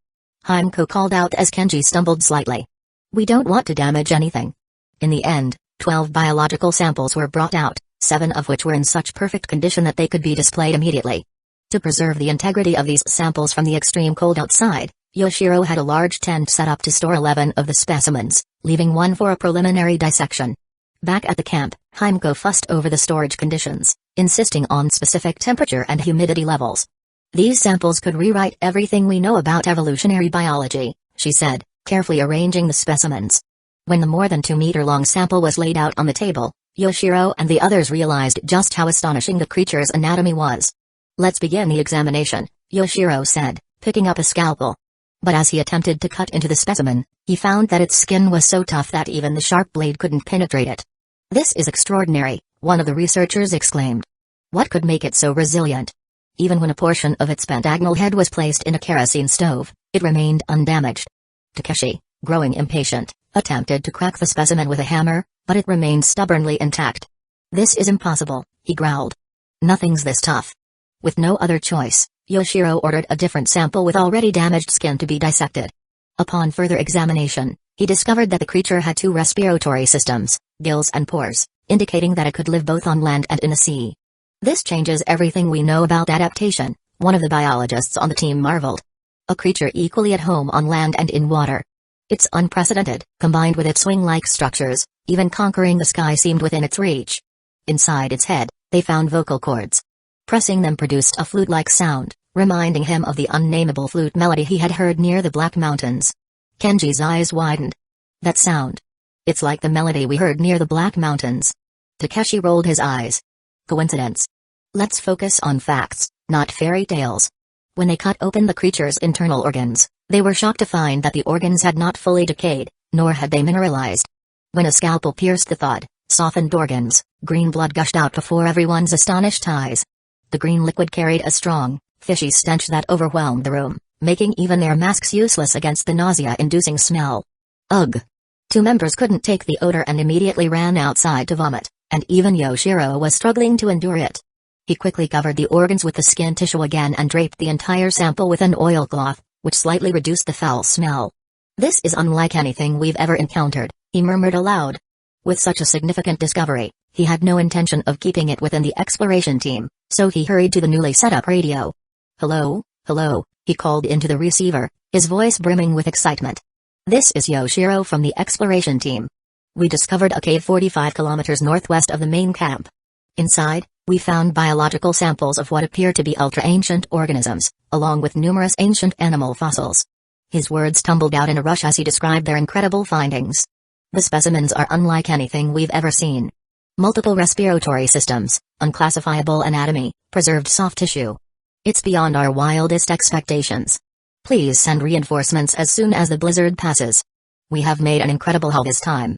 Hyuga called out as Kenji stumbled slightly. "We don't want to damage anything." In the end, 12 biological samples were brought out, 7 of which were in such perfect condition that they could be displayed immediately. To preserve the integrity of these samples from the extreme cold outside, Yoshiro had a large tent set up to store 11 of the specimens, leaving 1 for a preliminary dissection. Back at the camp, Hyuga fussed over the storage conditions, insisting on specific temperature and humidity levels. "These samples could rewrite everything we know about evolutionary biology," she said, carefully arranging the specimens. When the more than 2-meter-long sample was laid out on the table, Yoshiro and the others realized just how astonishing the creature's anatomy was. "Let's begin the examination," Yoshiro said, picking up a scalpel. But as he attempted to cut into the specimen, he found that its skin was so tough that even the sharp blade couldn't penetrate it. "This is extraordinary," one of the researchers exclaimed. "What could make it so resilient?" Even when a portion of its pentagonal head was placed in a kerosene stove, it remained undamaged. Takeshi, growing impatient, attempted to crack the specimen with a hammer, but it remained stubbornly intact. "This is impossible," he growled. "Nothing's this tough." With no other choice, Yoshiro ordered a different sample with already damaged skin to be dissected. Upon further examination, he discovered that the creature had 2 respiratory systems, gills and pores, indicating that it could live both on land and in the sea. "This changes everything we know about adaptation," one of the biologists on the team marveled. "A creature equally at home on land and in water. It's unprecedented, combined with its wing-like structures, even conquering the sky seemed within its reach." Inside its head, they found vocal cords. Pressing them produced a flute-like sound, reminding him of the unnameable flute melody he had heard near the Black Mountains. Kenji's eyes widened. "That sound. It's like the melody we heard near the Black Mountains." Takeshi rolled his eyes. "Coincidence? Let's focus on facts, not fairy tales." When they cut open the creature's internal organs, they were shocked to find that the organs had not fully decayed, nor had they mineralized. When a scalpel pierced the thawed, softened organs, green blood gushed out before everyone's astonished eyes. The green liquid carried a strong, fishy stench that overwhelmed the room, making even their masks useless against the nausea-inducing smell. Ugh! 2 members couldn't take the odor and immediately ran outside to vomit, and even Yoshiro was struggling to endure it. He quickly covered the organs with the skin tissue again and draped the entire sample with an oilcloth, which slightly reduced the foul smell. "This is unlike anything we've ever encountered," he murmured aloud. With such a significant discovery, he had no intention of keeping it within the exploration team, so he hurried to the newly set-up radio. "Hello, hello," he called into the receiver, his voice brimming with excitement. "This is Yoshiro from the exploration team. We discovered a cave 45 kilometers northwest of the main camp. Inside, We found biological samples of what appear to be ultra-ancient organisms, along with numerous ancient animal fossils. His words tumbled out in a rush as he described their incredible findings. The specimens are unlike anything we've ever seen. Multiple respiratory systems, unclassifiable anatomy, preserved soft tissue. It's beyond our wildest expectations. Please send reinforcements as soon as the blizzard passes. We have made an incredible haul this time.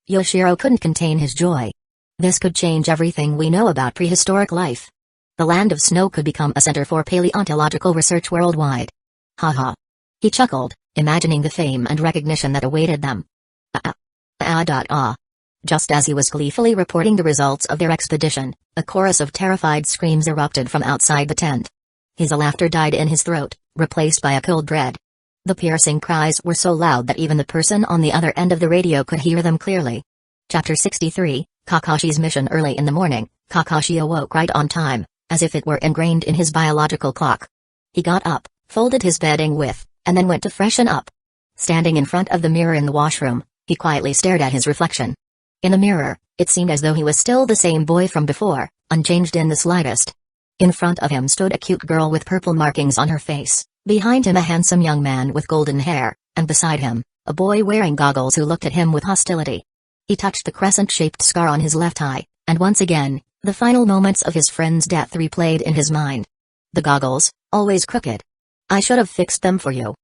Yoshiro couldn't contain his joy. This could change everything we know about prehistoric life. The land of snow could become a center for paleontological research worldwide. Haha. He chuckled, imagining the fame and recognition that awaited them. Just as he was gleefully reporting the results of their expedition, a chorus of terrified screams erupted from outside the tent. His laughter died in his throat, replaced by a cold dread. The piercing cries were so loud that even the person on the other end of the radio could hear them clearly. Chapter 63, Kakashi's mission. Early in the morning, Kakashi awoke right on time, as if it were ingrained in his biological clock. He got up, folded his bedding and then went to freshen up. Standing in front of the mirror in the washroom, he quietly stared at his reflection. In the mirror, it seemed as though he was still the same boy from before, unchanged in the slightest. In front of him stood a cute girl with purple markings on her face, behind him a handsome young man with golden hair, and beside him, a boy wearing goggles who looked at him with hostility. He touched the crescent-shaped scar on his left eye, and once again, the final moments of his friend's death replayed in his mind. The goggles, always crooked. I should have fixed them for you.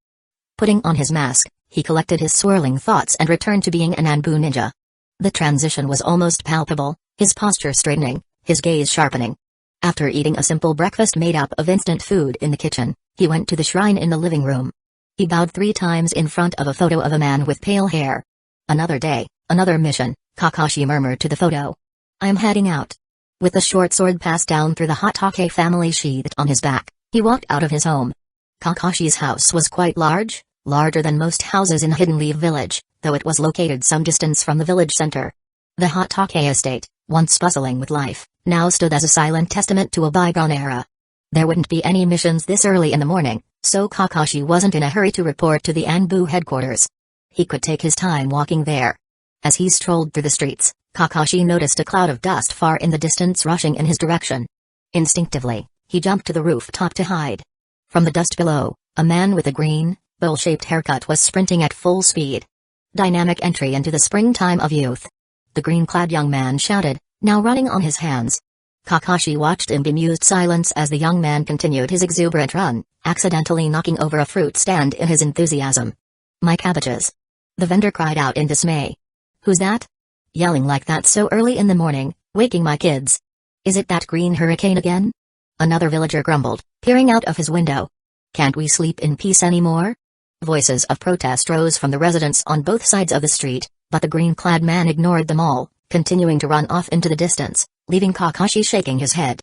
Putting on his mask, he collected his swirling thoughts and returned to being an Anbu ninja. The transition was almost palpable, his posture straightening, his gaze sharpening. After eating a simple breakfast made up of instant food in the kitchen, he went to the shrine in the living room. He bowed 3 times in front of a photo of a man with pale hair. Another day, another mission, Kakashi murmured to the photo. I'm heading out. With the short sword passed down through the Hatake family sheathed on his back, he walked out of his home. Kakashi's house was quite large, larger than most houses in Hidden Leaf Village, though it was located some distance from the village center. The Hatake estate, once bustling with life, now stood as a silent testament to a bygone era. There wouldn't be any missions this early in the morning, so Kakashi wasn't in a hurry to report to the Anbu headquarters. He could take his time walking there. As he strolled through the streets, Kakashi noticed a cloud of dust far in the distance rushing in his direction. Instinctively, he jumped to the rooftop to hide. From the dust below, a man with a green, bowl-shaped haircut was sprinting at full speed. Dynamic entry into the springtime of youth. The green-clad young man shouted, now running on his hands. Kakashi watched in bemused silence as the young man continued his exuberant run, accidentally knocking over a fruit stand in his enthusiasm. My cabbages! The vendor cried out in dismay. Who's that? Yelling like that so early in the morning, waking my kids. Is it that green hurricane again? Another villager grumbled, peering out of his window. Can't we sleep in peace anymore? Voices of protest rose from the residents on both sides of the street, but the green-clad man ignored them all, continuing to run off into the distance, leaving Kakashi shaking his head.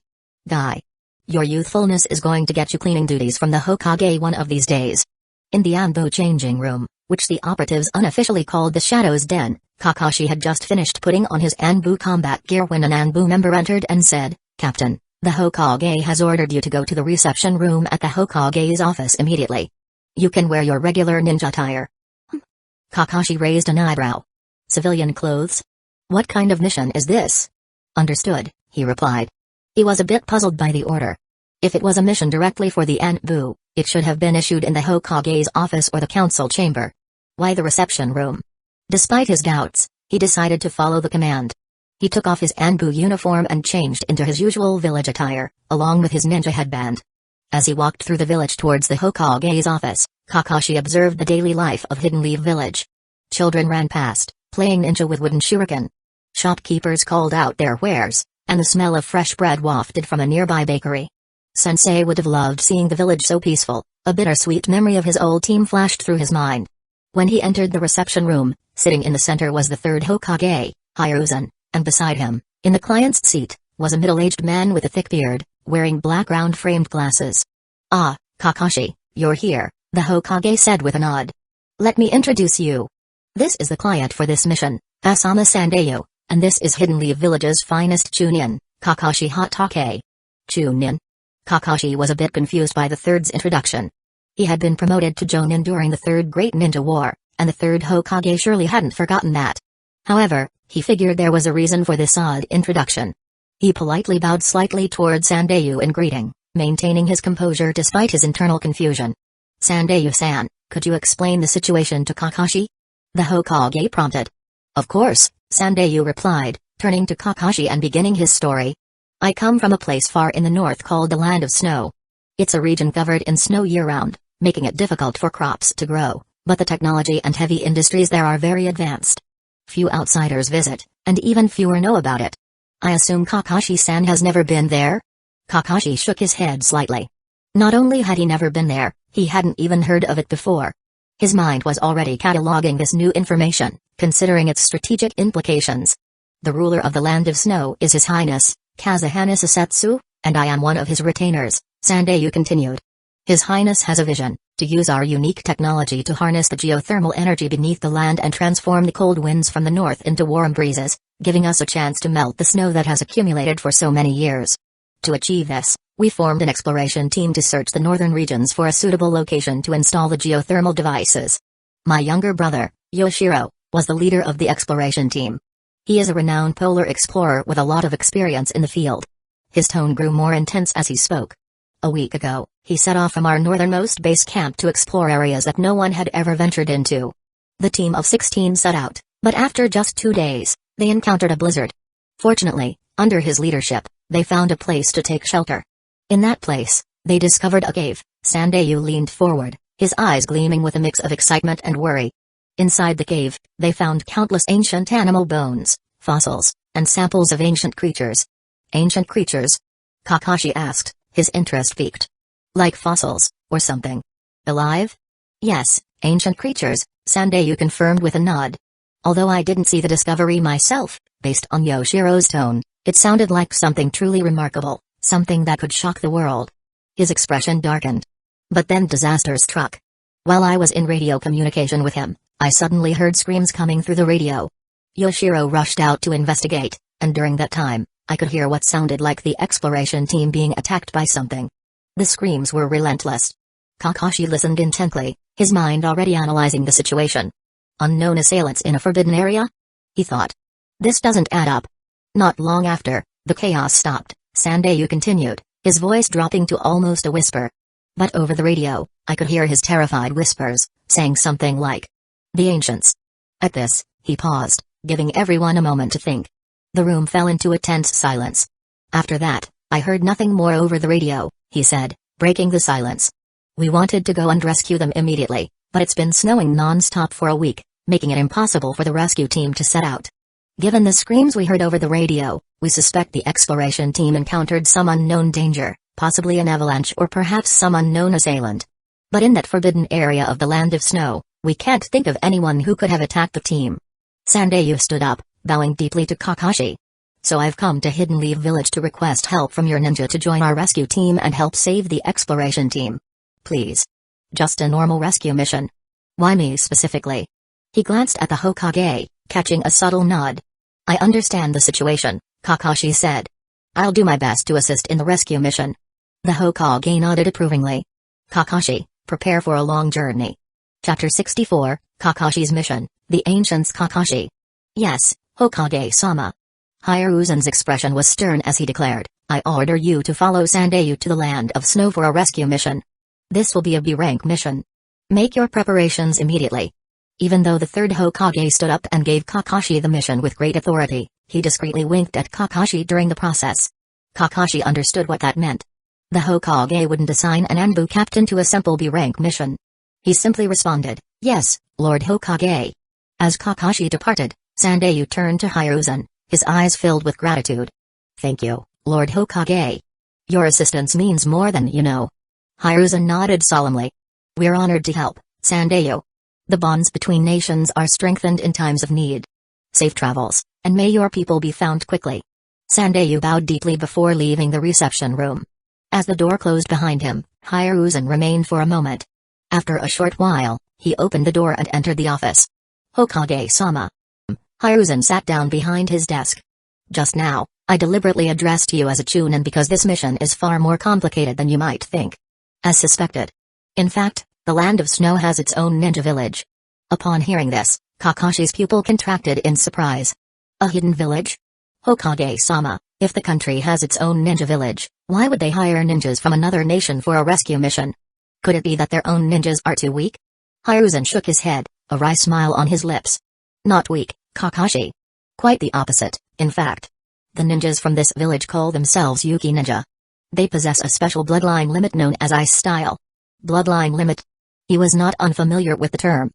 Guy. Your youthfulness is going to get you cleaning duties from the Hokage one of these days. In the Anbu changing room, which the operatives unofficially called the Shadow's Den, Kakashi had just finished putting on his Anbu combat gear when an Anbu member entered and said, Captain, the Hokage has ordered you to go to the reception room at the Hokage's office immediately. You can wear your regular ninja attire. Kakashi raised an eyebrow. Civilian clothes? What kind of mission is this? Understood, he replied. He was a bit puzzled by the order. If it was a mission directly for the Anbu, it should have been issued in the Hokage's office or the council chamber. Why the reception room? Despite his doubts, he decided to follow the command. He took off his Anbu uniform and changed into his usual village attire, along with his ninja headband. As he walked through the village towards the Hokage's office, Kakashi observed the daily life of Hidden Leaf Village. Children ran past, playing ninja with wooden shuriken. Shopkeepers called out their wares, and the smell of fresh bread wafted from a nearby bakery. Sensei would have loved seeing the village so peaceful. A bittersweet memory of his old team flashed through his mind. When he entered the reception room, sitting in the center was the third Hokage, Hyuga, and beside him, in the client's seat, was a middle-aged man with a thick beard, wearing black round-framed glasses. Ah, Kakashi, you're here, the Hokage said with a nod. Let me introduce you. This is the client for this mission, Asama Sandayu, and this is Hidden Leaf Village's finest Chunin, Kakashi Hatake. Chunin? Kakashi was a bit confused by the third's introduction. He had been promoted to Jonin during the Third Great Ninja War, and the third Hokage surely hadn't forgotten that. However, he figured there was a reason for this odd introduction. He politely bowed slightly toward Sandayu in greeting, maintaining his composure despite his internal confusion. Sandayu-san, could you explain the situation to Kakashi? The Hokage prompted. Of course, Sandayu replied, turning to Kakashi and beginning his story. I come from a place far in the north called the Land of Snow. It's a region covered in snow year-round, making it difficult for crops to grow, but the technology and heavy industries there are very advanced. Few outsiders visit, and even fewer know about it. I assume Kakashi-san has never been there? Kakashi shook his head slightly. Not only had he never been there, he hadn't even heard of it before. His mind was already cataloging this new information, considering its strategic implications. The ruler of the Land of Snow is His Highness, Kazekage Setsu, and I am one of his retainers, Sandayu continued. His Highness has a vision, to use our unique technology to harness the geothermal energy beneath the land and transform the cold winds from the north into warm breezes, giving us a chance to melt the snow that has accumulated for so many years. To achieve this, we formed an exploration team to search the northern regions for a suitable location to install the geothermal devices. My younger brother, Yoshiro, was the leader of the exploration team. He is a renowned polar explorer with a lot of experience in the field. His tone grew more intense as he spoke. A week ago, he set off from our northernmost base camp to explore areas that no one had ever ventured into. The team of 16 set out, but after just 2 days, they encountered a blizzard. Fortunately, under his leadership, they found a place to take shelter. In that place, they discovered a cave. Sandayu leaned forward, his eyes gleaming with a mix of excitement and worry. Inside the cave, they found countless ancient animal bones, fossils, and samples of ancient creatures. Ancient creatures? Kakashi asked, his interest piqued. Like fossils, or something. Alive? Yes, ancient creatures, Sandayu confirmed with a nod. Although I didn't see the discovery myself, based on Yoshiro's tone, it sounded like something truly remarkable, something that could shock the world. His expression darkened. But then disaster struck. While I was in radio communication with him, I suddenly heard screams coming through the radio. Yoshiro rushed out to investigate, and during that time, I could hear what sounded like the exploration team being attacked by something. The screams were relentless. Kakashi listened intently, his mind already analyzing the situation. Unknown assailants in a forbidden area? He thought. This doesn't add up. Not long after, the chaos stopped, Sandayu continued, his voice dropping to almost a whisper. But over the radio, I could hear his terrified whispers, saying something like, "The ancients." At this, he paused, giving everyone a moment to think. The room fell into a tense silence. After that, I heard nothing more over the radio, he said, breaking the silence. We wanted to go and rescue them immediately, but it's been snowing non-stop for a week, making it impossible for the rescue team to set out. Given the screams we heard over the radio, we suspect the exploration team encountered some unknown danger, possibly an avalanche or perhaps some unknown assailant. But in that forbidden area of the Land of Snow, we can't think of anyone who could have attacked the team. Sandayu stood up, bowing deeply to Kakashi. So I've come to Hidden Leaf Village to request help from your ninja to join our rescue team and help save the exploration team. Please. Just a normal rescue mission. Why me specifically? He glanced at the Hokage, catching a subtle nod. I understand the situation, Kakashi said. I'll do my best to assist in the rescue mission. The Hokage nodded approvingly. Kakashi, prepare for a long journey. Chapter 64, Kakashi's Mission, The Ancients. Kakashi. Yes, Hokage-sama. Hiruzen's expression was stern as he declared, I order you to follow Sandayu to the Land of Snow for a rescue mission. This will be a B-rank mission. Make your preparations immediately. Even though the third Hokage stood up and gave Kakashi the mission with great authority, he discreetly winked at Kakashi during the process. Kakashi understood what that meant. The Hokage wouldn't assign an Anbu captain to a simple B-rank mission. He simply responded, Yes, Lord Hokage. As Kakashi departed, Sandayu turned to Hiruzen, his eyes filled with gratitude. Thank you, Lord Hokage. Your assistance means more than you know. Hiruzen nodded solemnly. We're honored to help, Sandayu. The bonds between nations are strengthened in times of need. Safe travels, and may your people be found quickly. Sandayu bowed deeply before leaving the reception room. As the door closed behind him, Hiruzen remained for a moment. After a short while, he opened the door and entered the office. Hokage-sama. Hiruzen sat down behind his desk. Just now, I deliberately addressed you as a chunin because this mission is far more complicated than you might think. As suspected. In fact, the Land of Snow has its own ninja village. Upon hearing this, Kakashi's pupil contracted in surprise. A hidden village? Hokage-sama, If the country has its own ninja village, why would they hire ninjas from another nation for a rescue mission? Could it be that their own ninjas are too weak? Hiruzen shook his head, a wry smile on his lips. Not weak, Kakashi. Quite the opposite, in fact. The ninjas from this village call themselves Yuki Ninja. They possess a special bloodline limit known as Ice Style. Bloodline limit? He was not unfamiliar with the term.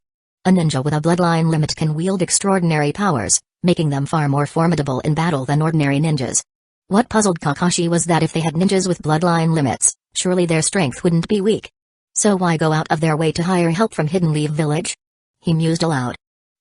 A ninja with a bloodline limit can wield extraordinary powers, making them far more formidable in battle than ordinary ninjas. What puzzled Kakashi was that if they had ninjas with bloodline limits, surely their strength wouldn't be weak. So why go out of their way to hire help from Hidden Leaf Village? He mused aloud.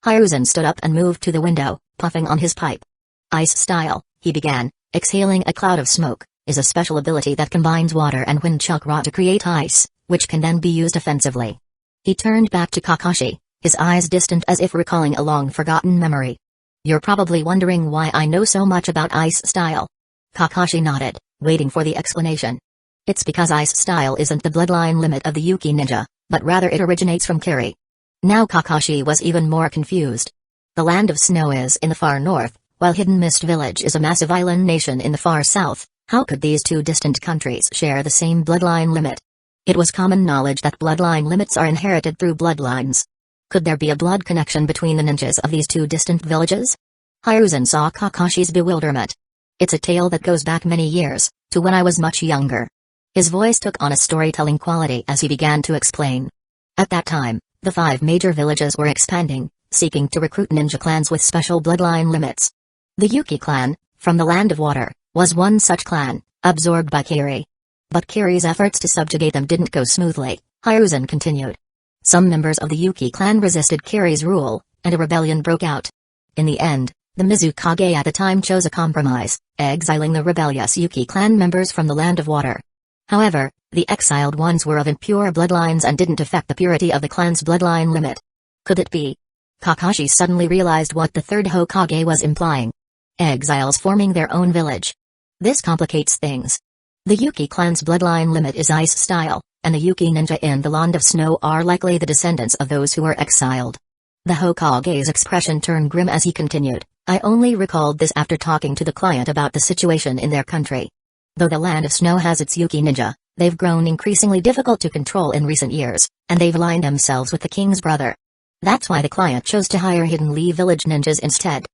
Hiruzen stood up and moved to the window, puffing on his pipe. Ice Style, he began, exhaling a cloud of smoke, is a special ability that combines water and wind chakra to create ice, which can then be used offensively. He turned back to Kakashi, his eyes distant as if recalling a long-forgotten memory. You're probably wondering why I know so much about Ice Style. Kakashi nodded, waiting for the explanation. It's because Ice Style isn't the bloodline limit of the Yuki Ninja, but rather it originates from Kiri. Now Kakashi was even more confused. The Land of Snow is in the far north, while Hidden Mist Village is a massive island nation in the far south. How could these two distant countries share the same bloodline limit? It was common knowledge that bloodline limits are inherited through bloodlines. Could there be a blood connection between the ninjas of these two distant villages? Hiruzen saw Kakashi's bewilderment. It's a tale that goes back many years, to when I was much younger. His voice took on a storytelling quality as he began to explain. At that time, the 5 major villages were expanding, seeking to recruit ninja clans with special bloodline limits. The Yuki clan, from the Land of Water, was one such clan, absorbed by Kiri. But Kiri's efforts to subjugate them didn't go smoothly, Hiruzen continued. Some members of the Yuki clan resisted Kiri's rule, and a rebellion broke out. In the end, the Mizukage at the time chose a compromise, exiling the rebellious Yuki clan members from the Land of Water. However, the exiled ones were of impure bloodlines and didn't affect the purity of the clan's bloodline limit. Could it be? Kakashi suddenly realized what the third Hokage was implying. Exiles forming their own village. This complicates things. The Yuki clan's bloodline limit is Ice Style, and the Yuki ninja in the Land of Snow are likely the descendants of those who were exiled. The Hokage's expression turned grim as he continued. I only recalled this after talking to the client about the situation in their country. Though the Land of Snow has its Yuki ninja, they've grown increasingly difficult to control in recent years, and they've aligned themselves with the king's brother. That's why the client chose to hire Hidden Leaf Village ninjas instead.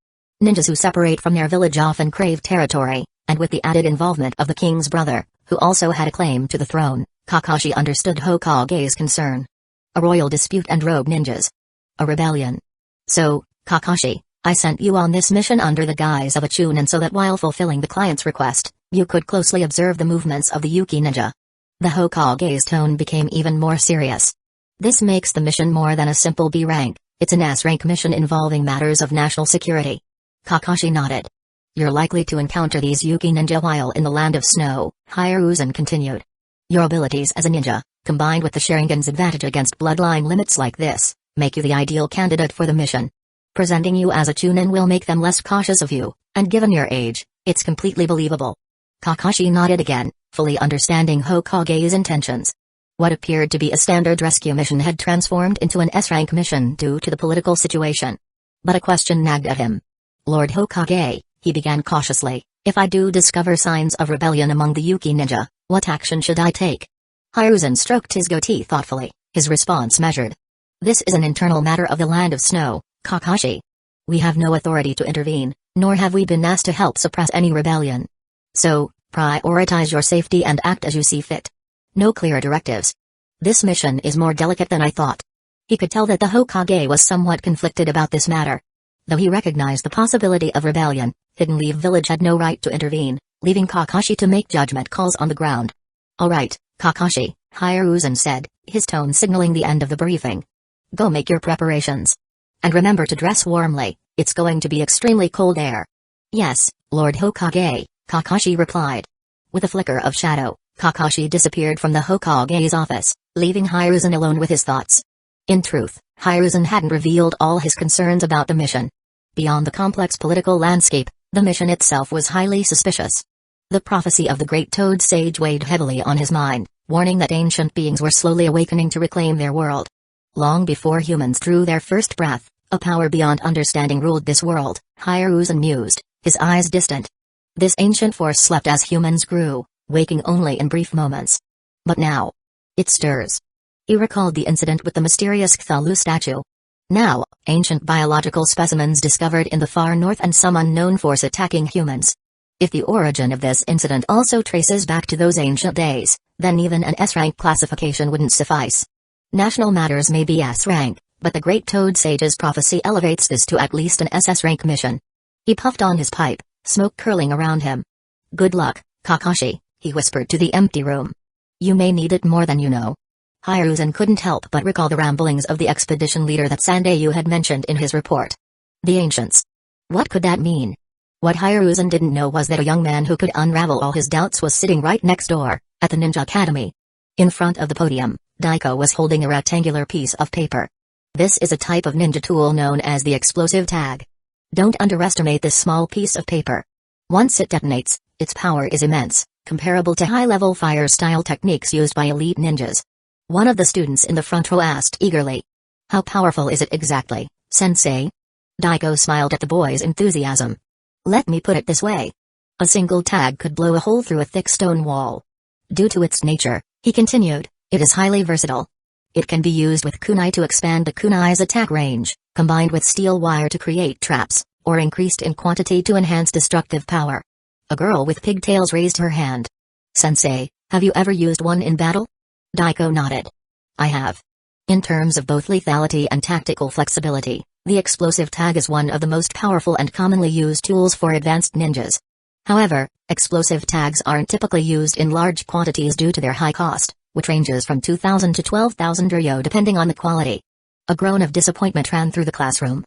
Ninjas who separate from their village often crave territory, and with the added involvement of the king's brother, who also had a claim to the throne, Kakashi understood Hokage's concern. A royal dispute and rogue ninjas. A rebellion. So, Kakashi, I sent you on this mission under the guise of a chunin so that while fulfilling the client's request, you could closely observe the movements of the Yuki ninja. The Hokage's tone became even more serious. This makes the mission more than a simple B rank, it's an S rank mission involving matters of national security. Kakashi nodded. You're likely to encounter these Yuki ninja while in the Land of Snow, Hiruzen continued. Your abilities as a ninja, combined with the Sharingan's advantage against bloodline limits like this, make you the ideal candidate for the mission. Presenting you as a chunin will make them less cautious of you, and given your age, it's completely believable. Kakashi nodded again, fully understanding Hokage's intentions. What appeared to be a standard rescue mission had transformed into an S-rank mission due to the political situation. But a question nagged at him. Lord Hokage, he began cautiously, if I do discover signs of rebellion among the Yuki ninja, what action should I take? Hiruzen stroked his goatee thoughtfully, his response measured. This is an internal matter of the Land of Snow, Kakashi. We have no authority to intervene, nor have we been asked to help suppress any rebellion. So, prioritize your safety and act as you see fit. No clear directives. This mission is more delicate than I thought. He could tell that the Hokage was somewhat conflicted about this matter. Though he recognized the possibility of rebellion, Hidden Leaf Village had no right to intervene, leaving Kakashi to make judgment calls on the ground. All right, Kakashi, Hiruzen said, his tone signaling the end of the briefing. Go make your preparations. And remember to dress warmly, it's going to be extremely cold air. Yes, Lord Hokage, Kakashi replied. With a flicker of shadow, Kakashi disappeared from the Hokage's office, leaving Hiruzen alone with his thoughts. In truth, Hiruzen hadn't revealed all his concerns about the mission. Beyond the complex political landscape, the mission itself was highly suspicious. The prophecy of the Great Toad Sage weighed heavily on his mind, warning that ancient beings were slowly awakening to reclaim their world. Long before humans drew their first breath, a power beyond understanding ruled this world, Hiruzen mused, his eyes distant. This ancient force slept as humans grew, waking only in brief moments. But now, it stirs. He recalled the incident with the mysterious Cthulhu statue. Now, ancient biological specimens discovered in the far north and some unknown force attacking humans. If the origin of this incident also traces back to those ancient days, then even an S-rank classification wouldn't suffice. National matters may be S-rank, but the Great Toad Sage's prophecy elevates this to at least an SS-rank mission. He puffed on his pipe, smoke curling around him. "Good luck, Kakashi," he whispered to the empty room. "You may need it more than you know." Hiruzen couldn't help but recall the ramblings of the expedition leader that Sandayu had mentioned in his report. The ancients. What could that mean? What Hiruzen didn't know was that a young man who could unravel all his doubts was sitting right next door, at the Ninja Academy. In front of the podium, Daiko was holding a rectangular piece of paper. This is a type of ninja tool known as the explosive tag. Don't underestimate this small piece of paper. Once it detonates, its power is immense, comparable to high-level fire-style techniques used by elite ninjas. One of the students in the front row asked eagerly. "How powerful is it exactly, sensei?" Daiko smiled at the boy's enthusiasm. "Let me put it this way. A single tag could blow a hole through a thick stone wall. Due to its nature," he continued, "it is highly versatile. It can be used with kunai to expand the kunai's attack range, combined with steel wire to create traps, or increased in quantity to enhance destructive power." A girl with pigtails raised her hand. "Sensei, have you ever used one in battle?" Daiko nodded. "I have. In terms of both lethality and tactical flexibility, the explosive tag is one of the most powerful and commonly used tools for advanced ninjas. However, explosive tags aren't typically used in large quantities due to their high cost, which ranges from 2,000 to 12,000 ryo depending on the quality." A groan of disappointment ran through the classroom.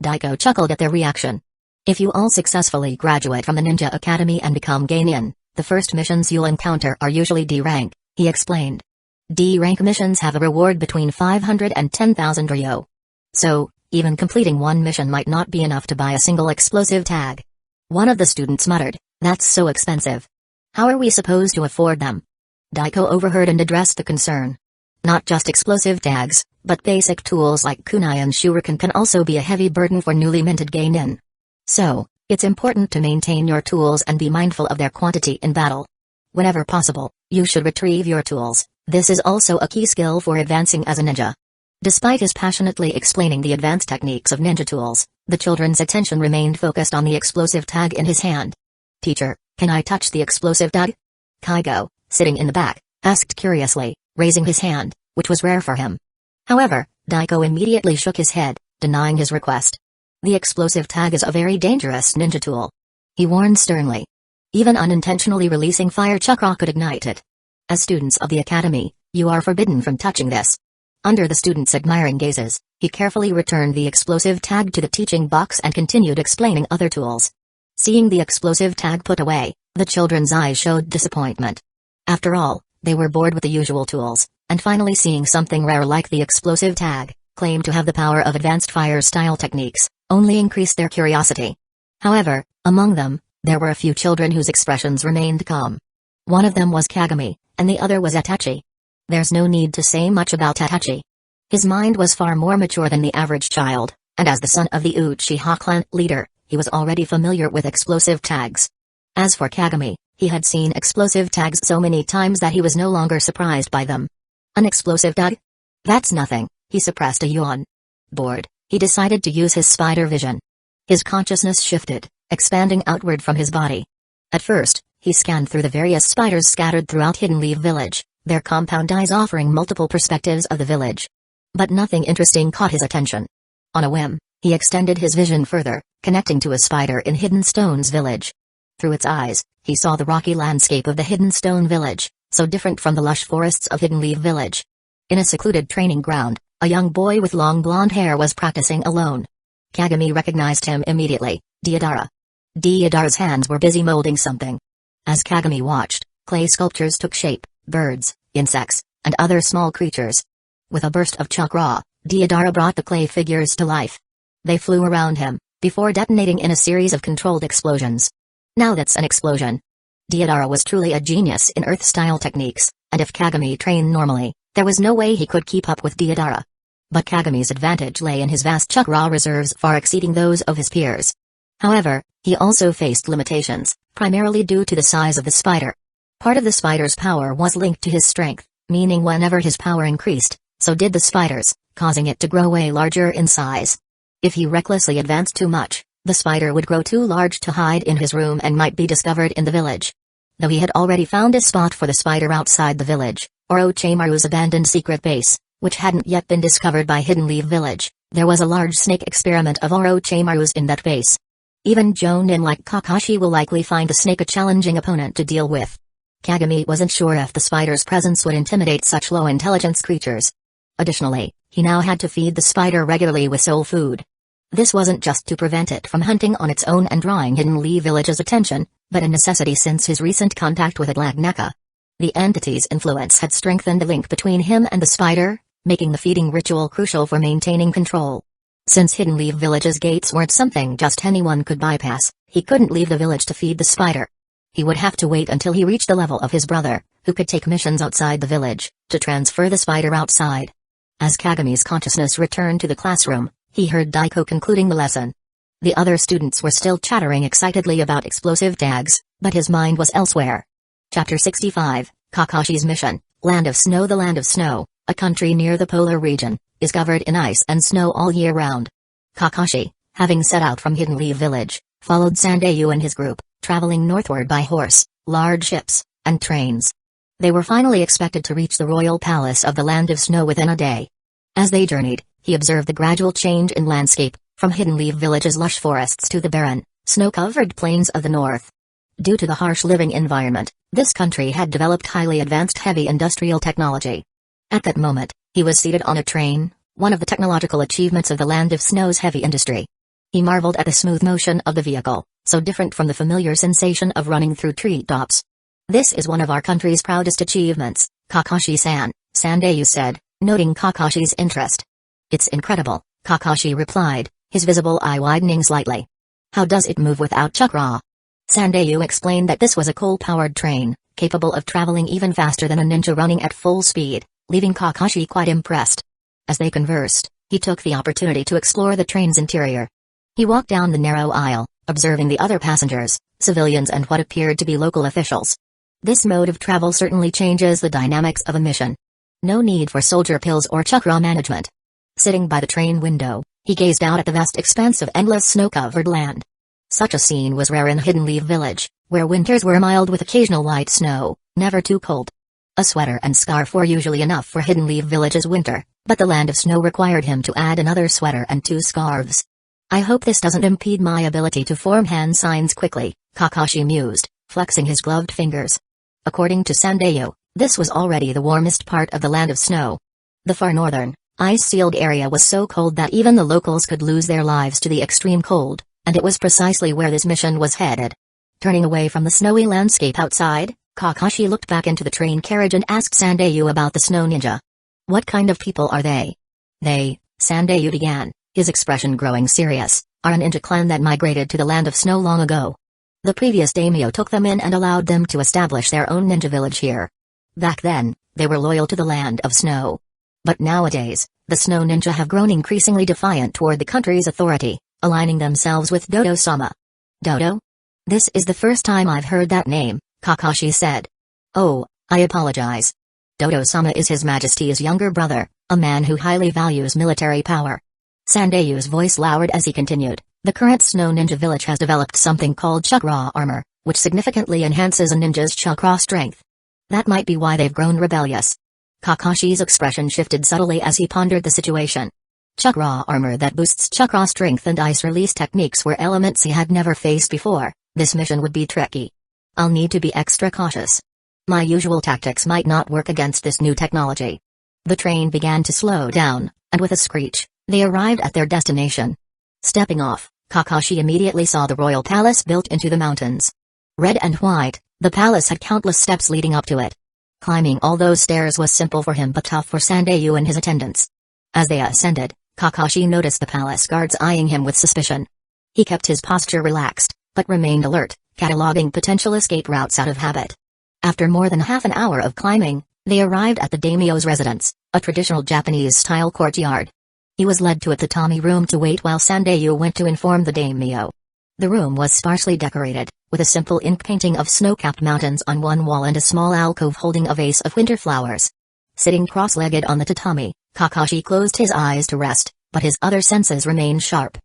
Daiko chuckled at their reaction. "If you all successfully graduate from the Ninja Academy and become Genin, the first missions you'll encounter are usually D-rank," he explained. D-rank missions have a reward between 500 and 10,000 ryo. So, even completing one mission might not be enough to buy a single explosive tag. One of the students muttered, "That's so expensive. How are we supposed to afford them?" Daiko overheard and addressed the concern. Not just explosive tags, but basic tools like kunai and shuriken can also be a heavy burden for newly minted genin. So, it's important to maintain your tools and be mindful of their quantity in battle. Whenever possible, you should retrieve your tools. This is also a key skill for advancing as a ninja. Despite his passionately explaining the advanced techniques of ninja tools, the children's attention remained focused on the explosive tag in his hand. "Teacher, can I touch the explosive tag?" Kaigo, sitting in the back, asked curiously, raising his hand, which was rare for him. However, Daiko immediately shook his head, denying his request. "The explosive tag is a very dangerous ninja tool," he warned sternly. "Even unintentionally releasing fire chakra could ignite it. As students of the academy, you are forbidden from touching this." Under the students' admiring gazes, he carefully returned the explosive tag to the teaching box and continued explaining other tools. Seeing the explosive tag put away, the children's eyes showed disappointment. After all, they were bored with the usual tools, and finally seeing something rare like the explosive tag, claimed to have the power of advanced fire-style techniques, only increased their curiosity. However, among them, there were a few children whose expressions remained calm. One of them was Kagami, and the other was Itachi. There's no need to say much about Itachi. His mind was far more mature than the average child, and as the son of the Uchiha clan leader, he was already familiar with explosive tags. As for Kagami, he had seen explosive tags so many times that he was no longer surprised by them. An explosive tag? That's nothing, he suppressed a yawn. Bored, he decided to use his spider vision. His consciousness shifted, expanding outward from his body. At first, he scanned through the various spiders scattered throughout Hidden Leaf Village, their compound eyes offering multiple perspectives of the village. But nothing interesting caught his attention. On a whim, he extended his vision further, connecting to a spider in Hidden Stone's village. Through its eyes, he saw the rocky landscape of the Hidden Stone village, so different from the lush forests of Hidden Leaf Village. In a secluded training ground, a young boy with long blonde hair was practicing alone. Kagami recognized him immediately, Deodara. Deodara's hands were busy molding something. As Kagami watched, clay sculptures took shape, birds, insects, and other small creatures. With a burst of chakra, Deodara brought the clay figures to life. They flew around him, before detonating in a series of controlled explosions. Now that's an explosion. Deodara was truly a genius in Earth-style techniques, and if Kagami trained normally, there was no way he could keep up with Deodara. But Kagami's advantage lay in his vast chakra reserves far exceeding those of his peers. However, he also faced limitations, primarily due to the size of the spider. Part of the spider's power was linked to his strength, meaning whenever his power increased, so did the spider's, causing it to grow way larger in size. If he recklessly advanced too much, the spider would grow too large to hide in his room and might be discovered in the village. Though he had already found a spot for the spider outside the village, Orochimaru's abandoned secret base, which hadn't yet been discovered by Hidden Leaf Village, there was a large snake experiment of Orochimaru's in that base. Even Jonin like Kakashi will likely find the snake a challenging opponent to deal with. Kagami wasn't sure if the spider's presence would intimidate such low-intelligence creatures. Additionally, he now had to feed the spider regularly with soul food. This wasn't just to prevent it from hunting on its own and drawing Hidden Leaf Village's attention, but a necessity since his recent contact with Aglagneka. The entity's influence had strengthened the link between him and the spider, making the feeding ritual crucial for maintaining control. Since Hidden Leaf Village's gates weren't something just anyone could bypass, he couldn't leave the village to feed the spider. He would have to wait until he reached the level of his brother, who could take missions outside the village, to transfer the spider outside. As Kagami's consciousness returned to the classroom, he heard Daiko concluding the lesson. The other students were still chattering excitedly about explosive tags, but his mind was elsewhere. Chapter 65, Kakashi's Mission. Land of Snow. The Land of Snow, a country near the polar region, is covered in ice and snow all year round. Kakashi, having set out from Hidden Leaf Village, followed Sandayu and his group, traveling northward by horse, large ships, and trains. They were finally expected to reach the royal palace of the Land of Snow within a day. As they journeyed, he observed the gradual change in landscape, from Hidden Leaf Village's lush forests to the barren, snow-covered plains of the north. Due to the harsh living environment, this country had developed highly advanced heavy industrial technology. At that moment, he was seated on a train, one of the technological achievements of the Land of Snow's heavy industry. He marveled at the smooth motion of the vehicle, so different from the familiar sensation of running through treetops. This is one of our country's proudest achievements, Kakashi-san, Sandayu said, noting Kakashi's interest. It's incredible, Kakashi replied, his visible eye widening slightly. How does it move without chakra? Sandayu explained that this was a coal-powered train, capable of traveling even faster than a ninja running at full speed, leaving Kakashi quite impressed. As they conversed, he took the opportunity to explore the train's interior. He walked down the narrow aisle, observing the other passengers, civilians and what appeared to be local officials. This mode of travel certainly changes the dynamics of a mission. No need for soldier pills or chakra management. Sitting by the train window, he gazed out at the vast expanse of endless snow-covered land. Such a scene was rare in Hidden Leaf Village, where winters were mild with occasional light snow, never too cold. A sweater and scarf were usually enough for Hidden Leaf Village's winter, but the Land of Snow required him to add another sweater and 2 scarves. I hope this doesn't impede my ability to form hand signs quickly, Kakashi mused, flexing his gloved fingers. According to Sandayu, this was already the warmest part of the Land of Snow. The far northern, ice-sealed area was so cold that even the locals could lose their lives to the extreme cold, and it was precisely where this mission was headed. Turning away from the snowy landscape outside, Kakashi looked back into the train carriage and asked Sandayu about the snow ninja. What kind of people are they? They, Sandayu began, his expression growing serious, are a ninja clan that migrated to the Land of Snow long ago. The previous daimyo took them in and allowed them to establish their own ninja village here. Back then, they were loyal to the Land of Snow. But nowadays, the snow ninja have grown increasingly defiant toward the country's authority, aligning themselves with Dodo-sama. Dodo? This is the first time I've heard that name, Kakashi said. Oh, I apologize. Dodo-sama is His Majesty's younger brother, a man who highly values military power. Sandayu's voice lowered as he continued, the current snow ninja village has developed something called chakra armor, which significantly enhances a ninja's chakra strength. That might be why they've grown rebellious. Kakashi's expression shifted subtly as he pondered the situation. Chakra armor that boosts chakra strength and ice release techniques were elements he had never faced before. This mission would be tricky. I'll need to be extra cautious. My usual tactics might not work against this new technology. The train began to slow down, and with a screech, they arrived at their destination. Stepping off, Kakashi immediately saw the royal palace built into the mountains. Red and white, the palace had countless steps leading up to it. Climbing all those stairs was simple for him but tough for Sandayu and his attendants. As they ascended, Kakashi noticed the palace guards eyeing him with suspicion. He kept his posture relaxed, but remained alert, cataloging potential escape routes out of habit. After more than half an hour of climbing, they arrived at the daimyo's residence, a traditional Japanese-style courtyard. He was led to a tatami room to wait while Sandayu went to inform the daimyo. The room was sparsely decorated, with a simple ink painting of snow-capped mountains on one wall and a small alcove holding a vase of winter flowers. Sitting cross-legged on the tatami, Kakashi closed his eyes to rest, but his other senses remained sharp.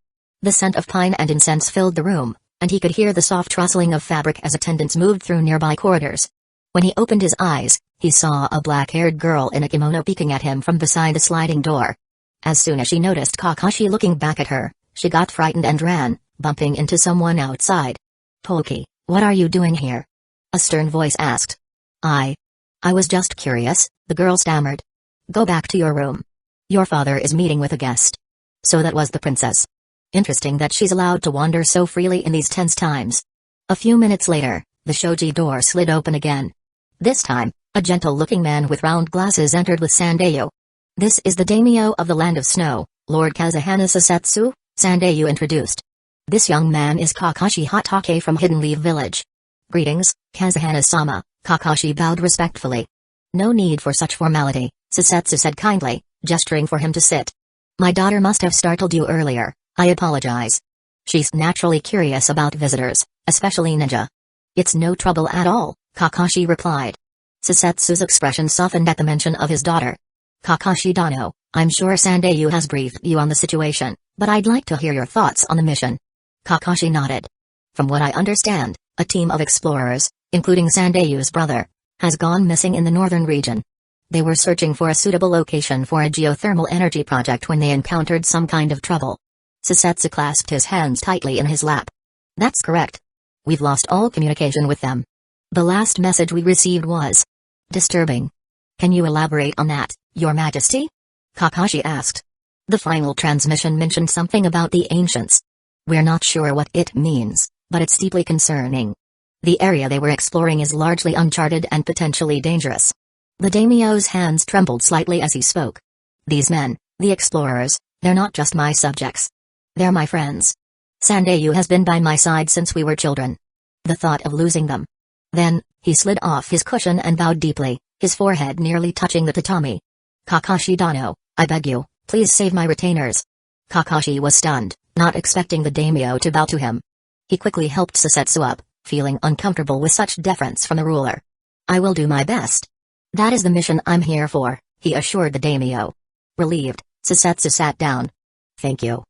The scent of pine and incense filled the room, and he could hear the soft rustling of fabric as attendants moved through nearby corridors. When he opened his eyes, he saw a black-haired girl in a kimono peeking at him from beside the sliding door. As soon as she noticed Kakashi looking back at her, she got frightened and ran, bumping into someone outside. "Poki, what are you doing here?" a stern voice asked. I was just curious," the girl stammered. "Go back to your room. Your father is meeting with a guest." So that was the princess. Interesting that she's allowed to wander so freely in these tense times. A few minutes later, the shoji door slid open again. This time, a gentle-looking man with round glasses entered with Sandayu. "This is the daimyo of the Land of Snow, Lord Kazahana Sasetsu," Sandayu introduced. "This young man is Kakashi Hatake from Hidden Leaf Village." "Greetings, Kazahana-sama," Kakashi bowed respectfully. "No need for such formality," Sasetsu said kindly, gesturing for him to sit. "My daughter must have startled you earlier, I apologize." She's naturally curious about visitors, especially ninja. "It's no trouble at all," Kakashi replied. Sasetsu's expression softened at the mention of his daughter. "Kakashi-dano, I'm sure Sandayu has briefed you on the situation, but I'd like to hear your thoughts on the mission." Kakashi nodded. "From what I understand, a team of explorers, including Sandayu's brother, has gone missing in the northern region. They were searching for a suitable location for a geothermal energy project when they encountered some kind of trouble." Sasetsu clasped his hands tightly in his lap. "That's correct. We've lost all communication with them. The last message we received was disturbing." "Can you elaborate on that, Your Majesty?" Kakashi asked. "The final transmission mentioned something about the ancients. We're not sure what it means, but it's deeply concerning. The area they were exploring is largely uncharted and potentially dangerous." The daimyo's hands trembled slightly as he spoke. "These men, the explorers, they're not just my subjects. They're my friends. Sandayu has been by my side since we were children. The thought of losing them." Then, he slid off his cushion and bowed deeply, his forehead nearly touching the tatami. "Kakashi-dano, I beg you, please save my retainers." Kakashi was stunned, not expecting the daimyo to bow to him. He quickly helped Sasetsu up, feeling uncomfortable with such deference from the ruler. "I will do my best. That is the mission I'm here for," he assured the daimyo. Relieved, Sasetsu sat down. "Thank you.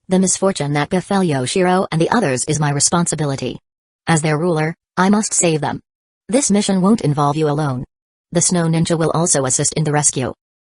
The misfortune that befell Yoshiro and the others is my responsibility. As their ruler, I must save them. This mission won't involve you alone. The snow ninja will also assist in the rescue.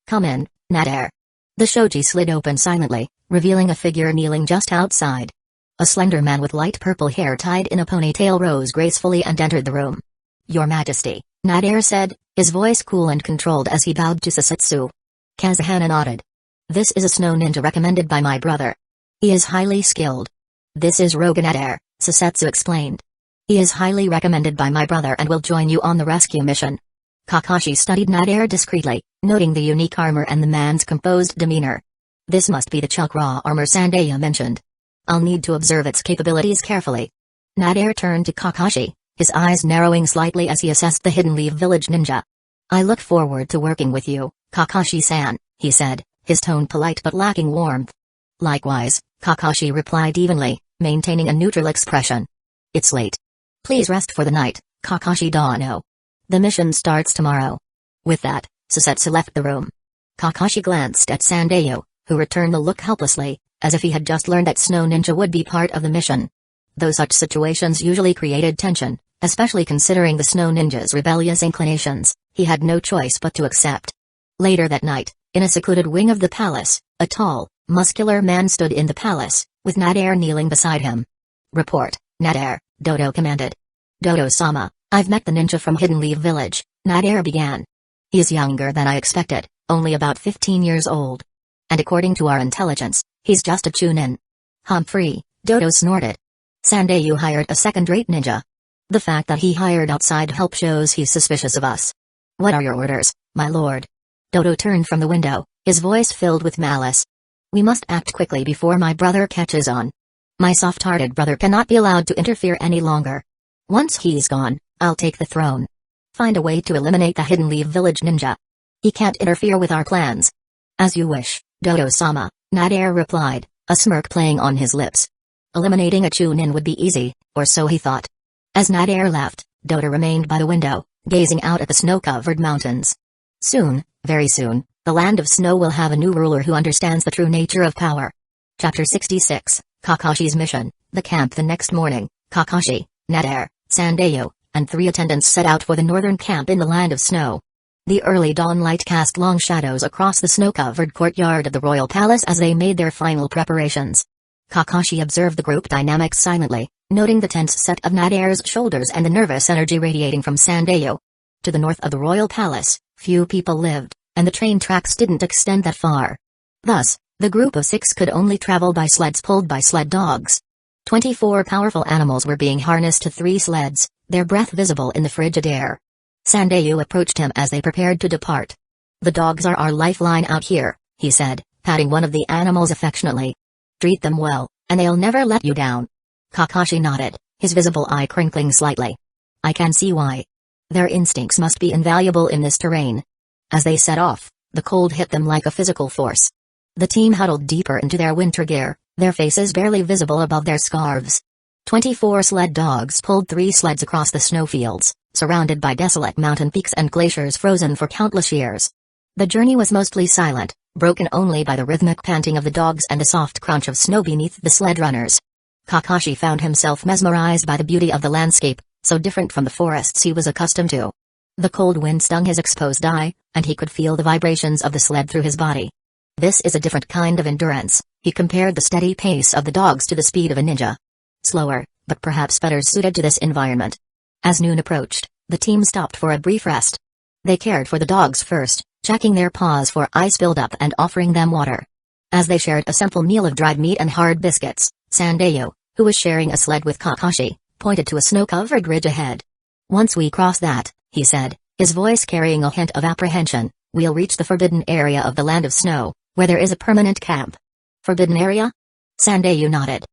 Come in, Nader." The shoji slid open silently, revealing a figure kneeling just outside. A slender man with light purple hair tied in a ponytail rose gracefully and entered the room. "Your Majesty," Nader said, his voice cool and controlled as he bowed to Sasetsu. Kazahana nodded. "This is a snow ninja recommended by my brother. He is highly skilled." "This is Roga Nader," Sasetsu explained. "He is highly recommended by my brother and will join you on the rescue mission." Kakashi studied Nader discreetly, noting the unique armor and the man's composed demeanor. "This must be the chakra armor Sandayu mentioned. I'll need to observe its capabilities carefully." Nader turned to Kakashi, his eyes narrowing slightly as he assessed the Hidden Leaf Village ninja. "I look forward to working with you, Kakashi-san," he said, his tone polite but lacking warmth. "Likewise," Kakashi replied evenly, maintaining a neutral expression. "It's late. Please rest for the night, Kakashi-dano. The mission starts tomorrow." With that, Sasetsu left the room. Kakashi glanced at Sandayu, who returned the look helplessly, as if he had just learned that Snow Ninja would be part of the mission. Though such situations usually created tension, especially considering the Snow Ninja's rebellious inclinations, he had no choice but to accept. Later that night, in a secluded wing of the palace, a tall, muscular man stood in the palace, with Nader kneeling beside him. "Report, Nader," Dodo commanded. "Dodo-sama, I've met the ninja from Hidden Leaf Village," Nader began. "He is younger than I expected, only about 15 years old. And according to our intelligence, he's just a chunin." "Humphrey," Dodo snorted. "Sandayu hired a second-rate ninja. The fact that he hired outside help shows he's suspicious of us." "What are your orders, my lord?" Dodo turned from the window, his voice filled with malice. "We must act quickly before my brother catches on. My soft-hearted brother cannot be allowed to interfere any longer. Once he's gone, I'll take the throne. Find a way to eliminate the Hidden Leaf Village ninja. He can't interfere with our plans." "As you wish, Dodo-sama," Nader replied, a smirk playing on his lips. Eliminating a Chunin would be easy, or so he thought. As Nadir left, Dota remained by the window, gazing out at the snow-covered mountains. Soon, very soon, the land of snow will have a new ruler who understands the true nature of power. Chapter 66, Kakashi's Mission. The camp the next morning, Kakashi, Nadir, Sandayu, and 3 attendants set out for the northern camp in the land of snow. The early dawn light cast long shadows across the snow-covered courtyard of the royal palace as they made their final preparations. Kakashi observed the group dynamics silently, noting the tense set of Nadir's shoulders and the nervous energy radiating from Sandayu. To the north of the royal palace, few people lived, and the train tracks didn't extend that far. Thus, the group of 6 could only travel by sleds pulled by sled dogs. 24 powerful animals were being harnessed to 3 sleds, their breath visible in the frigid air. Sandayu approached him as they prepared to depart. "The dogs are our lifeline out here," he said, patting one of the animals affectionately. "Treat them well, and they'll never let you down." Kakashi nodded, his visible eye crinkling slightly. "I can see why. Their instincts must be invaluable in this terrain." As they set off, the cold hit them like a physical force. The team huddled deeper into their winter gear, their faces barely visible above their scarves. 24 sled dogs pulled 3 sleds across the snowfields, surrounded by desolate mountain peaks and glaciers frozen for countless years. The journey was mostly silent, broken only by the rhythmic panting of the dogs and the soft crunch of snow beneath the sled runners. Kakashi found himself mesmerized by the beauty of the landscape, so different from the forests he was accustomed to. The cold wind stung his exposed eye, and he could feel the vibrations of the sled through his body. "This is a different kind of endurance," he compared the steady pace of the dogs to the speed of a ninja. "Slower, but perhaps better suited to this environment." As noon approached, the team stopped for a brief rest. They cared for the dogs first, checking their paws for ice buildup and offering them water. As they shared a simple meal of dried meat and hard biscuits, Sandayu, who was sharing a sled with Kakashi, pointed to a snow-covered ridge ahead. "Once we cross that," he said, his voice carrying a hint of apprehension, "we'll reach the forbidden area of the land of snow, where there is a permanent camp." "Forbidden area?" Sandayu nodded.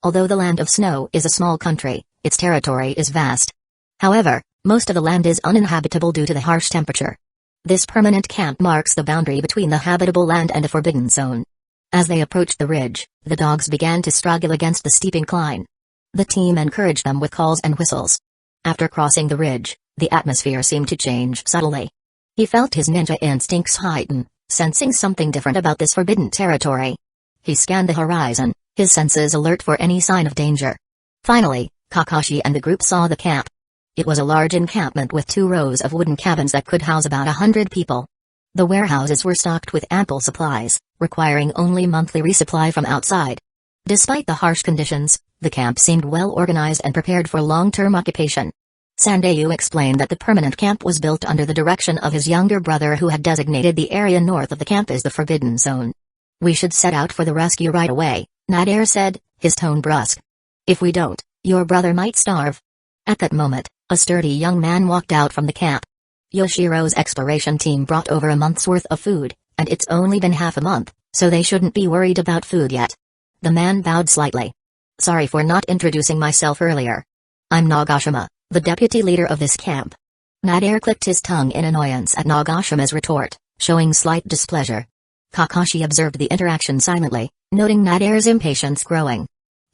Although the land of snow is a small country, its territory is vast. However, most of the land is uninhabitable due to the harsh temperature. This permanent camp marks the boundary between the habitable land and the forbidden zone. As they approached the ridge, the dogs began to struggle against the steep incline. The team encouraged them with calls and whistles. After crossing the ridge, the atmosphere seemed to change subtly. He felt his ninja instincts heighten, sensing something different about this forbidden territory. He scanned the horizon, his senses alert for any sign of danger. Finally, Kakashi and the group saw the camp. It was a large encampment with 2 rows of wooden cabins that could house about 100 people. The warehouses were stocked with ample supplies, requiring only monthly resupply from outside. Despite the harsh conditions, the camp seemed well organized and prepared for long-term occupation. Sandayu explained that the permanent camp was built under the direction of his younger brother, who had designated the area north of the camp as the Forbidden Zone. "We should set out for the rescue right away," Nadir said, his tone brusque. "If we don't, your brother might starve." At that moment, a sturdy young man walked out from the camp. "Yoshiro's exploration team brought over a month's worth of food, and it's only been half a month, so they shouldn't be worried about food yet." The man bowed slightly. "Sorry for not introducing myself earlier. I'm Nagashima, the deputy leader of this camp." Nadir clicked his tongue in annoyance at Nagashima's retort, showing slight displeasure. Kakashi observed the interaction silently, noting Nadir's impatience growing.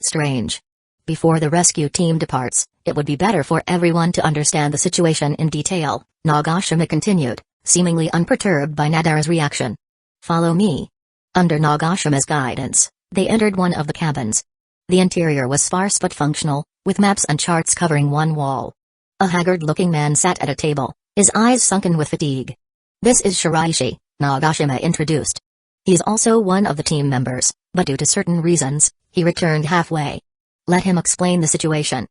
Strange. Before the rescue team departs, it would be better for everyone to understand the situation in detail, Nagashima continued, seemingly unperturbed by Nadir's reaction. "Follow me." Under Nagashima's guidance, they entered one of the cabins. The interior was sparse but functional, with maps and charts covering one wall. A haggard-looking man sat at a table, his eyes sunken with fatigue. "This is Shiraishi," Nagashima introduced. "He's also one of the team members, but due to certain reasons, he returned halfway. Let him explain the situation."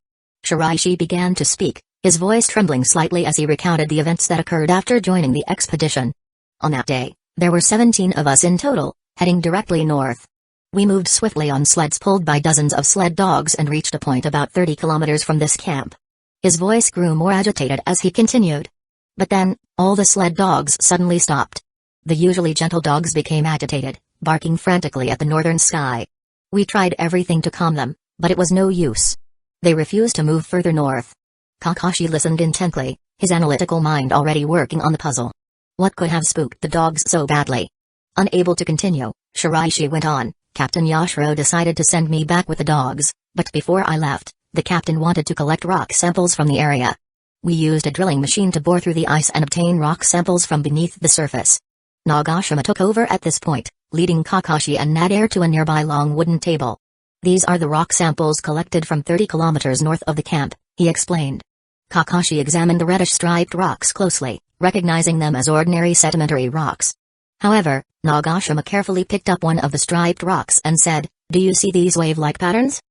Shiraishi began to speak, his voice trembling slightly as he recounted the events that occurred after joining the expedition. "On that day, there were 17 of us in total, heading directly north. We moved swiftly on sleds pulled by dozens of sled dogs and reached a point about 30 kilometers from this camp." His voice grew more agitated as he continued. "But then, all the sled dogs suddenly stopped. The usually gentle dogs became agitated, barking frantically at the northern sky. We tried everything to calm them, but it was no use. They refused to move further north." Kakashi listened intently, his analytical mind already working on the puzzle. What could have spooked the dogs so badly? Unable to continue, Shiraishi went on, "Captain Yashiro decided to send me back with the dogs, But before I left, the captain wanted to collect rock samples from the area. We used a drilling machine to bore through the ice and obtain rock samples from beneath the surface. Nagashima took over at this point, leading Kakashi and Nader to a nearby long wooden table. These are the rock samples collected from 30 kilometers north of the camp, he explained. Kakashi examined the reddish-striped rocks closely, recognizing them as ordinary sedimentary rocks. However, Nagashima carefully picked up one of the striped rocks and said, "Do you see these wave-like patterns?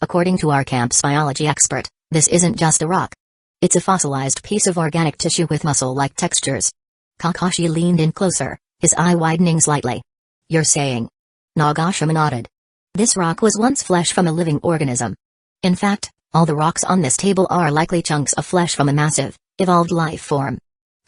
According to our camp's biology expert, this isn't just a rock. It's a fossilized piece of organic tissue with muscle-like textures." Kakashi leaned in closer, his eye widening slightly. "You're saying?" Nagashima nodded. "This rock was once flesh from a living organism. In fact, all the rocks on this table are likely chunks of flesh from a massive, evolved life form."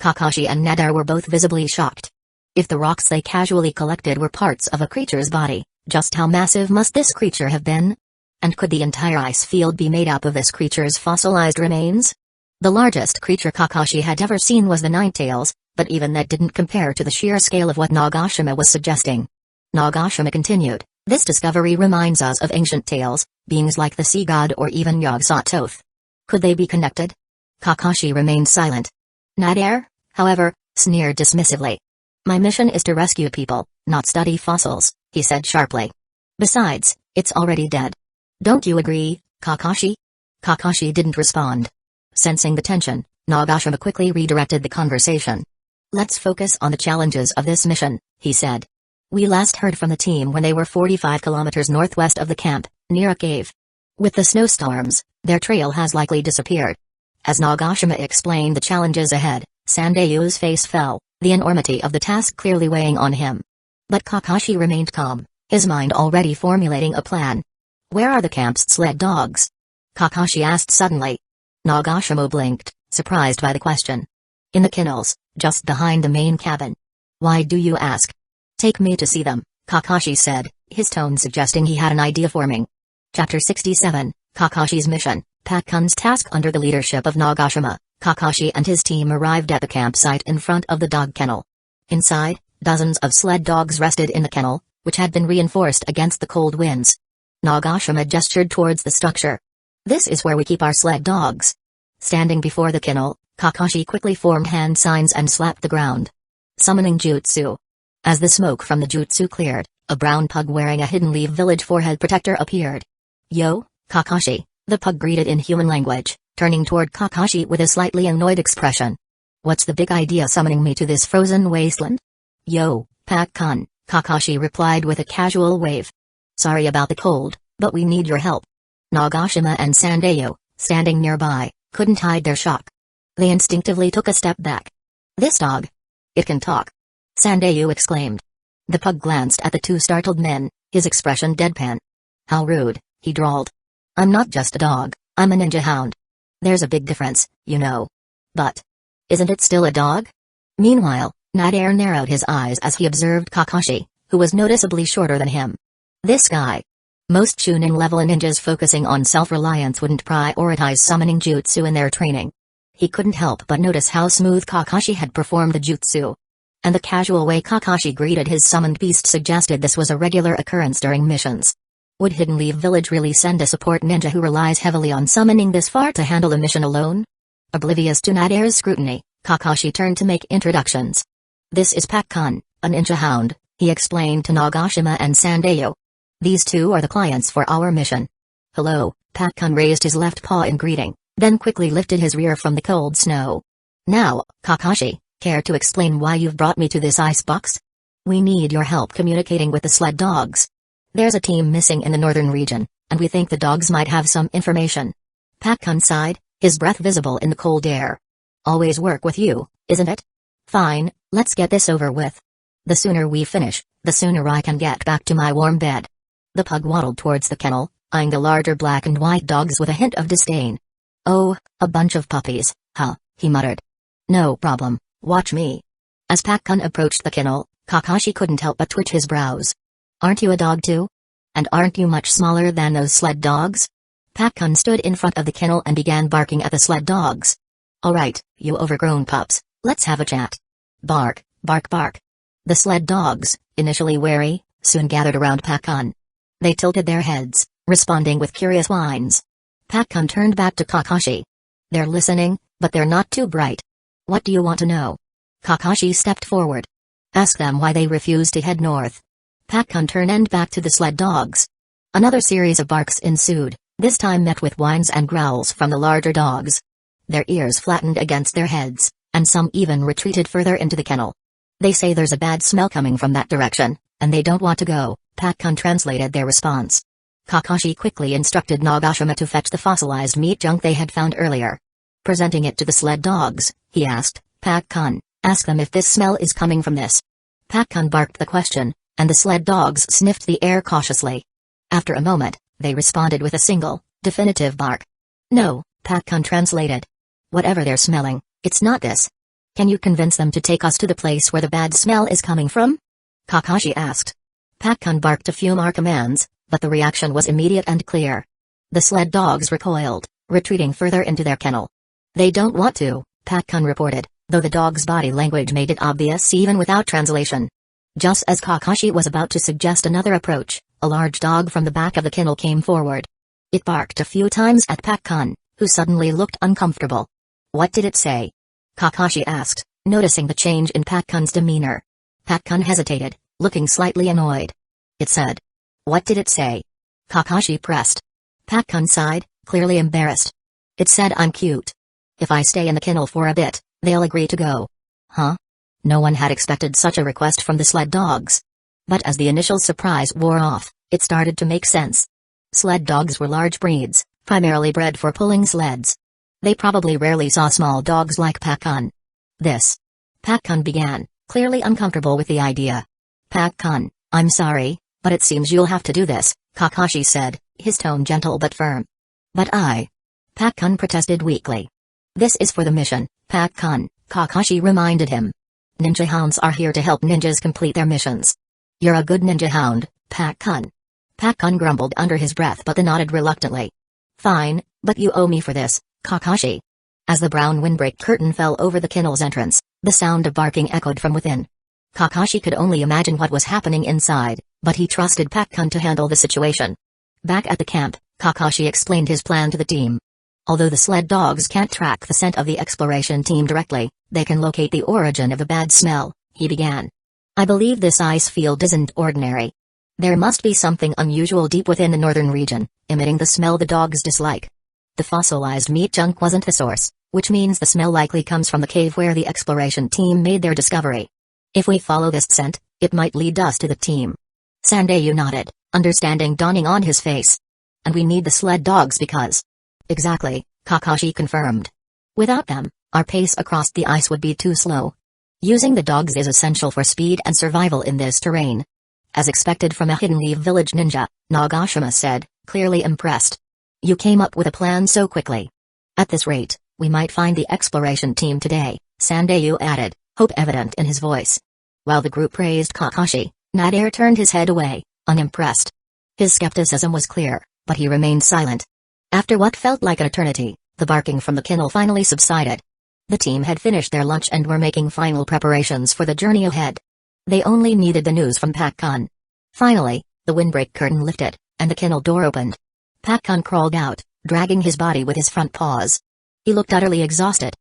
Kakashi and Nader were both visibly shocked. If the rocks they casually collected were parts of a creature's body, just how massive must this creature have been? And could the entire ice field be made up of this creature's fossilized remains? The largest creature Kakashi had ever seen was the Ninetales, but even that didn't compare to the sheer scale of what Nagashima was suggesting. Nagashima continued, "This discovery reminds us of ancient tales, beings like the sea god or even Yog-Sothoth. Could they be connected?" Kakashi remained silent. Nader, however, sneered dismissively. "My mission is to rescue people, not study fossils," he said sharply. "Besides, it's already dead. Don't you agree, Kakashi?" Kakashi didn't respond. Sensing the tension, Nagashima quickly redirected the conversation. "Let's focus on the challenges of this mission," he said. "We last heard from the team when they were 45 kilometers northwest of the camp, near a cave. With the snowstorms, their trail has likely disappeared." As Nagashima explained the challenges ahead, Sandayu's face fell, the enormity of the task clearly weighing on him. But Kakashi remained calm, his mind already formulating a plan. "Where are the camp's sled dogs?" Kakashi asked suddenly. Nagashima blinked, surprised by the question. "In the kennels, just behind the main cabin." "Why do you ask?" "Take me to see them," Kakashi said, his tone suggesting he had an idea forming. Chapter 67, Kakashi's Mission, Pakkun's Task. Under the leadership of Nagashima, Kakashi and his team arrived at the campsite in front of the dog kennel. Inside, dozens of sled dogs rested in the kennel, which had been reinforced against the cold winds. Nagashima gestured towards the structure. "This is where we keep our sled dogs." Standing before the kennel, Kakashi quickly formed hand signs and slapped the ground. Summoning jutsu. As the smoke from the jutsu cleared, a brown pug wearing a Hidden Leaf Village forehead protector appeared. "Yo, Kakashi," the pug greeted in human language, turning toward Kakashi with a slightly annoyed expression. "What's the big idea summoning me to this frozen wasteland?" "Yo, Pakkun," Kakashi replied with a casual wave. "Sorry about the cold, but we need your help." Nagashima and Sandayu, standing nearby, couldn't hide their shock. They instinctively took a step back. "This dog? It can talk!" Sandayu exclaimed. The pug glanced at the two startled men, his expression deadpan. "How rude," he drawled. "I'm not just a dog, I'm a ninja hound. There's a big difference, you know." "But isn't it still a dog?" Meanwhile, Nader narrowed his eyes as he observed Kakashi, who was noticeably shorter than him. This guy. Most Chunin-level ninjas focusing on self-reliance wouldn't prioritize summoning jutsu in their training. He couldn't help but notice how smooth Kakashi had performed the jutsu. And the casual way Kakashi greeted his summoned beast suggested this was a regular occurrence during missions. Would Hidden Leaf Village really send a support ninja who relies heavily on summoning this far to handle a mission alone? Oblivious to Nader's scrutiny, Kakashi turned to make introductions. "This is Pakkun, a ninja hound," he explained to Nagashima and Sandayu. "These two are the clients for our mission." "Hello," Pakkun raised his left paw in greeting, then quickly lifted his rear from the cold snow. "Now, Kakashi, care to explain why you've brought me to this icebox?" "We need your help communicating with the sled dogs. There's a team missing in the northern region, and we think the dogs might have some information." Pakkun sighed, his breath visible in the cold air. "Always work with you, isn't it? Fine, let's get this over with. The sooner we finish, the sooner I can get back to my warm bed." The pug waddled towards the kennel, eyeing the larger black and white dogs with a hint of disdain. "Oh, a bunch of puppies, huh," he muttered. "No problem, watch me." As Pakkun approached the kennel, Kakashi couldn't help but twitch his brows. "Aren't you a dog too? And aren't you much smaller than those sled dogs?" Pakkun stood in front of the kennel and began barking at the sled dogs. "All right, you overgrown pups, let's have a chat. Bark, bark, bark." The sled dogs, initially wary, soon gathered around Pakkun. They tilted their heads, responding with curious whines. Pakkun turned back to Kakashi. They're listening, but they're not too bright. What do you want to know? Kakashi stepped forward. Ask them why they refuse to head north. Pakkun turned back to the sled dogs. Another series of barks ensued, this time met with whines and growls from the larger dogs. Their ears flattened against their heads, and some even retreated further into the kennel. They say there's a bad smell coming from that direction, and they don't want to go, Pakkun translated their response. Kakashi quickly instructed Nagashima to fetch the fossilized meat junk they had found earlier. Presenting it to the sled dogs, he asked, Pakkun, ask them if this smell is coming from this. Pakkun barked the question, and the sled dogs sniffed the air cautiously. After a moment, they responded with a single, definitive bark. No, Pakkun translated. Whatever they're smelling, it's not this. Can you convince them to take us to the place where the bad smell is coming from? Kakashi asked. Pakkun barked a few more commands, but the reaction was immediate and clear. The sled dogs recoiled, retreating further into their kennel. They don't want to, Pakkun reported, though the dog's body language made it obvious even without translation. Just as Kakashi was about to suggest another approach, a large dog from the back of the kennel came forward. It barked a few times at Pakkun, who suddenly looked uncomfortable. What did it say? Kakashi asked, noticing the change in Pakkun's demeanor. Pakkun hesitated, looking slightly annoyed. It said. What did it say? Kakashi pressed. Pakkun sighed, clearly embarrassed. It said I'm cute. If I stay in the kennel for a bit, they'll agree to go. Huh? No one had expected such a request from the sled dogs. But as the initial surprise wore off, it started to make sense. Sled dogs were large breeds, primarily bred for pulling sleds. They probably rarely saw small dogs like Pakkun. Pakkun began, clearly uncomfortable with the idea. Pakkun, I'm sorry, but it seems you'll have to do this, Kakashi said, his tone gentle but firm. But Pakkun protested weakly. This is for the mission, Pakkun, Kakashi reminded him. Ninja hounds are here to help ninjas complete their missions. You're a good ninja hound, Pakkun. Pakkun grumbled under his breath but then nodded reluctantly. Fine, but you owe me for this, Kakashi. As the brown windbreak curtain fell over the kennel's entrance, the sound of barking echoed from within. Kakashi could only imagine what was happening inside, but he trusted Pakkun to handle the situation. Back at the camp, Kakashi explained his plan to the team. Although the sled dogs can't track the scent of the exploration team directly, they can locate the origin of the bad smell, he began. I believe this ice field isn't ordinary. There must be something unusual deep within the northern region, emitting the smell the dogs dislike. The fossilized meat junk wasn't the source, which means the smell likely comes from the cave where the exploration team made their discovery. If we follow this scent, it might lead us to the team. Sandayu nodded, understanding dawning on his face. And we need the sled dogs because... Exactly, Kakashi confirmed. Without them, our pace across the ice would be too slow. Using the dogs is essential for speed and survival in this terrain. As expected from a Hidden Leaf village ninja, Nagashima said, clearly impressed. You came up with a plan so quickly. At this rate, we might find the exploration team today, Sandayu added, hope evident in his voice. While the group praised Kakashi, Nader turned his head away, unimpressed. His skepticism was clear, but he remained silent. After what felt like an eternity, the barking from the kennel finally subsided. The team had finished their lunch and were making final preparations for the journey ahead. They only needed the news from Pakkun. Finally, the windbreak curtain lifted, and the kennel door opened. Pakkun crawled out, dragging his body with his front paws. He looked utterly exhausted.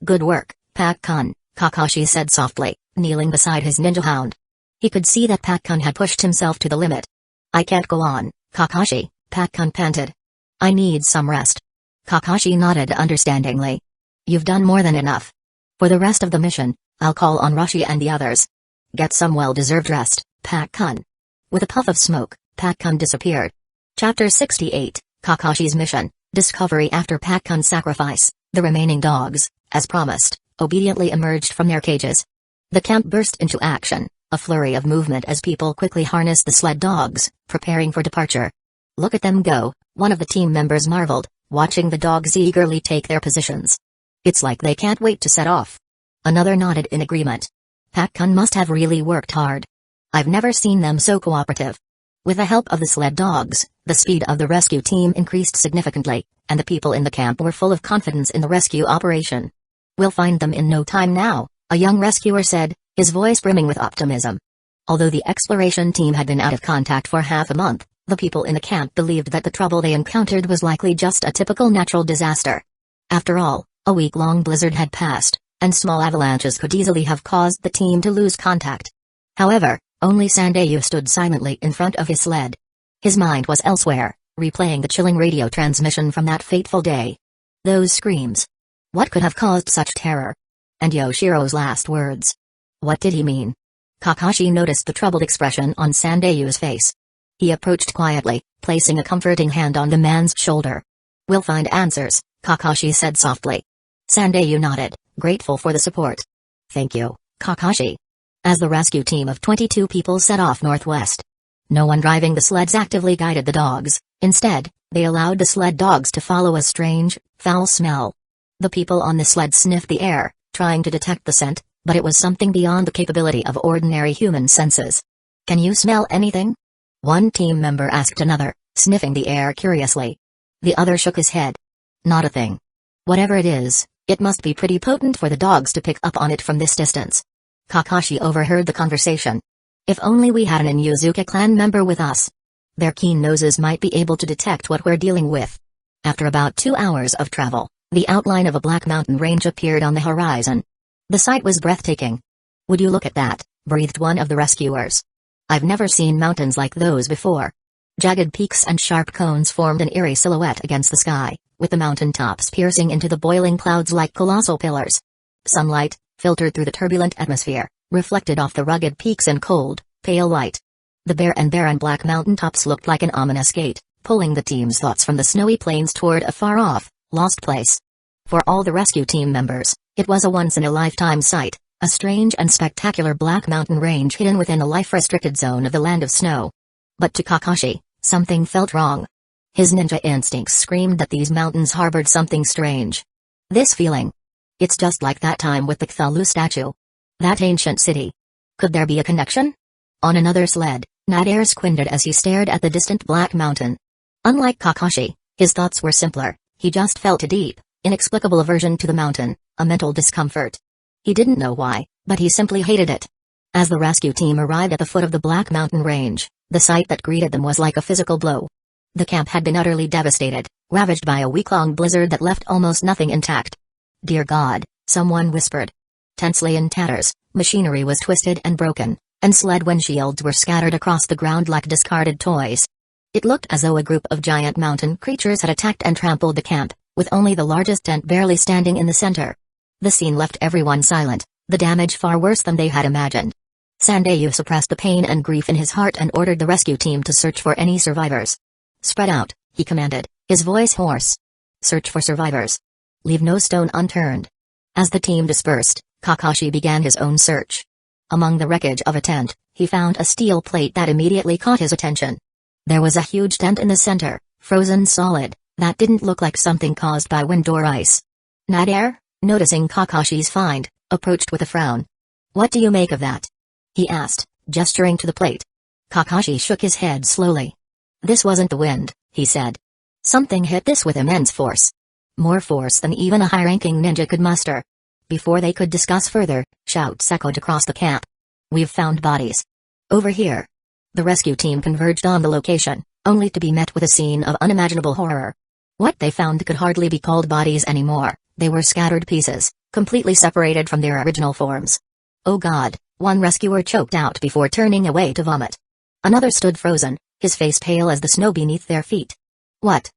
Good work, Pakkun, Kakashi said softly, kneeling beside his ninja hound. He could see that Pakkun had pushed himself to the limit. I can't go on, Kakashi, Pakkun panted. I need some rest. Kakashi nodded understandingly. You've done more than enough. For the rest of the mission, I'll call on Roshi and the others. Get some well-deserved rest, Pakkun. With a puff of smoke, Pakkun disappeared. Chapter 68, Kakashi's Mission, Discovery. After Pakkun's sacrifice, the remaining dogs, as promised, obediently emerged from their cages. The camp burst into action, a flurry of movement as people quickly harnessed the sled dogs, preparing for departure. Look at them go, one of the team members marveled, watching the dogs eagerly take their positions. It's like they can't wait to set off. Another nodded in agreement. Pakkun must have really worked hard. I've never seen them so cooperative. With the help of the sled dogs, the speed of the rescue team increased significantly, and the people in the camp were full of confidence in the rescue operation. We'll find them in no time now, a young rescuer said, his voice brimming with optimism. Although the exploration team had been out of contact for half a month, The people in the camp believed that the trouble they encountered was likely just a typical natural disaster. After all, a week-long blizzard had passed, and small avalanches could easily have caused the team to lose contact. However, only Sandayu stood silently in front of his sled. His mind was elsewhere, replaying the chilling radio transmission from that fateful day. Those screams. What could have caused such terror? And Yoshiro's last words. What did he mean? Kakashi noticed the troubled expression on Sandayu's face. He approached quietly, placing a comforting hand on the man's shoulder. "We'll find answers," Kakashi said softly. Sandayu nodded, grateful for the support. "Thank you, Kakashi." As the rescue team of 22 people set off northwest. No one driving the sleds actively guided the dogs, instead, they allowed the sled dogs to follow a strange, foul smell. The people on the sled sniffed the air, trying to detect the scent, but it was something beyond the capability of ordinary human senses. "Can you smell anything?" One team member asked another, sniffing the air curiously. The other shook his head. "Not a thing. Whatever it is, it must be pretty potent for the dogs to pick up on it from this distance." Kakashi overheard the conversation. "If only we had an Inuzuka clan member with us. Their keen noses might be able to detect what we're dealing with." After about 2 hours of travel, the outline of a black mountain range appeared on the horizon. The sight was breathtaking. "Would you look at that?" breathed one of the rescuers. "I've never seen mountains like those before." Jagged peaks and sharp cones formed an eerie silhouette against the sky, with the mountain tops piercing into the boiling clouds like colossal pillars. Sunlight, filtered through the turbulent atmosphere, reflected off the rugged peaks in cold, pale light. The bare and barren black mountain tops looked like an ominous gate, pulling the team's thoughts from the snowy plains toward a far-off, lost place. For all the rescue team members, it was a once-in-a-lifetime sight, a strange and spectacular black mountain range hidden within a life-restricted zone of the land of snow. But to Kakashi, something felt wrong. His ninja instincts screamed that these mountains harbored something strange. This feeling. It's just like that time with the Cthulhu statue. That ancient city. Could there be a connection? On another sled, Nadir squinted as he stared at the distant black mountain. Unlike Kakashi, his thoughts were simpler. He just felt a deep, inexplicable aversion to the mountain, a mental discomfort. He didn't know why, but he simply hated it. As the rescue team arrived at the foot of the Black Mountain Range, the sight that greeted them was like a physical blow. The camp had been utterly devastated, ravaged by a week-long blizzard that left almost nothing intact. "Dear God," someone whispered. Tensely in tatters, machinery was twisted and broken, and sled windshields were scattered across the ground like discarded toys. It looked as though a group of giant mountain creatures had attacked and trampled the camp, with only the largest tent barely standing in the center. The scene left everyone silent, the damage far worse than they had imagined. Sandayu suppressed the pain and grief in his heart and ordered the rescue team to search for any survivors. "Spread out," he commanded, his voice hoarse. "Search for survivors. Leave no stone unturned." As the team dispersed, Kakashi began his own search. Among the wreckage of a tent, he found a steel plate that immediately caught his attention. There was a huge dent in the center, frozen solid, that didn't look like something caused by wind or ice. Nadir, noticing Kakashi's find, approached with a frown. "What do you make of that?" he asked, gesturing to the plate. Kakashi shook his head slowly. "This wasn't the wind," he said. "Something hit this with immense force. More force than even a high-ranking ninja could muster." Before they could discuss further, shouts echoed across the camp. "We've found bodies. Over here." The rescue team converged on the location, only to be met with a scene of unimaginable horror. What they found could hardly be called bodies anymore. They were scattered pieces, completely separated from their original forms. "Oh God," one rescuer choked out before turning away to vomit. Another stood frozen, his face pale as the snow beneath their feet. What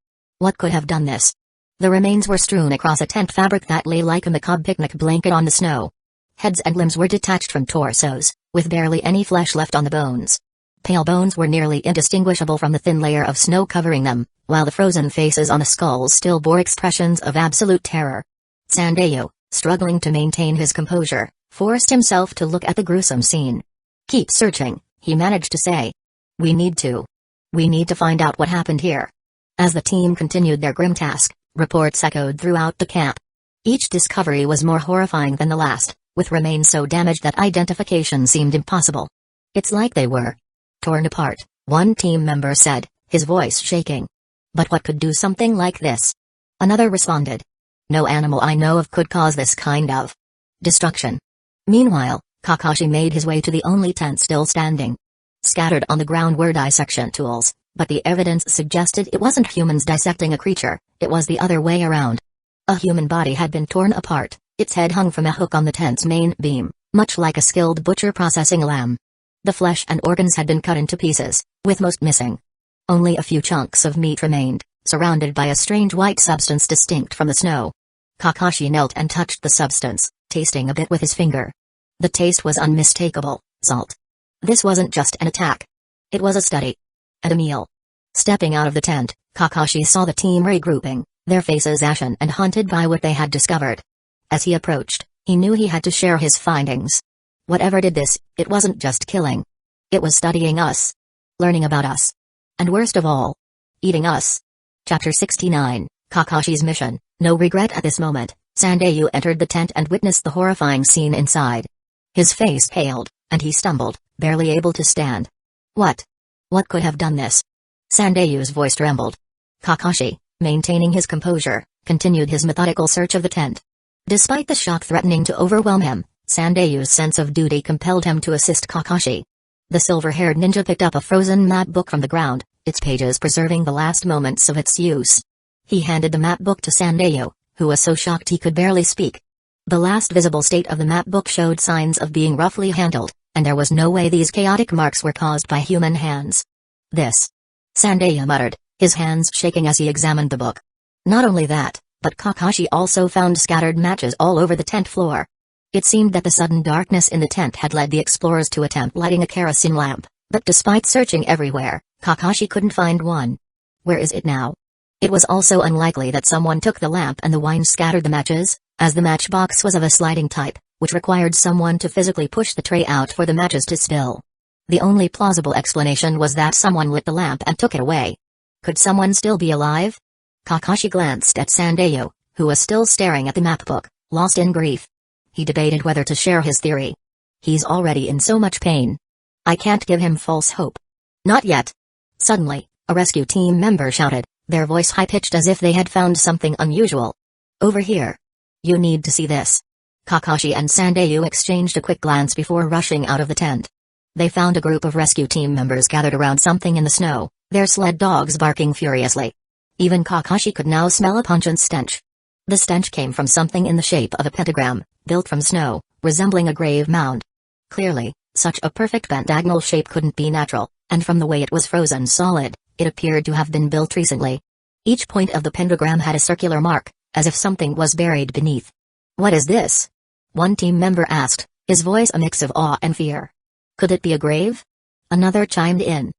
could have done this? The remains were strewn across a tent fabric that lay like a macabre picnic blanket on the snow. Heads and limbs were detached from torsos, with barely any flesh left on the bones. Pale bones were nearly indistinguishable from the thin layer of snow covering them, while the frozen faces on the skulls still bore expressions of absolute terror. Sandayu, struggling to maintain his composure, forced himself to look at the gruesome scene. "Keep searching," he managed to say. We need to find out what happened here." As the team continued their grim task, reports echoed throughout the camp. Each discovery was more horrifying than the last, with remains so damaged that identification seemed impossible. "It's like they were torn apart," one team member said, his voice shaking. "But what could do something like this?" Another responded. "No animal I know of could cause this kind of destruction." Meanwhile, Kakashi made his way to the only tent still standing. Scattered on the ground were dissection tools, But the evidence suggested it wasn't humans dissecting a creature, it was the other way around. A human body had been torn apart, its head hung from a hook on the tent's main beam, much like a skilled butcher processing a lamb. The flesh and organs had been cut into pieces, with most missing. Only a few chunks of meat remained, surrounded by a strange white substance distinct from the snow. Kakashi knelt and touched the substance, tasting a bit with his finger. The taste was unmistakable, salt. This wasn't just an attack. It was a study. And a meal. Stepping out of the tent, Kakashi saw the team regrouping, their faces ashen and haunted by what they had discovered. As he approached, he knew he had to share his findings. Whatever did this, it wasn't just killing. It was studying us. Learning about us. And worst of all, eating us. Chapter 69, Kakashi's Mission. No regret at this moment, Sandayu entered the tent and witnessed the horrifying scene inside. His face paled, and he stumbled, barely able to stand. What? What could have done this? Sandayu's voice trembled. Kakashi, maintaining his composure, continued his methodical search of the tent. Despite the shock threatening to overwhelm him, Sandayu's sense of duty compelled him to assist Kakashi. The silver-haired ninja picked up a frozen map book from the ground, its pages preserving the last moments of its use. He handed the map book to Sandayu, who was so shocked he could barely speak. The last visible state of the map book showed signs of being roughly handled, and there was no way these chaotic marks were caused by human hands. This. Sandayu muttered, his hands shaking as he examined the book. Not only that, but Kakashi also found scattered matches all over the tent floor. It seemed that the sudden darkness in the tent had led the explorers to attempt lighting a kerosene lamp, but despite searching everywhere, Kakashi couldn't find one. Where is it now? It was also unlikely that someone took the lamp and the wine scattered the matches, as the matchbox was of a sliding type, which required someone to physically push the tray out for the matches to spill. The only plausible explanation was that someone lit the lamp and took it away. Could someone still be alive? Kakashi glanced at Sandayu, who was still staring at the map book, lost in grief. He debated whether to share his theory. He's already in so much pain. I can't give him false hope. Not yet. Suddenly, a rescue team member shouted, their voice high-pitched as if they had found something unusual. Over here. You need to see this. Kakashi and Sandayu exchanged a quick glance before rushing out of the tent. They found a group of rescue team members gathered around something in the snow, their sled dogs barking furiously. Even Kakashi could now smell a pungent stench. The stench came from something in the shape of a pentagram, built from snow, resembling a grave mound. Clearly, such a perfect pentagonal shape couldn't be natural, and from the way it was frozen solid, it appeared to have been built recently. Each point of the pentagram had a circular mark, as if something was buried beneath. What is this? One team member asked, his voice a mix of awe and fear. Could it be a grave? Another chimed in.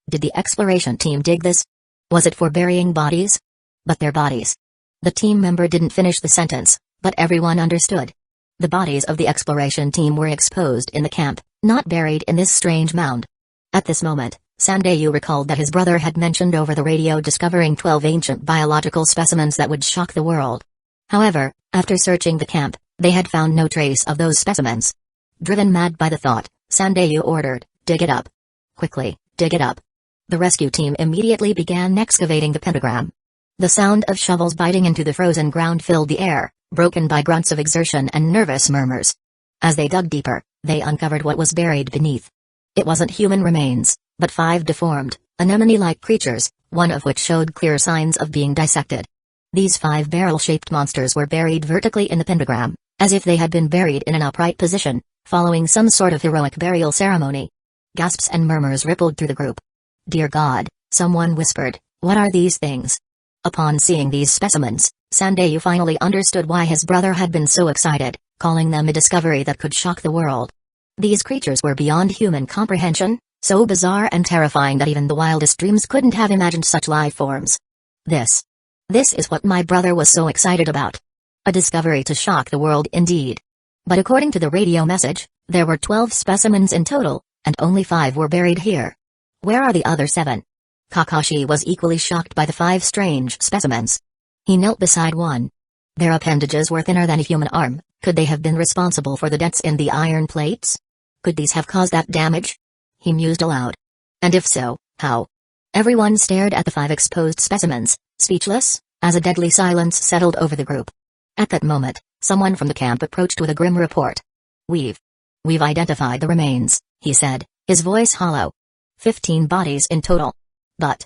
Did the exploration team dig this? Was it for burying bodies? But their bodies. The team member didn't finish the sentence, but everyone understood. The bodies of the exploration team were exposed in the camp, not buried in this strange mound. At this moment, Sandayu recalled that his brother had mentioned over the radio discovering 12 ancient biological specimens that would shock the world. However, after searching the camp, they had found no trace of those specimens. Driven mad by the thought, Sandayu ordered, dig it up. Quickly, dig it up. The rescue team immediately began excavating the pentagram. The sound of shovels biting into the frozen ground filled the air, broken by grunts of exertion and nervous murmurs. As they dug deeper, they uncovered what was buried beneath. It wasn't human remains, but 5 deformed, anemone-like creatures, one of which showed clear signs of being dissected. These 5 barrel-shaped monsters were buried vertically in the pentagram, as if they had been buried in an upright position, following some sort of heroic burial ceremony. Gasps and murmurs rippled through the group. Dear God, someone whispered, what are these things? Upon seeing these specimens, Sandayu finally understood why his brother had been so excited, calling them a discovery that could shock the world. These creatures were beyond human comprehension, so bizarre and terrifying that even the wildest dreams couldn't have imagined such life forms. This is what my brother was so excited about. A discovery to shock the world indeed. But according to the radio message, there were 12 specimens in total, and only 5 were buried here. Where are the other 7? Kakashi was equally shocked by the 5 strange specimens. He knelt beside one. Their appendages were thinner than a human arm. Could they have been responsible for the dents in the iron plates? Could these have caused that damage? He mused aloud. And if so, how? Everyone stared at the 5 exposed specimens, speechless, as a deadly silence settled over the group. At that moment, someone from the camp approached with a grim report. We've identified the remains, he said, his voice hollow. 15 bodies in total. But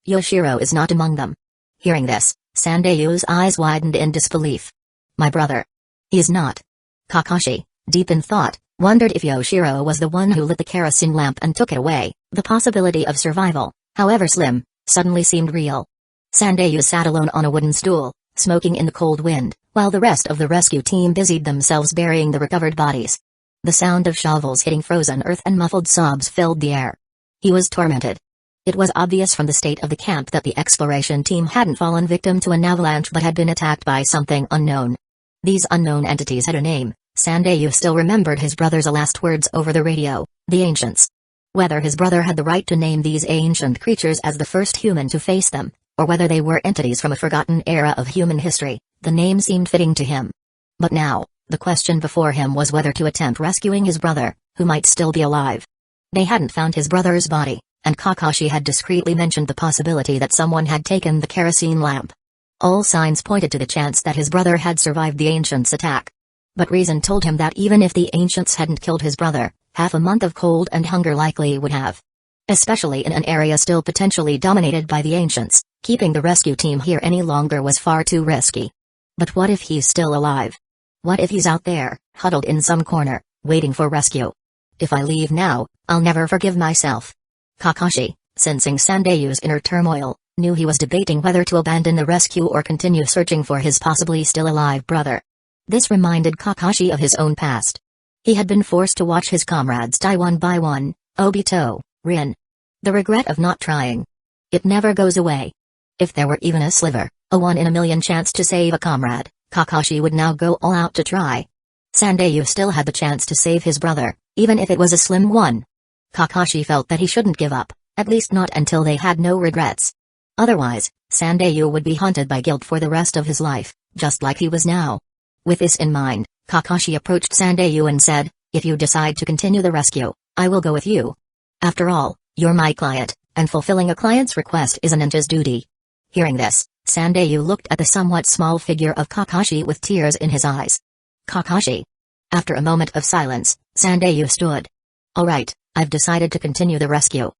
Yoshiro is not among them. Hearing this, Sandayu's eyes widened in disbelief. My brother. He is not. Kakashi, deep in thought, wondered if Yoshiro was the one who lit the kerosene lamp and took it away. The possibility of survival, however slim, suddenly seemed real. Sandayu sat alone on a wooden stool, smoking in the cold wind, while the rest of the rescue team busied themselves burying the recovered bodies. The sound of shovels hitting frozen earth and muffled sobs filled the air. He was tormented. It was obvious from the state of the camp that the exploration team hadn't fallen victim to an avalanche but had been attacked by something unknown. These unknown entities had a name. Sandayu still remembered his brother's last words over the radio, the Ancients. Whether his brother had the right to name these ancient creatures as the first human to face them, or whether they were entities from a forgotten era of human history, the name seemed fitting to him. But now, the question before him was whether to attempt rescuing his brother, who might still be alive. They hadn't found his brother's body, and Kakashi had discreetly mentioned the possibility that someone had taken the kerosene lamp. All signs pointed to the chance that his brother had survived the Ancients' attack. But reason told him that even if the Ancients hadn't killed his brother, half a month of cold and hunger likely would have. Especially in an area still potentially dominated by the Ancients, keeping the rescue team here any longer was far too risky. But what if he's still alive? What if he's out there, huddled in some corner, waiting for rescue? If I leave now, I'll never forgive myself. Kakashi, sensing Sandayu's inner turmoil, knew he was debating whether to abandon the rescue or continue searching for his possibly still alive brother. This reminded Kakashi of his own past. He had been forced to watch his comrades die one by one, Obito, Rin. The regret of not trying. It never goes away. If there were even a sliver, a 1 in a million chance to save a comrade, Kakashi would now go all out to try. Sandayu still had the chance to save his brother, even if it was a slim one. Kakashi felt that he shouldn't give up, at least not until they had no regrets. Otherwise, Sandayu would be haunted by guilt for the rest of his life, just like he was now. With this in mind, Kakashi approached Sandayu and said, if you decide to continue the rescue, I will go with you. After all, you're my client, and fulfilling a client's request is a ninja's duty. Hearing this, Sandayu looked at the somewhat small figure of Kakashi with tears in his eyes. Kakashi. After a moment of silence, Sandayu stood. All right, I've decided to continue the rescue.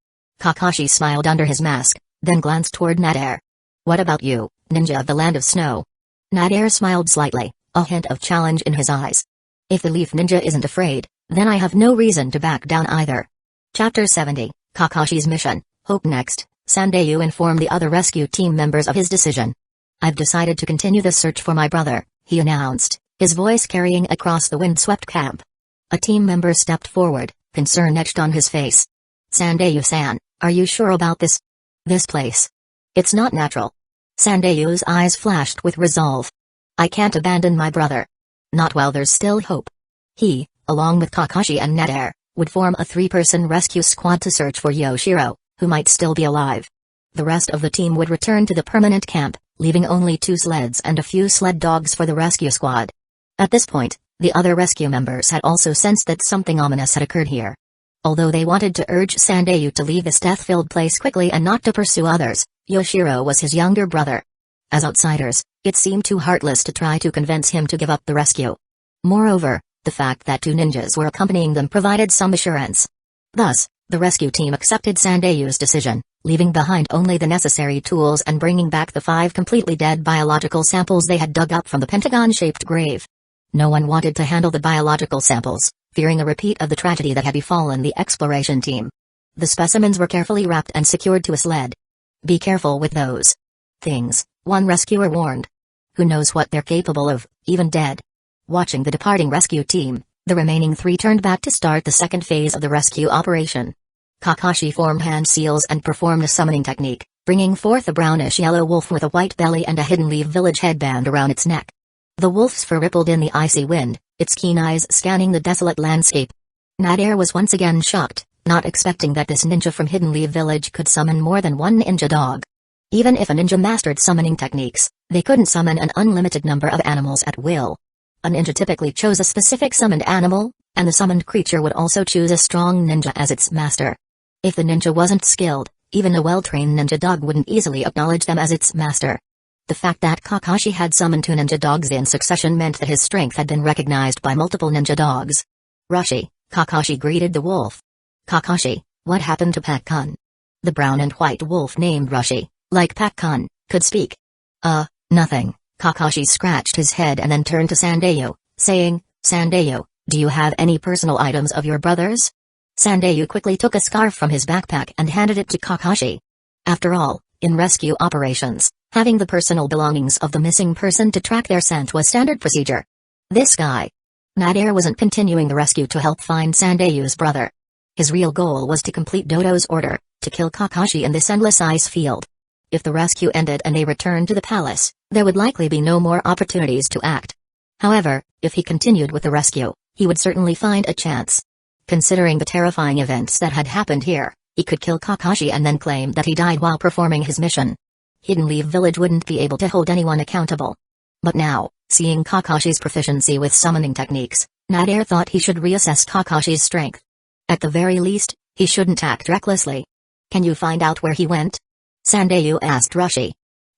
Kakashi smiled under his mask, then glanced toward Nader. What about you, ninja of the land of snow? Nader smiled slightly, a hint of challenge in his eyes. If the Leaf Ninja isn't afraid, then I have no reason to back down either. Chapter 70, Kakashi's Mission, Hope. Next, Sandayu informed the other rescue team members of his decision. I've decided to continue the search for my brother, he announced, his voice carrying across the wind-swept camp. A team member stepped forward, concern etched on his face. Sandayu-san, are you sure about this? This place. It's not natural. Sandayu's eyes flashed with resolve. I can't abandon my brother. Not while there's still hope. He, along with Kakashi and Nader, would form a 3-person rescue squad to search for Yoshiro, who might still be alive. The rest of the team would return to the permanent camp, leaving only 2 sleds and a few sled dogs for the rescue squad. At this point, the other rescue members had also sensed that something ominous had occurred here. Although they wanted to urge Sandayu to leave this death-filled place quickly and not to pursue others, Yoshiro was his younger brother. As outsiders, it seemed too heartless to try to convince him to give up the rescue. Moreover, the fact that 2 ninjas were accompanying them provided some assurance. Thus, the rescue team accepted Sandayu's decision, leaving behind only the necessary tools and bringing back the 5 completely dead biological samples they had dug up from the pentagon-shaped grave. No one wanted to handle the biological samples, fearing a repeat of the tragedy that had befallen the exploration team. The specimens were carefully wrapped and secured to a sled. Be careful with those things, one rescuer warned. Who knows what they're capable of, even dead. Watching the departing rescue team, the remaining 3 turned back to start the second phase of the rescue operation. Kakashi formed hand seals and performed a summoning technique, bringing forth a brownish-yellow wolf with a white belly and a hidden leaf village headband around its neck. The wolf's fur rippled in the icy wind, its keen eyes scanning the desolate landscape. Nader was once again shocked, not expecting that this ninja from Hidden Leaf Village could summon more than 1 ninja dog. Even if a ninja mastered summoning techniques, they couldn't summon an unlimited number of animals at will. A ninja typically chose a specific summoned animal, and the summoned creature would also choose a strong ninja as its master. If the ninja wasn't skilled, even a well-trained ninja dog wouldn't easily acknowledge them as its master. The fact that Kakashi had summoned 2 ninja dogs in succession meant that his strength had been recognized by multiple ninja dogs. Rushi, Kakashi greeted the wolf. Kakashi, what happened to Pakkun? The brown and white wolf named Rushi, like Pakkun, could speak. Nothing. Kakashi scratched his head and then turned to Sandayu, saying, Sandayu, do you have any personal items of your brother's? Sandayu quickly took a scarf from his backpack and handed it to Kakashi. After all, in rescue operations, having the personal belongings of the missing person to track their scent was standard procedure. This guy. Nadir wasn't continuing the rescue to help find Sandayu's brother. His real goal was to complete Dodo's order, to kill Kakashi in this endless ice field. If the rescue ended and they returned to the palace, there would likely be no more opportunities to act. However, if he continued with the rescue, he would certainly find a chance. Considering the terrifying events that had happened here, he could kill Kakashi and then claim that he died while performing his mission. Hidden Leaf Village wouldn't be able to hold anyone accountable. But now, seeing Kakashi's proficiency with summoning techniques, Nadir thought he should reassess Kakashi's strength. At the very least, he shouldn't act recklessly. Can you find out where he went? Sandayu asked Rushi.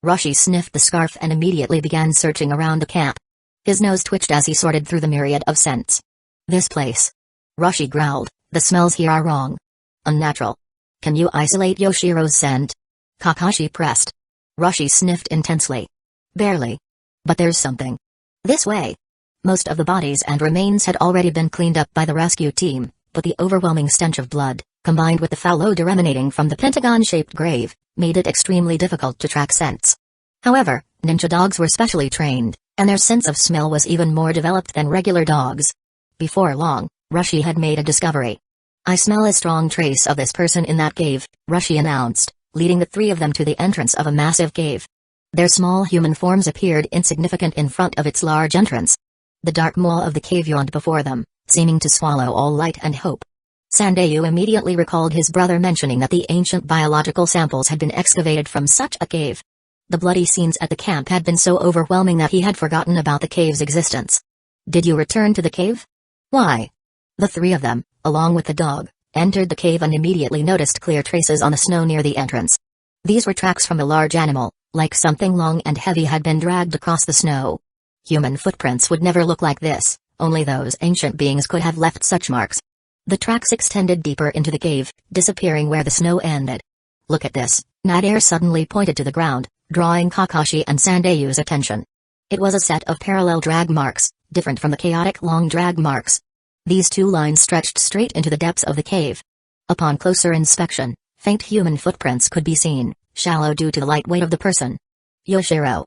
Rushi sniffed the scarf and immediately began searching around the camp. His nose twitched as he sorted through the myriad of scents. This place. Rushi growled, the smells here are wrong. Unnatural. Can you isolate Yoshiro's scent? Kakashi pressed. Rushi sniffed intensely. Barely. But there's something. This way. Most of the bodies and remains had already been cleaned up by the rescue team, but the overwhelming stench of blood, combined with the foul odor emanating from the pentagon-shaped grave, made it extremely difficult to track scents. However, ninja dogs were specially trained, and their sense of smell was even more developed than regular dogs. Before long, Rushi had made a discovery. I smell a strong trace of this person in that cave, Rushi announced, leading the three of them to the entrance of a massive cave. Their small human forms appeared insignificant in front of its large entrance. The dark maw of the cave yawned before them, seeming to swallow all light and hope. Sandayu immediately recalled his brother mentioning that the ancient biological samples had been excavated from such a cave. The bloody scenes at the camp had been so overwhelming that he had forgotten about the cave's existence. Did you return to the cave? Why? The three of them, along with the dog, entered the cave and immediately noticed clear traces on the snow near the entrance. These were tracks from a large animal, like something long and heavy had been dragged across the snow. Human footprints would never look like this, only those ancient beings could have left such marks. The tracks extended deeper into the cave, disappearing where the snow ended. Look at this, Nadir suddenly pointed to the ground, drawing Kakashi and Sandayu's attention. It was a set of parallel drag marks, different from the chaotic long drag marks. These two lines stretched straight into the depths of the cave. Upon closer inspection, faint human footprints could be seen, shallow due to the light weight of the person. Yoshiro!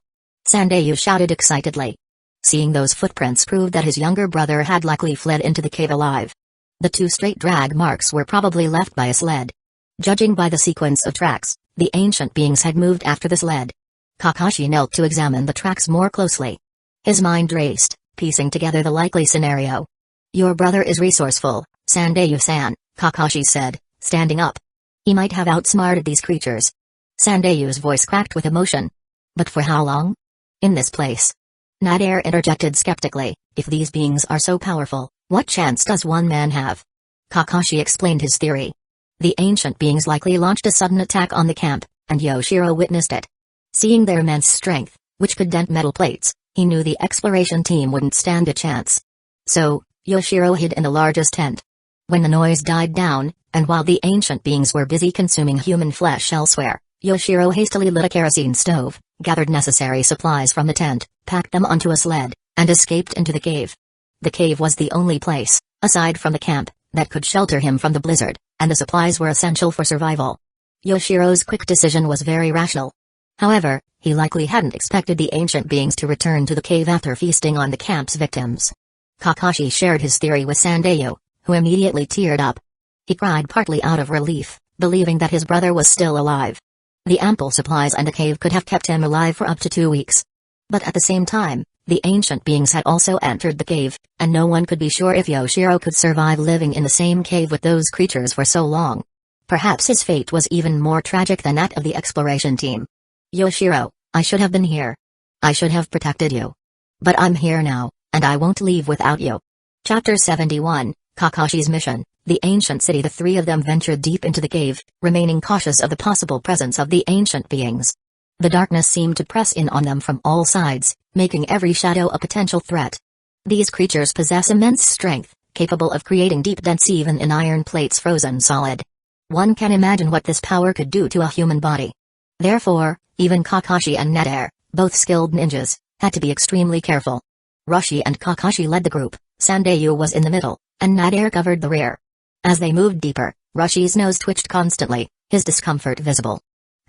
Sandayu shouted excitedly. Seeing those footprints proved that his younger brother had likely fled into the cave alive. The two straight drag marks were probably left by a sled. Judging by the sequence of tracks, the ancient beings had moved after the sled. Kakashi knelt to examine the tracks more closely. His mind raced, piecing together the likely scenario. Your brother is resourceful, Sandayu-san, Kakashi said, standing up. He might have outsmarted these creatures. Sandayu's voice cracked with emotion. But for how long? In this place. Nadir interjected skeptically, if these beings are so powerful, what chance does one man have? Kakashi explained his theory. The ancient beings likely launched a sudden attack on the camp, and Yoshiro witnessed it. Seeing their immense strength, which could dent metal plates, he knew the exploration team wouldn't stand a chance. So, Yoshiro hid in the largest tent. When the noise died down, and while the ancient beings were busy consuming human flesh elsewhere, Yoshiro hastily lit a kerosene stove, gathered necessary supplies from the tent, packed them onto a sled, and escaped into the cave. The cave was the only place, aside from the camp, that could shelter him from the blizzard, and the supplies were essential for survival. Yoshiro's quick decision was very rational. However, he likely hadn't expected the ancient beings to return to the cave after feasting on the camp's victims. Kakashi shared his theory with Sandayu, who immediately teared up. He cried partly out of relief, believing that his brother was still alive. The ample supplies and the cave could have kept him alive for up to 2 weeks. But at the same time, the ancient beings had also entered the cave, and no one could be sure if Yoshiro could survive living in the same cave with those creatures for so long. Perhaps his fate was even more tragic than that of the exploration team. Yoshiro, I should have been here. I should have protected you. But I'm here now, and I won't leave without you. Chapter 71, Kakashi's Mission. The ancient city. The three of them ventured deep into the cave, remaining cautious of the possible presence of the ancient beings. The darkness seemed to press in on them from all sides, making every shadow a potential threat. These creatures possess immense strength, capable of creating deep dents even in iron plates frozen solid. One can imagine what this power could do to a human body. Therefore, even Kakashi and Nader, both skilled ninjas, had to be extremely careful. Roshi and Kakashi led the group, Sandayu was in the middle, and Nader covered the rear. As they moved deeper, Roshi's nose twitched constantly, his discomfort visible.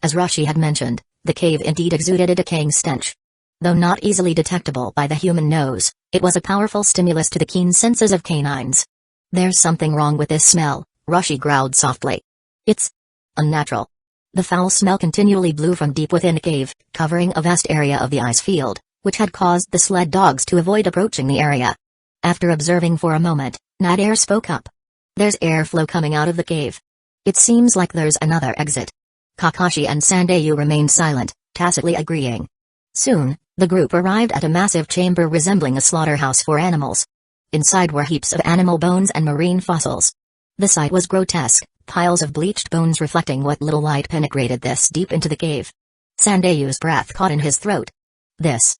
As Roshi had mentioned, the cave indeed exuded a decaying stench. Though not easily detectable by the human nose, it was a powerful stimulus to the keen senses of canines. "There's something wrong with this smell," Roshi growled softly. "It's unnatural." The foul smell continually blew from deep within the cave, covering a vast area of the ice field, which had caused the sled dogs to avoid approaching the area. After observing for a moment, Nader spoke up. "There's airflow coming out of the cave. It seems like there's another exit." Kakashi and Sandayu remained silent, tacitly agreeing. Soon, the group arrived at a massive chamber resembling a slaughterhouse for animals. Inside were heaps of animal bones and marine fossils. The sight was grotesque, piles of bleached bones reflecting what little light penetrated this deep into the cave. Sandayu's breath caught in his throat. This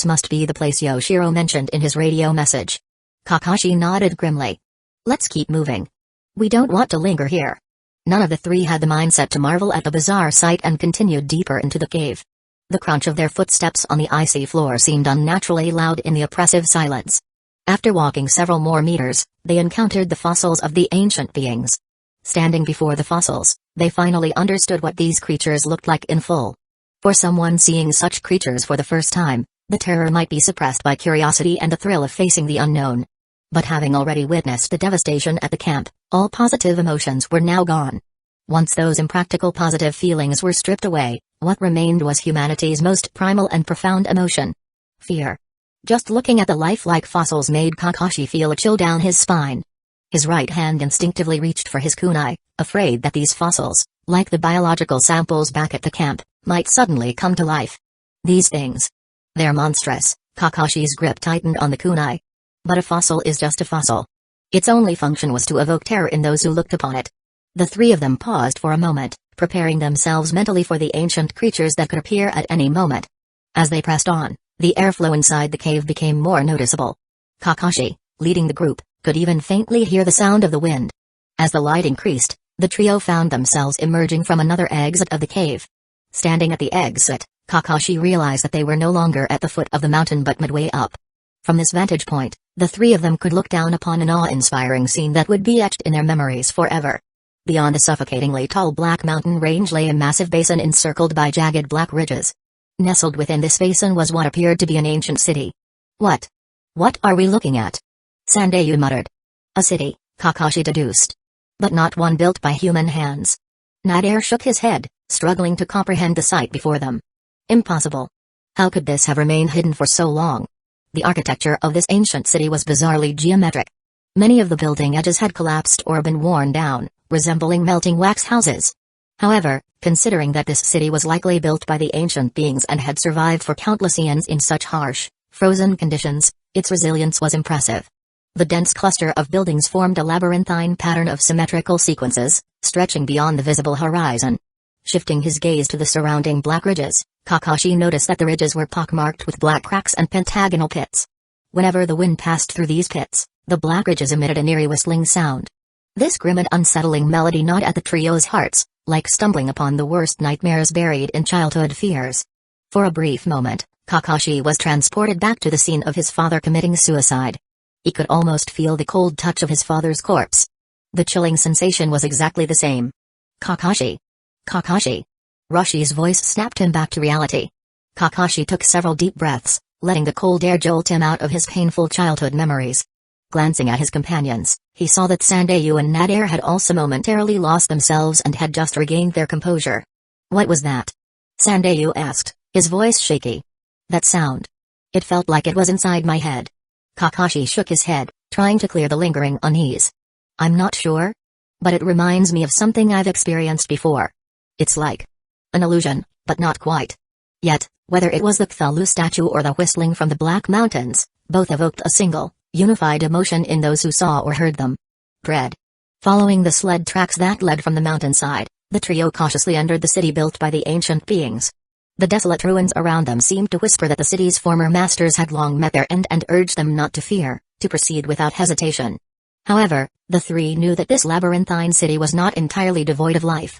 must be the place Yoshiro mentioned in his radio message. Kakashi nodded grimly. "Let's keep moving. We don't want to linger here." None of the three had the mindset to marvel at the bizarre sight and continued deeper into the cave. The crunch of their footsteps on the icy floor seemed unnaturally loud in the oppressive silence. After walking several more meters, they encountered the fossils of the ancient beings. Standing before the fossils, they finally understood what these creatures looked like in full. For someone seeing such creatures for the first time, the terror might be suppressed by curiosity and the thrill of facing the unknown. But having already witnessed the devastation at the camp, all positive emotions were now gone. Once those impractical positive feelings were stripped away, what remained was humanity's most primal and profound emotion: fear. Just looking at the lifelike fossils made Kakashi feel a chill down his spine. His right hand instinctively reached for his kunai, afraid that these fossils, like the biological samples back at the camp, might suddenly come to life. These things. They're monstrous. Kakashi's grip tightened on the kunai. But a fossil is just a fossil. Its only function was to evoke terror in those who looked upon it. The three of them paused for a moment, preparing themselves mentally for the ancient creatures that could appear at any moment. As they pressed on, the airflow inside the cave became more noticeable. Kakashi, leading the group, could even faintly hear the sound of the wind. As the light increased, the trio found themselves emerging from another exit of the cave. Standing at the exit, Kakashi realized that they were no longer at the foot of the mountain but midway up. From this vantage point, the three of them could look down upon an awe-inspiring scene that would be etched in their memories forever. Beyond the suffocatingly tall black mountain range lay a massive basin encircled by jagged black ridges. Nestled within this basin was what appeared to be an ancient city. What are we looking at?" Sandayu muttered. "A city," Kakashi deduced. "But not one built by human hands." Nader shook his head, struggling to comprehend the sight before them. "Impossible. How could this have remained hidden for so long?" The architecture of this ancient city was bizarrely geometric. Many of the building edges had collapsed or been worn down, resembling melting wax houses. However, considering that this city was likely built by the ancient beings and had survived for countless eons in such harsh, frozen conditions, its resilience was impressive. The dense cluster of buildings formed a labyrinthine pattern of symmetrical sequences, stretching beyond the visible horizon. Shifting his gaze to the surrounding black ridges, Kakashi noticed that the ridges were pockmarked with black cracks and pentagonal pits. Whenever the wind passed through these pits, the black ridges emitted an eerie whistling sound. This grim and unsettling melody gnawed at the trio's hearts, like stumbling upon the worst nightmares buried in childhood fears. For a brief moment, Kakashi was transported back to the scene of his father committing suicide. He could almost feel the cold touch of his father's corpse. The chilling sensation was exactly the same. "Kakashi! Kakashi!" Roshi's voice snapped him back to reality. Kakashi took several deep breaths, letting the cold air jolt him out of his painful childhood memories. Glancing at his companions, he saw that Sandayu and Nader had also momentarily lost themselves and had just regained their composure. "What was that?" Sandayu asked, his voice shaky. "That sound. It felt like it was inside my head." Kakashi shook his head, trying to clear the lingering unease. "I'm not sure. But it reminds me of something I've experienced before. It's like an illusion, but not quite." Yet, whether it was the Cthulhu statue or the whistling from the Black Mountains, both evoked a single, unified emotion in those who saw or heard them. Dread. Following the sled tracks that led from the mountainside, the trio cautiously entered the city built by the ancient beings. The desolate ruins around them seemed to whisper that the city's former masters had long met their end and urged them not to fear, to proceed without hesitation. However, the three knew that this labyrinthine city was not entirely devoid of life.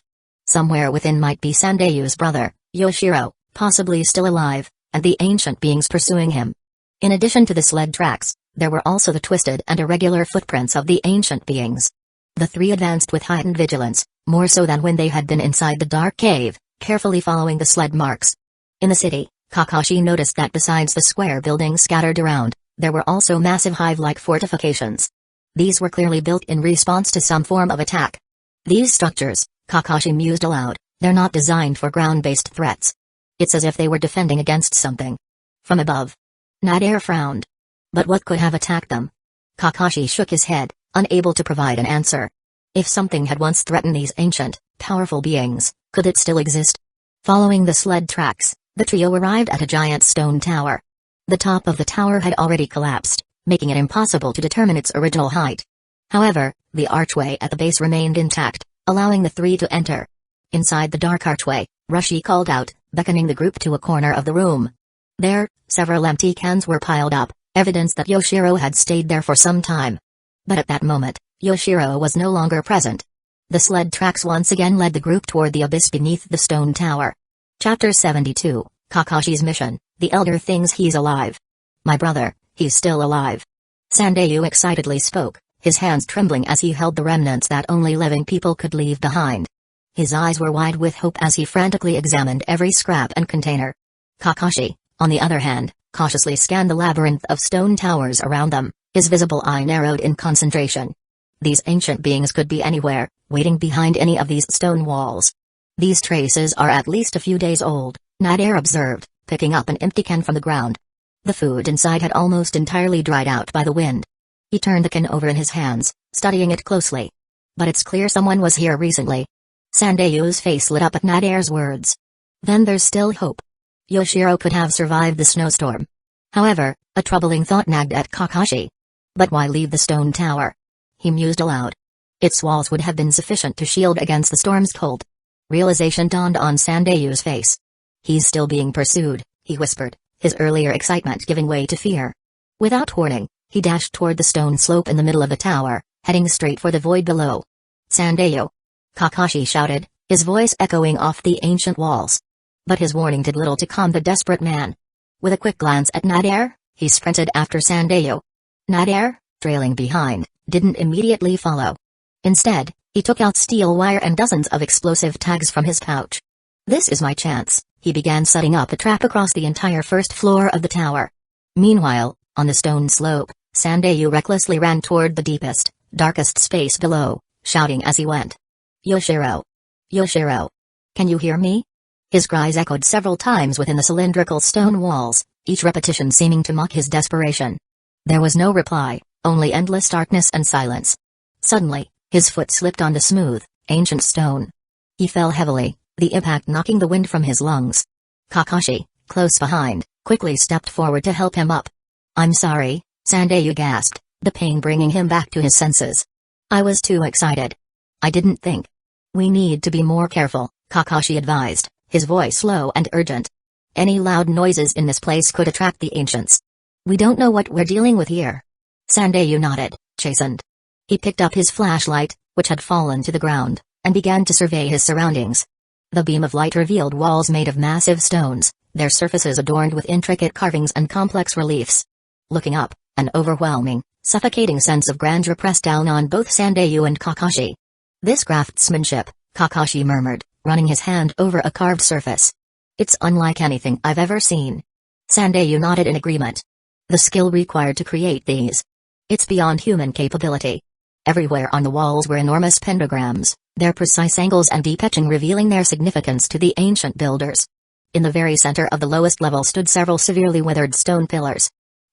Somewhere within might be Sandayu's brother, Yoshiro, possibly still alive, and the ancient beings pursuing him. In addition to the sled tracks, there were also the twisted and irregular footprints of the ancient beings. The three advanced with heightened vigilance, more so than when they had been inside the dark cave, carefully following the sled marks. In the city, Kakashi noticed that besides the square buildings scattered around, there were also massive hive-like fortifications. These were clearly built in response to some form of attack. These structures, Kakashi mused aloud, they're not designed for ground-based threats. It's as if they were defending against something. From above. Nadir frowned. But what could have attacked them? Kakashi shook his head, unable to provide an answer. If something had once threatened these ancient, powerful beings, could it still exist? Following the sled tracks, the trio arrived at a giant stone tower. The top of the tower had already collapsed, making it impossible to determine its original height. However, the archway at the base remained intact, allowing the three to enter. Inside the dark archway, Rushi called out, beckoning the group to a corner of the room. There, several empty cans were piled up, evidence that Yoshiro had stayed there for some time. But at that moment, Yoshiro was no longer present. The sled tracks once again led the group toward the abyss beneath the stone tower. Chapter 72, Kakashi's Mission, The Elder thinks he's alive. My brother, he's still alive. Sandayu excitedly spoke, his hands trembling as he held the remnants that only living people could leave behind. His eyes were wide with hope as he frantically examined every scrap and container. Kakashi, on the other hand, cautiously scanned the labyrinth of stone towers around them, his visible eye narrowed in concentration. These ancient beings could be anywhere, waiting behind any of these stone walls. These traces are at least a few days old, Nadir observed, picking up an empty can from the ground. The food inside had almost entirely dried out by the wind. He turned the can over in his hands, studying it closely. But it's clear someone was here recently. Sandayu's face lit up at Nadir's words. Then there's still hope. Yoshiro could have survived the snowstorm. However, a troubling thought nagged at Kakashi. But why leave the stone tower? He mused aloud. Its walls would have been sufficient to shield against the storm's cold. Realization dawned on Sandayu's face. He's still being pursued, he whispered, his earlier excitement giving way to fear. Without warning, he dashed toward the stone slope in the middle of the tower, heading straight for the void below. Sandayu! Kakashi shouted, his voice echoing off the ancient walls. But his warning did little to calm the desperate man. With a quick glance at Nadir, he sprinted after Sandayu. Nadir, trailing behind, didn't immediately follow. Instead, he took out steel wire and dozens of explosive tags from his pouch. This is my chance, he began setting up a trap across the entire first floor of the tower. Meanwhile, on the stone slope, Sandayu recklessly ran toward the deepest, darkest space below, shouting as he went. Yoshiro! Yoshiro! Can you hear me? His cries echoed several times within the cylindrical stone walls, each repetition seeming to mock his desperation. There was no reply, only endless darkness and silence. Suddenly, his foot slipped on the smooth, ancient stone. He fell heavily, the impact knocking the wind from his lungs. Kakashi, close behind, quickly stepped forward to help him up. I'm sorry, Sandayu gasped, the pain bringing him back to his senses. I was too excited. I didn't think. We need to be more careful, Kakashi advised, his voice low and urgent. Any loud noises in this place could attract the ancients. We don't know what we're dealing with here. Sandayu nodded, chastened. He picked up his flashlight, which had fallen to the ground, and began to survey his surroundings. The beam of light revealed walls made of massive stones, their surfaces adorned with intricate carvings and complex reliefs. Looking up, an overwhelming, suffocating sense of grandeur pressed down on both Sandayu and Kakashi. This craftsmanship, Kakashi murmured, running his hand over a carved surface. It's unlike anything I've ever seen. Sandayu nodded in agreement. The skill required to create these. It's beyond human capability. Everywhere on the walls were enormous pentagrams, their precise angles and deep etching revealing their significance to the ancient builders. In the very center of the lowest level stood several severely weathered stone pillars.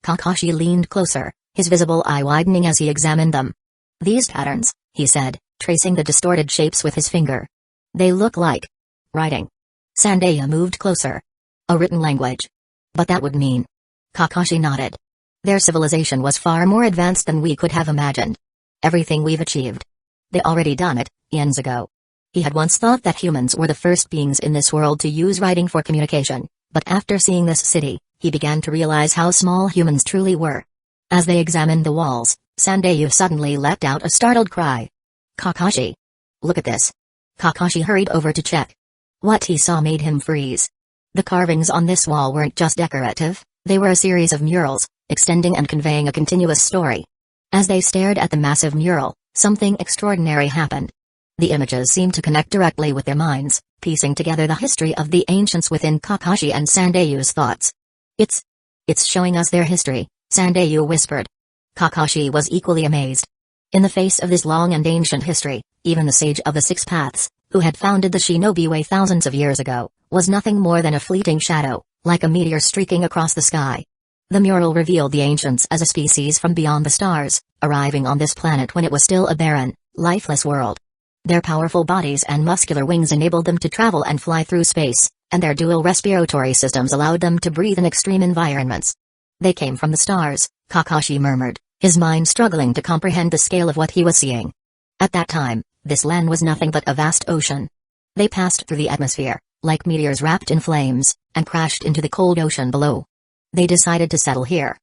Kakashi leaned closer, his visible eye widening as he examined them. These patterns, he said, tracing the distorted shapes with his finger. They look like writing. Sandayu moved closer. A written language. But that would mean. Kakashi nodded. Their civilization was far more advanced than we could have imagined. Everything we've achieved. They already done it, eons ago. He had once thought that humans were the first beings in this world to use writing for communication, but after seeing this city, he began to realize how small humans truly were. As they examined the walls, Sandayu suddenly let out a startled cry. Kakashi! Look at this. Kakashi hurried over to check. What he saw made him freeze. The carvings on this wall weren't just decorative, they were a series of murals, extending and conveying a continuous story. As they stared at the massive mural, something extraordinary happened. The images seemed to connect directly with their minds, piecing together the history of the ancients within Kakashi and Sandayu's thoughts. It's showing us their history, Sandayu whispered. Kakashi was equally amazed. In the face of this long and ancient history, even the sage of the Six Paths, who had founded the Shinobi Way thousands of years ago, was nothing more than a fleeting shadow, like a meteor streaking across the sky. The mural revealed the ancients as a species from beyond the stars, arriving on this planet when it was still a barren, lifeless world. Their powerful bodies and muscular wings enabled them to travel and fly through space, and their dual respiratory systems allowed them to breathe in extreme environments. They came from the stars, Kakashi murmured, his mind struggling to comprehend the scale of what he was seeing. At that time, this land was nothing but a vast ocean. They passed through the atmosphere, like meteors wrapped in flames, and crashed into the cold ocean below. They decided to settle here.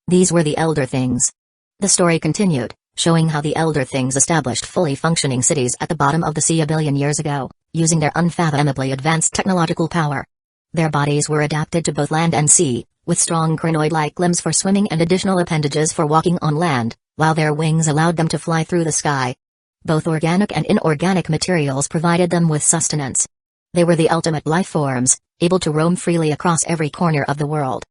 These were the Elder Things. The story continued, showing how the Elder Things established fully functioning cities at the bottom of the sea a billion years ago, using their unfathomably advanced technological power. Their bodies were adapted to both land and sea, with strong crinoid-like limbs for swimming and additional appendages for walking on land, while their wings allowed them to fly through the sky. Both organic and inorganic materials provided them with sustenance. They were the ultimate life forms, able to roam freely across every corner of the world.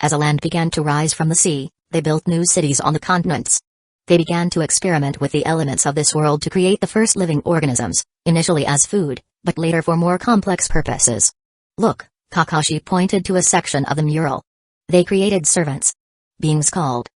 As a land began to rise from the sea, they built new cities on the continents. They began to experiment with the elements of this world to create the first living organisms, initially as food, but later for more complex purposes. Look, Kakashi pointed to a section of the mural. They created servants. Beings called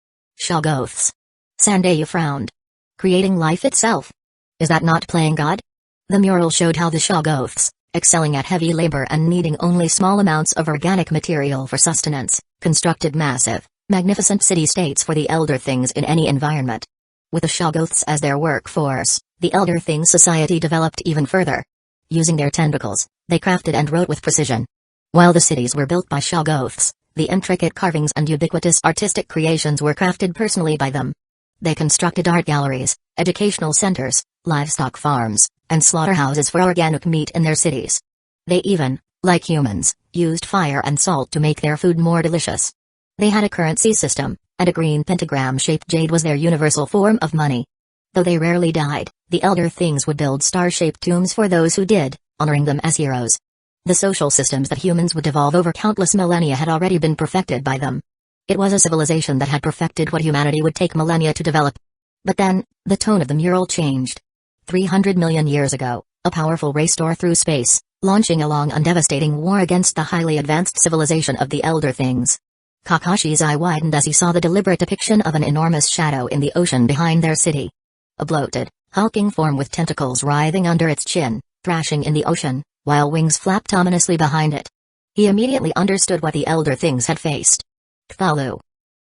Shoggoths. Sandayu frowned. Creating life itself. Is that not playing God? The mural showed how the Shoggoths, excelling at heavy labor and needing only small amounts of organic material for sustenance, constructed massive, magnificent city-states for the Elder Things in any environment. With the Shoggoths as their workforce, the Elder Things society developed even further. Using their tentacles, they crafted and wrote with precision. While the cities were built by Shoggoths, the intricate carvings and ubiquitous artistic creations were crafted personally by them. They constructed art galleries, educational centers, livestock farms, and slaughterhouses for organic meat in their cities. They even, like humans, used fire and salt to make their food more delicious. They had a currency system, and a green pentagram-shaped jade was their universal form of money. Though they rarely died, the Elder Things would build star-shaped tombs for those who did, honoring them as heroes. The social systems that humans would evolve over countless millennia had already been perfected by them. It was a civilization that had perfected what humanity would take millennia to develop. But then, the tone of the mural changed. 300 million years ago, a powerful race tore through space, launching a long and devastating war against the highly advanced civilization of the Elder Things. Kakashi's eye widened as he saw the deliberate depiction of an enormous shadow in the ocean behind their city. A bloated, hulking form with tentacles writhing under its chin, thrashing in the ocean, while wings flapped ominously behind it. He immediately understood what the Elder Things had faced. Cthulhu.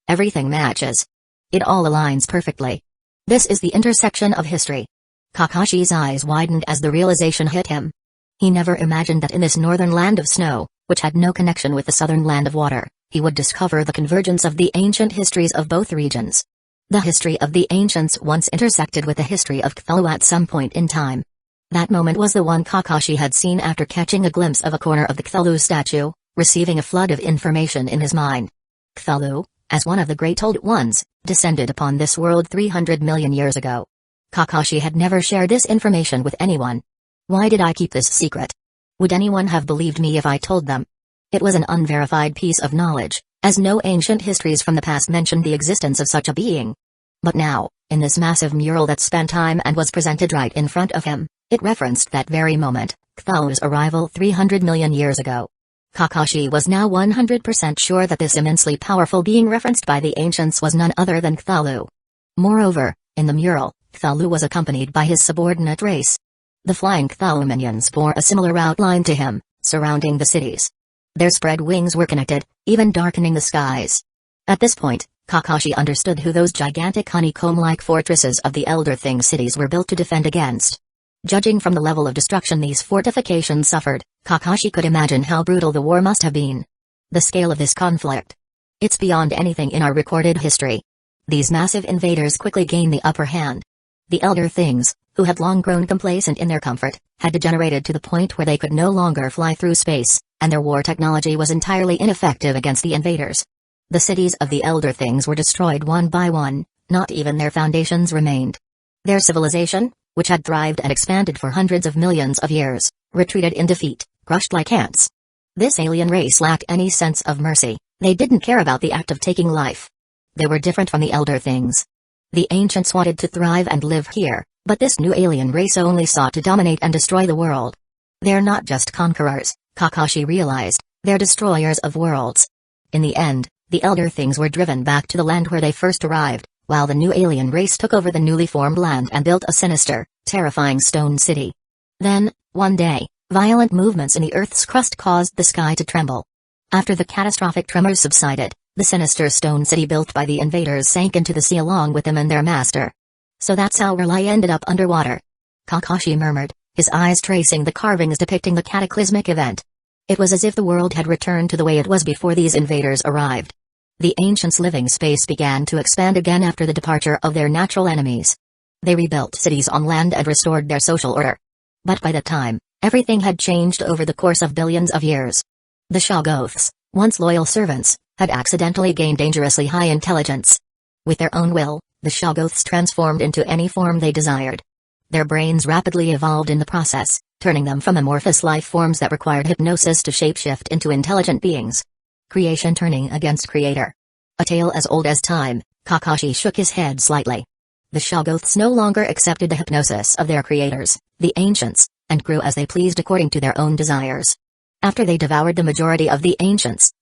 Everything matches. It all aligns perfectly. This is the intersection of history. Kakashi's eyes widened as the realization hit him. He never imagined that in this northern land of snow, which had no connection with the southern land of water, he would discover the convergence of the ancient histories of both regions. The history of the ancients once intersected with the history of Cthulhu at some point in time. That moment was the one Kakashi had seen after catching a glimpse of a corner of the Cthulhu statue, receiving a flood of information in his mind. Cthulhu, as one of the Great Old Ones, descended upon this world 300 million years ago. Kakashi had never shared this information with anyone. Why did I keep this secret? Would anyone have believed me if I told them? It was an unverified piece of knowledge, as no ancient histories from the past mentioned the existence of such a being. But now, in this massive mural that spanned time and was presented right in front of him, it referenced that very moment, Cthulhu's arrival 300 million years ago. Kakashi was now 100% sure that this immensely powerful being referenced by the ancients was none other than Cthulhu. Moreover, in the mural, Cthulhu was accompanied by his subordinate race. The flying Cthulhu minions bore a similar outline to him, surrounding the cities. Their spread wings were connected, even darkening the skies. At this point, Kakashi understood who those gigantic honeycomb-like fortresses of the Elder Thing cities were built to defend against. Judging from the level of destruction these fortifications suffered, Kakashi could imagine how brutal the war must have been. The scale of this conflict. It's beyond anything in our recorded history. These massive invaders quickly gained the upper hand. The Elder Things, who had long grown complacent in their comfort, had degenerated to the point where they could no longer fly through space, and their war technology was entirely ineffective against the invaders. The cities of the Elder Things were destroyed one by one, not even their foundations remained. Their civilization, which had thrived and expanded for hundreds of millions of years, retreated in defeat, crushed like ants. This alien race lacked any sense of mercy. They didn't care about the act of taking life. They were different from the Elder Things. The ancients wanted to thrive and live here, but this new alien race only sought to dominate and destroy the world. They're not just conquerors, Kakashi realized, they're destroyers of worlds. In the end, the Elder Things were driven back to the land where they first arrived, while the new alien race took over the newly formed land and built a sinister, terrifying stone city. Then, one day, violent movements in the Earth's crust caused the sky to tremble. After the catastrophic tremors subsided, the sinister stone city built by the invaders sank into the sea along with them and their master. So that's how R'lyeh ended up underwater. Kakashi murmured, his eyes tracing the carvings depicting the cataclysmic event. It was as if the world had returned to the way it was before these invaders arrived. The ancients' living space began to expand again after the departure of their natural enemies. They rebuilt cities on land and restored their social order. But by that time, everything had changed over the course of billions of years. The Shoggoths, once loyal servants, had accidentally gained dangerously high intelligence. With their own will, the Shoggoths transformed into any form they desired. Their brains rapidly evolved in the process, turning them from amorphous life forms that required hypnosis to shapeshift into intelligent beings. Creation turning against creator. A tale as old as time, Kakashi shook his head slightly. The Shoggoths no longer accepted the hypnosis of their creators, the ancients, and grew as they pleased according to their own desires. After they devoured the majority of the ancients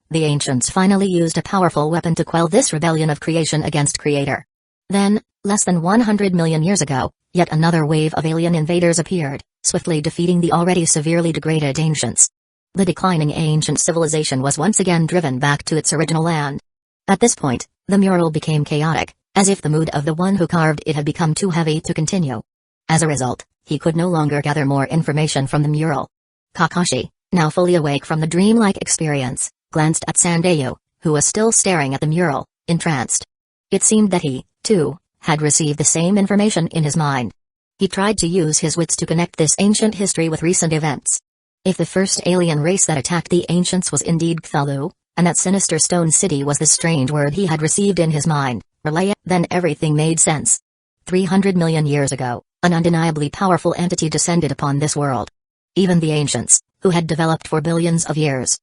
finally used a powerful weapon to quell this rebellion of creation against creator. Then, less than 100 million years ago, yet another wave of alien invaders appeared, swiftly defeating the already severely degraded ancients. The declining ancient civilization was once again driven back to its original land. At this point, the mural became chaotic, as if the mood of the one who carved it had become too heavy to continue. As a result, he could no longer gather more information from the mural. Kakashi, now fully awake from the dreamlike experience, glanced at Sandayu, who was still staring at the mural, entranced. It seemed that he, too, had received the same information in his mind. He tried to use his wits to connect this ancient history with recent events. If the first alien race that attacked the ancients was indeed Cthulhu, and that sinister stone city was the strange word he had received in his mind, R'lyeh, then everything made sense. 300 million years ago, an undeniably powerful entity descended upon this world. Even the ancients, who had developed for billions of years,